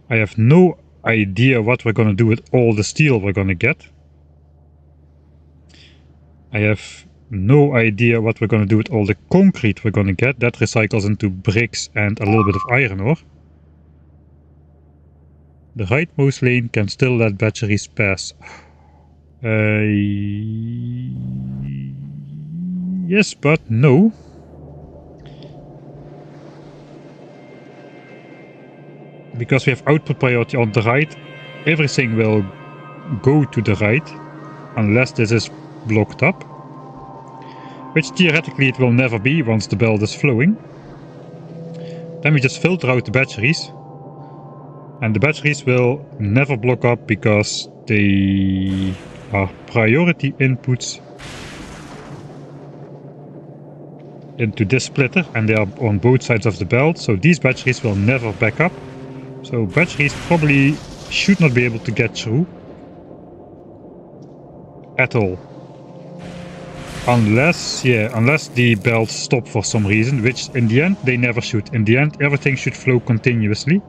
I have no idea what we're going to do with all the steel we're going to get. I have no idea what we're going to do with all the concrete we're going to get. That recycles into bricks and a little bit of iron ore. The rightmost lane can still let batteries pass. Yes, but no. Because we have output priority on the right, everything will go to the right unless this is blocked up, which theoretically it will never be once the belt is flowing. Then we just filter out the batteries, and the batteries will never block up because they are priority inputs into this splitter, and they are on both sides of the belt, so these batteries will never back up. So batteries probably should not be able to get through at all. Unless the belts stop for some reason, which in the end they never should. In the end everything should flow continuously.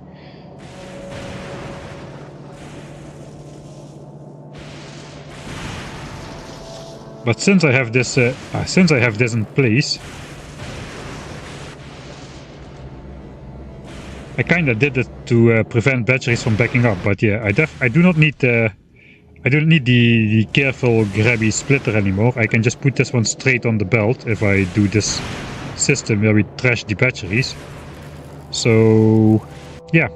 But since I have this in place, I kinda did it to prevent batteries from backing up. But yeah, I do not need the careful grabby splitter anymore. I can just put this one straight on the belt if I do this system where we trash the batteries. So yeah,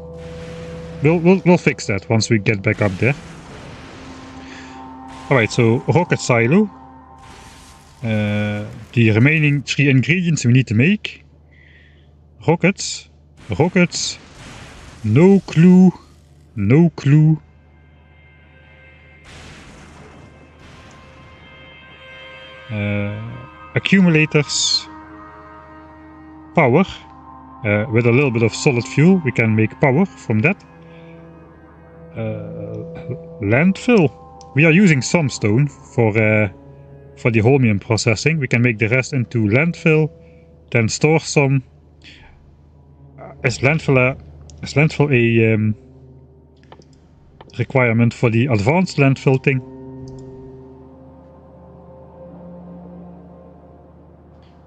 we'll fix that once we get back up there. Alright, so rocket silo. The remaining 3 ingredients we need to make: rockets, No clue. No clue. Accumulators. Power. With a little bit of solid fuel, we can make power from that. Landfill. We are using some stone for the holmium processing. We can make the rest into landfill, then store some. Is landfill a requirement for the advanced landfill thing?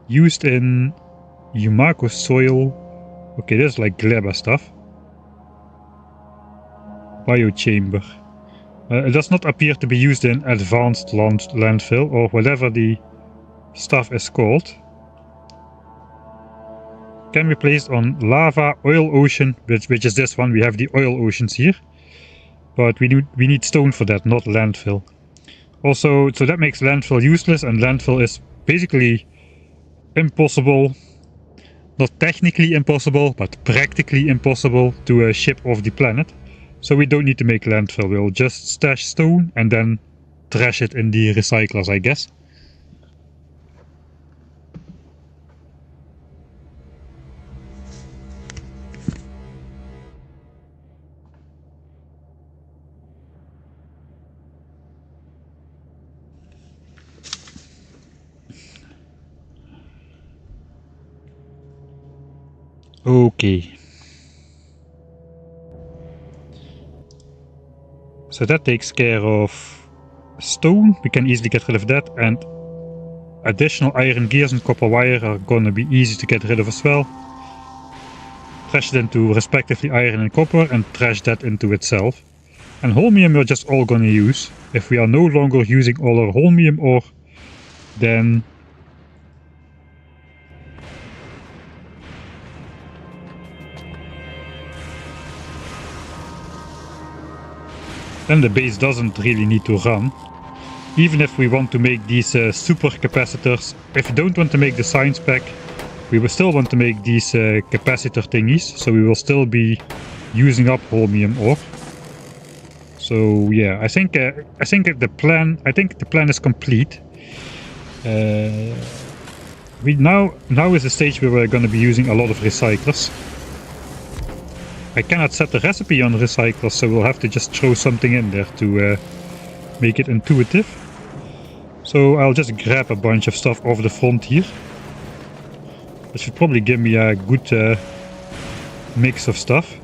Used in Yumako soil. Okay, this is like gleba stuff. Biochamber. It does not appear to be used in advanced landfill or whatever the stuff is called. Can be placed on lava, oil ocean, which is this one. We have the oil oceans here, but we need stone for that, not landfill. Also, so that makes landfill useless, and landfill is basically impossible. Not technically impossible, but practically impossible to ship off the planet. So we don't need to make landfill. We'll just stash stone and then trash it in the recyclers, I guess. Okay. So that takes care of stone. We can easily get rid of that, and additional iron gears and copper wire are gonna be easy to get rid of as well. Trash it into respectively iron and copper, and trash that into itself. And holmium we're just all gonna use. If we are no longer using all our holmium ore, then the base doesn't really need to run. Even if we want to make these super capacitors, if we don't want to make the science pack, we will still want to make these capacitor thingies, so we will still be using up holmium ore. So yeah, I think the plan is complete. Now is the stage where we're going to be using a lot of recyclers. I cannot set the recipe on recyclers, so we'll have to just throw something in there to make it intuitive. So I'll just grab a bunch of stuff off the front here. That should probably give me a good mix of stuff.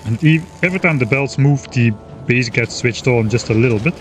And every time the belts move, the base gets switched on just a little bit.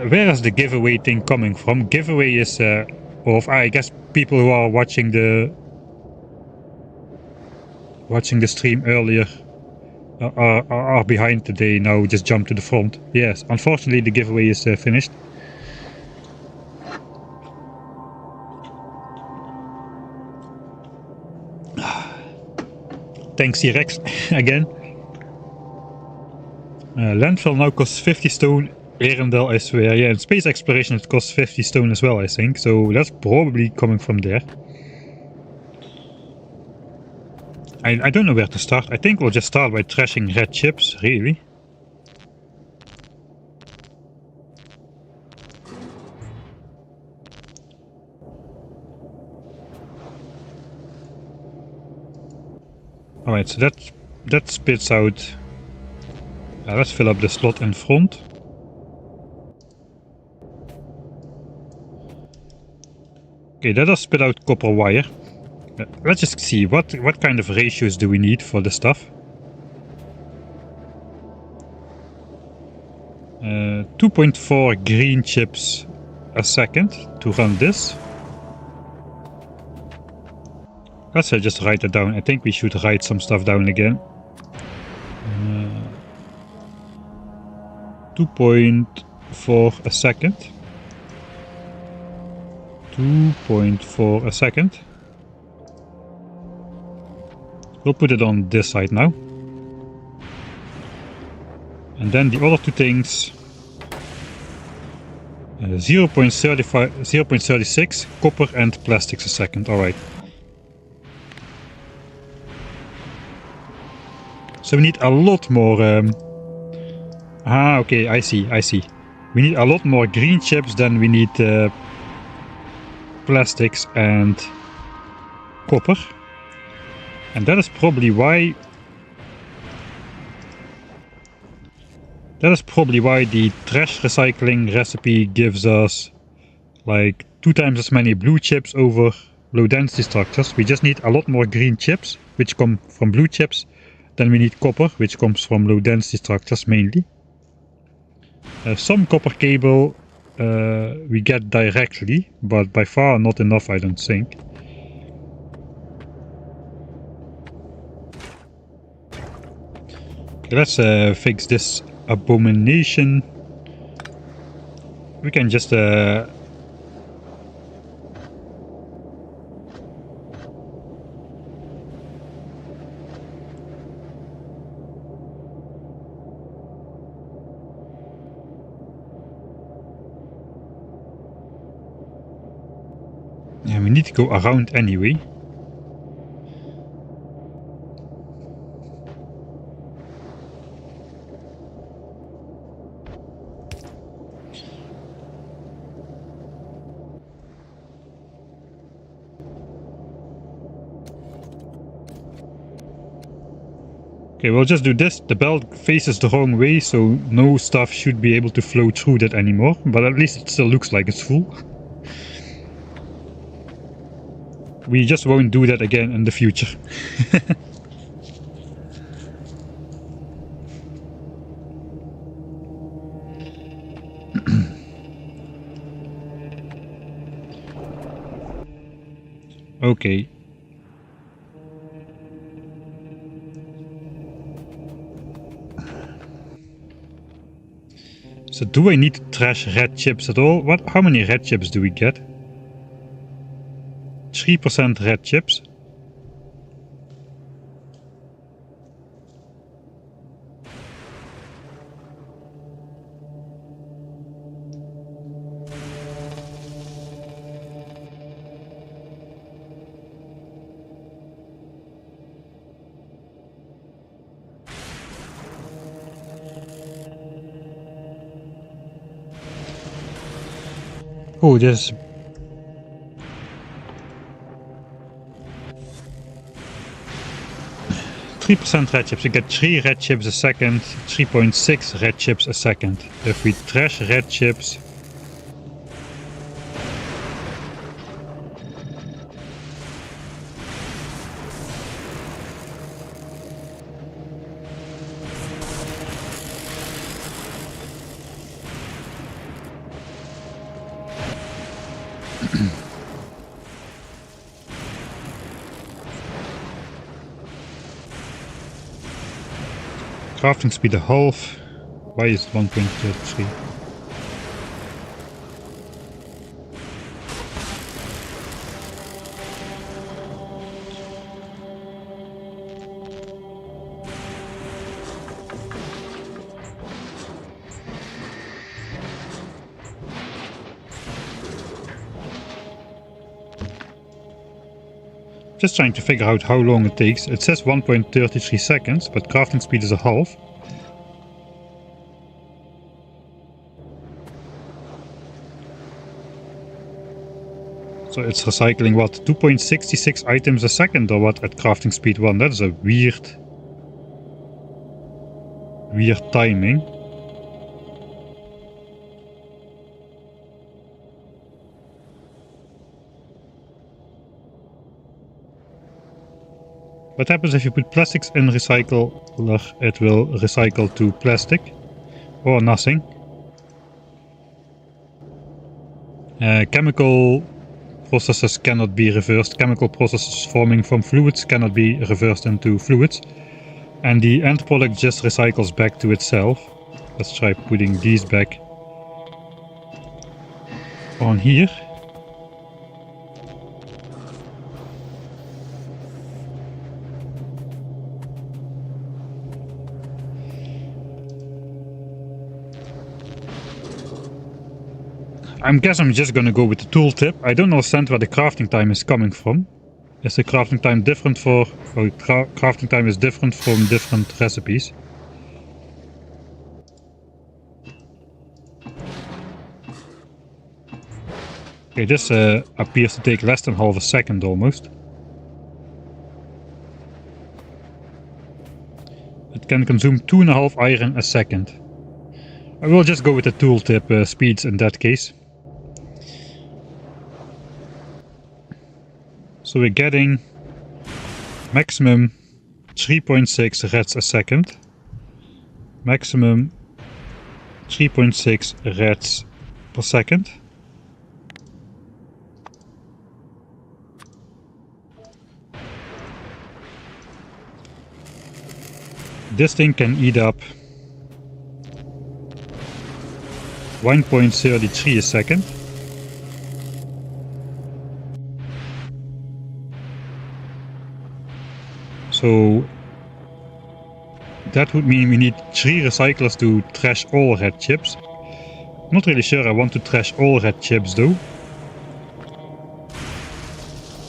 Where is the giveaway thing coming from? Giveaway is of I guess people who are watching the stream earlier are behind today now. Just jump to the front. Yes, unfortunately the giveaway is finished. Thanks T-Rex again. Landfill now costs 50 stone. Arendelle, I swear. Yeah, in space exploration it costs 50 stone as well, I think. So that's probably coming from there. I don't know where to start. I think we'll just start by trashing red chips, really. Alright, so that spits out... let's fill up the slot in front. Okay, that does spit out copper wire. Let's just see, what kind of ratios do we need for the stuff? 2.4 green chips a second to run this. Let's just write it down. I think we should write some stuff down again. 2.4 a second. 2.4 a second. We'll put it on this side now. And then the other two things. 0.36 copper and plastics a second. Alright. So we need a lot more... okay, I see. We need a lot more green chips than we need plastics and copper. And that is probably why... That is probably why the trash recycling recipe gives us like 2 times as many blue chips over low density structures. We just need a lot more green chips, which come from blue chips. Then we need copper, which comes from low density structures mainly. Some copper cable we get directly, but by far not enough, I don't think. Okay, let's fix this abomination. We can just we need to go around anyway. Okay, we'll just do this. The belt faces the wrong way, so no stuff should be able to flow through that anymore. But at least it still looks like it's full. We just won't do that again in the future. Okay. So do I need to trash red chips at all? How many red chips do we get? 3% red chips. Oh, there's... % red chips. You get 3 red chips a second, 3.6 red chips a second. If we trash red chips... Crafting speed a half. Why is it 1.33? Just trying to figure out how long it takes. It says 1.33 seconds, but crafting speed is a half. So it's recycling what, 2.66 items a second or what at crafting speed 1? That's a weird timing. What happens if you put plastics in recycler? It will recycle to plastic or nothing. Chemical processes cannot be reversed. Chemical processes forming from fluids cannot be reversed into fluids. And the end product just recycles back to itself. Let's try putting these back on here. I guess I'm just gonna go with the tooltip. I don't understand where the crafting time is coming from. Is the crafting time different for... crafting time is different from different recipes. Okay, this appears to take less than half a second almost. It can consume 2.5 iron a second. I will just go with the tooltip speeds in that case. So we're getting maximum 3.6 reds a second. Maximum 3.6 reds per second. This thing can eat up 1.33 a second. So that would mean we need 3 recyclers to trash all red chips. Not really sure I want to trash all red chips though.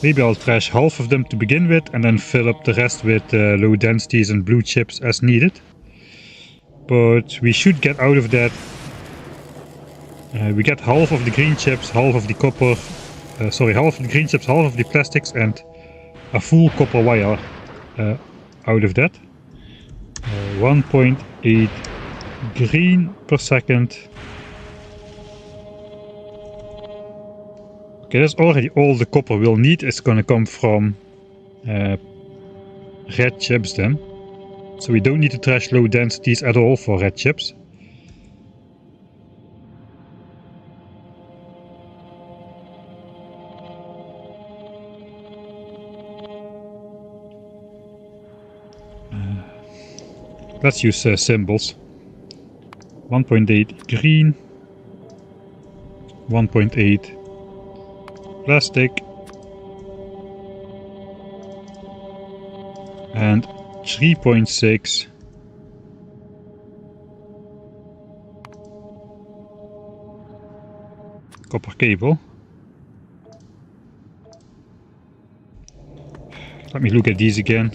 Maybe I'll trash half of them to begin with and then fill up the rest with low densities and blue chips as needed. But we should get out of that. We get half of the green chips, half of the copper, half of the green chips, half of the plastics and a full copper wire out of that. 1.8 green per second. Okay, that's already all the copper we'll need. Is going to come from red chips then. So we don't need to trash low densities at all for red chips. Let's use symbols. 1.8 green, 1.8 plastic, and 3.6 copper cable. Let me look at these again.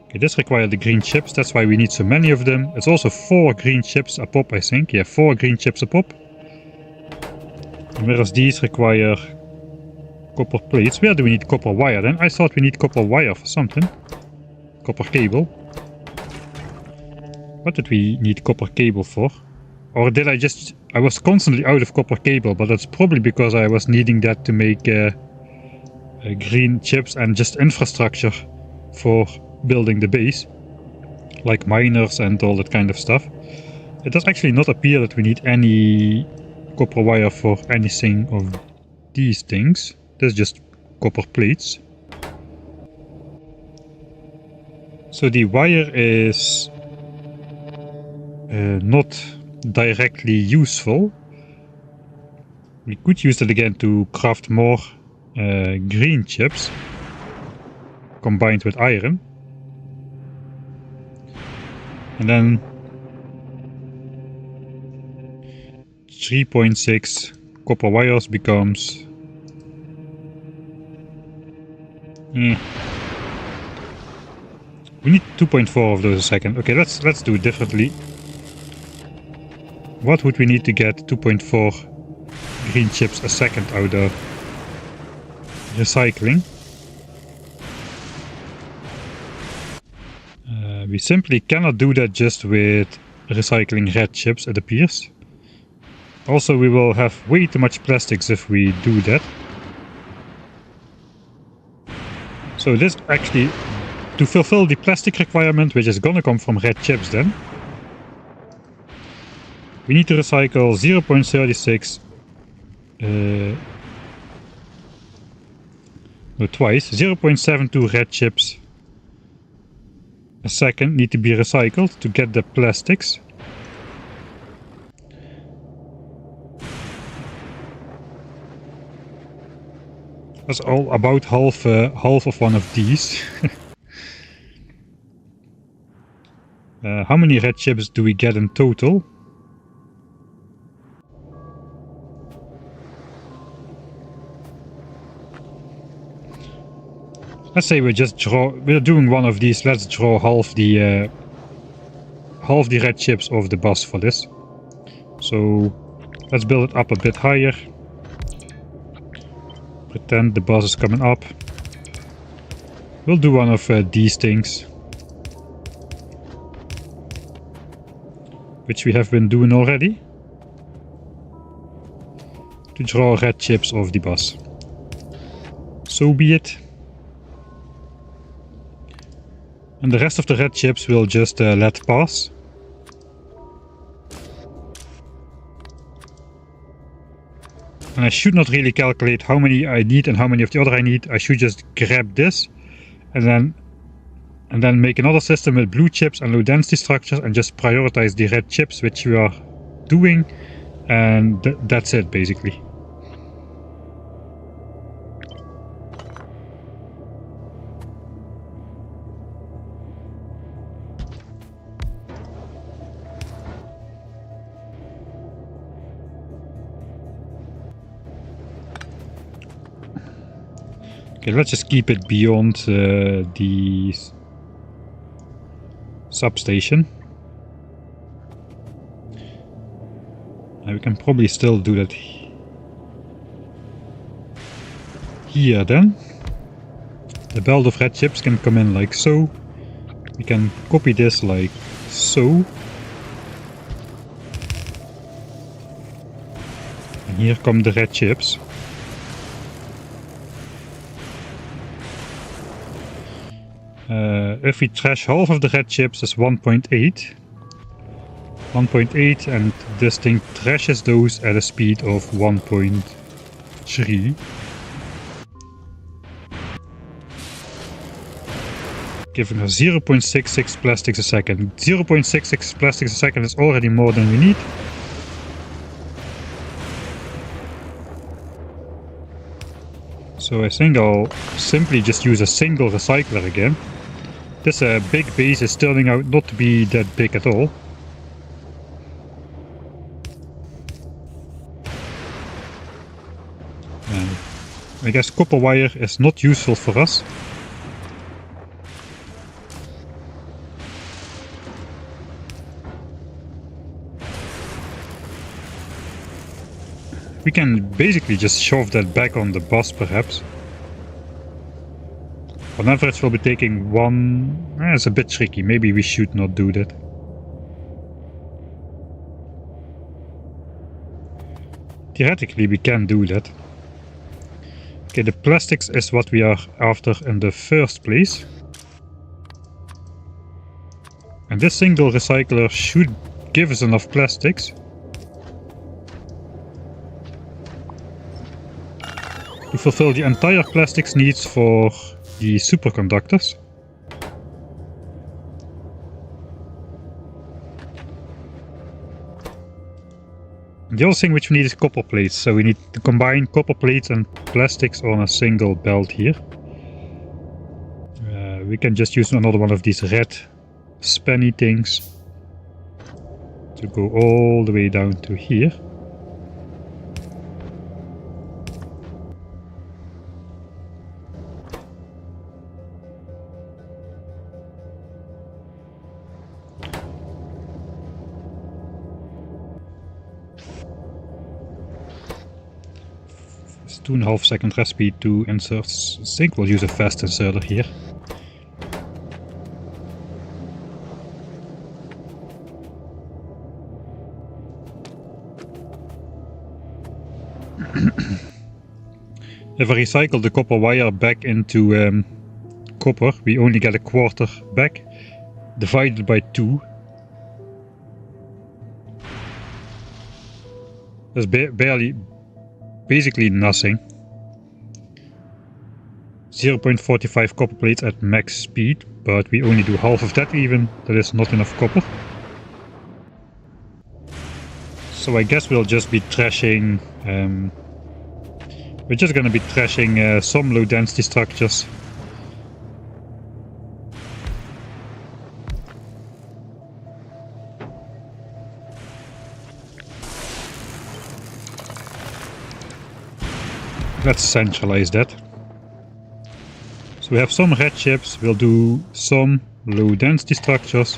Okay, this requires the green chips, that's why we need so many of them. It's also 4 green chips a pop, I think. Yeah, 4 green chips a pop. And whereas these require copper plates. Where do we need copper wire then? I thought we need copper wire for something. Copper cable. What did we need copper cable for? Or did I just... I was constantly out of copper cable, but that's probably because I was needing that to make green chips and just infrastructure for building the base. Like miners and all that kind of stuff. It does actually not appear that we need any copper wire for anything of these things. There's just copper plates. So the wire is not directly useful. We could use it again to craft more green chips combined with iron. And then 3.6 copper wires becomes we need 2.4 of those a second. Okay, let's do it differently. What would we need to get 2.4 green chips a second out of recycling? We simply cannot do that just with recycling red chips, it appears. Also, we will have way too much plastics if we do that. So this actually, to fulfill the plastic requirement, which is gonna come from red chips then, we need to recycle 0.36 No, twice. 0.72 red chips a second need to be recycled to get the plastics. That's all about half of one of these. How many red chips do we get in total? Let's say we're doing one of these. Let's draw half the red chips of the bus for this. So let's build it up a bit higher. Pretend the bus is coming up. We'll do one of these things, which we have been doing already, to draw red chips of the bus. So be it. And the rest of the red chips we'll just let pass. And I should not really calculate how many I need and how many of the other I need. I should just grab this and then make another system with blue chips and low density structures and just prioritize the red chips, which we are doing, and that's it basically. Okay, let's just keep it beyond the substation. We can probably still do that here then. The belt of red chips can come in like so. We can copy this like so. And here come the red chips. If we trash half of the red chips is 1.8. 1.8, and this thing trashes those at a speed of 1.3. Giving us 0.66 plastics a second. 0.66 plastics a second is already more than we need. So I think I'll simply just use a single recycler again. This big base is turning out not to be that big at all. And I guess copper wire is not useful for us. We can basically just shove that back on the bus perhaps. On average we'll be taking one... it's a bit tricky, maybe we should not do that. Theoretically we can do that. Okay, the plastics is what we are after in the first place. And this single recycler should give us enough plastics. To fulfill the entire plastics needs for the superconductors. The other thing which we need is copper plates, so we need to combine copper plates and plastics on a single belt here. We can just use another one of these red spanny things to go all the way down to here. It's 2.5 second recipe to insert. I think we'll use a fast inserter here. If I recycle the copper wire back into copper, we only get a quarter back, divided by 2. That's basically nothing. 0.45 copper plates at max speed, but we only do half of that even. That is not enough copper. So I guess we'll just be trashing... we're just gonna be trashing some low density structures. Let's centralize that. So we have some red chips, we'll do some low density structures,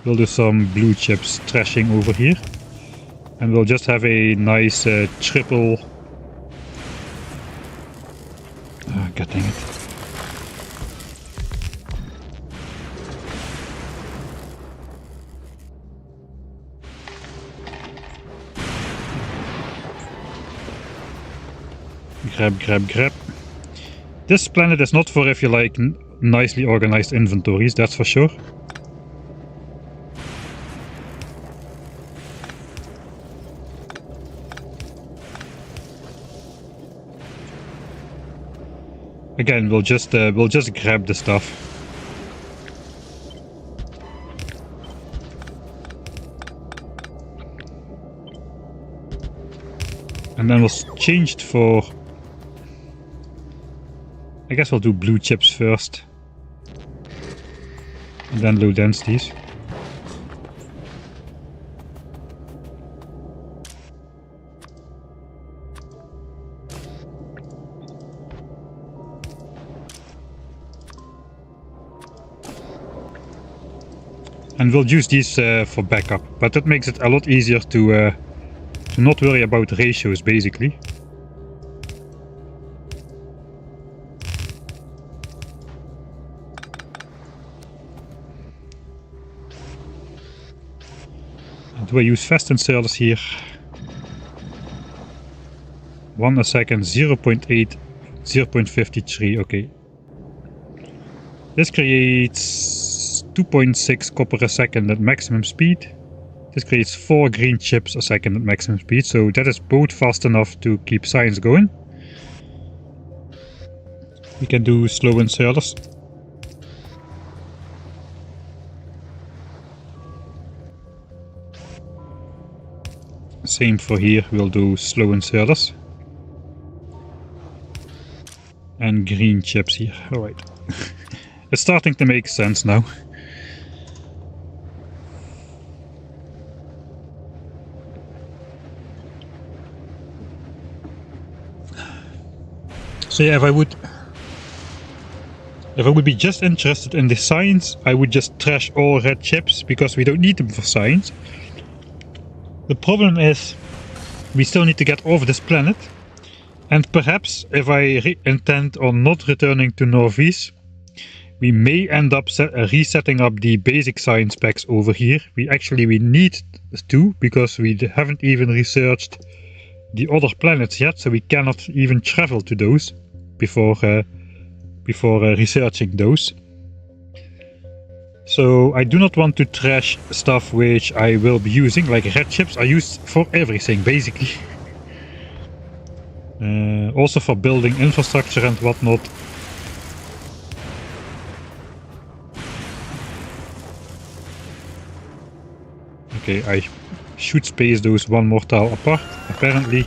we'll do some blue chips trashing over here. And we'll just have a nice triple... Ah, god dang it. Grab. This planet is not for if you like nicely organized inventories, that's for sure. Again, we'll just grab the stuff. And then we'll change it for... I guess we'll do blue chips first. And then low densities. And we'll use these for backup, but that makes it a lot easier to not worry about ratios, basically. Do I use fast inserters here? 1 a second, 0.8, 0.53, okay. This creates 2.6 copper a second at maximum speed. This creates 4 green chips a second at maximum speed, so that is both fast enough to keep science going. We can do slow inserters. Same for here, we'll do slow inserters. And green chips here, alright. It's starting to make sense now. So yeah, if I would be just interested in the science, I would just trash all red chips, because we don't need them for science. The problem is, we still need to get off this planet, and perhaps if I intend on not returning to Norvis, we may end up resetting up the basic science packs over here. We need to, because we haven't even researched the other planets yet, so we cannot even travel to those before researching those. So I do not want to trash stuff which I will be using, like red chips are used for everything basically. Also for building infrastructure and whatnot. Okay, I should space those one more tile apart, apparently.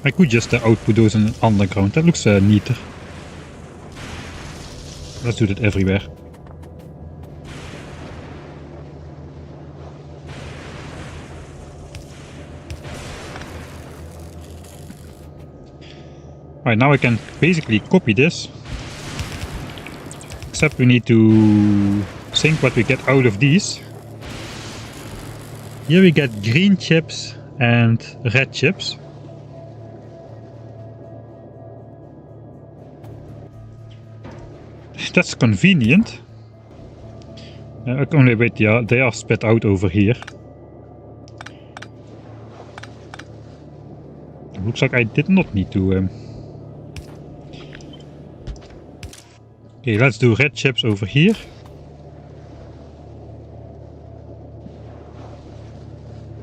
I could just output those in underground, that looks neater. Let's do that everywhere. Alright, now I can basically copy this. Except we need to think what we get out of these. Here we get green chips and red chips. That's convenient. Only wait, yeah, they are spread out over here. Looks like I did not need to... Okay, let's do red chips over here.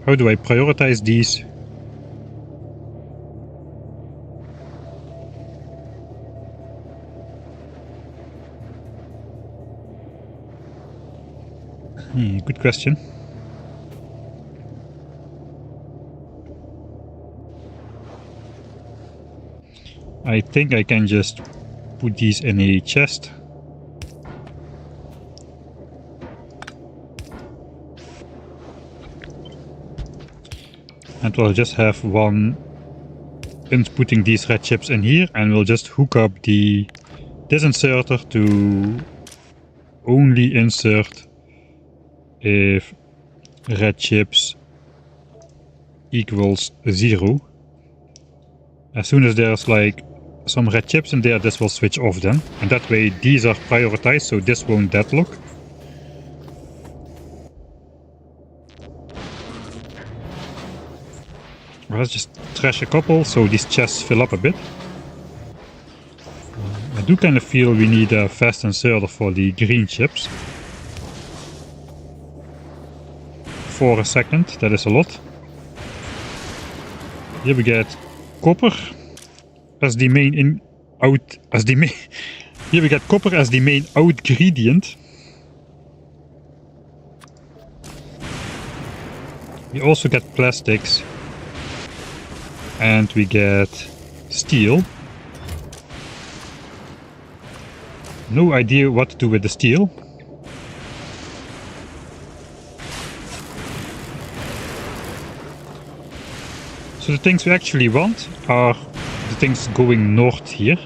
How do I prioritize these? Good question. I think I can just put these in a chest. And we'll just have one inputting these red chips in here, and we'll just hook up this inserter to only insert if red chips equals 0. As soon as there's like some red chips in there, this will switch off then. And that way these are prioritized, so this won't deadlock. Let's just trash a couple so these chests fill up a bit. I do kind of feel we need a fast inserter for the green chips. For a second, that is a lot. Here we get copper as the main here we get copper as the main out gradient. We also get plastics. And we get steel. No idea what to do with the steel. So the things we actually want are the things going north here.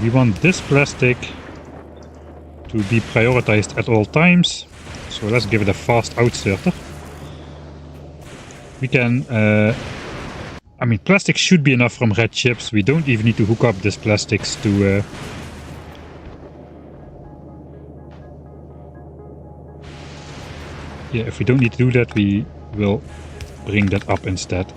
We want this plastic to be prioritized at all times. So let's give it a fast outserter. We can, I mean, plastic should be enough from red chips. We don't even need to hook up this plastics to... yeah, if we don't need to do that, we will bring that up instead.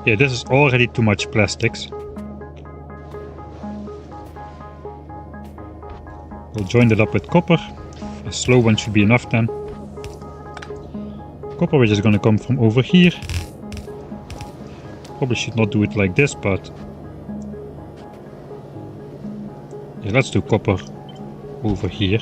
Yeah, this is already too much plastics. We'll join that up with copper. A slow one should be enough then. Copper which is going to come from over here. Probably should not do it like this, but... yeah, let's do copper over here.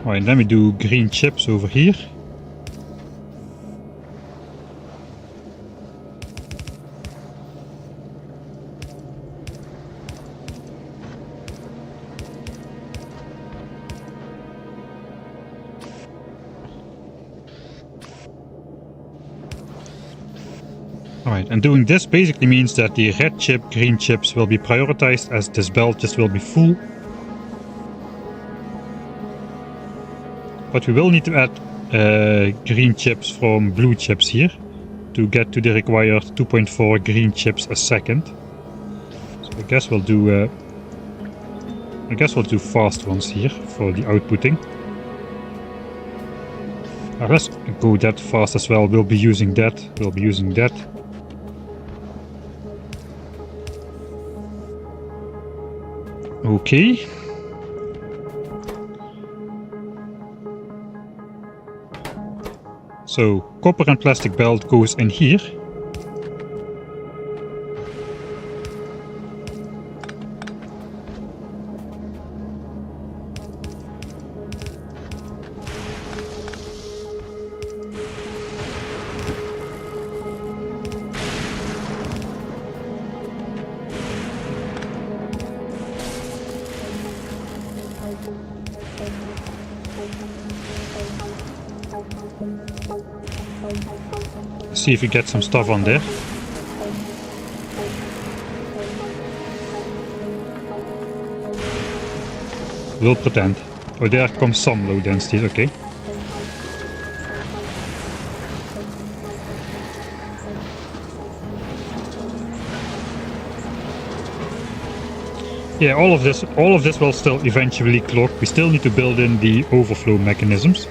Alright, then we do green chips over here. Alright, and doing this basically means that the red chip, green chips will be prioritized as this belt just will be full. But we will need to add green chips from blue chips here to get to the required 2.4 green chips a second. So I guess we'll do fast ones here for the outputting. Let's go that fast as well. We'll be using that. Okay. So, copper and plastic belt goes in here. See if we get some stuff on there. We'll pretend. Oh, there comes some low density, okay. Yeah, all of this will still eventually clock. We still need to build in the overflow mechanisms.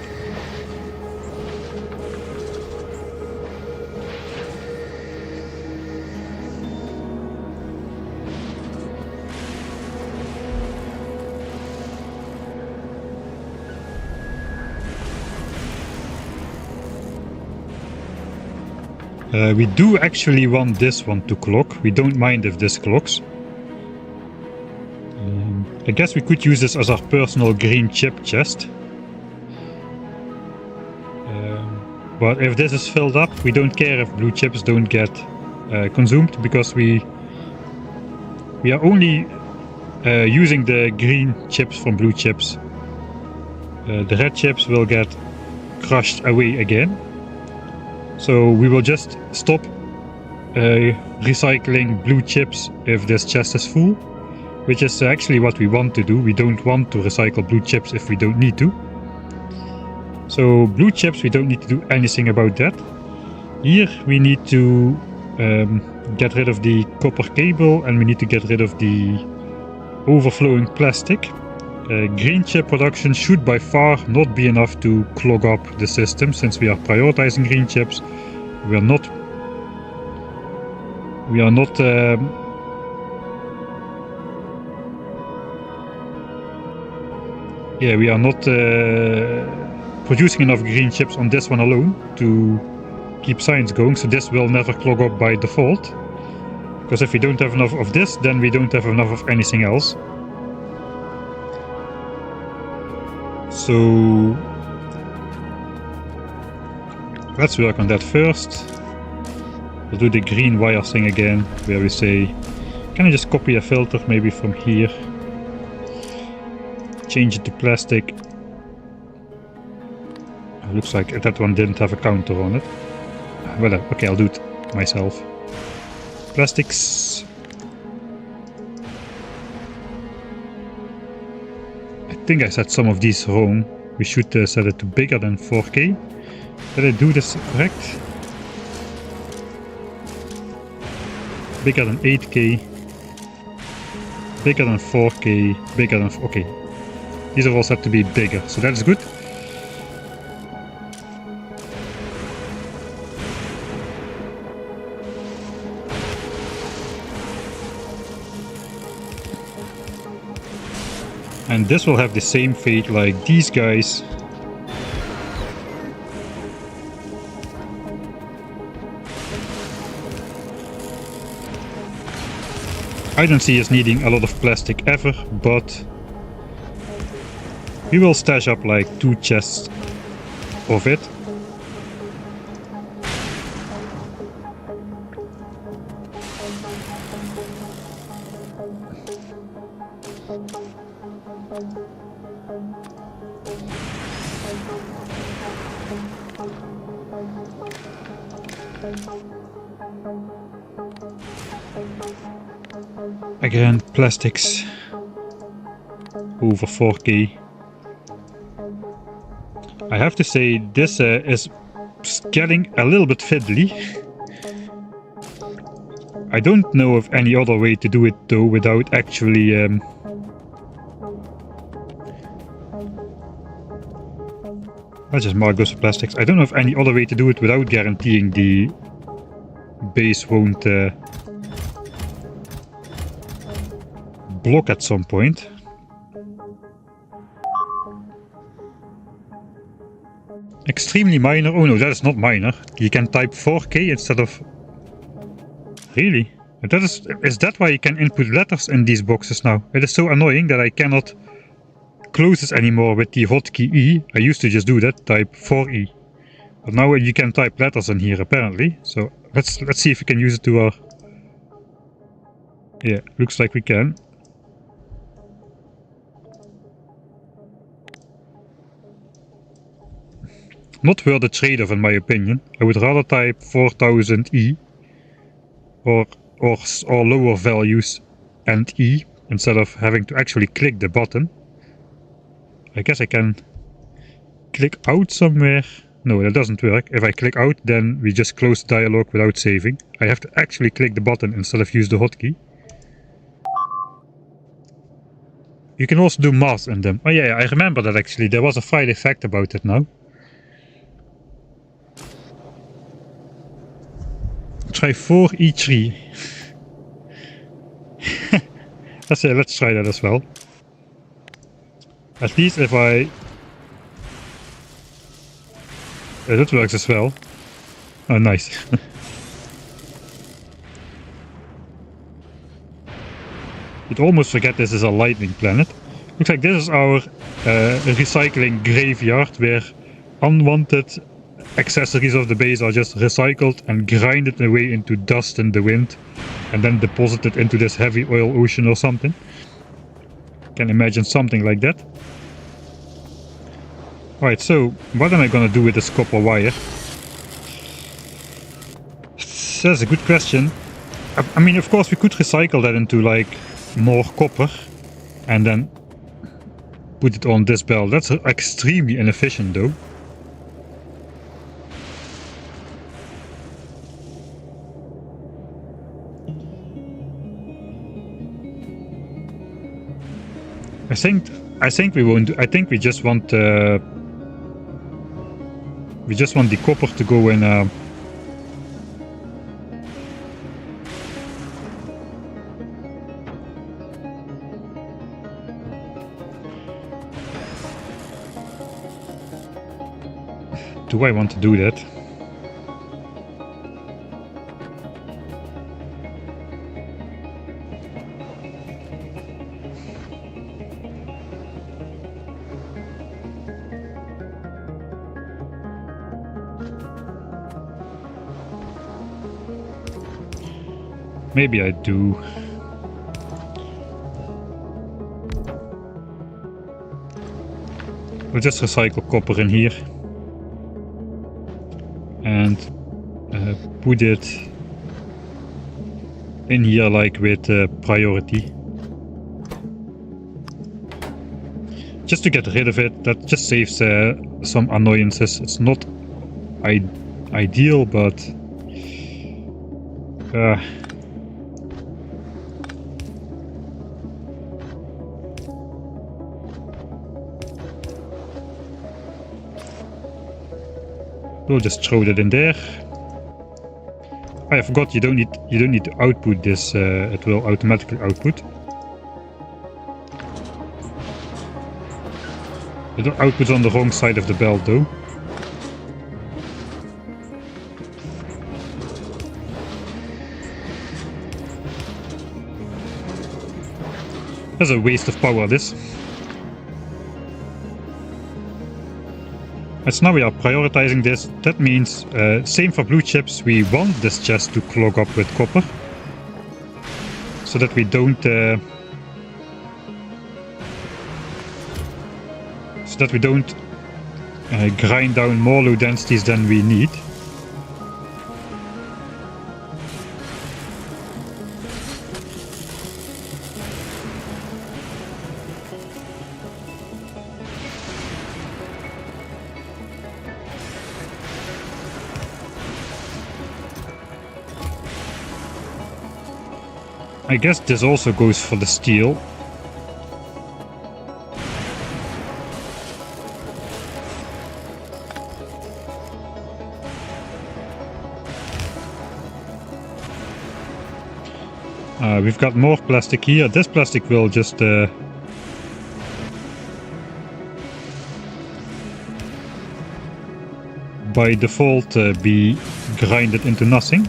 We do actually want this one to clock. We don't mind if this clocks. I guess we could use this as our personal green chip chest. But if this is filled up, we don't care if blue chips don't get consumed, because we are only using the green chips from blue chips. The red chips will get crushed away again. So we will just stop recycling blue chips if this chest is full, which is actually what we want to do. We don't want to recycle blue chips if we don't need to. So blue chips, we don't need to do anything about that. Here we need to get rid of the copper cable, and we need to get rid of the overflowing plastic. Green chip production should by far not be enough to clog up the system, since we are prioritizing green chips. We are not producing enough green chips on this one alone to keep science going, so this will never clog up by default. Because if we don't have enough of this, then we don't have enough of anything else. So let's work on that first. We'll do the green wire thing again, where we say, can I just copy a filter maybe from here? Change it to plastic. Looks like that one didn't have a counter on it. Well, okay, I'll do it myself. Plastics. I think I set some of these wrong. We should set it to bigger than 4K. Did I do this correct? Bigger than 8K. Bigger than 4K. Bigger than... okay. These are all set to be bigger, so that's good. And this will have the same fate like these guys. I don't see us needing a lot of plastic ever, but we will stash up like 2 chests of it. Again, plastics over 4K. I have to say, this is getting a little bit fiddly. I don't know of any other way to do it though without actually let's just mark those for plastics. I don't know of any other way to do it without guaranteeing the base won't block at some point. Extremely minor. Oh no, that is not minor. You can type 4K instead of... Really? Is that why you can input letters in these boxes now? It is so annoying that I cannot close this anymore with the hotkey E. I used to just do that, type 4E. But now you can type letters in here apparently. So let's see if we can use it to our... Yeah, looks like we can. Not worth the trade-off in my opinion. I would rather type 4000E or lower values and E instead of having to actually click the button. I guess I can click out somewhere. No, that doesn't work. If I click out, then we just close the dialog without saving. I have to actually click the button instead of use the hotkey. You can also do mass in them. Oh yeah, I remember that actually. There was a Friday fact about it now. Try 4 E3. Let's try that as well. At least if I... that works as well. Oh, nice. You'd almost forget this is a lightning planet. Looks like this is our recycling graveyard, where unwanted accessories of the base are just recycled and grinded away into dust in the wind, and then deposited into this heavy oil ocean or something. Can imagine something like that. Alright, so what am I gonna do with this copper wire? That's a good question. I mean, of course we could recycle that into like more copper and then put it on this belt. That's extremely inefficient though. I think we won't. I think we just want the copper to go in. Do I want to do that? Maybe I do. We'll just recycle copper in here and put it in here like with priority. Just to get rid of it. That just saves some annoyances. It's not ideal, but we'll just throw that in there. I forgot you don't need to output this. It will automatically output. It outputs on the wrong side of the belt though. That's a waste of power, this. As now we are prioritizing this, that means same for blue chips, we want this chest to clog up with copper. So that we don't grind down more low densities than we need. I guess this also goes for the steel. We've got more plastic here. This plastic will just by default be grinded into nothing.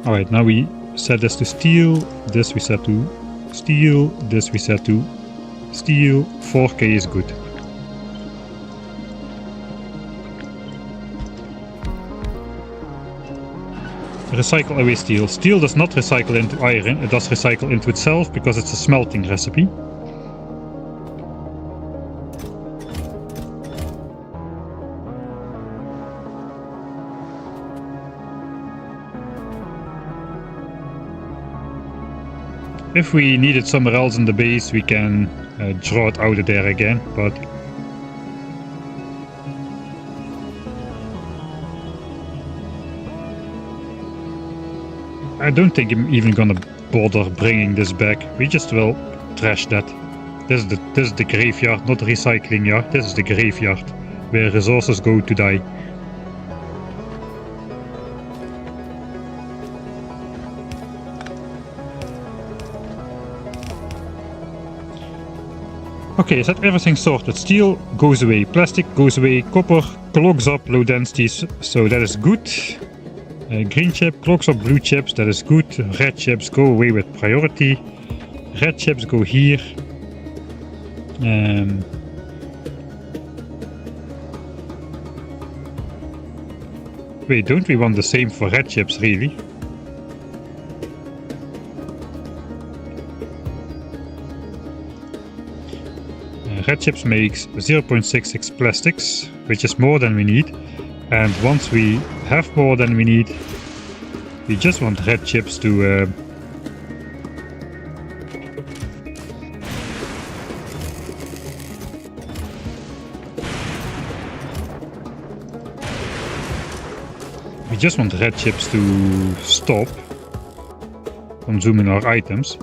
Alright, now we set this to steel, this we set to steel, this we set to steel. 4K is good. Recycle away steel. Steel does not recycle into iron, it does recycle into itself because it's a smelting recipe. If we need it somewhere else in the base, we can draw it out of there again, but I don't think I'm even gonna bother bringing this back. We just will trash that. This is the graveyard, not the recycling yard. This is the graveyard, where resources go to die. Okay, is that everything sorted? Steel goes away, plastic goes away, copper clogs up low densities, so that is good. Green chip clogs up blue chips, that is good. Red chips go away with priority. Red chips go here. Wait, don't we want the same for red chips, really? Red chips makes 0.66 plastics, which is more than we need. And once we have more than we need, we just want red chips to stop consuming our items.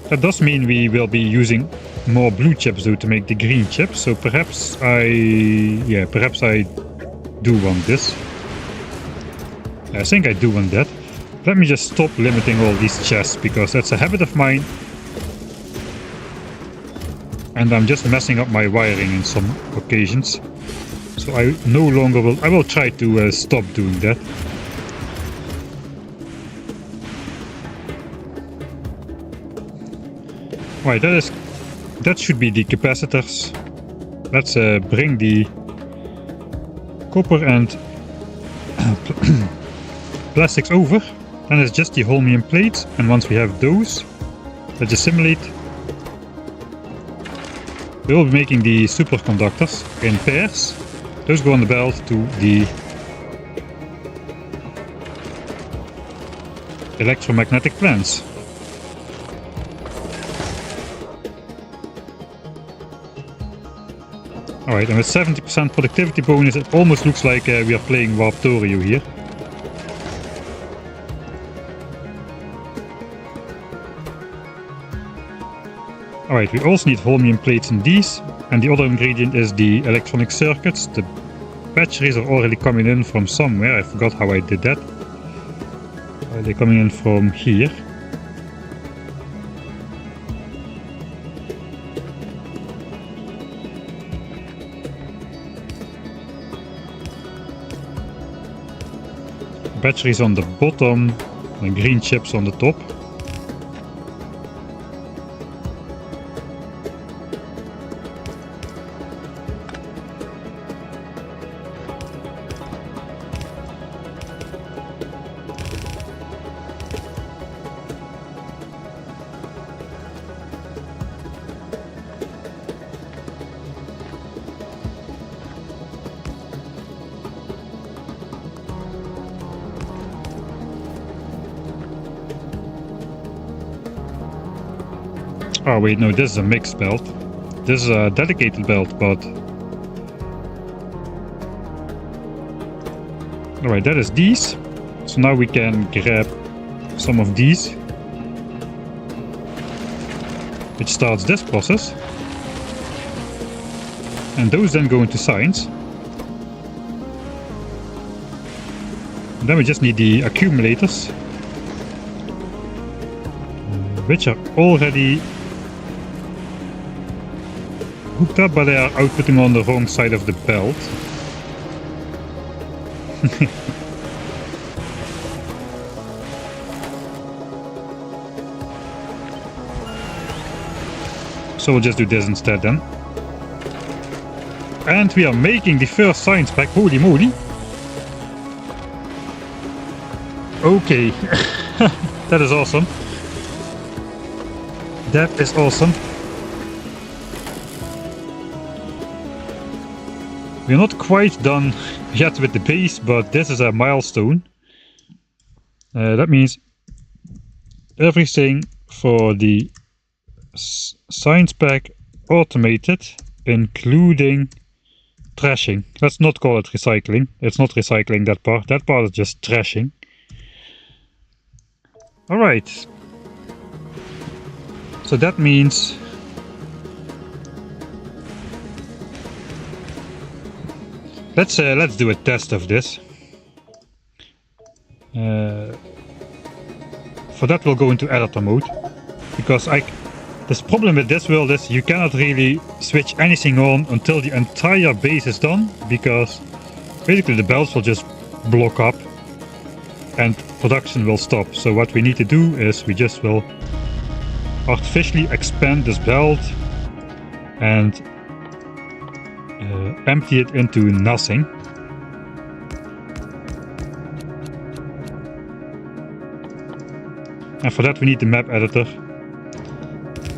That does mean we will be using more blue chips though to make the green chips, so perhaps I do want this. I think I do want that. Let me just stop limiting all these chests, because that's a habit of mine. And I'm just messing up my wiring in some occasions. So I no longer will, I will try to stop doing that. Right, that should be the capacitors. Let's bring the copper and plastics over. Then it's just the holmium plates, and once we have those, let's assimilate. We will be making the superconductors in pairs. Those go on the belt to the electromagnetic plants. Alright, and with 70% productivity bonus, it almost looks like we are playing Factorio here. Alright, we also need holmium plates in these, and the other ingredient is the electronic circuits. The batteries are already coming in from somewhere, I forgot how I did that. They're coming in from here. Batteries on the bottom and green chips on the top. Oh wait, no, this is a mixed belt. This is a dedicated belt, but... Alright, that is these. So now we can grab some of these, which starts this process. And those then go into science. And then we just need the accumulators, which are already hooked up, but they are outputting on the wrong side of the belt. So we'll just do this instead then. And we are making the first science pack, holy moly! Okay, that is awesome. That is awesome. We're not quite done yet with the base, but this is a milestone. That means everything for the science pack automated, including trashing. Let's not call it recycling. It's not recycling, that part. That part is just trashing. Alright. So that means let's do a test of this. For that we'll go into editor mode, because this problem with this world is you cannot really switch anything on until the entire base is done, because basically the belts will just block up and production will stop. So what we need to do is we just will artificially expand this belt and empty it into nothing. And for that we need the map editor,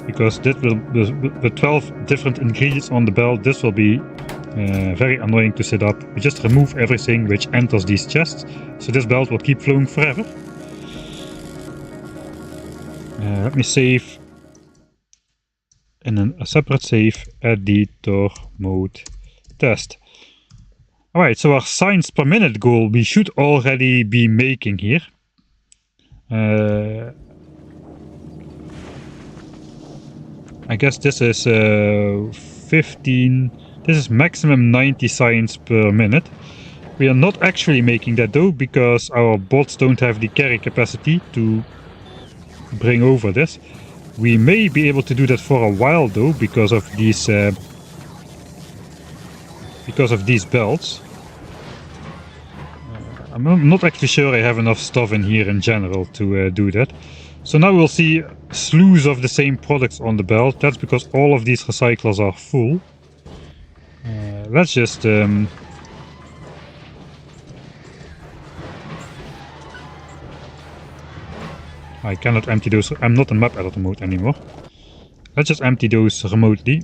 because this will, the 12 different ingredients on the belt, this will be very annoying to set up. We just remove everything which enters these chests, so this belt will keep flowing forever. Let me save in a separate save, editor mode test. Alright, so our science per minute goal we should already be making here. I guess this is 15, this is maximum 90 science per minute. We are not actually making that though, because our bots don't have the carry capacity to bring over this. We may be able to do that for a while though, because of these belts. I'm not actually sure I have enough stuff in here in general to do that. So now we'll see slews of the same products on the belt. That's because all of these recyclers are full. Let's just I cannot empty those. I'm not in map editor mode anymore. Let's just empty those remotely.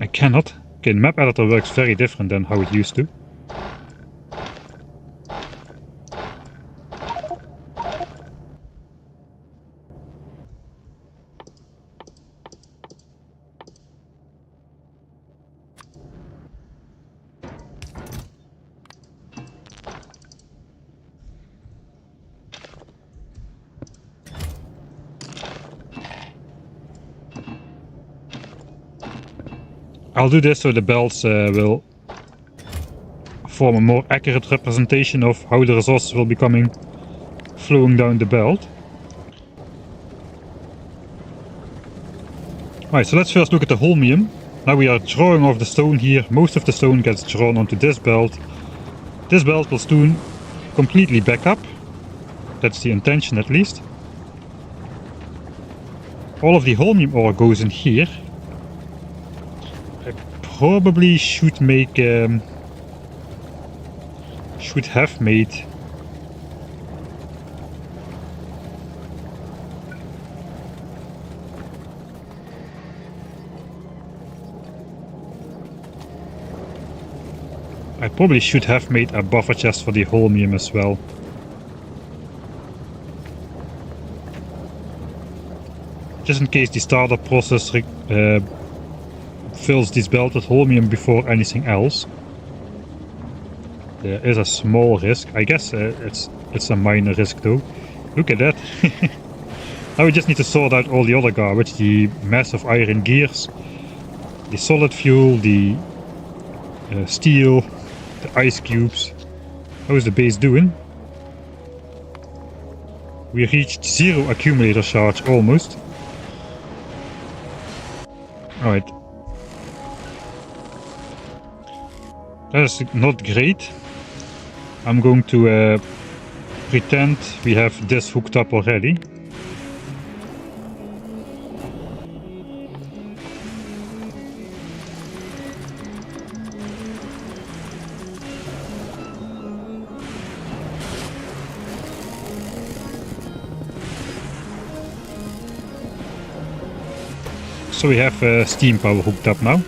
I cannot. Okay, map editor works very different than how it used to. I'll do this so the belts will form a more accurate representation of how the resources will be flowing down the belt. Alright, so let's first look at the holmium. Now we are drawing off the stone here. Most of the stone gets drawn onto this belt. This belt will soon completely back up. That's the intention at least. All of the holmium ore goes in here. Probably should make should have made I probably should have made a buffer chest for the holmium as well. Just in case the startup process fills this belt with holmium before anything else. There is a small risk. I guess it's a minor risk though. Look at that. Now we just need to sort out all the other garbage. The massive iron gears, the solid fuel, the steel, the ice cubes. How is the base doing? We reached 0 accumulator charge almost. Alright. That is not great. I'm going to pretend we have this hooked up already. So we have steam power hooked up now.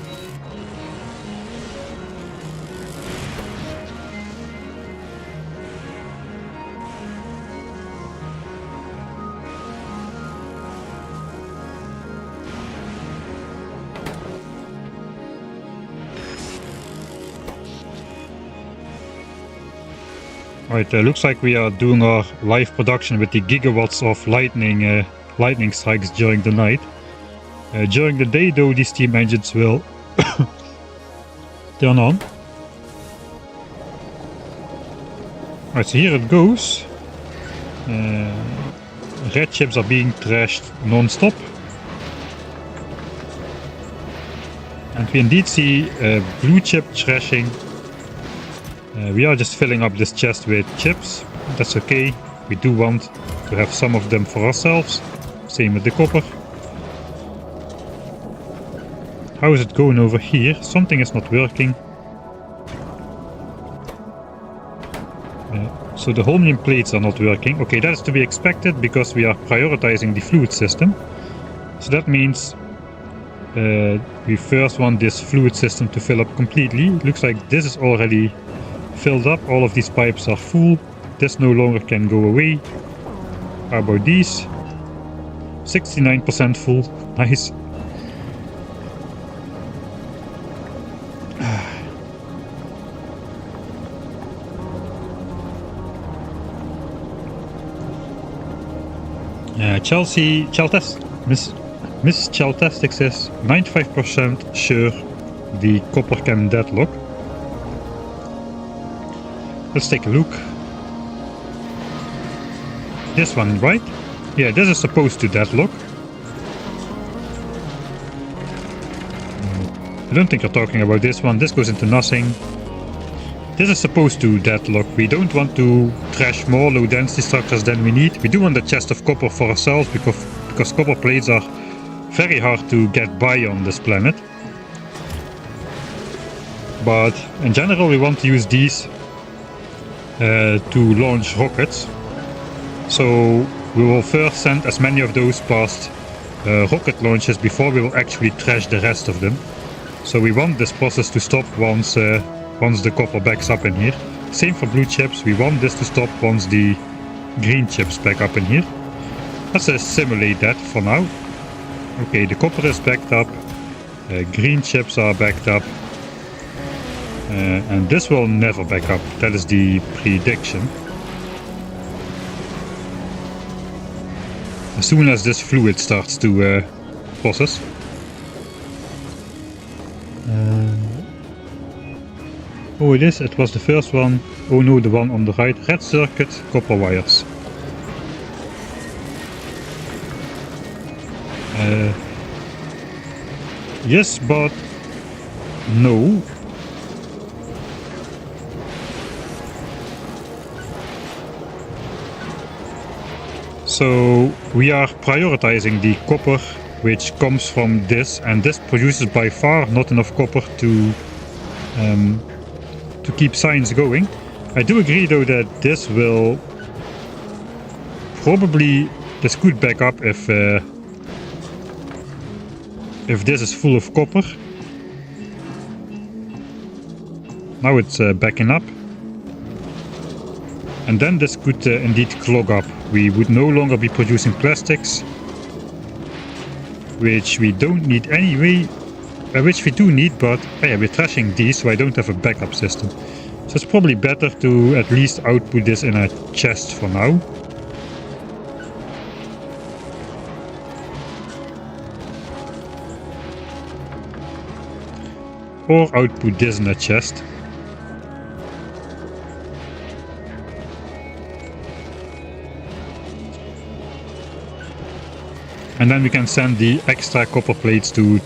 Right, looks like we are doing our live production with the gigawatts of lightning strikes during the night. During the day though, these steam engines will turn on. Right, so here it goes. Red chips are being trashed non-stop. And we indeed see blue chip trashing. We are just filling up this chest with chips. That's okay. We do want to have some of them for ourselves. Same with the copper. How is it going over here? Something is not working. So the holmium plates are not working. Okay, that is to be expected because we are prioritizing the fluid system. So that means we first want this fluid system to fill up completely. Looks like this is already filled up. All of these pipes are full. This no longer can go away. How about these? 69% full. Nice. Miss Cheltastic says 95% sure the copper can deadlock. Let's take a look. This one, right? Yeah, this is supposed to deadlock. I don't think you're talking about this one. This goes into nothing. This is supposed to deadlock. We don't want to trash more low density structures than we need. We do want a chest of copper for ourselves because copper plates are very hard to get by on this planet. But in general we want to use these to launch rockets. So we will first send as many of those past rocket launches before we will actually trash the rest of them. So we want this process to stop once the copper backs up in here. Same for blue chips, we want this to stop once the green chips back up in here. Let's simulate that for now. Okay, the copper is backed up, green chips are backed up, and this will never back up. That is the prediction. As soon as this fluid starts to process. Oh, it was the first one. Oh no, the one on the right. Red circuit, copper wires. Yes, but no. So we are prioritizing the copper which comes from this, and this produces by far not enough copper to keep science going. I do agree though that this will probably, this could back up if this is full of copper. Now it's backing up. And then this could indeed clog up. We would no longer be producing plastics, which we don't need anyway, which we do need, but yeah, we're trashing these, so I don't have a backup system. So it's probably better to at least output this in a chest for now. Or output this in a chest. And then we can send the extra copper plates to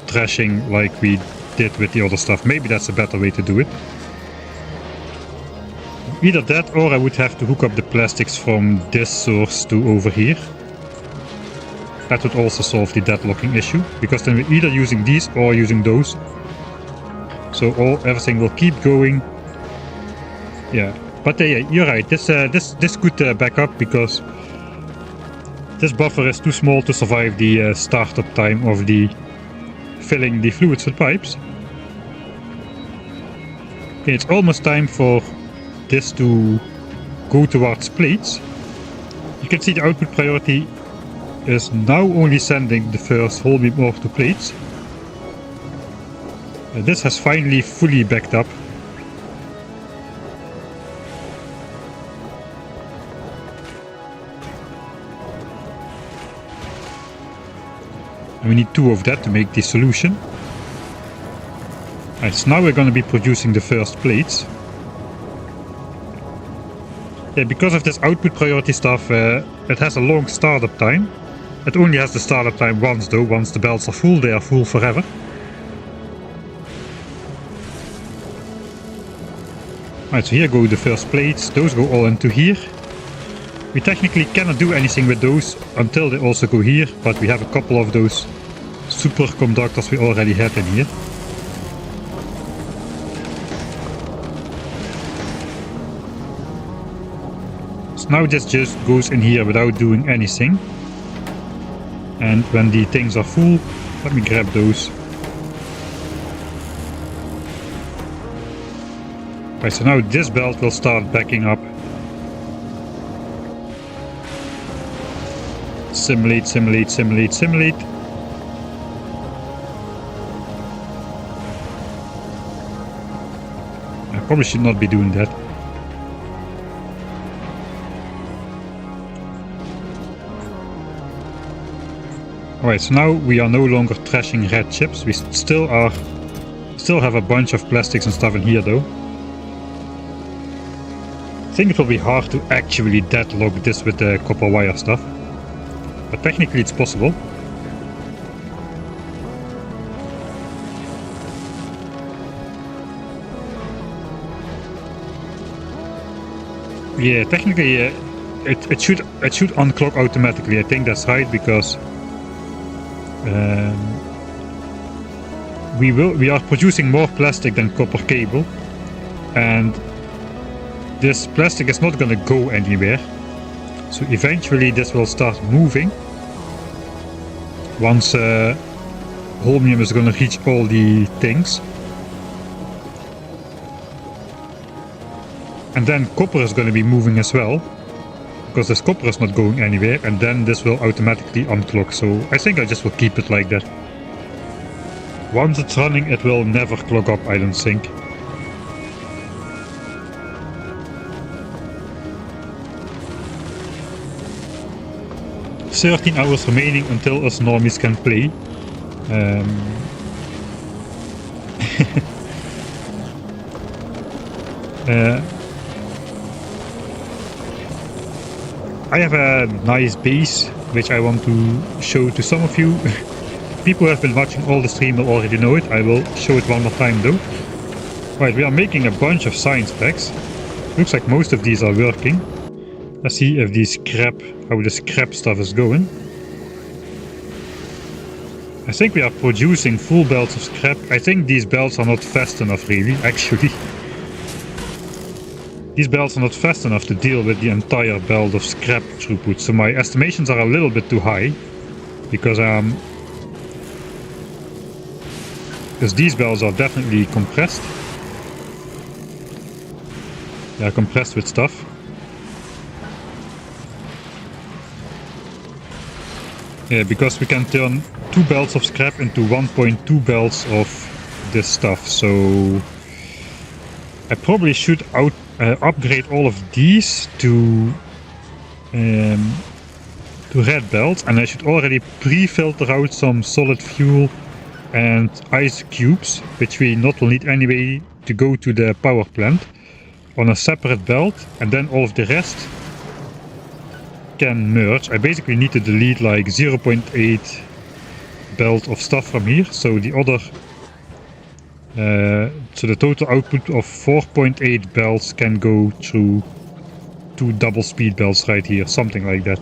trashing like we did with the other stuff. Maybe that's a better way to do it. Either that, or I would have to hook up the plastics from this source to over here. That would also solve the deadlocking issue, because then we're either using these or using those. So everything will keep going. Yeah, but yeah, you're right. This could back up because this buffer is too small to survive the startup time of the filling the fluids with pipes. Okay, it's almost time for this to go towards plates. You can see the output priority is now only sending the first holmium ore to plates. This has finally fully backed up. We need 2 of that to make the solution. Alright, so now we're going to be producing the first plates. Yeah, because of this output priority stuff, it has a long startup time. It only has the startup time once though. Once the belts are full, they are full forever. Alright, so here go the first plates. Those go all into here. We technically cannot do anything with those until they also go here, but we have a couple of those superconductors we already had in here. So now this just goes in here without doing anything. And when the things are full, let me grab those. Right, so now this belt will start backing up. Simulate, simulate, simulate, simulate. I probably should not be doing that. Alright, so now we are no longer trashing red chips. We still have a bunch of plastics and stuff in here though. I think it will be hard to actually deadlock this with the copper wire stuff. But technically it's possible. Yeah, technically it should unclog automatically. I think that's right, because we are producing more plastic than copper cable, and this plastic is not gonna go anywhere. So eventually this will start moving once holmium is gonna reach all the things. And then copper is gonna be moving as well, because this copper is not going anywhere, and then this will automatically unclog. So I think I just will keep it like that. Once it's running, it will never clog up, I don't think. "13 hours remaining until us normies can play." I have a nice base which I want to show to some of you. People who have been watching all the stream will already know it. I will show it one more time though. Right, we are making a bunch of science packs. Looks like most of these are working. Let's see if how the scrap stuff is going. I think we are producing full belts of scrap. I think these belts are not fast enough really, actually. These belts are not fast enough to deal with the entire belt of scrap throughput, so my estimations are a little bit too high, because these belts are definitely compressed. They are compressed with stuff. Yeah, because we can turn 2 belts of scrap into 1.2 belts of this stuff, so I probably should upgrade all of these to red belts, and I should already pre-filter out some solid fuel and ice cubes, which we not will need anyway to go to the power plant, on a separate belt, and then all of the rest can merge. I basically need to delete like 0.8 belt of stuff from here, so the other so the total output of 4.8 belts can go through 2 double speed belts right here, something like that.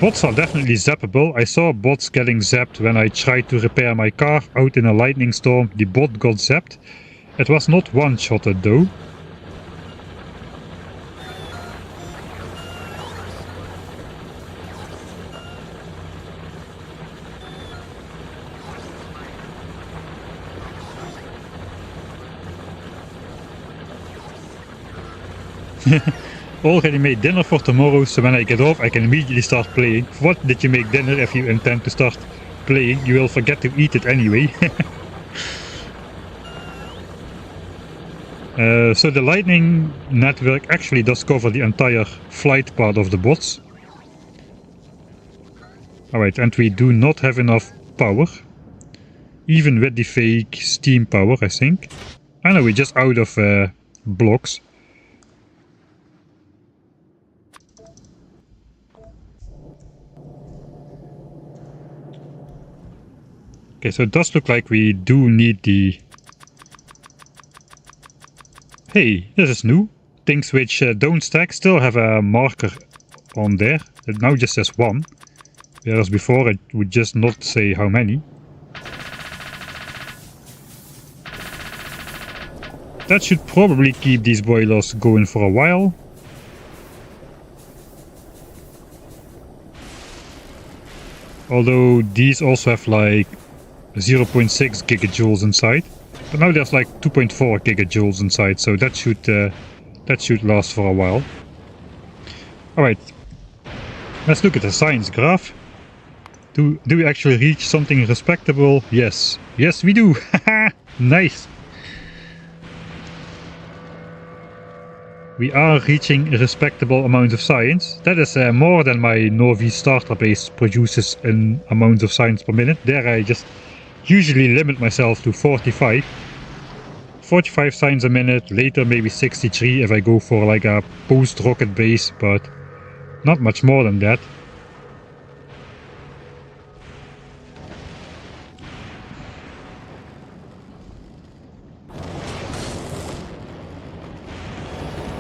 Bots are definitely zappable. I saw bots getting zapped when I tried to repair my car out in a lightning storm. The bot got zapped. It was not one-shotted though. Already made dinner for tomorrow, so when I get off I can immediately start playing. What did you make dinner? If you intend to start playing, you will forget to eat it anyway. So the lightning network actually does cover the entire flight part of the bots. Alright, and we do not have enough power. Even with the fake steam power, I think. I know, we're just out of blocks. Okay, so it does look like we do need the... Hey, this is new. Things which don't stack still have a marker on there. It now just says 1. Whereas before it would just not say how many. That should probably keep these boilers going for a while. Although these also have like 0.6 gigajoules inside. But now there's like 2.4 gigajoules inside, so that should last for a while. Alright. Let's look at the science graph. Do we actually reach something respectable? Yes. Yes, we do! Haha! Nice! We are reaching a respectable amount of science. That is more than my Novi starter base produces in amount of science per minute. There I just usually limit myself to 45. 45 science a minute, later maybe 63 if I go for like a post-rocket base, but not much more than that.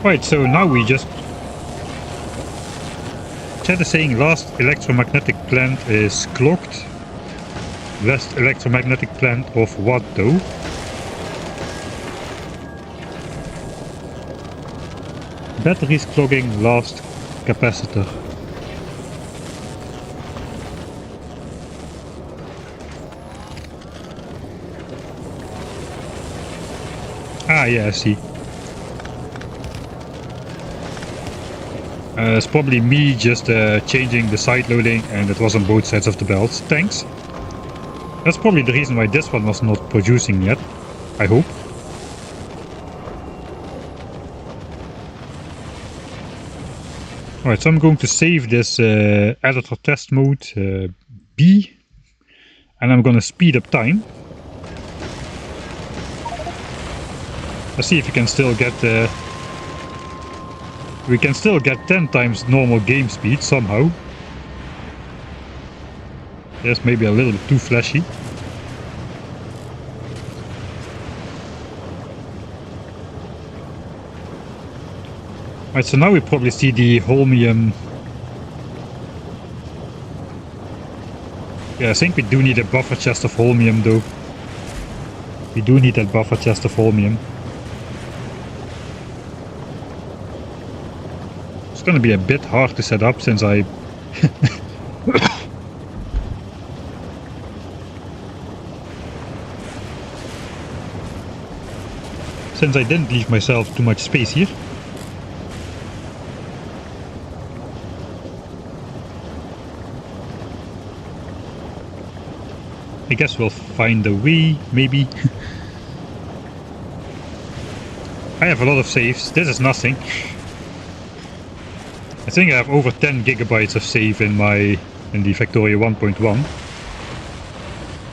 Right, so now we just... Chat is saying last electromagnetic plant is clocked. Last electromagnetic plant of what though? Batteries clogging last capacitor. Ah, yeah, I see. It's probably me just changing the side loading, and it was on both sides of the belts. Thanks. That's probably the reason why this one was not producing yet. I hope. Alright, so I'm going to save this editor test mode B, and I'm gonna speed up time. Let's see if we can still get we can still get 10 times normal game speed somehow. Yes, maybe a little bit too flashy. Right, so now we probably see the holmium. Yeah, I think we do need a buffer chest of holmium though. We do need that buffer chest of holmium. It's gonna be a bit hard to set up since I... since I didn't leave myself too much space here. I guess we'll find a way, maybe. I have a lot of saves. This is nothing. I think I have over 10 gigabytes of save in the Factorio 1.1.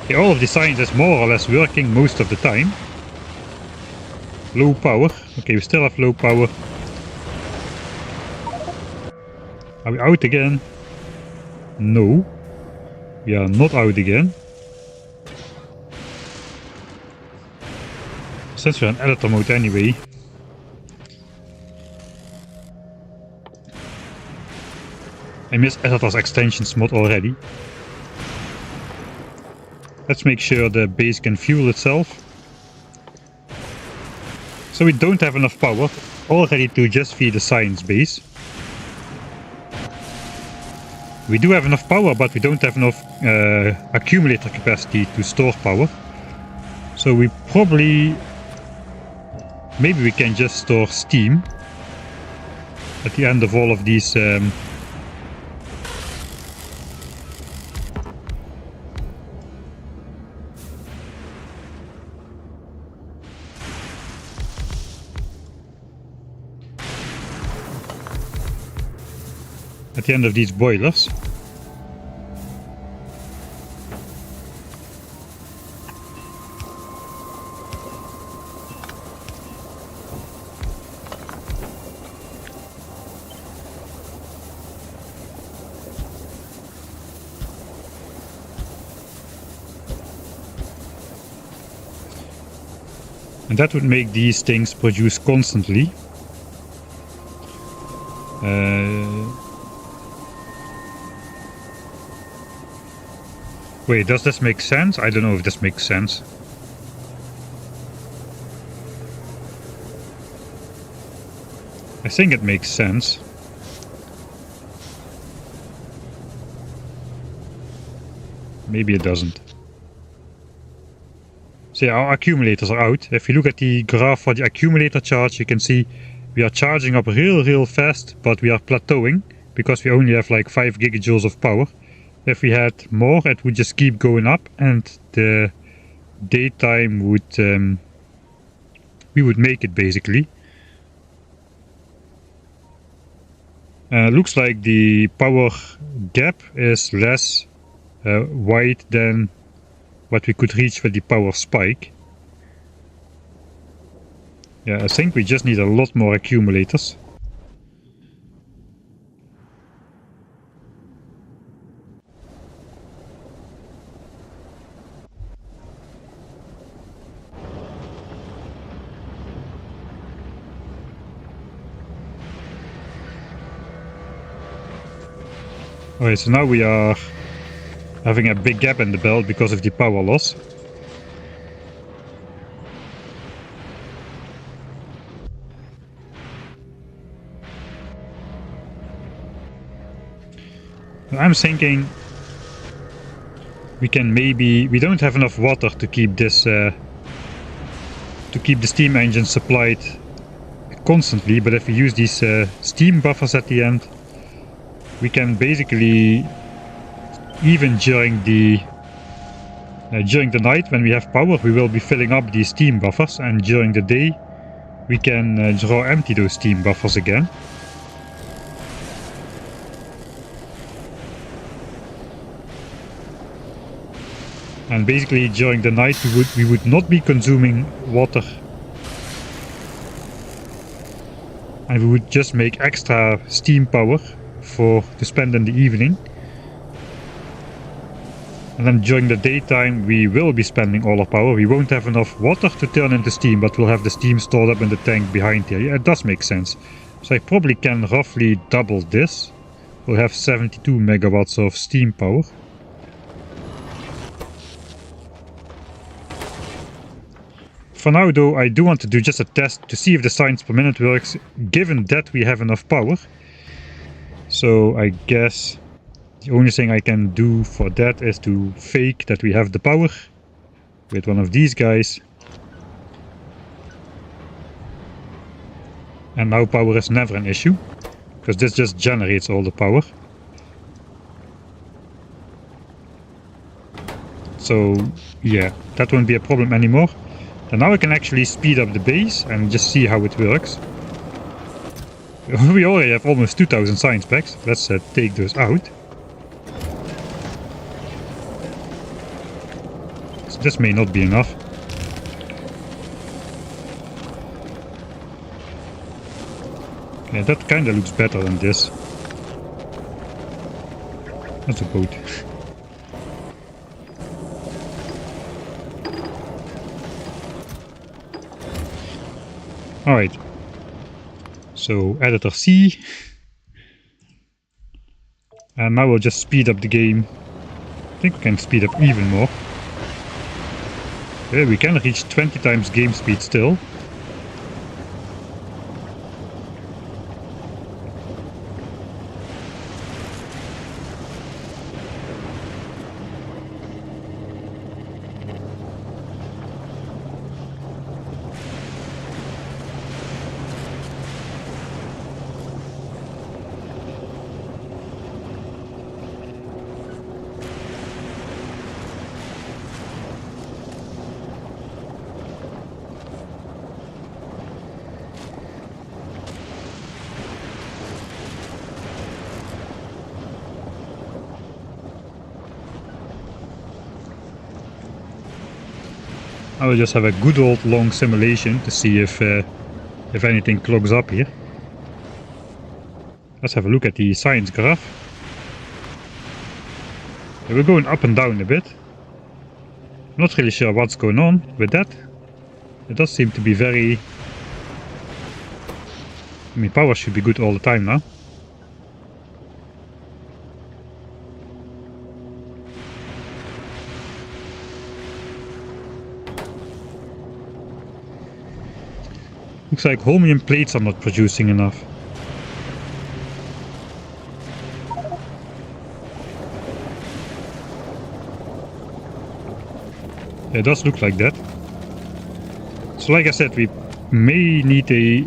Okay, all of the science is more or less working most of the time. Low power. Okay, we still have low power. Are we out again? No. We are not out again. Since we're in editor mode anyway. I miss editor's extensions mod already. Let's make sure the base can fuel itself. So we don't have enough power already to just feed the science base. We do have enough power, but we don't have enough accumulator capacity to store power. So we probably... maybe we can just store steam at the end of all of these at the end of these boilers. And that would make these things produce constantly. Wait, does this make sense? I don't know if this makes sense. I think it makes sense. Maybe it doesn't. So yeah, our accumulators are out. If you look at the graph for the accumulator charge, you can see we are charging up real fast, but we are plateauing because we only have like 5 gigajoules of power. If we had more, it would just keep going up, and the daytime would we would make it basically. Looks like the power gap is less wide than what we could reach with the power spike. Yeah, I think we just need a lot more accumulators. Alright, so now we are having a big gap in the belt because of the power loss. I'm thinking we can maybe... we don't have enough water to keep this to keep the steam engine supplied constantly, but if we use these steam buffers at the end, we can basically, even during the night when we have power, we will be filling up these steam buffers, and during the day we can draw empty those steam buffers again. And basically during the night we would not be consuming water, and we would just make extra steam power to spend in the evening. And then during the daytime we will be spending all our power. We won't have enough water to turn into steam, but we'll have the steam stored up in the tank behind here. Yeah, it does make sense. So I probably can roughly double this. We'll have 72 megawatts of steam power. For now though, I do want to do just a test to see if the signs per minute works, given that we have enough power. So I guess the only thing I can do for that is to fake that we have the power with one of these guys. And now power is never an issue, because this just generates all the power. So yeah, that won't be a problem anymore. And now I can actually speed up the base and just see how it works. We already have almost 2000 science packs. Let's take those out. So this may not be enough. Yeah, that kinda looks better than this. That's a boat. Alright. So editor C, and now we'll just speed up the game. I think we can speed up even more. Yeah, we can reach 20 times game speed still. I will just have a good old long simulation to see if anything clogs up here. Let's have a look at the science graph. We're going up and down a bit. I'm not really sure what's going on with that. It does seem to be very... I mean, power should be good all the time now. Looks like holmium plates are not producing enough. It does look like that. So like I said, we may need a...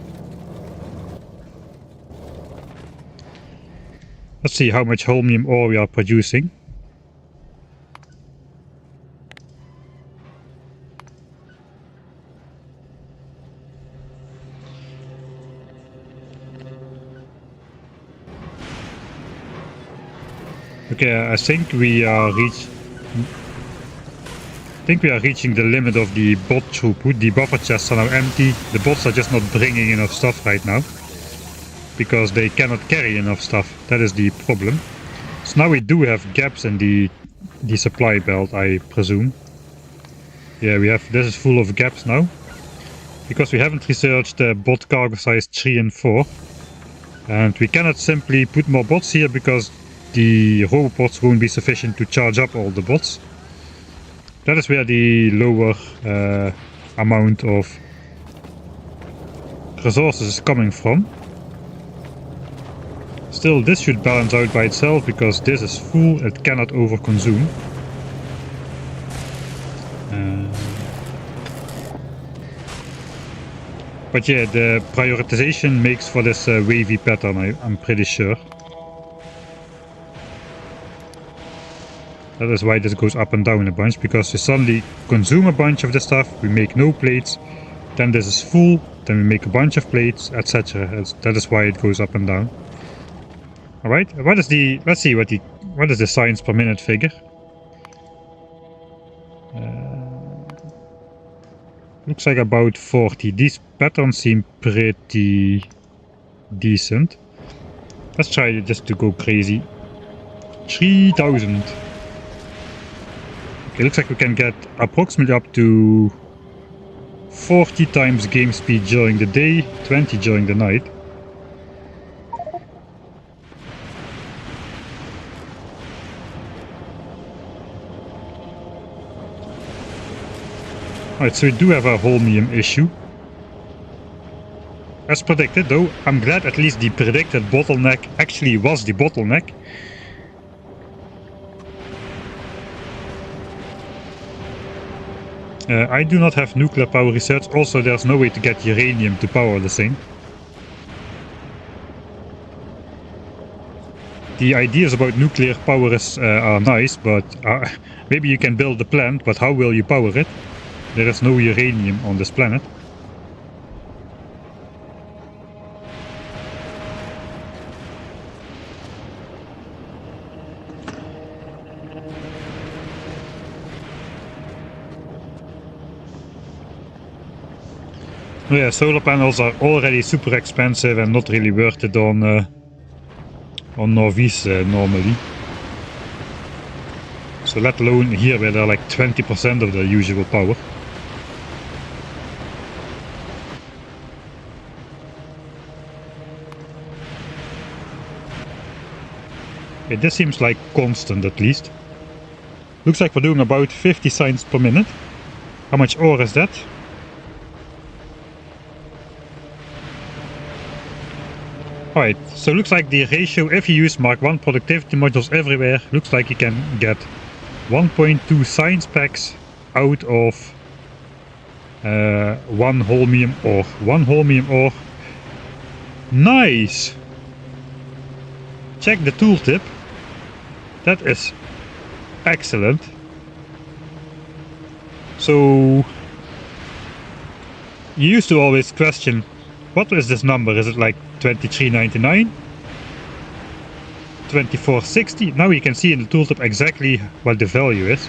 Let's see how much holmium ore we are producing. Okay, I think we are reaching the limit of the bot throughput. The buffer chests are now empty. The bots are just not bringing enough stuff right now, because they cannot carry enough stuff. That is the problem. So now we do have gaps in the supply belt, I presume. Yeah, this is full of gaps now, because we haven't researched bot cargo size 3 and 4. And we cannot simply put more bots here, because the robopods won't be sufficient to charge up all the bots. That is where the lower amount of resources is coming from. Still, this should balance out by itself, because this is full, it cannot overconsume. But yeah, the prioritization makes for this wavy pattern, I'm pretty sure. That is why this goes up and down a bunch, because we suddenly consume a bunch of the stuff, we make no plates, then this is full, then we make a bunch of plates, etc. That is why it goes up and down. Alright, let's see what is the science per minute figure. Looks like about 40. These patterns seem pretty decent. Let's try just to go crazy. 3000. Okay, looks like we can get approximately up to 40 times game speed during the day, 20 during the night. Alright, so we do have a holmium issue. As predicted though, I'm glad at least the predicted bottleneck actually was the bottleneck. I do not have nuclear power research, also there's no way to get uranium to power the thing. The ideas about nuclear power are nice, but maybe you can build the plant, but how will you power it? There is no uranium on this planet. Yeah, solar panels are already super expensive and not really worth it on Norvis normally. So let alone here where they're like 20% of the usual power. Okay, this seems like constant at least. Looks like we're doing about 50 signs per minute. How much ore is that? Alright, so looks like the ratio, if you use Mark 1 productivity modules everywhere, looks like you can get 1.2 science packs out of 1 holmium ore. 1 holmium ore. Nice! Check the tooltip. That is excellent. So you used to always question, what is this number? Is it like 23.99? 24.60? Now you can see in the tooltip exactly what the value is.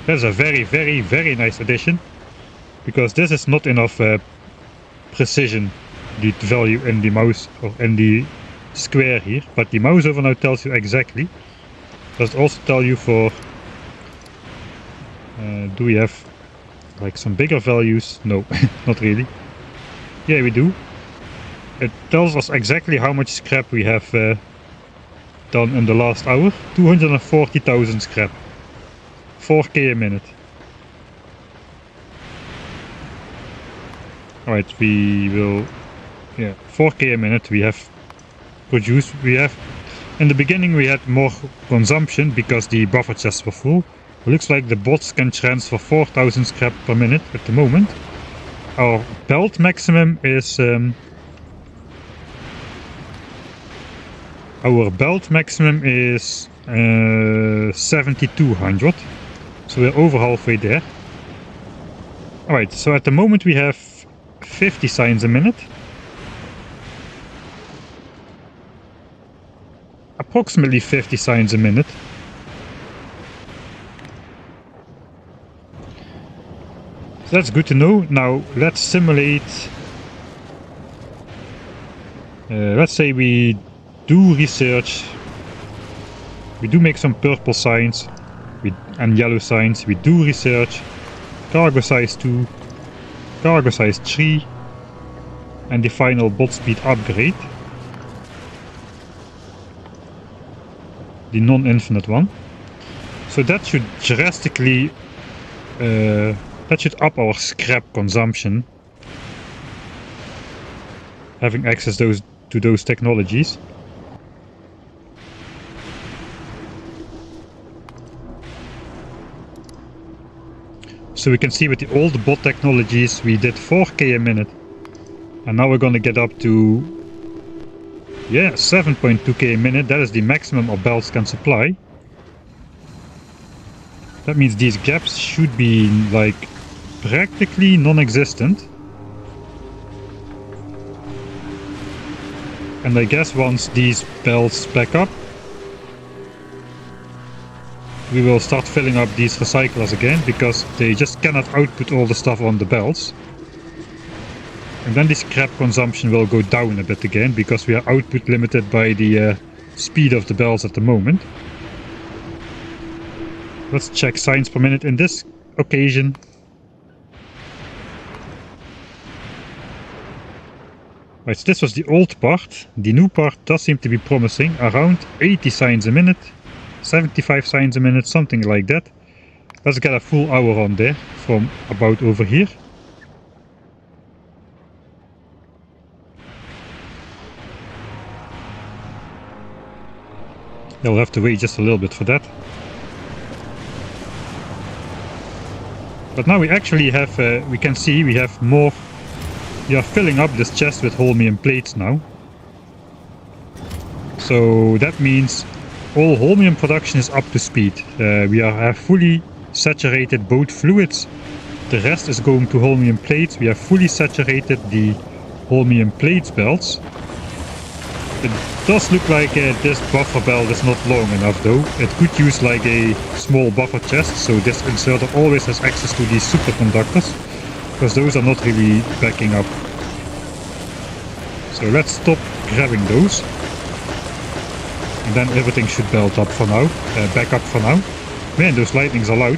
That's a very, very, very nice addition. because this is not enough precision, the value in the mouse or in the square here, but the mouse over now tells you exactly. Does it also tell you for do we have like some bigger values? No, not really. Yeah, we do. It tells us exactly how much scrap we have done in the last hour. 240,000 scrap. 4k a minute. Alright, we will... yeah, 4k a minute we have produced. We have... in the beginning we had more consumption because the buffer chests were full. It looks like the bots can transfer 4,000 scrap per minute at the moment. Our belt maximum is... our belt maximum is 7,200. So we're over halfway there. Alright, so at the moment we have 50 signs a minute. Approximately 50 signs a minute. So that's good to know. Now let's simulate. Let's say we do research. We do make some purple signs and yellow signs. We do research cargo size 2, cargo size 3, and the final bot speed upgrade. The non-infinite one. So that should drastically that should up our scrap consumption, having access to those technologies. So we can see with the old bot technologies we did 4k a minute, and now we're gonna get up to 7.2k a minute. That is the maximum our belts can supply. That means these gaps should be like practically non-existent. And I guess once these belts back up, we will start filling up these recyclers again, because they just cannot output all the stuff on the belts. And then the scrap consumption will go down a bit again, because we are output limited by the speed of the belts at the moment. Let's check signs per minute in this occasion. Right, so this was the old part. The new part does seem to be promising. Around 80 signs a minute, 75 signs a minute, something like that. Let's get a full hour on there from about over here. You'll have to wait just a little bit for that. But now we actually have, we can see we have more. We are filling up this chest with holmium plates now. So that means all holmium production is up to speed. We have fully saturated both fluids. The rest is going to holmium plates. We have fully saturated the holmium plates belts. It does look like this buffer belt is not long enough though. It could use like a small buffer chest, so this inserter always has access to these superconductors, because those are not really backing up. So let's stop grabbing those. And then everything should belt up for now, back up for now. Man, those lightnings are loud.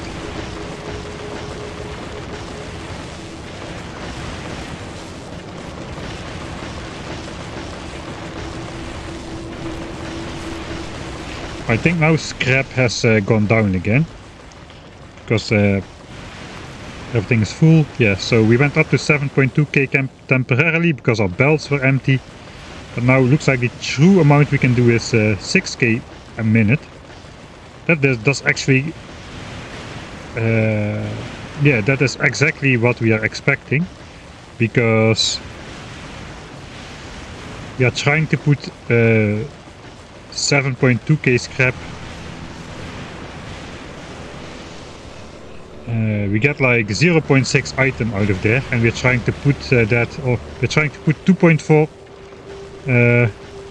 I think now scrap has gone down again, because everything is full. Yeah, so we went up to 7.2k temporarily because our belts were empty. But now it looks like the true amount we can do is 6k a minute. That does actually... yeah, that is exactly what we are expecting. Because we are trying to put 7.2k scrap. We get like 0.6 item out of there, and we're trying to put we're trying to put 2.4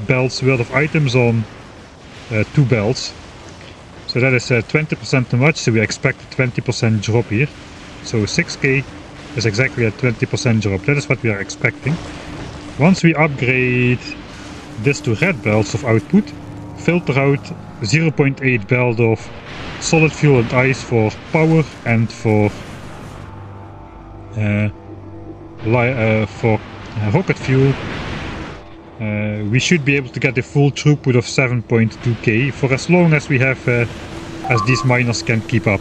belts worth of items on 2 belts. So that is 20% too much, so we expect a 20% drop here. So 6k is exactly a 20% drop. That is what we are expecting. Once we upgrade this to red belts of output, filter out 0.8 belt of solid fuel and ice for power and for rocket fuel, we should be able to get a full throughput of 7.2k for as long as we have, as these miners can keep up.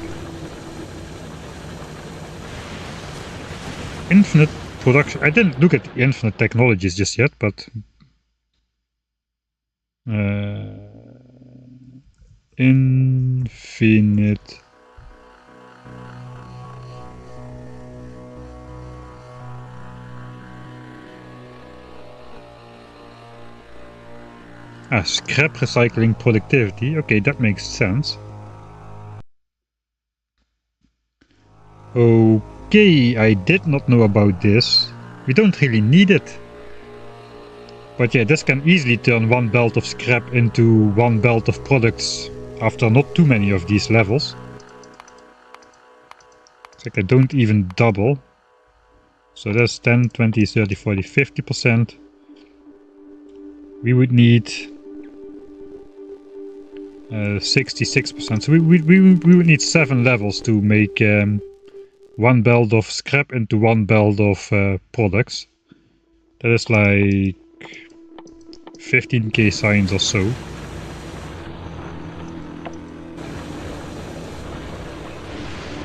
Infinite production. I didn't look at the infinite technologies just yet, but infinite. Scrap recycling productivity. Okay, that makes sense. Okay, I did not know about this. We don't really need it. But yeah, this can easily turn one belt of scrap into one belt of products after not too many of these levels. It's like I don't even double. So that's 10, 20, 30, 40, 50%. We would need 66%. So we would need 7 levels to make one belt of scrap into one belt of products. That is like 15k signs or so.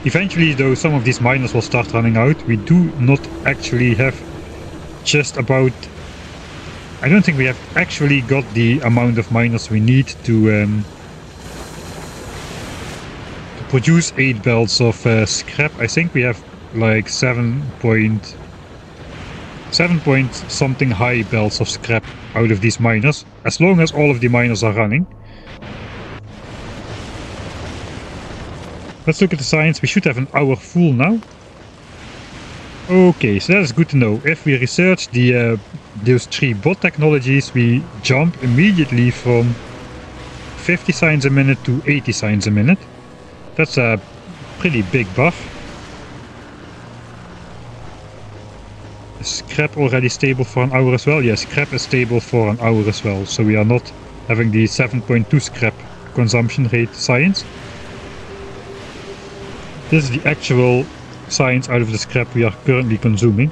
Eventually, though, some of these miners will start running out. We do not actually have just about... I don't think we have actually got the amount of miners we need to produce 8 belts of scrap. I think we have like 7 point something high belts of scrap out of these miners, as long as all of the miners are running. Let's look at the science. We should have an hour full now. Okay, so that is good to know. If we research those 3 bot technologies, we jump immediately from 50 signs a minute to 80 signs a minute. That's a pretty big buff. Is scrap already stable for an hour as well? Yes, scrap is stable for an hour as well. So we are not having the 7.2 scrap consumption rate science. This is the actual science out of the scrap we are currently consuming.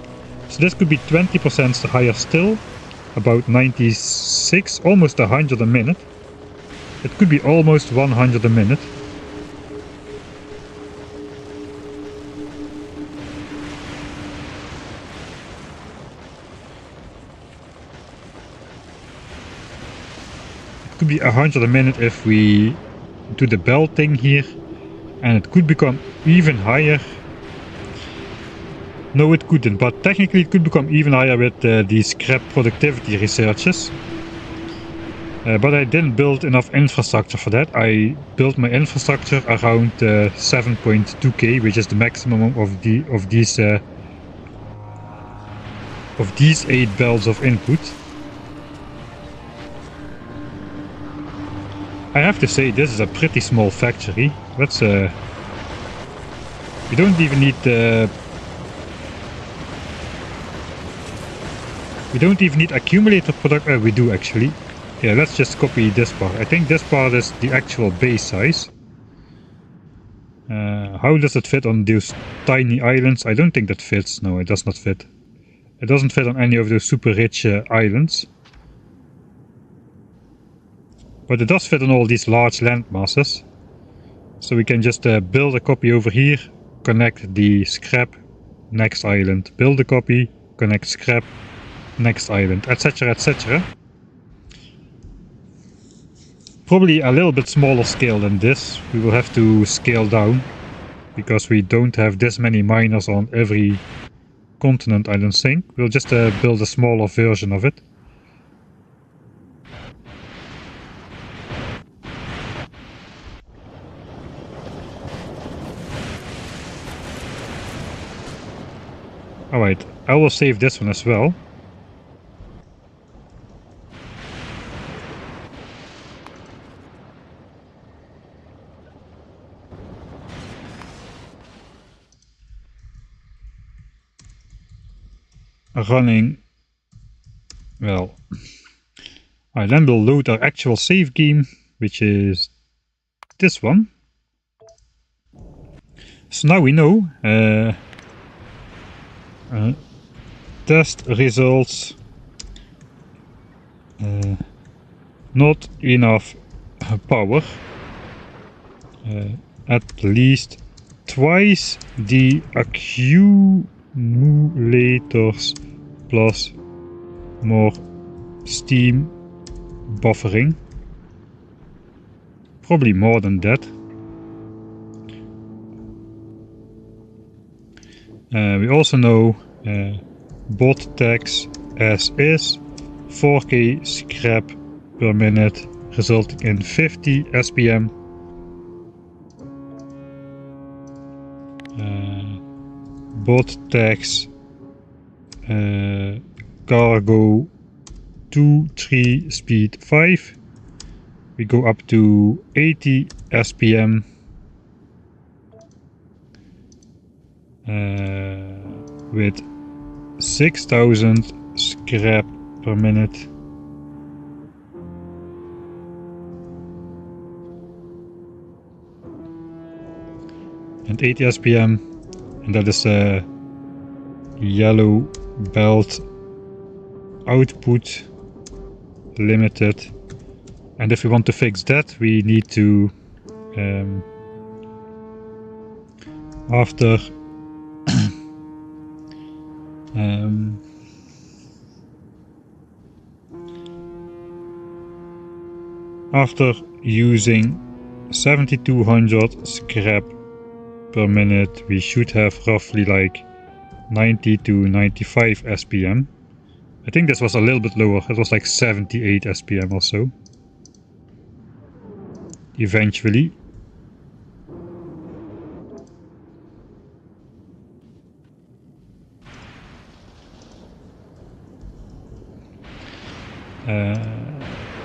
So this could be 20% higher still. About 96, almost 100 a minute. It could be almost 100 a minute. Could be 100 a minute if we do the belt thing here, and it could become even higher. No, it couldn't, but technically it could become even higher with these scrap productivity researches. But I didn't build enough infrastructure for that. I built my infrastructure around 7.2k, which is the maximum of these 8 belts of input. I have to say, this is a pretty small factory. Let's we don't even need we don't even need accumulator product. We do actually. Yeah, let's just copy this part. I think this part is the actual base size. How does it fit on those tiny islands? I don't think that fits. No, it does not fit. It doesn't fit on any of those super rich islands. But it does fit on all these large land masses. So we can just build a copy over here, connect the scrap, next island, build a copy, connect scrap, next island, etc, etc. Probably a little bit smaller scale than this. We will have to scale down, because we don't have this many miners on every continent, I don't think. We'll just build a smaller version of it. Alright, I will save this one as well. running, well, then we'll load our actual save game, which is this one. So now we know test results, not enough power, at least twice the accumulators plus more steam buffering, probably more than that. We also know bot tax as is 4k scrap per minute, resulting in 50 SPM. Bot tax cargo 2-3 speed 5. We go up to 80 SPM. With 6000 scrap per minute. And 80 SPM, and that is a yellow belt output limited. And if we want to fix that, we need to after after using 7200 scrap per minute, we should have roughly like 90 to 95 SPM. I think this was a little bit lower, it was like 78 SPM or so. Eventually.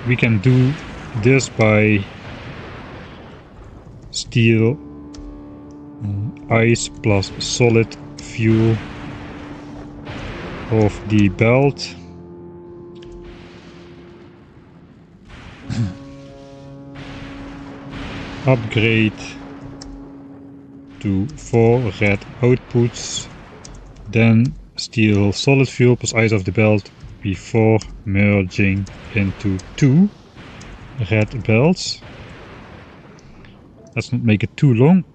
We can do this by steel, ice plus solid fuel of the belt. Upgrade to 4 red outputs, then steel solid fuel plus ice of the belt before merging into 2 red belts. Let's not make it too long.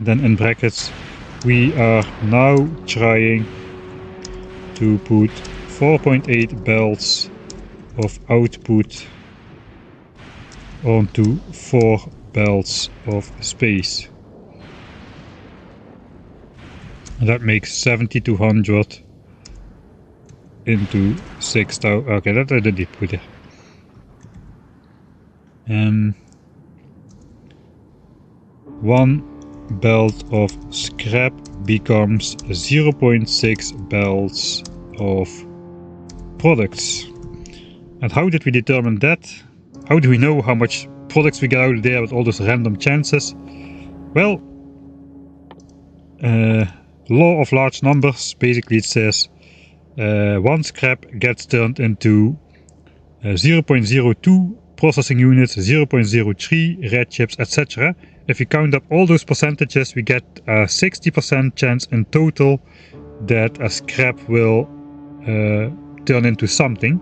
Then in brackets we are now trying to put 4.8 belts of output onto 4 belts of space. And that makes 7200 into 6000. Okay, that I did put there. 1 belt of scrap becomes 0.6 belts of products. And how did we determine that? How do we know how much products we get out of there with all those random chances? Well, law of large numbers, basically it says 1 scrap gets turned into 0.02 processing units, 0.03 red chips, etc. If we count up all those percentages, we get a 60% chance in total that a scrap will turn into something.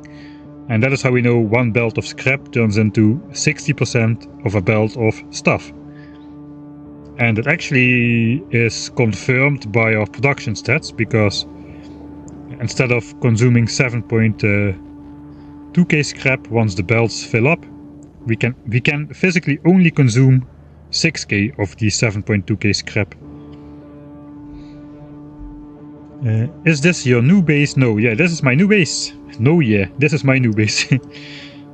And that is how we know 1 belt of scrap turns into 60% of a belt of stuff. And it actually is confirmed by our production stats, because instead of consuming 7.2k scrap once the belts fill up, we can physically only consume 6k of the 7.2k scrap. Is this your new base? No, yeah, this is my new base. No, yeah, this is my new base.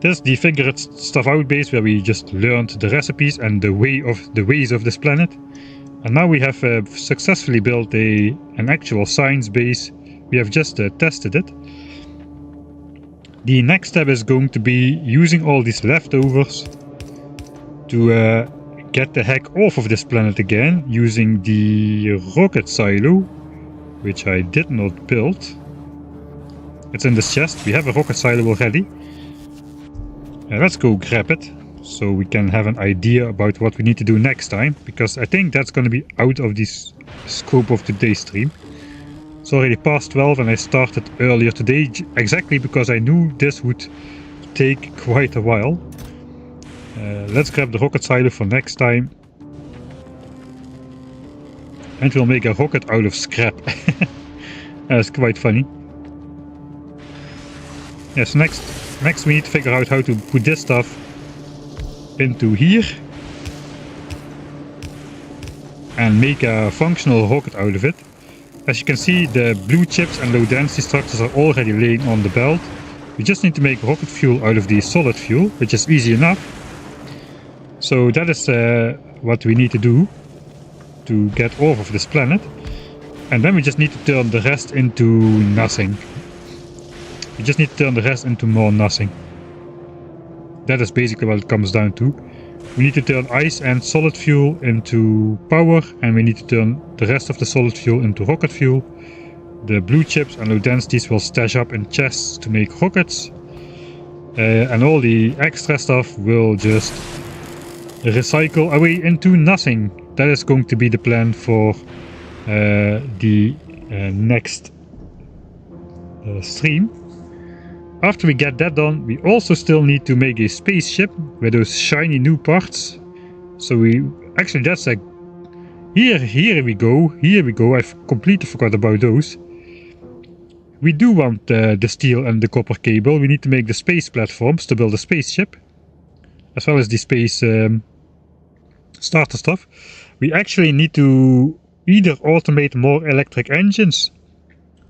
This is the figure it stuff out base, where we just learned the recipes and the ways of this planet. And now we have successfully built an actual science base. We have just tested it. The next step is going to be using all these leftovers to get the heck off of this planet again, using the rocket silo which I did not build. It's in this chest. We have a rocket silo already. Let's go grab it, so we can have an idea about what we need to do next time, because I think that's going to be out of the scope of today's stream. It's already past 12 and I started earlier today, exactly because I knew this would take quite a while. Let's grab the rocket silo for next time. And we'll make a rocket out of scrap. That's quite funny. Yes, next we need to figure out how to put this stuff into here. And make a functional rocket out of it. As you can see, the blue chips and low density structures are already laying on the belt. We just need to make rocket fuel out of the solid fuel, which is easy enough. So that is what we need to do to get off of this planet. And then we just need to turn the rest into nothing. We just need to turn the rest into more nothing. That is basically what it comes down to. We need to turn ice and solid fuel into power, and we need to turn the rest of the solid fuel into rocket fuel. The blue chips and low densities will stash up in chests to make rockets. And all the extra stuff will just recycle away into nothing. That is going to be the plan for the next stream. After we get that done, we also still need to make a spaceship with those shiny new parts. So actually that's like, here we go, I've completely forgot about those. We do want the steel and the copper cable. We need to make the space platforms to build a spaceship, as well as the space starter stuff. We actually need to either automate more electric engines,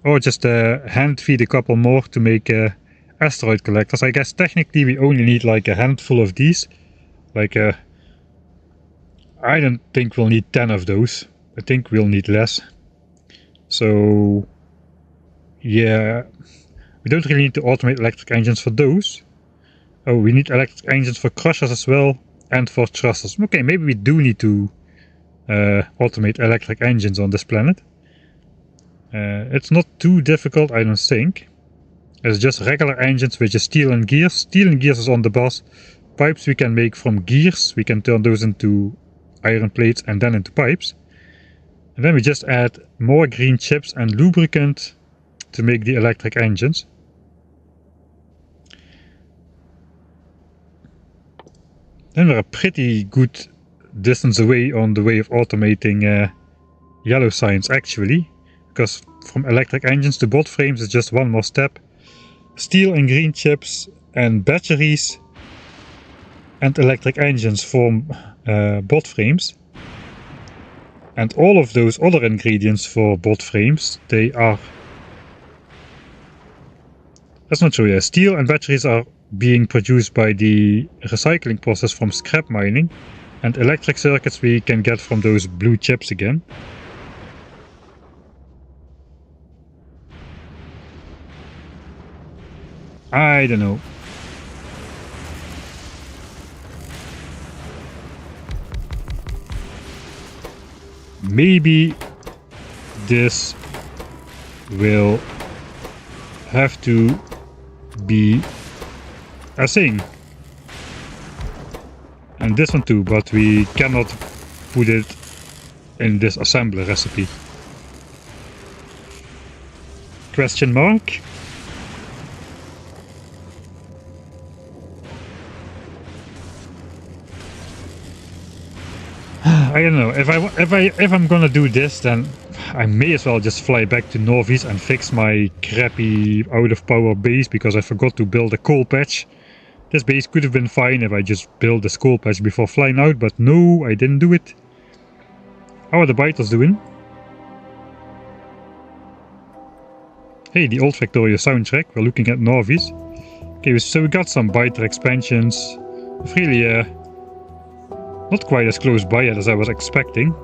or just hand feed a couple more to make asteroid collectors. I guess technically we only need like a handful of these. Like I don't think we'll need 10 of those. I think we'll need less. So yeah, we don't really need to automate electric engines for those. Oh, we need electric engines for crushers as well, and for thrusters. Okay, maybe we do need to automate electric engines on this planet. It's not too difficult, I don't think. It's just regular engines with just steel and gears. Steel and gears is on the boss. Pipes we can make from gears. We can turn those into iron plates and then into pipes. And then we just add more green chips and lubricant to make the electric engines. Then we're a pretty good distance away on the way of automating yellow science actually. Because from electric engines to bot frames is just one more step. Steel and green chips and batteries and electric engines form bot frames. And all of those other ingredients for bot frames, they are... That's not true, yeah. Steel and batteries are being produced by the recycling process from scrap mining. And electric circuits we can get from those blue chips again. I don't know. Maybe this will have to be a thing. And this one too, but we cannot put it in this assembler recipe. Question mark? I don't know. If I'm gonna do this, then I may as well just fly back to Norvis and fix my crappy out of power base, because I forgot to build a coal patch. This base could have been fine if I just built the coal patch before flying out, but no, I didn't do it. How are the biters doing? Hey, the old Factorio soundtrack. We're looking at Norvis. Okay, so we got some biter expansions. Really, not quite as close by yet as I was expecting.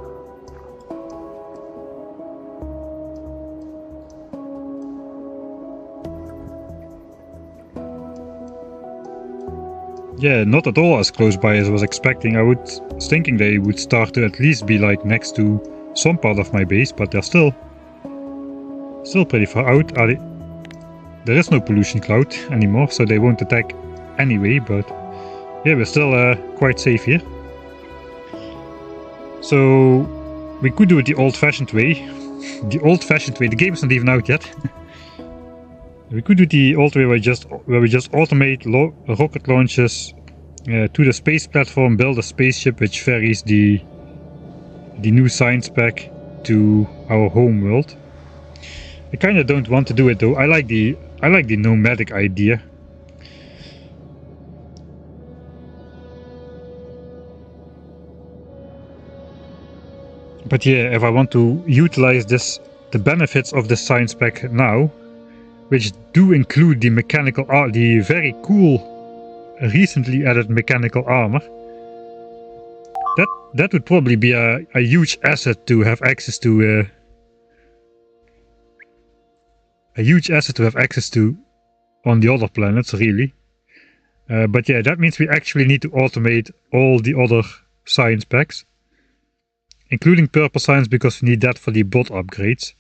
Yeah, not at all as close by as I was expecting. I was thinking they would start to at least be like next to some part of my base, but they're still Still pretty far out. There is no pollution cloud anymore, so they won't attack anyway, but yeah, we're still quite safe here. So we could do it the old-fashioned way. The old-fashioned way. The game is not even out yet. We could do the old way where we just automate rocket launches to the space platform, build a spaceship which ferries the new science pack to our home world. I kind of don't want to do it though. I like the nomadic idea. But yeah, if I want to utilize the benefits of the science pack now, which do include the mechanical the very cool, recently added mechanical armor, that would probably be a huge asset to have access to. A huge asset to have access to on the other planets, really. But yeah, that means we actually need to automate all the other science packs, including purple science, because we need that for the bot upgrades.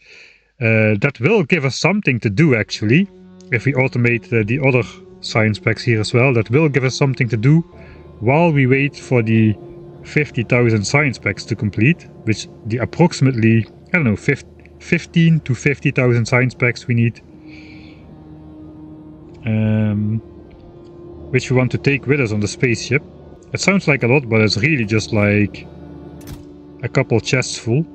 That will give us something to do, actually, if we automate the other science packs here as well. That will give us something to do while we wait for the 50,000 science packs to complete, which the approximately, I don't know, 15 to 50,000 science packs we need, which we want to take with us on the spaceship. It sounds like a lot, but it's really just like a couple chests full.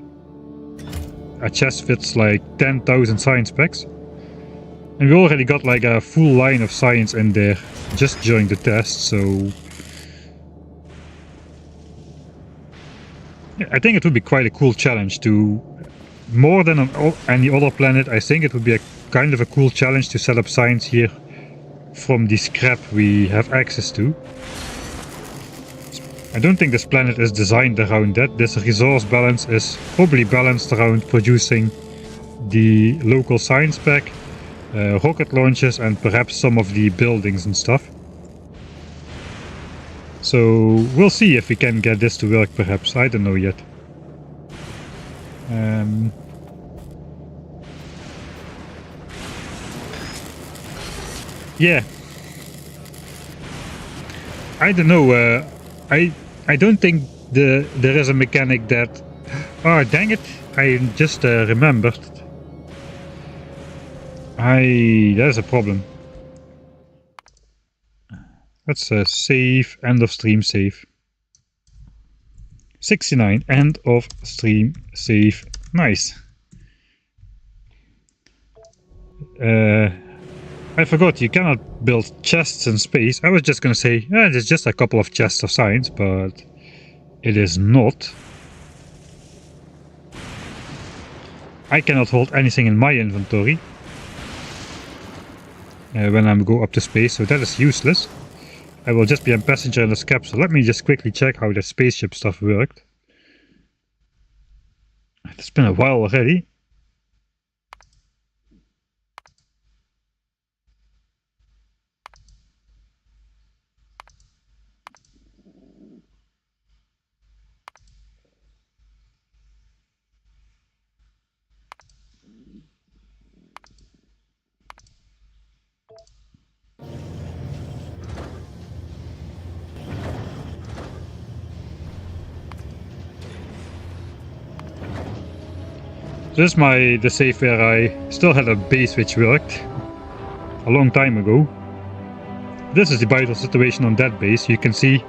A chest fits like 10,000 science packs, and we already got like a full line of science in there just during the test, so yeah, I think it would be quite a cool challenge to, more than on any other planet, I think it would be a kind of a cool challenge to set up science here from the scrap we have access to. I don't think this planet is designed around that. This resource balance is probably balanced around producing the local science pack, rocket launches, and perhaps some of the buildings and stuff. So we'll see if we can get this to work, perhaps. I don't know yet. Yeah. I don't know. I don't think there is a mechanic that... Oh, dang it. I just remembered. There's a problem. Let's save, end of stream save. 69, end of stream save. Nice. I forgot you cannot build chests in space. I was just gonna say, there's just a couple of chests of science, but it is not. I cannot hold anything in my inventory when I go up to space, so that is useless. I will just be a passenger in this capsule. Let me just quickly check how the spaceship stuff worked. It's been a while already. This is the safe where I still had a base which worked a long time ago. This is the vital situation on that base. You can see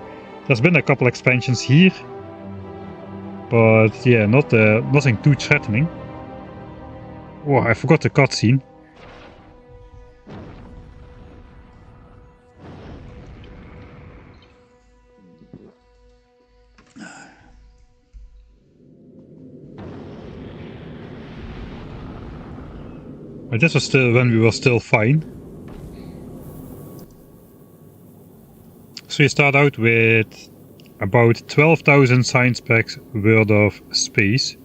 there's been a couple expansions here, but yeah, nothing too threatening. Oh, I forgot the cutscene. But this was still when we were still fine. So you start out with about 12,000 science packs worth of space.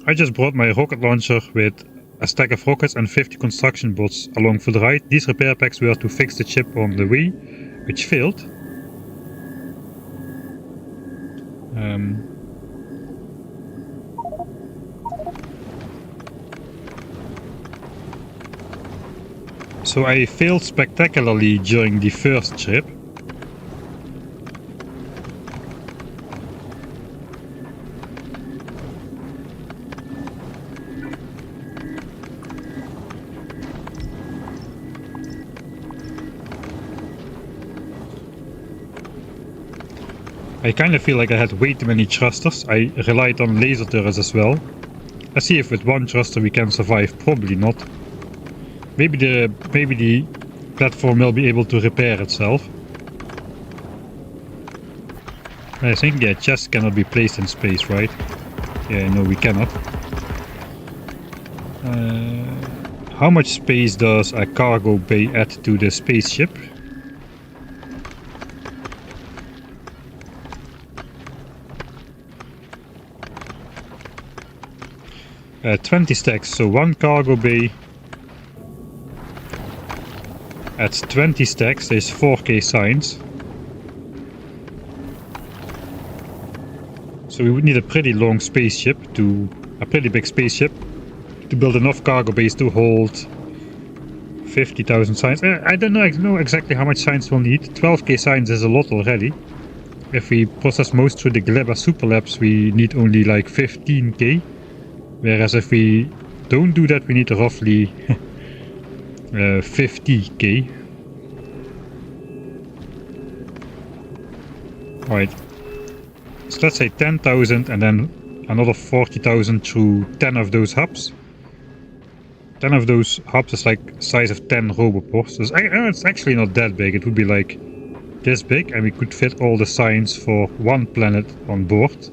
I just brought my rocket launcher with a stack of rockets and 50 construction bots along for the ride. These repair packs were to fix the chip on the way, which failed. So I failed spectacularly during the first trip. I kind of feel like I had way too many thrusters. I relied on laser turrets as well. Let's see if with one thruster we can survive. Probably not. Maybe the platform will be able to repair itself. I think, yeah, chests cannot be placed in space, right? Yeah, no, we cannot. How much space does a cargo bay add to the spaceship? Uh, 20 stacks, so one cargo bay at 20 stacks is 4k signs. So we would need a pretty long spaceship a pretty big spaceship to build enough cargo bays to hold 50,000 signs. I don't know exactly how much signs we'll need. 12k signs is a lot already. If we process most through the Gleba Super Labs, we need only like 15k. Whereas if we don't do that, we need roughly 50k. Alright. So let's say 10,000 and then another 40,000 through 10 of those hubs. 10 of those hubs is like size of 10 roboports. So it's actually not that big. It would be like this big and we could fit all the signs for one planet on board.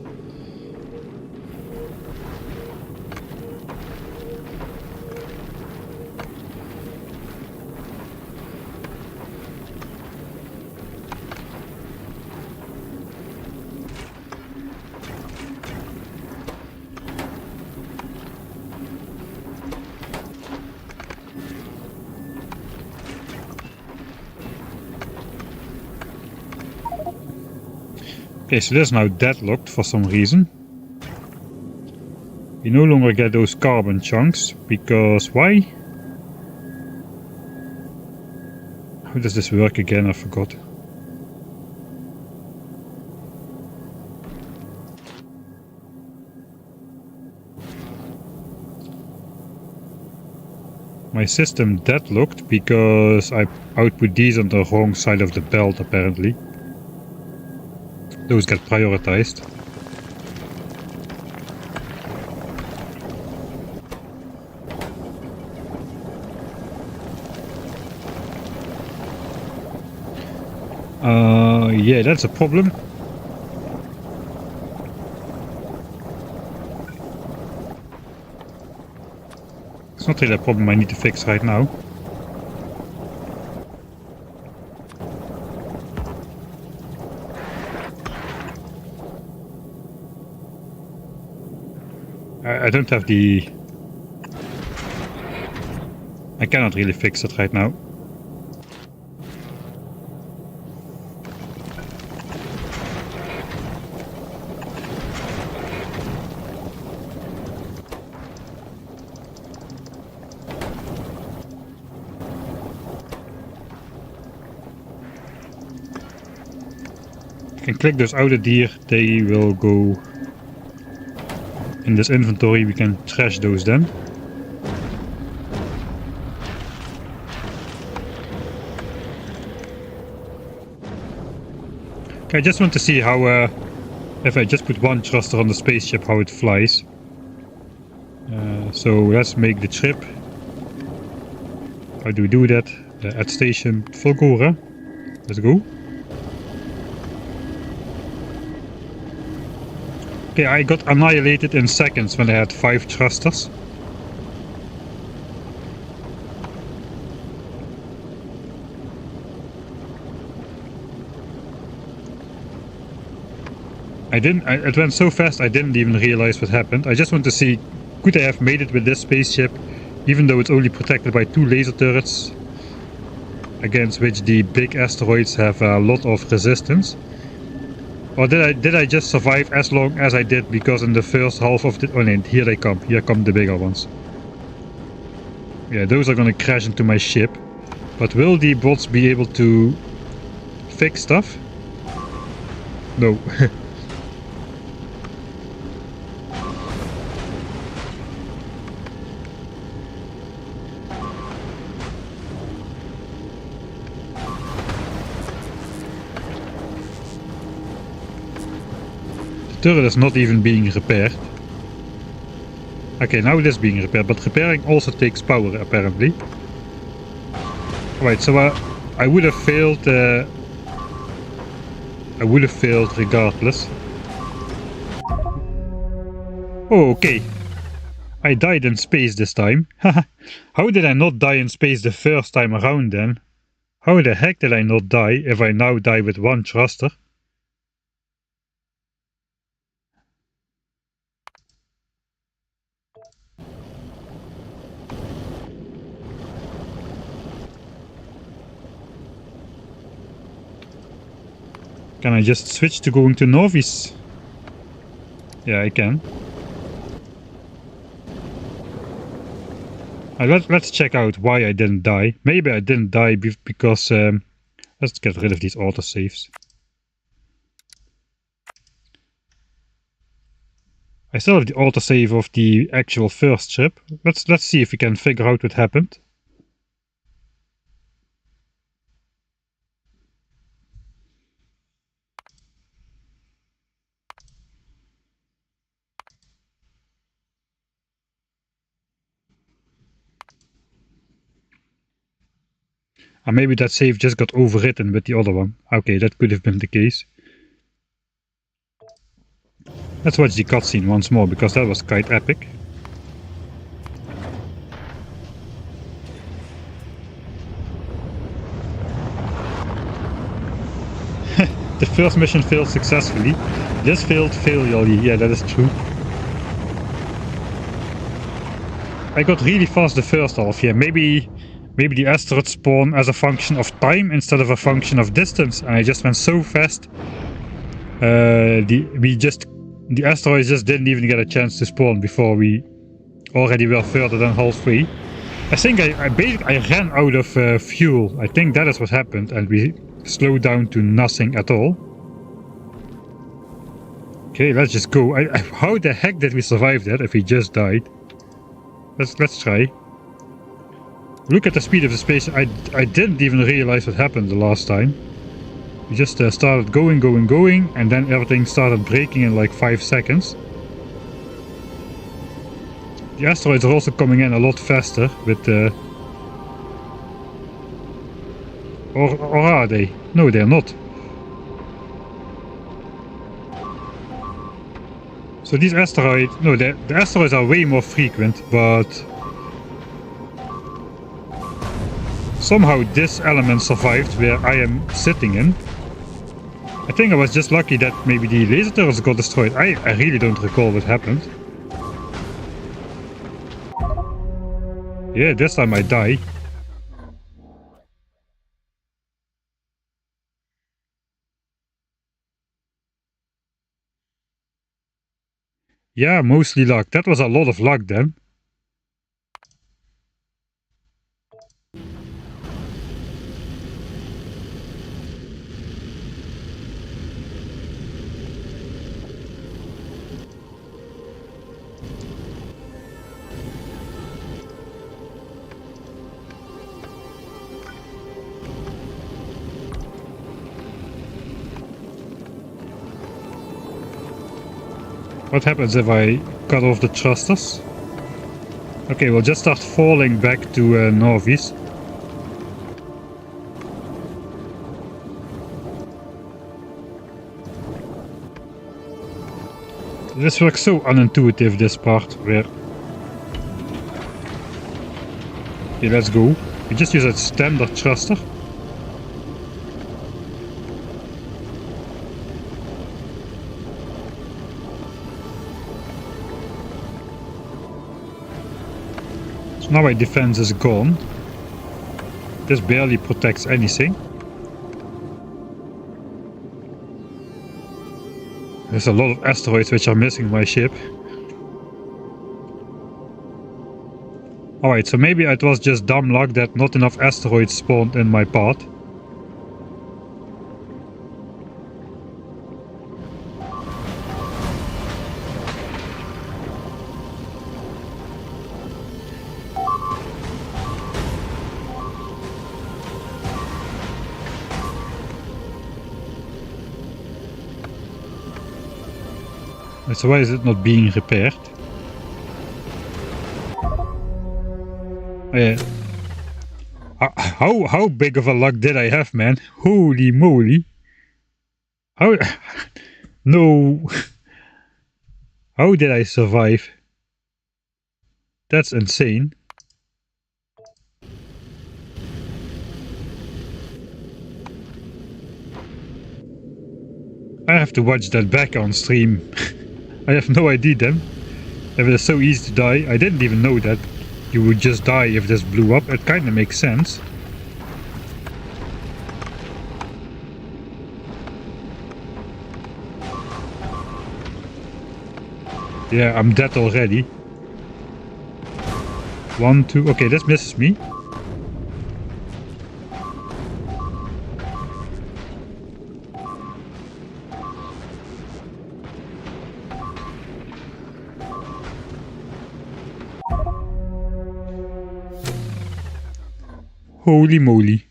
Okay, so this is now deadlocked for some reason. We no longer get those carbon chunks, because why? How does this work again? I forgot. My system deadlocked because I output these on the wrong side of the belt apparently. Those get prioritized. Yeah, that's a problem. It's not really a problem I need to fix right now. I don't have the... I cannot really fix it right now. I can click those outer deer, they will go in this inventory. We can trash those then. Okay, I just want to see how, if I just put one thruster on the spaceship, how it flies. So let's make the trip. How do we do that? At station FULGORA. Let's go. Okay, I got annihilated in seconds when I had 5 thrusters. It went so fast I didn't even realize what happened. I just want to see, could I have made it with this spaceship, even though it's only protected by 2 laser turrets, against which the big asteroids have a lot of resistance. Or did I just survive as long as I did because in the first half of the... Oh no, here they come. Here come the bigger ones. Yeah, those are gonna crash into my ship. But will the bots be able to fix stuff? No. The turret is not even being repaired. Okay, now it is being repaired, but repairing also takes power apparently. Right, so I would have failed. I would have failed regardless. Oh, okay. I died in space this time. How did I not die in space the first time around then? How the heck did I not die if I now die with one thruster? Can I just switch to going to Novice? Yeah, I can. Let's check out why I didn't die. Maybe I didn't die because... let's get rid of these autosaves. I still have the autosave of the actual first ship. Let's see if we can figure out what happened. And maybe that save just got overwritten with the other one. Okay, that could have been the case. Let's watch the cutscene once more, because that was quite epic. The first mission failed successfully. This failed failurely. Yeah, that is true. I got really fast the first half. Yeah, maybe the asteroids spawn as a function of time instead of a function of distance, and I just went so fast. The asteroids just didn't even get a chance to spawn before we already were further than halfway. I think I ran out of fuel. I think that is what happened, and we slowed down to nothing at all. Okay, let's just go. How the heck did we survive that if we just died? Let's try. Look at the speed of the space. I didn't even realize what happened the last time. We just started going, and then everything started breaking in like 5 seconds. The asteroids are also coming in a lot faster with or are they? No, they're not. So these asteroids... No, the asteroids are way more frequent, but... somehow this element survived where I am sitting in. I think I was just lucky that maybe the laser turrets got destroyed. I really don't recall what happened. Yeah, this time I die. Yeah, mostly luck. That was a lot of luck then. What happens if I cut off the thrusters? Okay, we'll just start falling back to Novice. This works so unintuitive, this part, where... Okay, let's go. We just use a standard thruster. So now my defense is gone. This barely protects anything. There's a lot of asteroids which are missing my ship. Alright, so maybe it was just dumb luck that not enough asteroids spawned in my path. So why is it not being repaired? How big of a luck did I have, man? Holy moly! How? No! How did I survive? That's insane. I have to watch that back on stream. I have no idea then. If it is so easy to die, I didn't even know that you would just die if this blew up. It kinda makes sense. Yeah, I'm dead already. 1, 2... Okay, this misses me. Holy moly.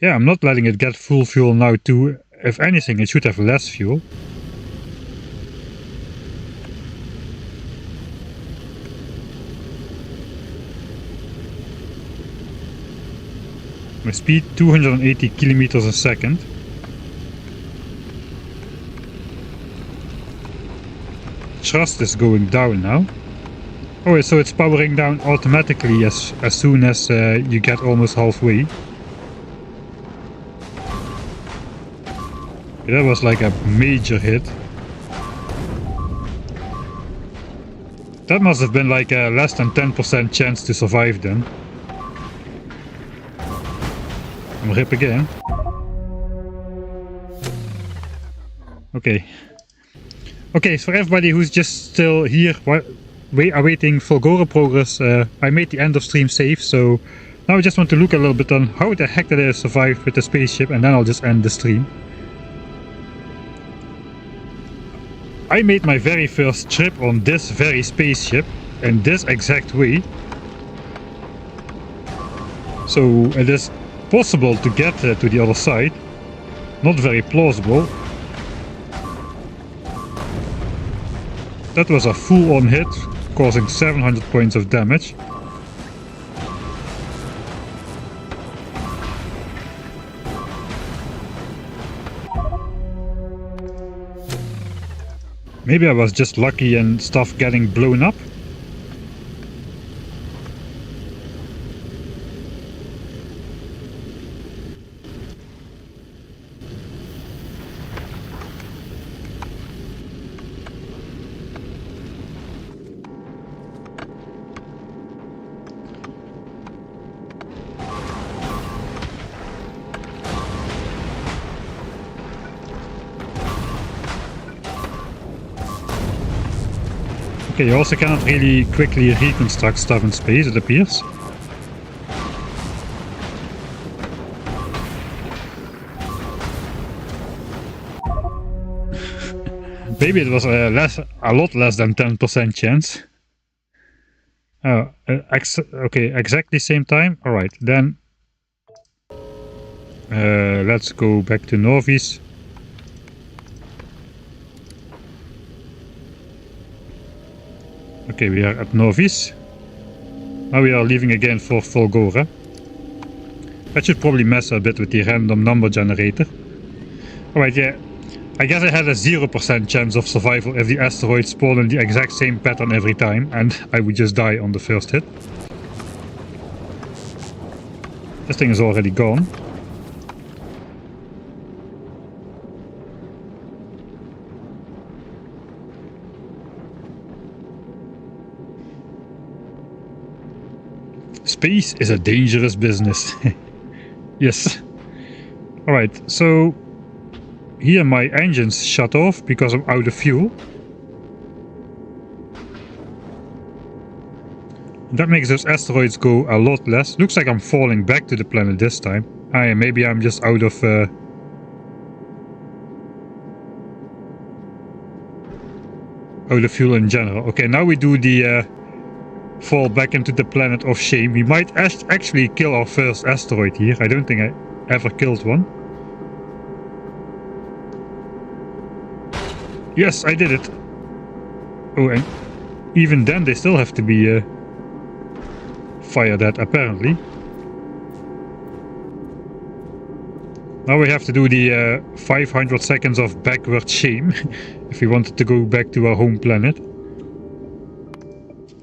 Yeah, I'm not letting it get full fuel now too. If anything, it should have less fuel. My speed 280 kilometers a second. Thrust is going down now. Oh, so it's powering down automatically as soon as you get almost halfway. That was like a major hit. That must have been like a less than 10% chance to survive then. I'm rip again. Okay. Okay, so for everybody who's just still here awaiting Fulgora progress, I made the end of stream save, so now I just want to look a little bit on how the heck did I survive with the spaceship, and then I'll just end the stream. I made my very first trip on this very spaceship in this exact way. So it is possible to get to the other side. Not very plausible. That was a full-on hit, causing 700 points of damage. Maybe I was just lucky and stuff getting blown up. Okay, you also cannot really quickly reconstruct stuff in space, it appears. Maybe it was a lot less than 10% chance. Okay, exactly same time. Alright, then let's go back to Norvis. Okay, we are at Norvis. Now we are leaving again for Fulgora. That should probably mess a bit with the random number generator. Alright, yeah. I guess I had a 0% chance of survival if the asteroid spawned in the exact same pattern every time, and I would just die on the first hit. This thing is already gone. Space is a dangerous business. Yes. Alright, so here my engines shut off because I'm out of fuel. That makes those asteroids go a lot less. Looks like I'm falling back to the planet this time. Maybe I'm just out of fuel in general. Okay, now we do the fall back into the planet of shame. We might actually kill our first asteroid here. I don't think I ever killed one. Yes, I did it. Oh, and even then they still have to be fired at, apparently. Now we have to do the 500 seconds of backward shame if we wanted to go back to our home planet.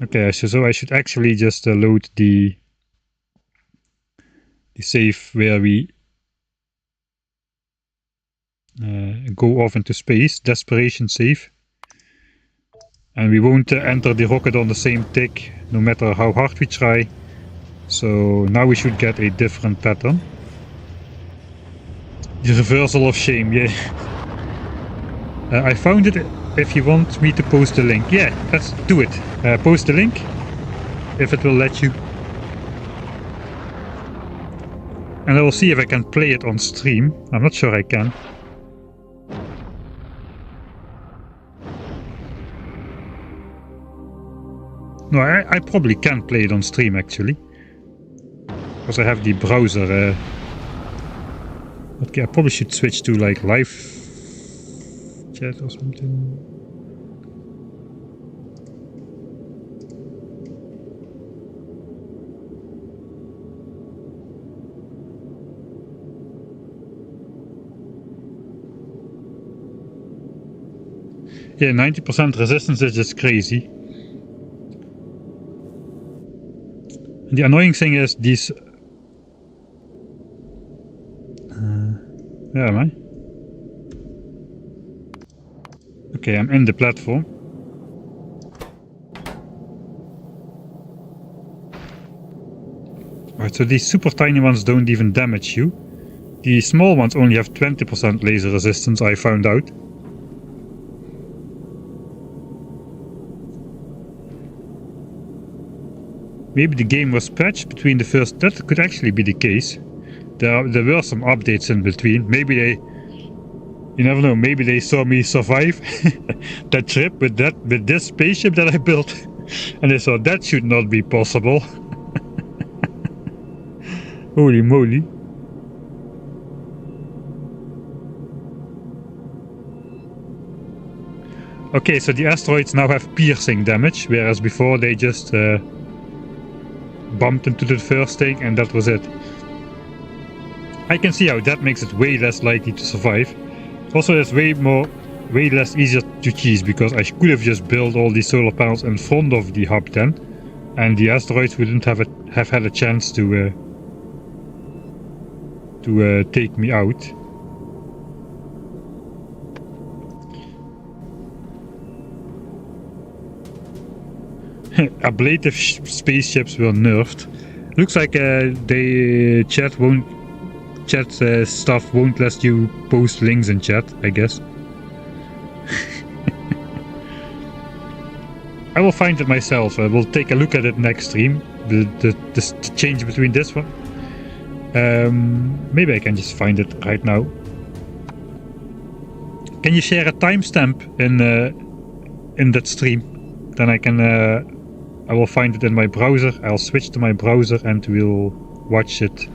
Okay, so I should actually just load the save where we go off into space, desperation save. And we won't enter the rocket on the same tick, no matter how hard we try. So now we should get a different pattern. The reversal of shame, yeah. I found it. If you want me to post the link, yeah, let's do it. Post the link, if it will let you. And I will see if I can play it on stream. I'm not sure I can. No, I probably can play it on stream, actually. Because I have the browser. Okay, I probably should switch to like live chat or something. Yeah, 90% resistance is just crazy. And the annoying thing is these... where am I? Okay, I'm in the platform. Alright, so these super tiny ones don't even damage you. The small ones only have 20% laser resistance, I found out. Maybe the game was patched between the first... That could actually be the case. There were some updates in between. Maybe they... You never know, maybe they saw me survive that trip with this spaceship that I built. And they thought that should not be possible. Holy moly. Okay, so the asteroids now have piercing damage, whereas before they just bumped into the first thing and that was it. I can see how that makes it way less likely to survive. Also, it's way less easier to cheese, because I could have just built all these solar panels in front of the hub then, and the asteroids wouldn't have had a chance to take me out. Ablative spaceships were nerfed. Looks like chat stuff won't let you post links in chat, I guess. I will find it myself. I will take a look at it next stream. The change between this one. Maybe I can just find it right now. Can you share a timestamp in that stream? Then I can. I will find it in my browser. I'll switch to my browser and we'll watch it.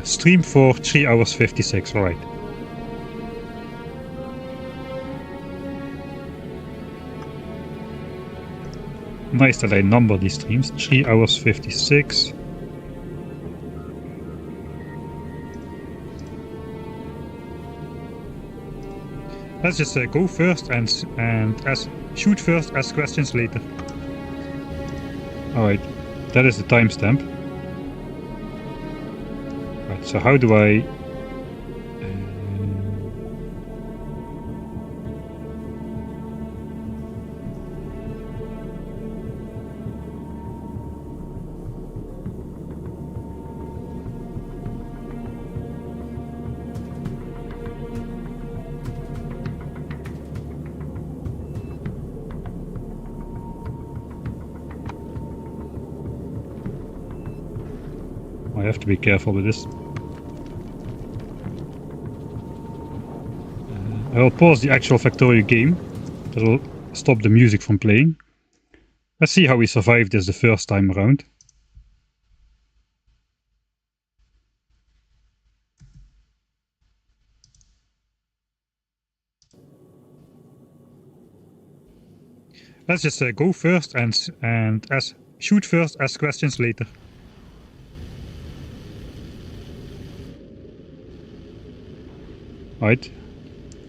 Stream for 3 hours 56, alright. Nice that I number these streams. 3 hours 56. Let's just go first and shoot first, ask questions later. Alright, that is the timestamp. Right, so how do I... I have to be careful with this. I will pause the actual Factorio game. That will stop the music from playing. Let's see how we survived this the first time around. Let's just go first and shoot first, ask questions later. Right.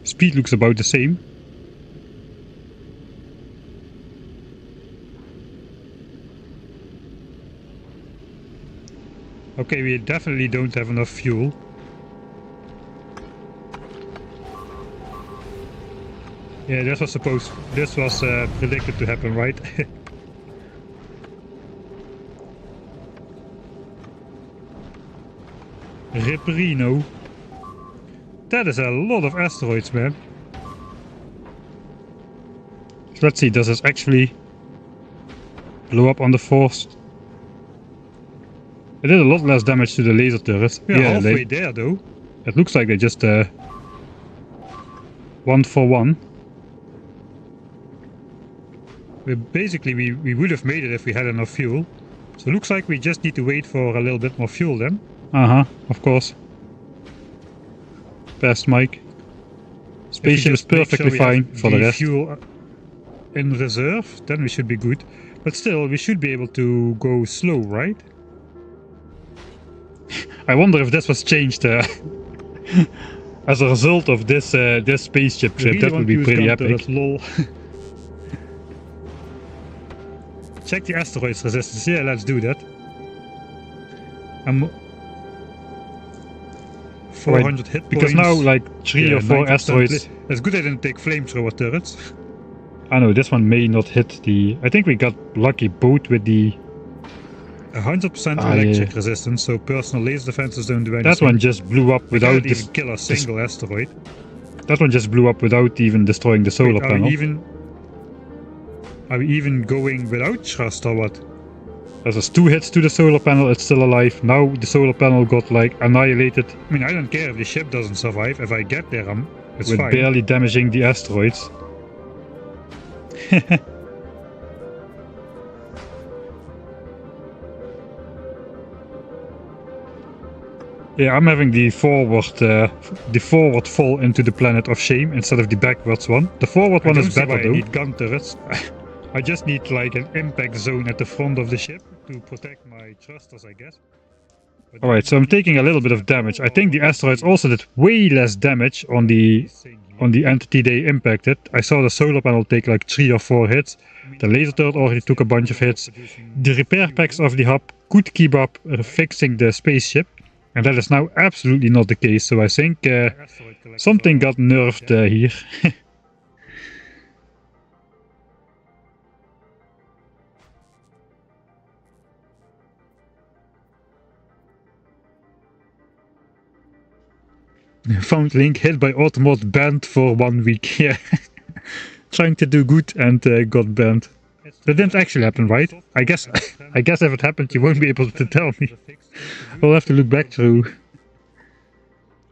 Speed looks about the same. Okay, we definitely don't have enough fuel. Yeah, this was predicted to happen, right? Ripperino. That is a lot of asteroids, man. So let's see, does this actually blow up on the force? It did a lot less damage to the laser turrets. Yeah, halfway there though. It looks like they just 1 for 1. We would have made it if we had enough fuel. So it looks like we just need to wait for a little bit more fuel then. Of course. Best Mike. Spaceship is perfectly fine for the rest. Fuel in reserve, then we should be good. But still, we should be able to go slow, right? I wonder if this was changed as a result of this spaceship trip. That would be pretty epic. Lol. Check the asteroids resistance. Yeah, let's do that. 400 hit points. Because now like 3 or 4 asteroids. It's good I didn't take flamethrower turrets. I know this one may not hit the. I think we got lucky both with the 100% electric resistance, so personal laser defenses don't do anything. That one just blew up without even kill a single asteroid. That one just blew up without even destroying the solar panel. Are we even going without thrust or what? There's 2 hits to the solar panel, it's still alive. Now the solar panel got like annihilated. I mean, I don't care if the ship doesn't survive. If I get there, it's fine. With barely damaging the asteroids. Yeah, I'm having the forward fall into the planet of shame instead of the backwards one. The forward one is better though. I need gun turrets. I just need like an impact zone at the front of the ship to protect my thrusters, I guess. Alright, so I'm taking a little bit of damage. I think the asteroids also did way less damage on the entity they impacted. I saw the solar panel take like 3 or 4 hits. The laser turret already took a bunch of hits. The repair packs of the hub could keep up fixing the spaceship. And that is now absolutely not the case. So I think something got nerfed here. Found link hit by Automod banned for 1 week. Yeah. Trying to do good and got banned. That didn't actually happen, right? I guess if it happened you won't be able to tell me. We'll have to look back through.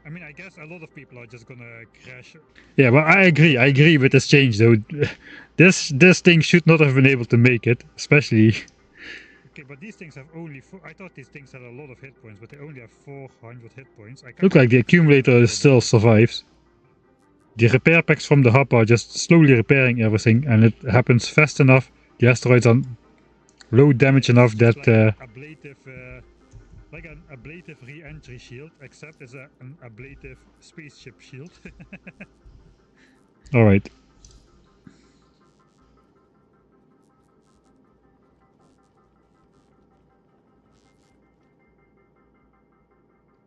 I mean, I guess a lot of people are just gonna crash. Yeah, well, I agree with this change though. This thing should not have been able to make it, especially. Okay, but these things have only I thought these things had a lot of hit points, but they only have 400 hit points. Look like the accumulator still survives. The repair packs from the hub are just slowly repairing everything, and it happens fast enough. The asteroids are low damage enough that like an ablative re-entry shield, except it's an ablative spaceship shield. Alright.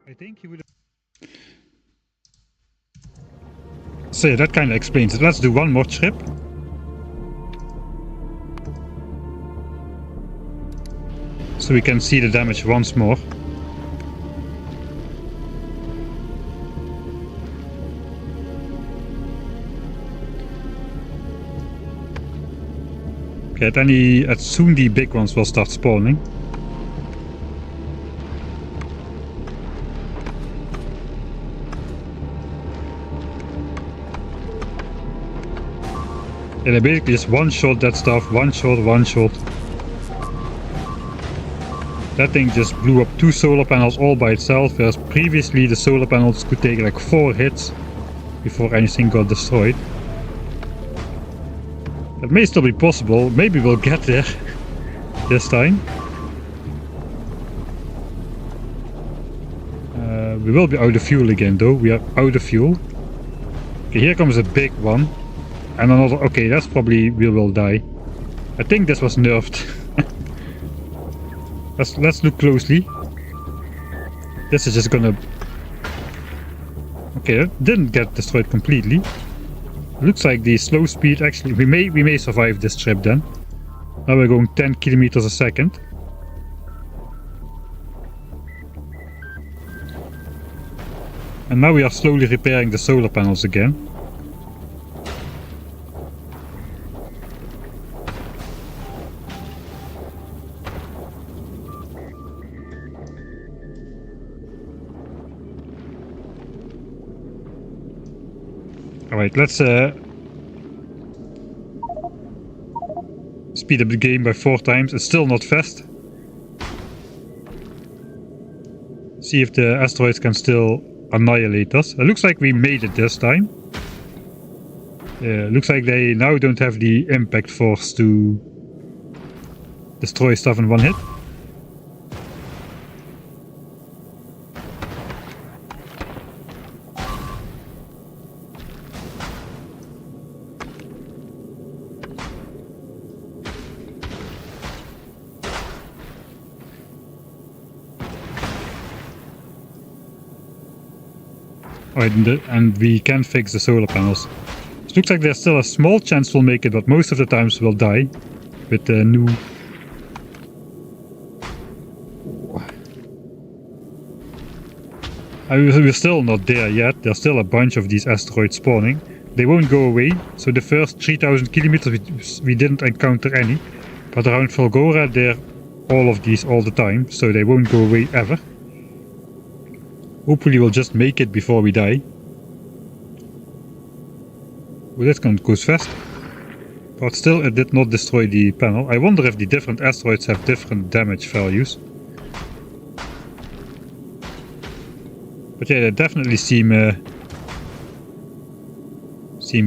I think he would. So yeah, that kind of explains it. Let's do one more trip. So we can see the damage once more. Okay, soon the big ones will start spawning. And I basically just one-shot that stuff, one-shot. That thing just blew up 2 solar panels all by itself, whereas previously the solar panels could take like 4 hits before anything got destroyed. That may still be possible, maybe we'll get there this time. We will be out of fuel again though, we are out of fuel. Okay, here comes a big one. And another, okay, that's probably we will die. I think this was nerfed. Let's look closely. This is just gonna... Okay, that didn't get destroyed completely. Looks like the slow speed actually... We may survive this trip then. Now we're going 10 kilometers a second. And now we are slowly repairing the solar panels again. Alright, let's speed up the game by 4 times. It's still not fast. See if the asteroids can still annihilate us. It looks like we made it this time. Yeah, looks like they now don't have the impact force to destroy stuff in one hit. Alright, and we can fix the solar panels. It looks like there's still a small chance we'll make it, but most of the times we'll die with the new... We're still not there yet. There's still a bunch of these asteroids spawning. They won't go away, so the first 3000 kilometers we didn't encounter any. But around Fulgora there are all of these all the time, so they won't go away ever. Hopefully we'll just make it before we die. Well, that goes fast. But still it did not destroy the panel. I wonder if the different asteroids have different damage values. But yeah, they definitely seem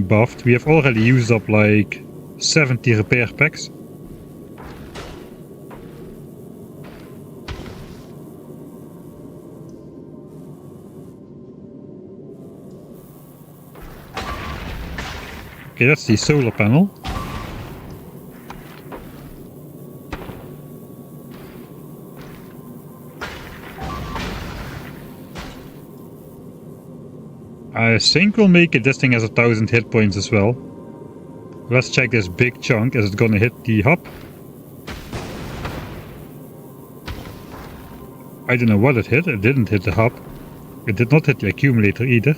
buffed. We have already used up like 70 repair packs. Okay, that's the solar panel. I think we'll make it. This thing has 1000 hit points as well. Let's check this big chunk. Is it gonna hit the hub? I don't know what it hit. It didn't hit the hub. It did not hit the accumulator either.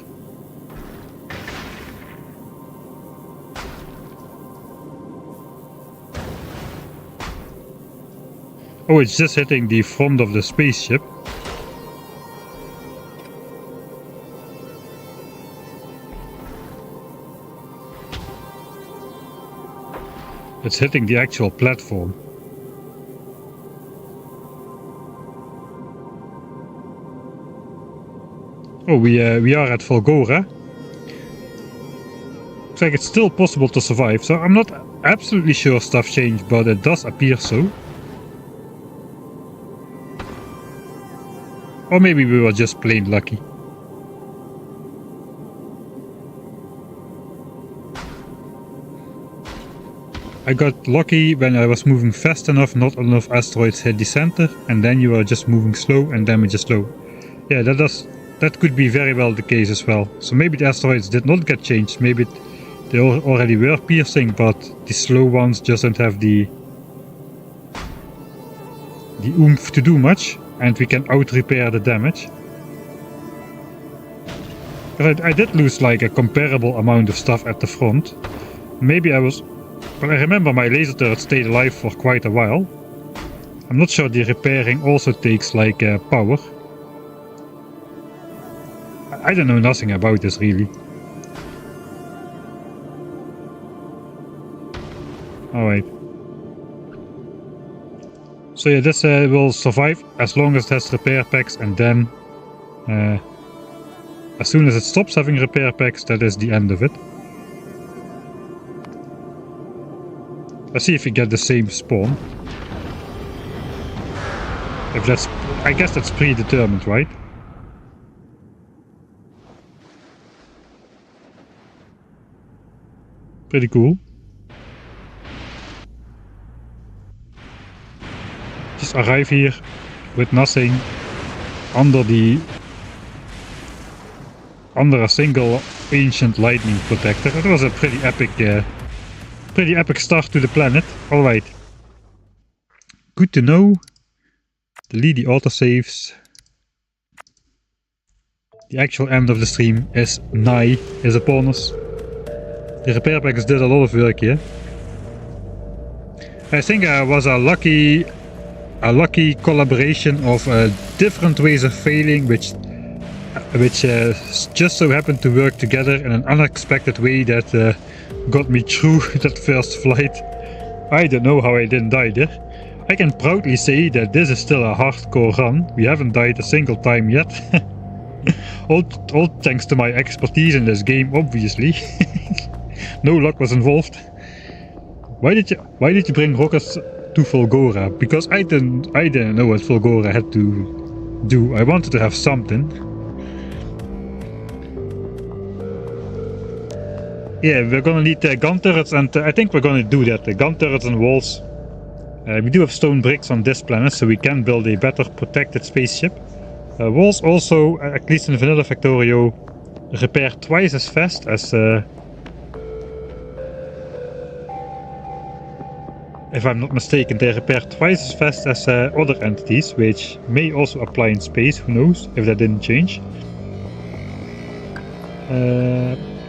Oh, it's just hitting the front of the spaceship. It's hitting the actual platform. Oh, we are at Fulgora. Looks like it's still possible to survive, so I'm not absolutely sure stuff changed, but it does appear so. Or maybe we were just plain lucky. I got lucky when I was moving fast enough, not enough asteroids hit the center, and then you are just moving slow and damage is slow. Yeah, that could be very well the case as well. So maybe the asteroids did not get changed, maybe they already were piercing, but the slow ones just don't have the oomph to do much. And we can out-repair the damage. But I did lose like a comparable amount of stuff at the front. Maybe I was... But I remember my laser turret stayed alive for quite a while. I'm not sure the repairing also takes like power. I don't know nothing about this really. Alright. So yeah, this will survive as long as it has repair packs, and then as soon as it stops having repair packs, that is the end of it. Let's see if we get the same spawn. If that's... I guess that's predetermined, right? Pretty cool. Just arrive here with nothing under a single ancient lightning protector. It was a pretty epic start to the planet. Alright. Good to know. Delete the autosaves. The actual end of the stream is upon us. The repair packs did a lot of work here. I think it was a lucky collaboration of different ways of failing, which just so happened to work together in an unexpected way that got me through that first flight. I don't know how I didn't die there. I can proudly say that this is still a hardcore run. We haven't died a single time yet. all thanks to my expertise in this game, obviously. No luck was involved. Why did you bring rockets to Fulgora? Because I didn't know what Fulgora had to do. I wanted to have something. Yeah, we're gonna need gun turrets, and I think we're gonna do that. Gun turrets and walls. We do have stone bricks on this planet, so we can build a better protected spaceship. Walls also, at least in vanilla Factorio, repair twice as fast as... if I'm not mistaken, they repair twice as fast as other entities, which may also apply in space, who knows, if that didn't change.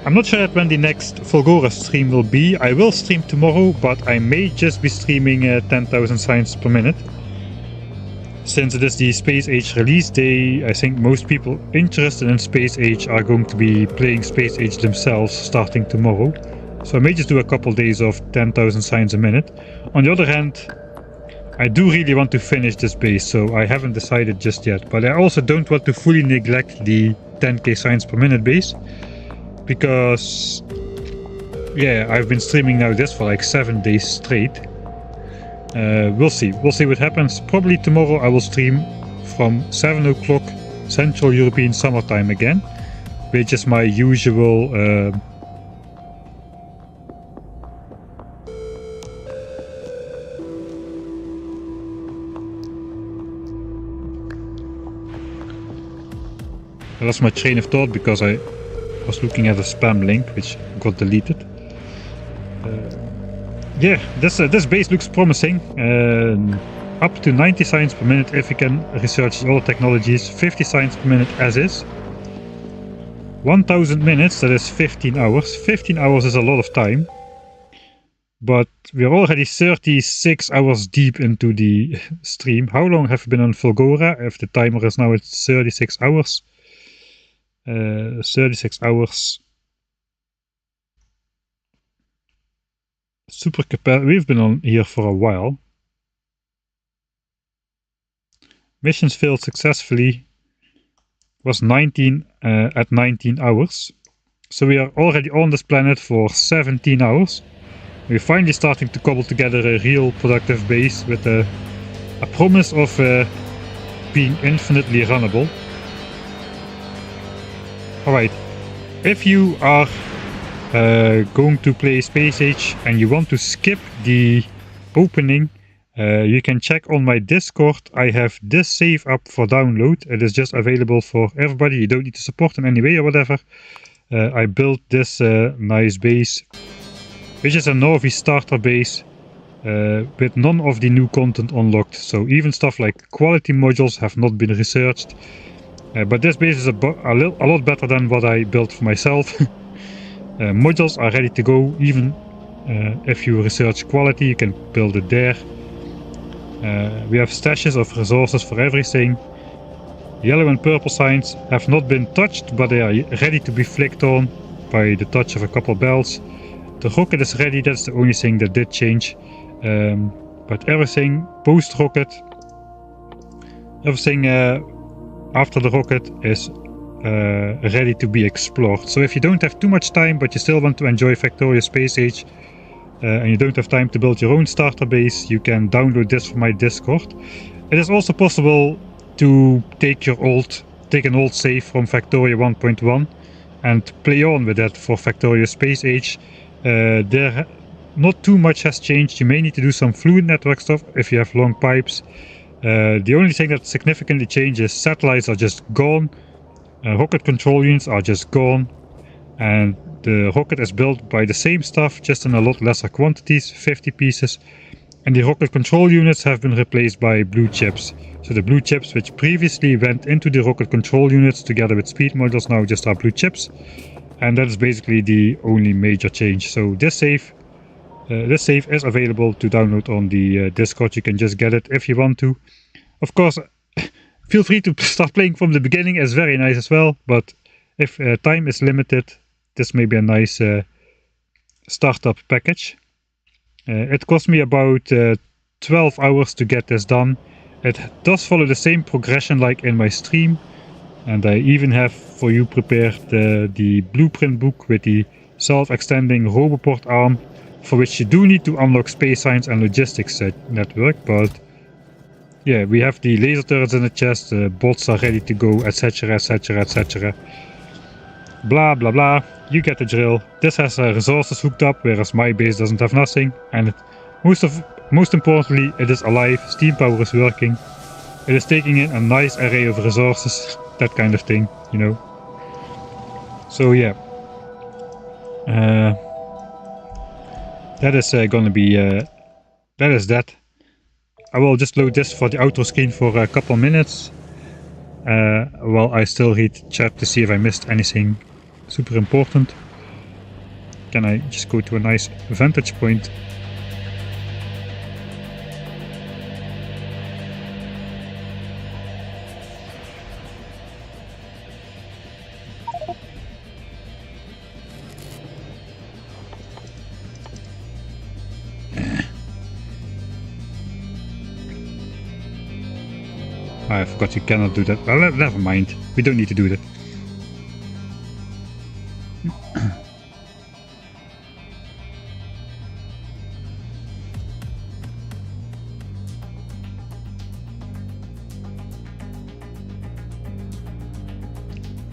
I'm not sure yet when the next Fulgora stream will be. I will stream tomorrow, but I may just be streaming 10,000 signs per minute. Since it is the Space Age release day, I think most people interested in Space Age are going to be playing Space Age themselves starting tomorrow. So I may just do a couple days of 10,000 signs a minute. On the other hand, I do really want to finish this base, so I haven't decided just yet. But I also don't want to fully neglect the 10k signs per minute base. Because, yeah, I've been streaming now this for like 7 days straight. We'll see what happens. Probably tomorrow I will stream from 7 o'clock Central European summertime again, which is my usual I lost my train of thought because I was looking at a spam link which got deleted. Yeah, this base looks promising. Up to 90 signs per minute if you can research all technologies, 50 signs per minute as is. 1000 minutes, that is 15 hours. 15 hours is a lot of time. But we're already 36 hours deep into the stream. How long have you been on Fulgora? If the timer is now at 36 hours. 36 hours. Super capacity. We've been on here for a while. Missions failed successfully. Was 19 at 19 hours. So we are already on this planet for 17 hours. We're finally starting to cobble together a real productive base with a promise of being infinitely runnable. Alright, if you are going to play Space Age and you want to skip the opening, you can check on my Discord. I have this save up for download. It is just available for everybody. You don't need to support in any way or whatever. I built this nice base, which is a Novi starter base with none of the new content unlocked. So even stuff like quality modules have not been researched. But this base is a lot better than what I built for myself. Modules are ready to go. Even if you research quality, you can build it there. We have stashes of resources for everything. Yellow and purple signs have not been touched, but they are ready to be flicked on by the touch of a couple bells. The rocket is ready, that's the only thing that did change. But everything post-rocket, everything after the rocket is ready to be explored. So if you don't have too much time but you still want to enjoy Factorio Space Age and you don't have time to build your own starter base, you can download this from my Discord. It is also possible to take an old save from Factorio 1.1 and play on with that for Factorio Space Age. There not too much has changed. You may need to do some fluid network stuff if you have long pipes. The only thing that significantly changes, satellites are just gone, rocket control units are just gone, and the rocket is built by the same stuff, just in a lot lesser quantities, 50 pieces, and the rocket control units have been replaced by blue chips. So the blue chips which previously went into the rocket control units together with speed modules now just are blue chips, and that is basically the only major change. So this save is available to download on the Discord. You can just get it if you want to. Of course, feel free to start playing from the beginning, it's very nice as well, but if time is limited, this may be a nice startup package. It cost me about 12 hours to get this done. It does follow the same progression like in my stream, and I even have for you prepared the blueprint book with the self-extending Roboport arm, for which you do need to unlock space science and logistics network, but yeah, we have the laser turrets in the chest, the bots are ready to go, etc, etc, etc. Blah blah blah, you get the drill. This has resources hooked up, whereas my base doesn't have nothing, and most importantly, it is alive, steam power is working, it is taking in a nice array of resources, that kind of thing, you know. So yeah, that is gonna be, that is that. I will just load this for the outro screen for a couple minutes, while I still read chat to see if I missed anything super important. Can I just go to a nice vantage point? I forgot you cannot do that. Well, never mind. We don't need to do that.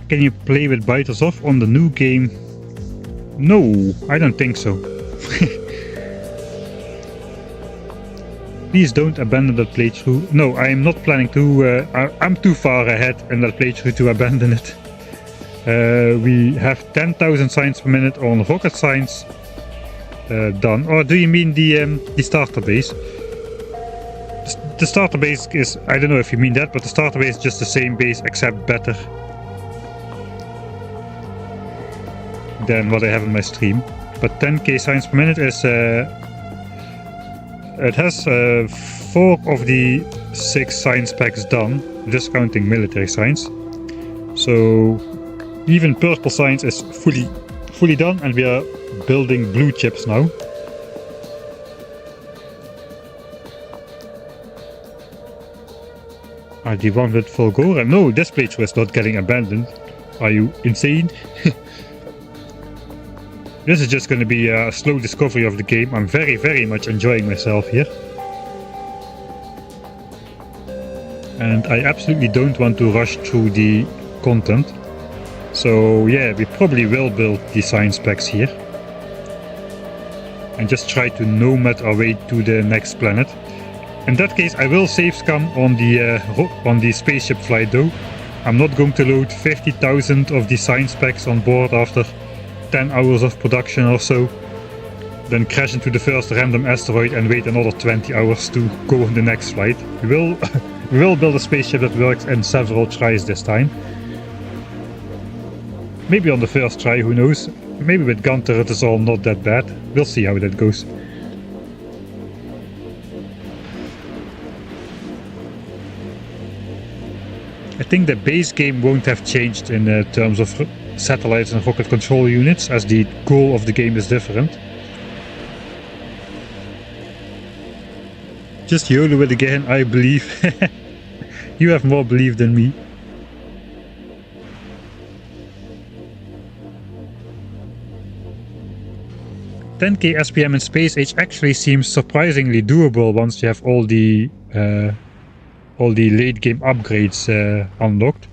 Can you play with biters off on the new game? No, I don't think so. Please don't abandon that playthrough. No, I am not planning to. I'm too far ahead in that playthrough to abandon it. We have 10,000 signs per minute on rocket science done. Or do you mean the starter base? The starter base is, I don't know if you mean that, but the starter base is just the same base except better than what I have in my stream. But 10k signs per minute is... it has 4 of the 6 science packs done, discounting military science. So even purple science is fully done, and we are building blue chips now. The one with Fulgora? No, this playthrough is not getting abandoned. Are you insane? This is just going to be a slow discovery of the game. I'm very much enjoying myself here. And I absolutely don't want to rush through the content. So yeah, we probably will build the science packs here. And just try to nomad our way to the next planet. In that case, I will save scum on the spaceship flight though. I'm not going to load 50,000 of the science packs on board after 10 hours of production or so, then crash into the first random asteroid and wait another 20 hours to go on the next flight. We will build a spaceship that works in several tries this time. Maybe on the first try, who knows? Maybe with Gunter it is all not that bad. We'll see how that goes. I think the base game won't have changed in terms of satellites and rocket control units, as the goal of the game is different. Just YOLO it again, I believe. You have more belief than me. $10K SPM in Space Age actually seems surprisingly doable once you have all the late game upgrades unlocked.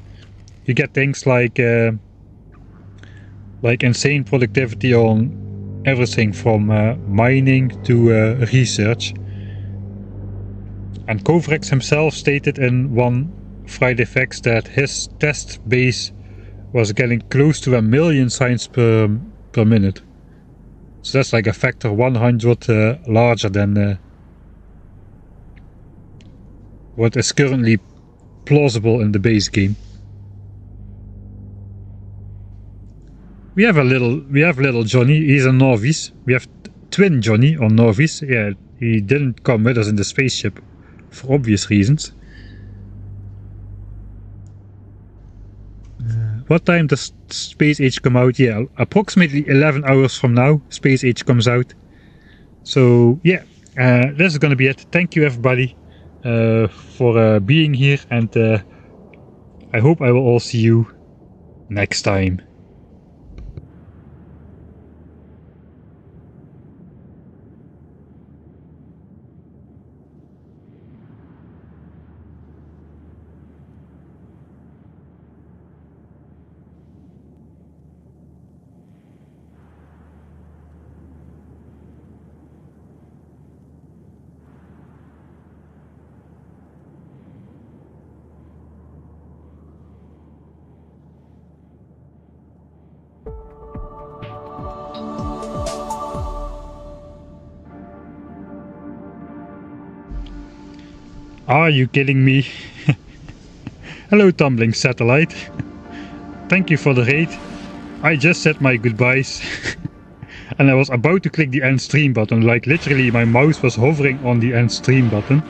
You get things like insane productivity on everything from mining to research. And Kovrex himself stated in one Friday Facts that his test base was getting close to 1 million signs per minute. So that's like a factor 100 larger than what is currently plausible in the base game. We have little Johnny. He's a novice. We have twin Johnny or novice. Yeah, he didn't come with us in the spaceship for obvious reasons. What time does Space Age come out? Yeah, approximately 11 hours from now, Space Age comes out. So yeah, this is gonna be it. Thank you everybody for being here, and I hope I will all see you next time. Are you kidding me? Hello tumbling satellite. Thank you for the raid. I just said my goodbyes. And I was about to click the end stream button, like literally my mouse was hovering on the end stream button.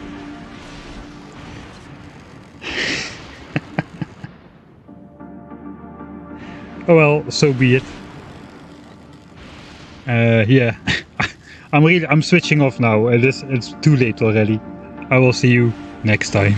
Oh well, so be it. Yeah. I'm switching off now. It's too late already. I will see you next time.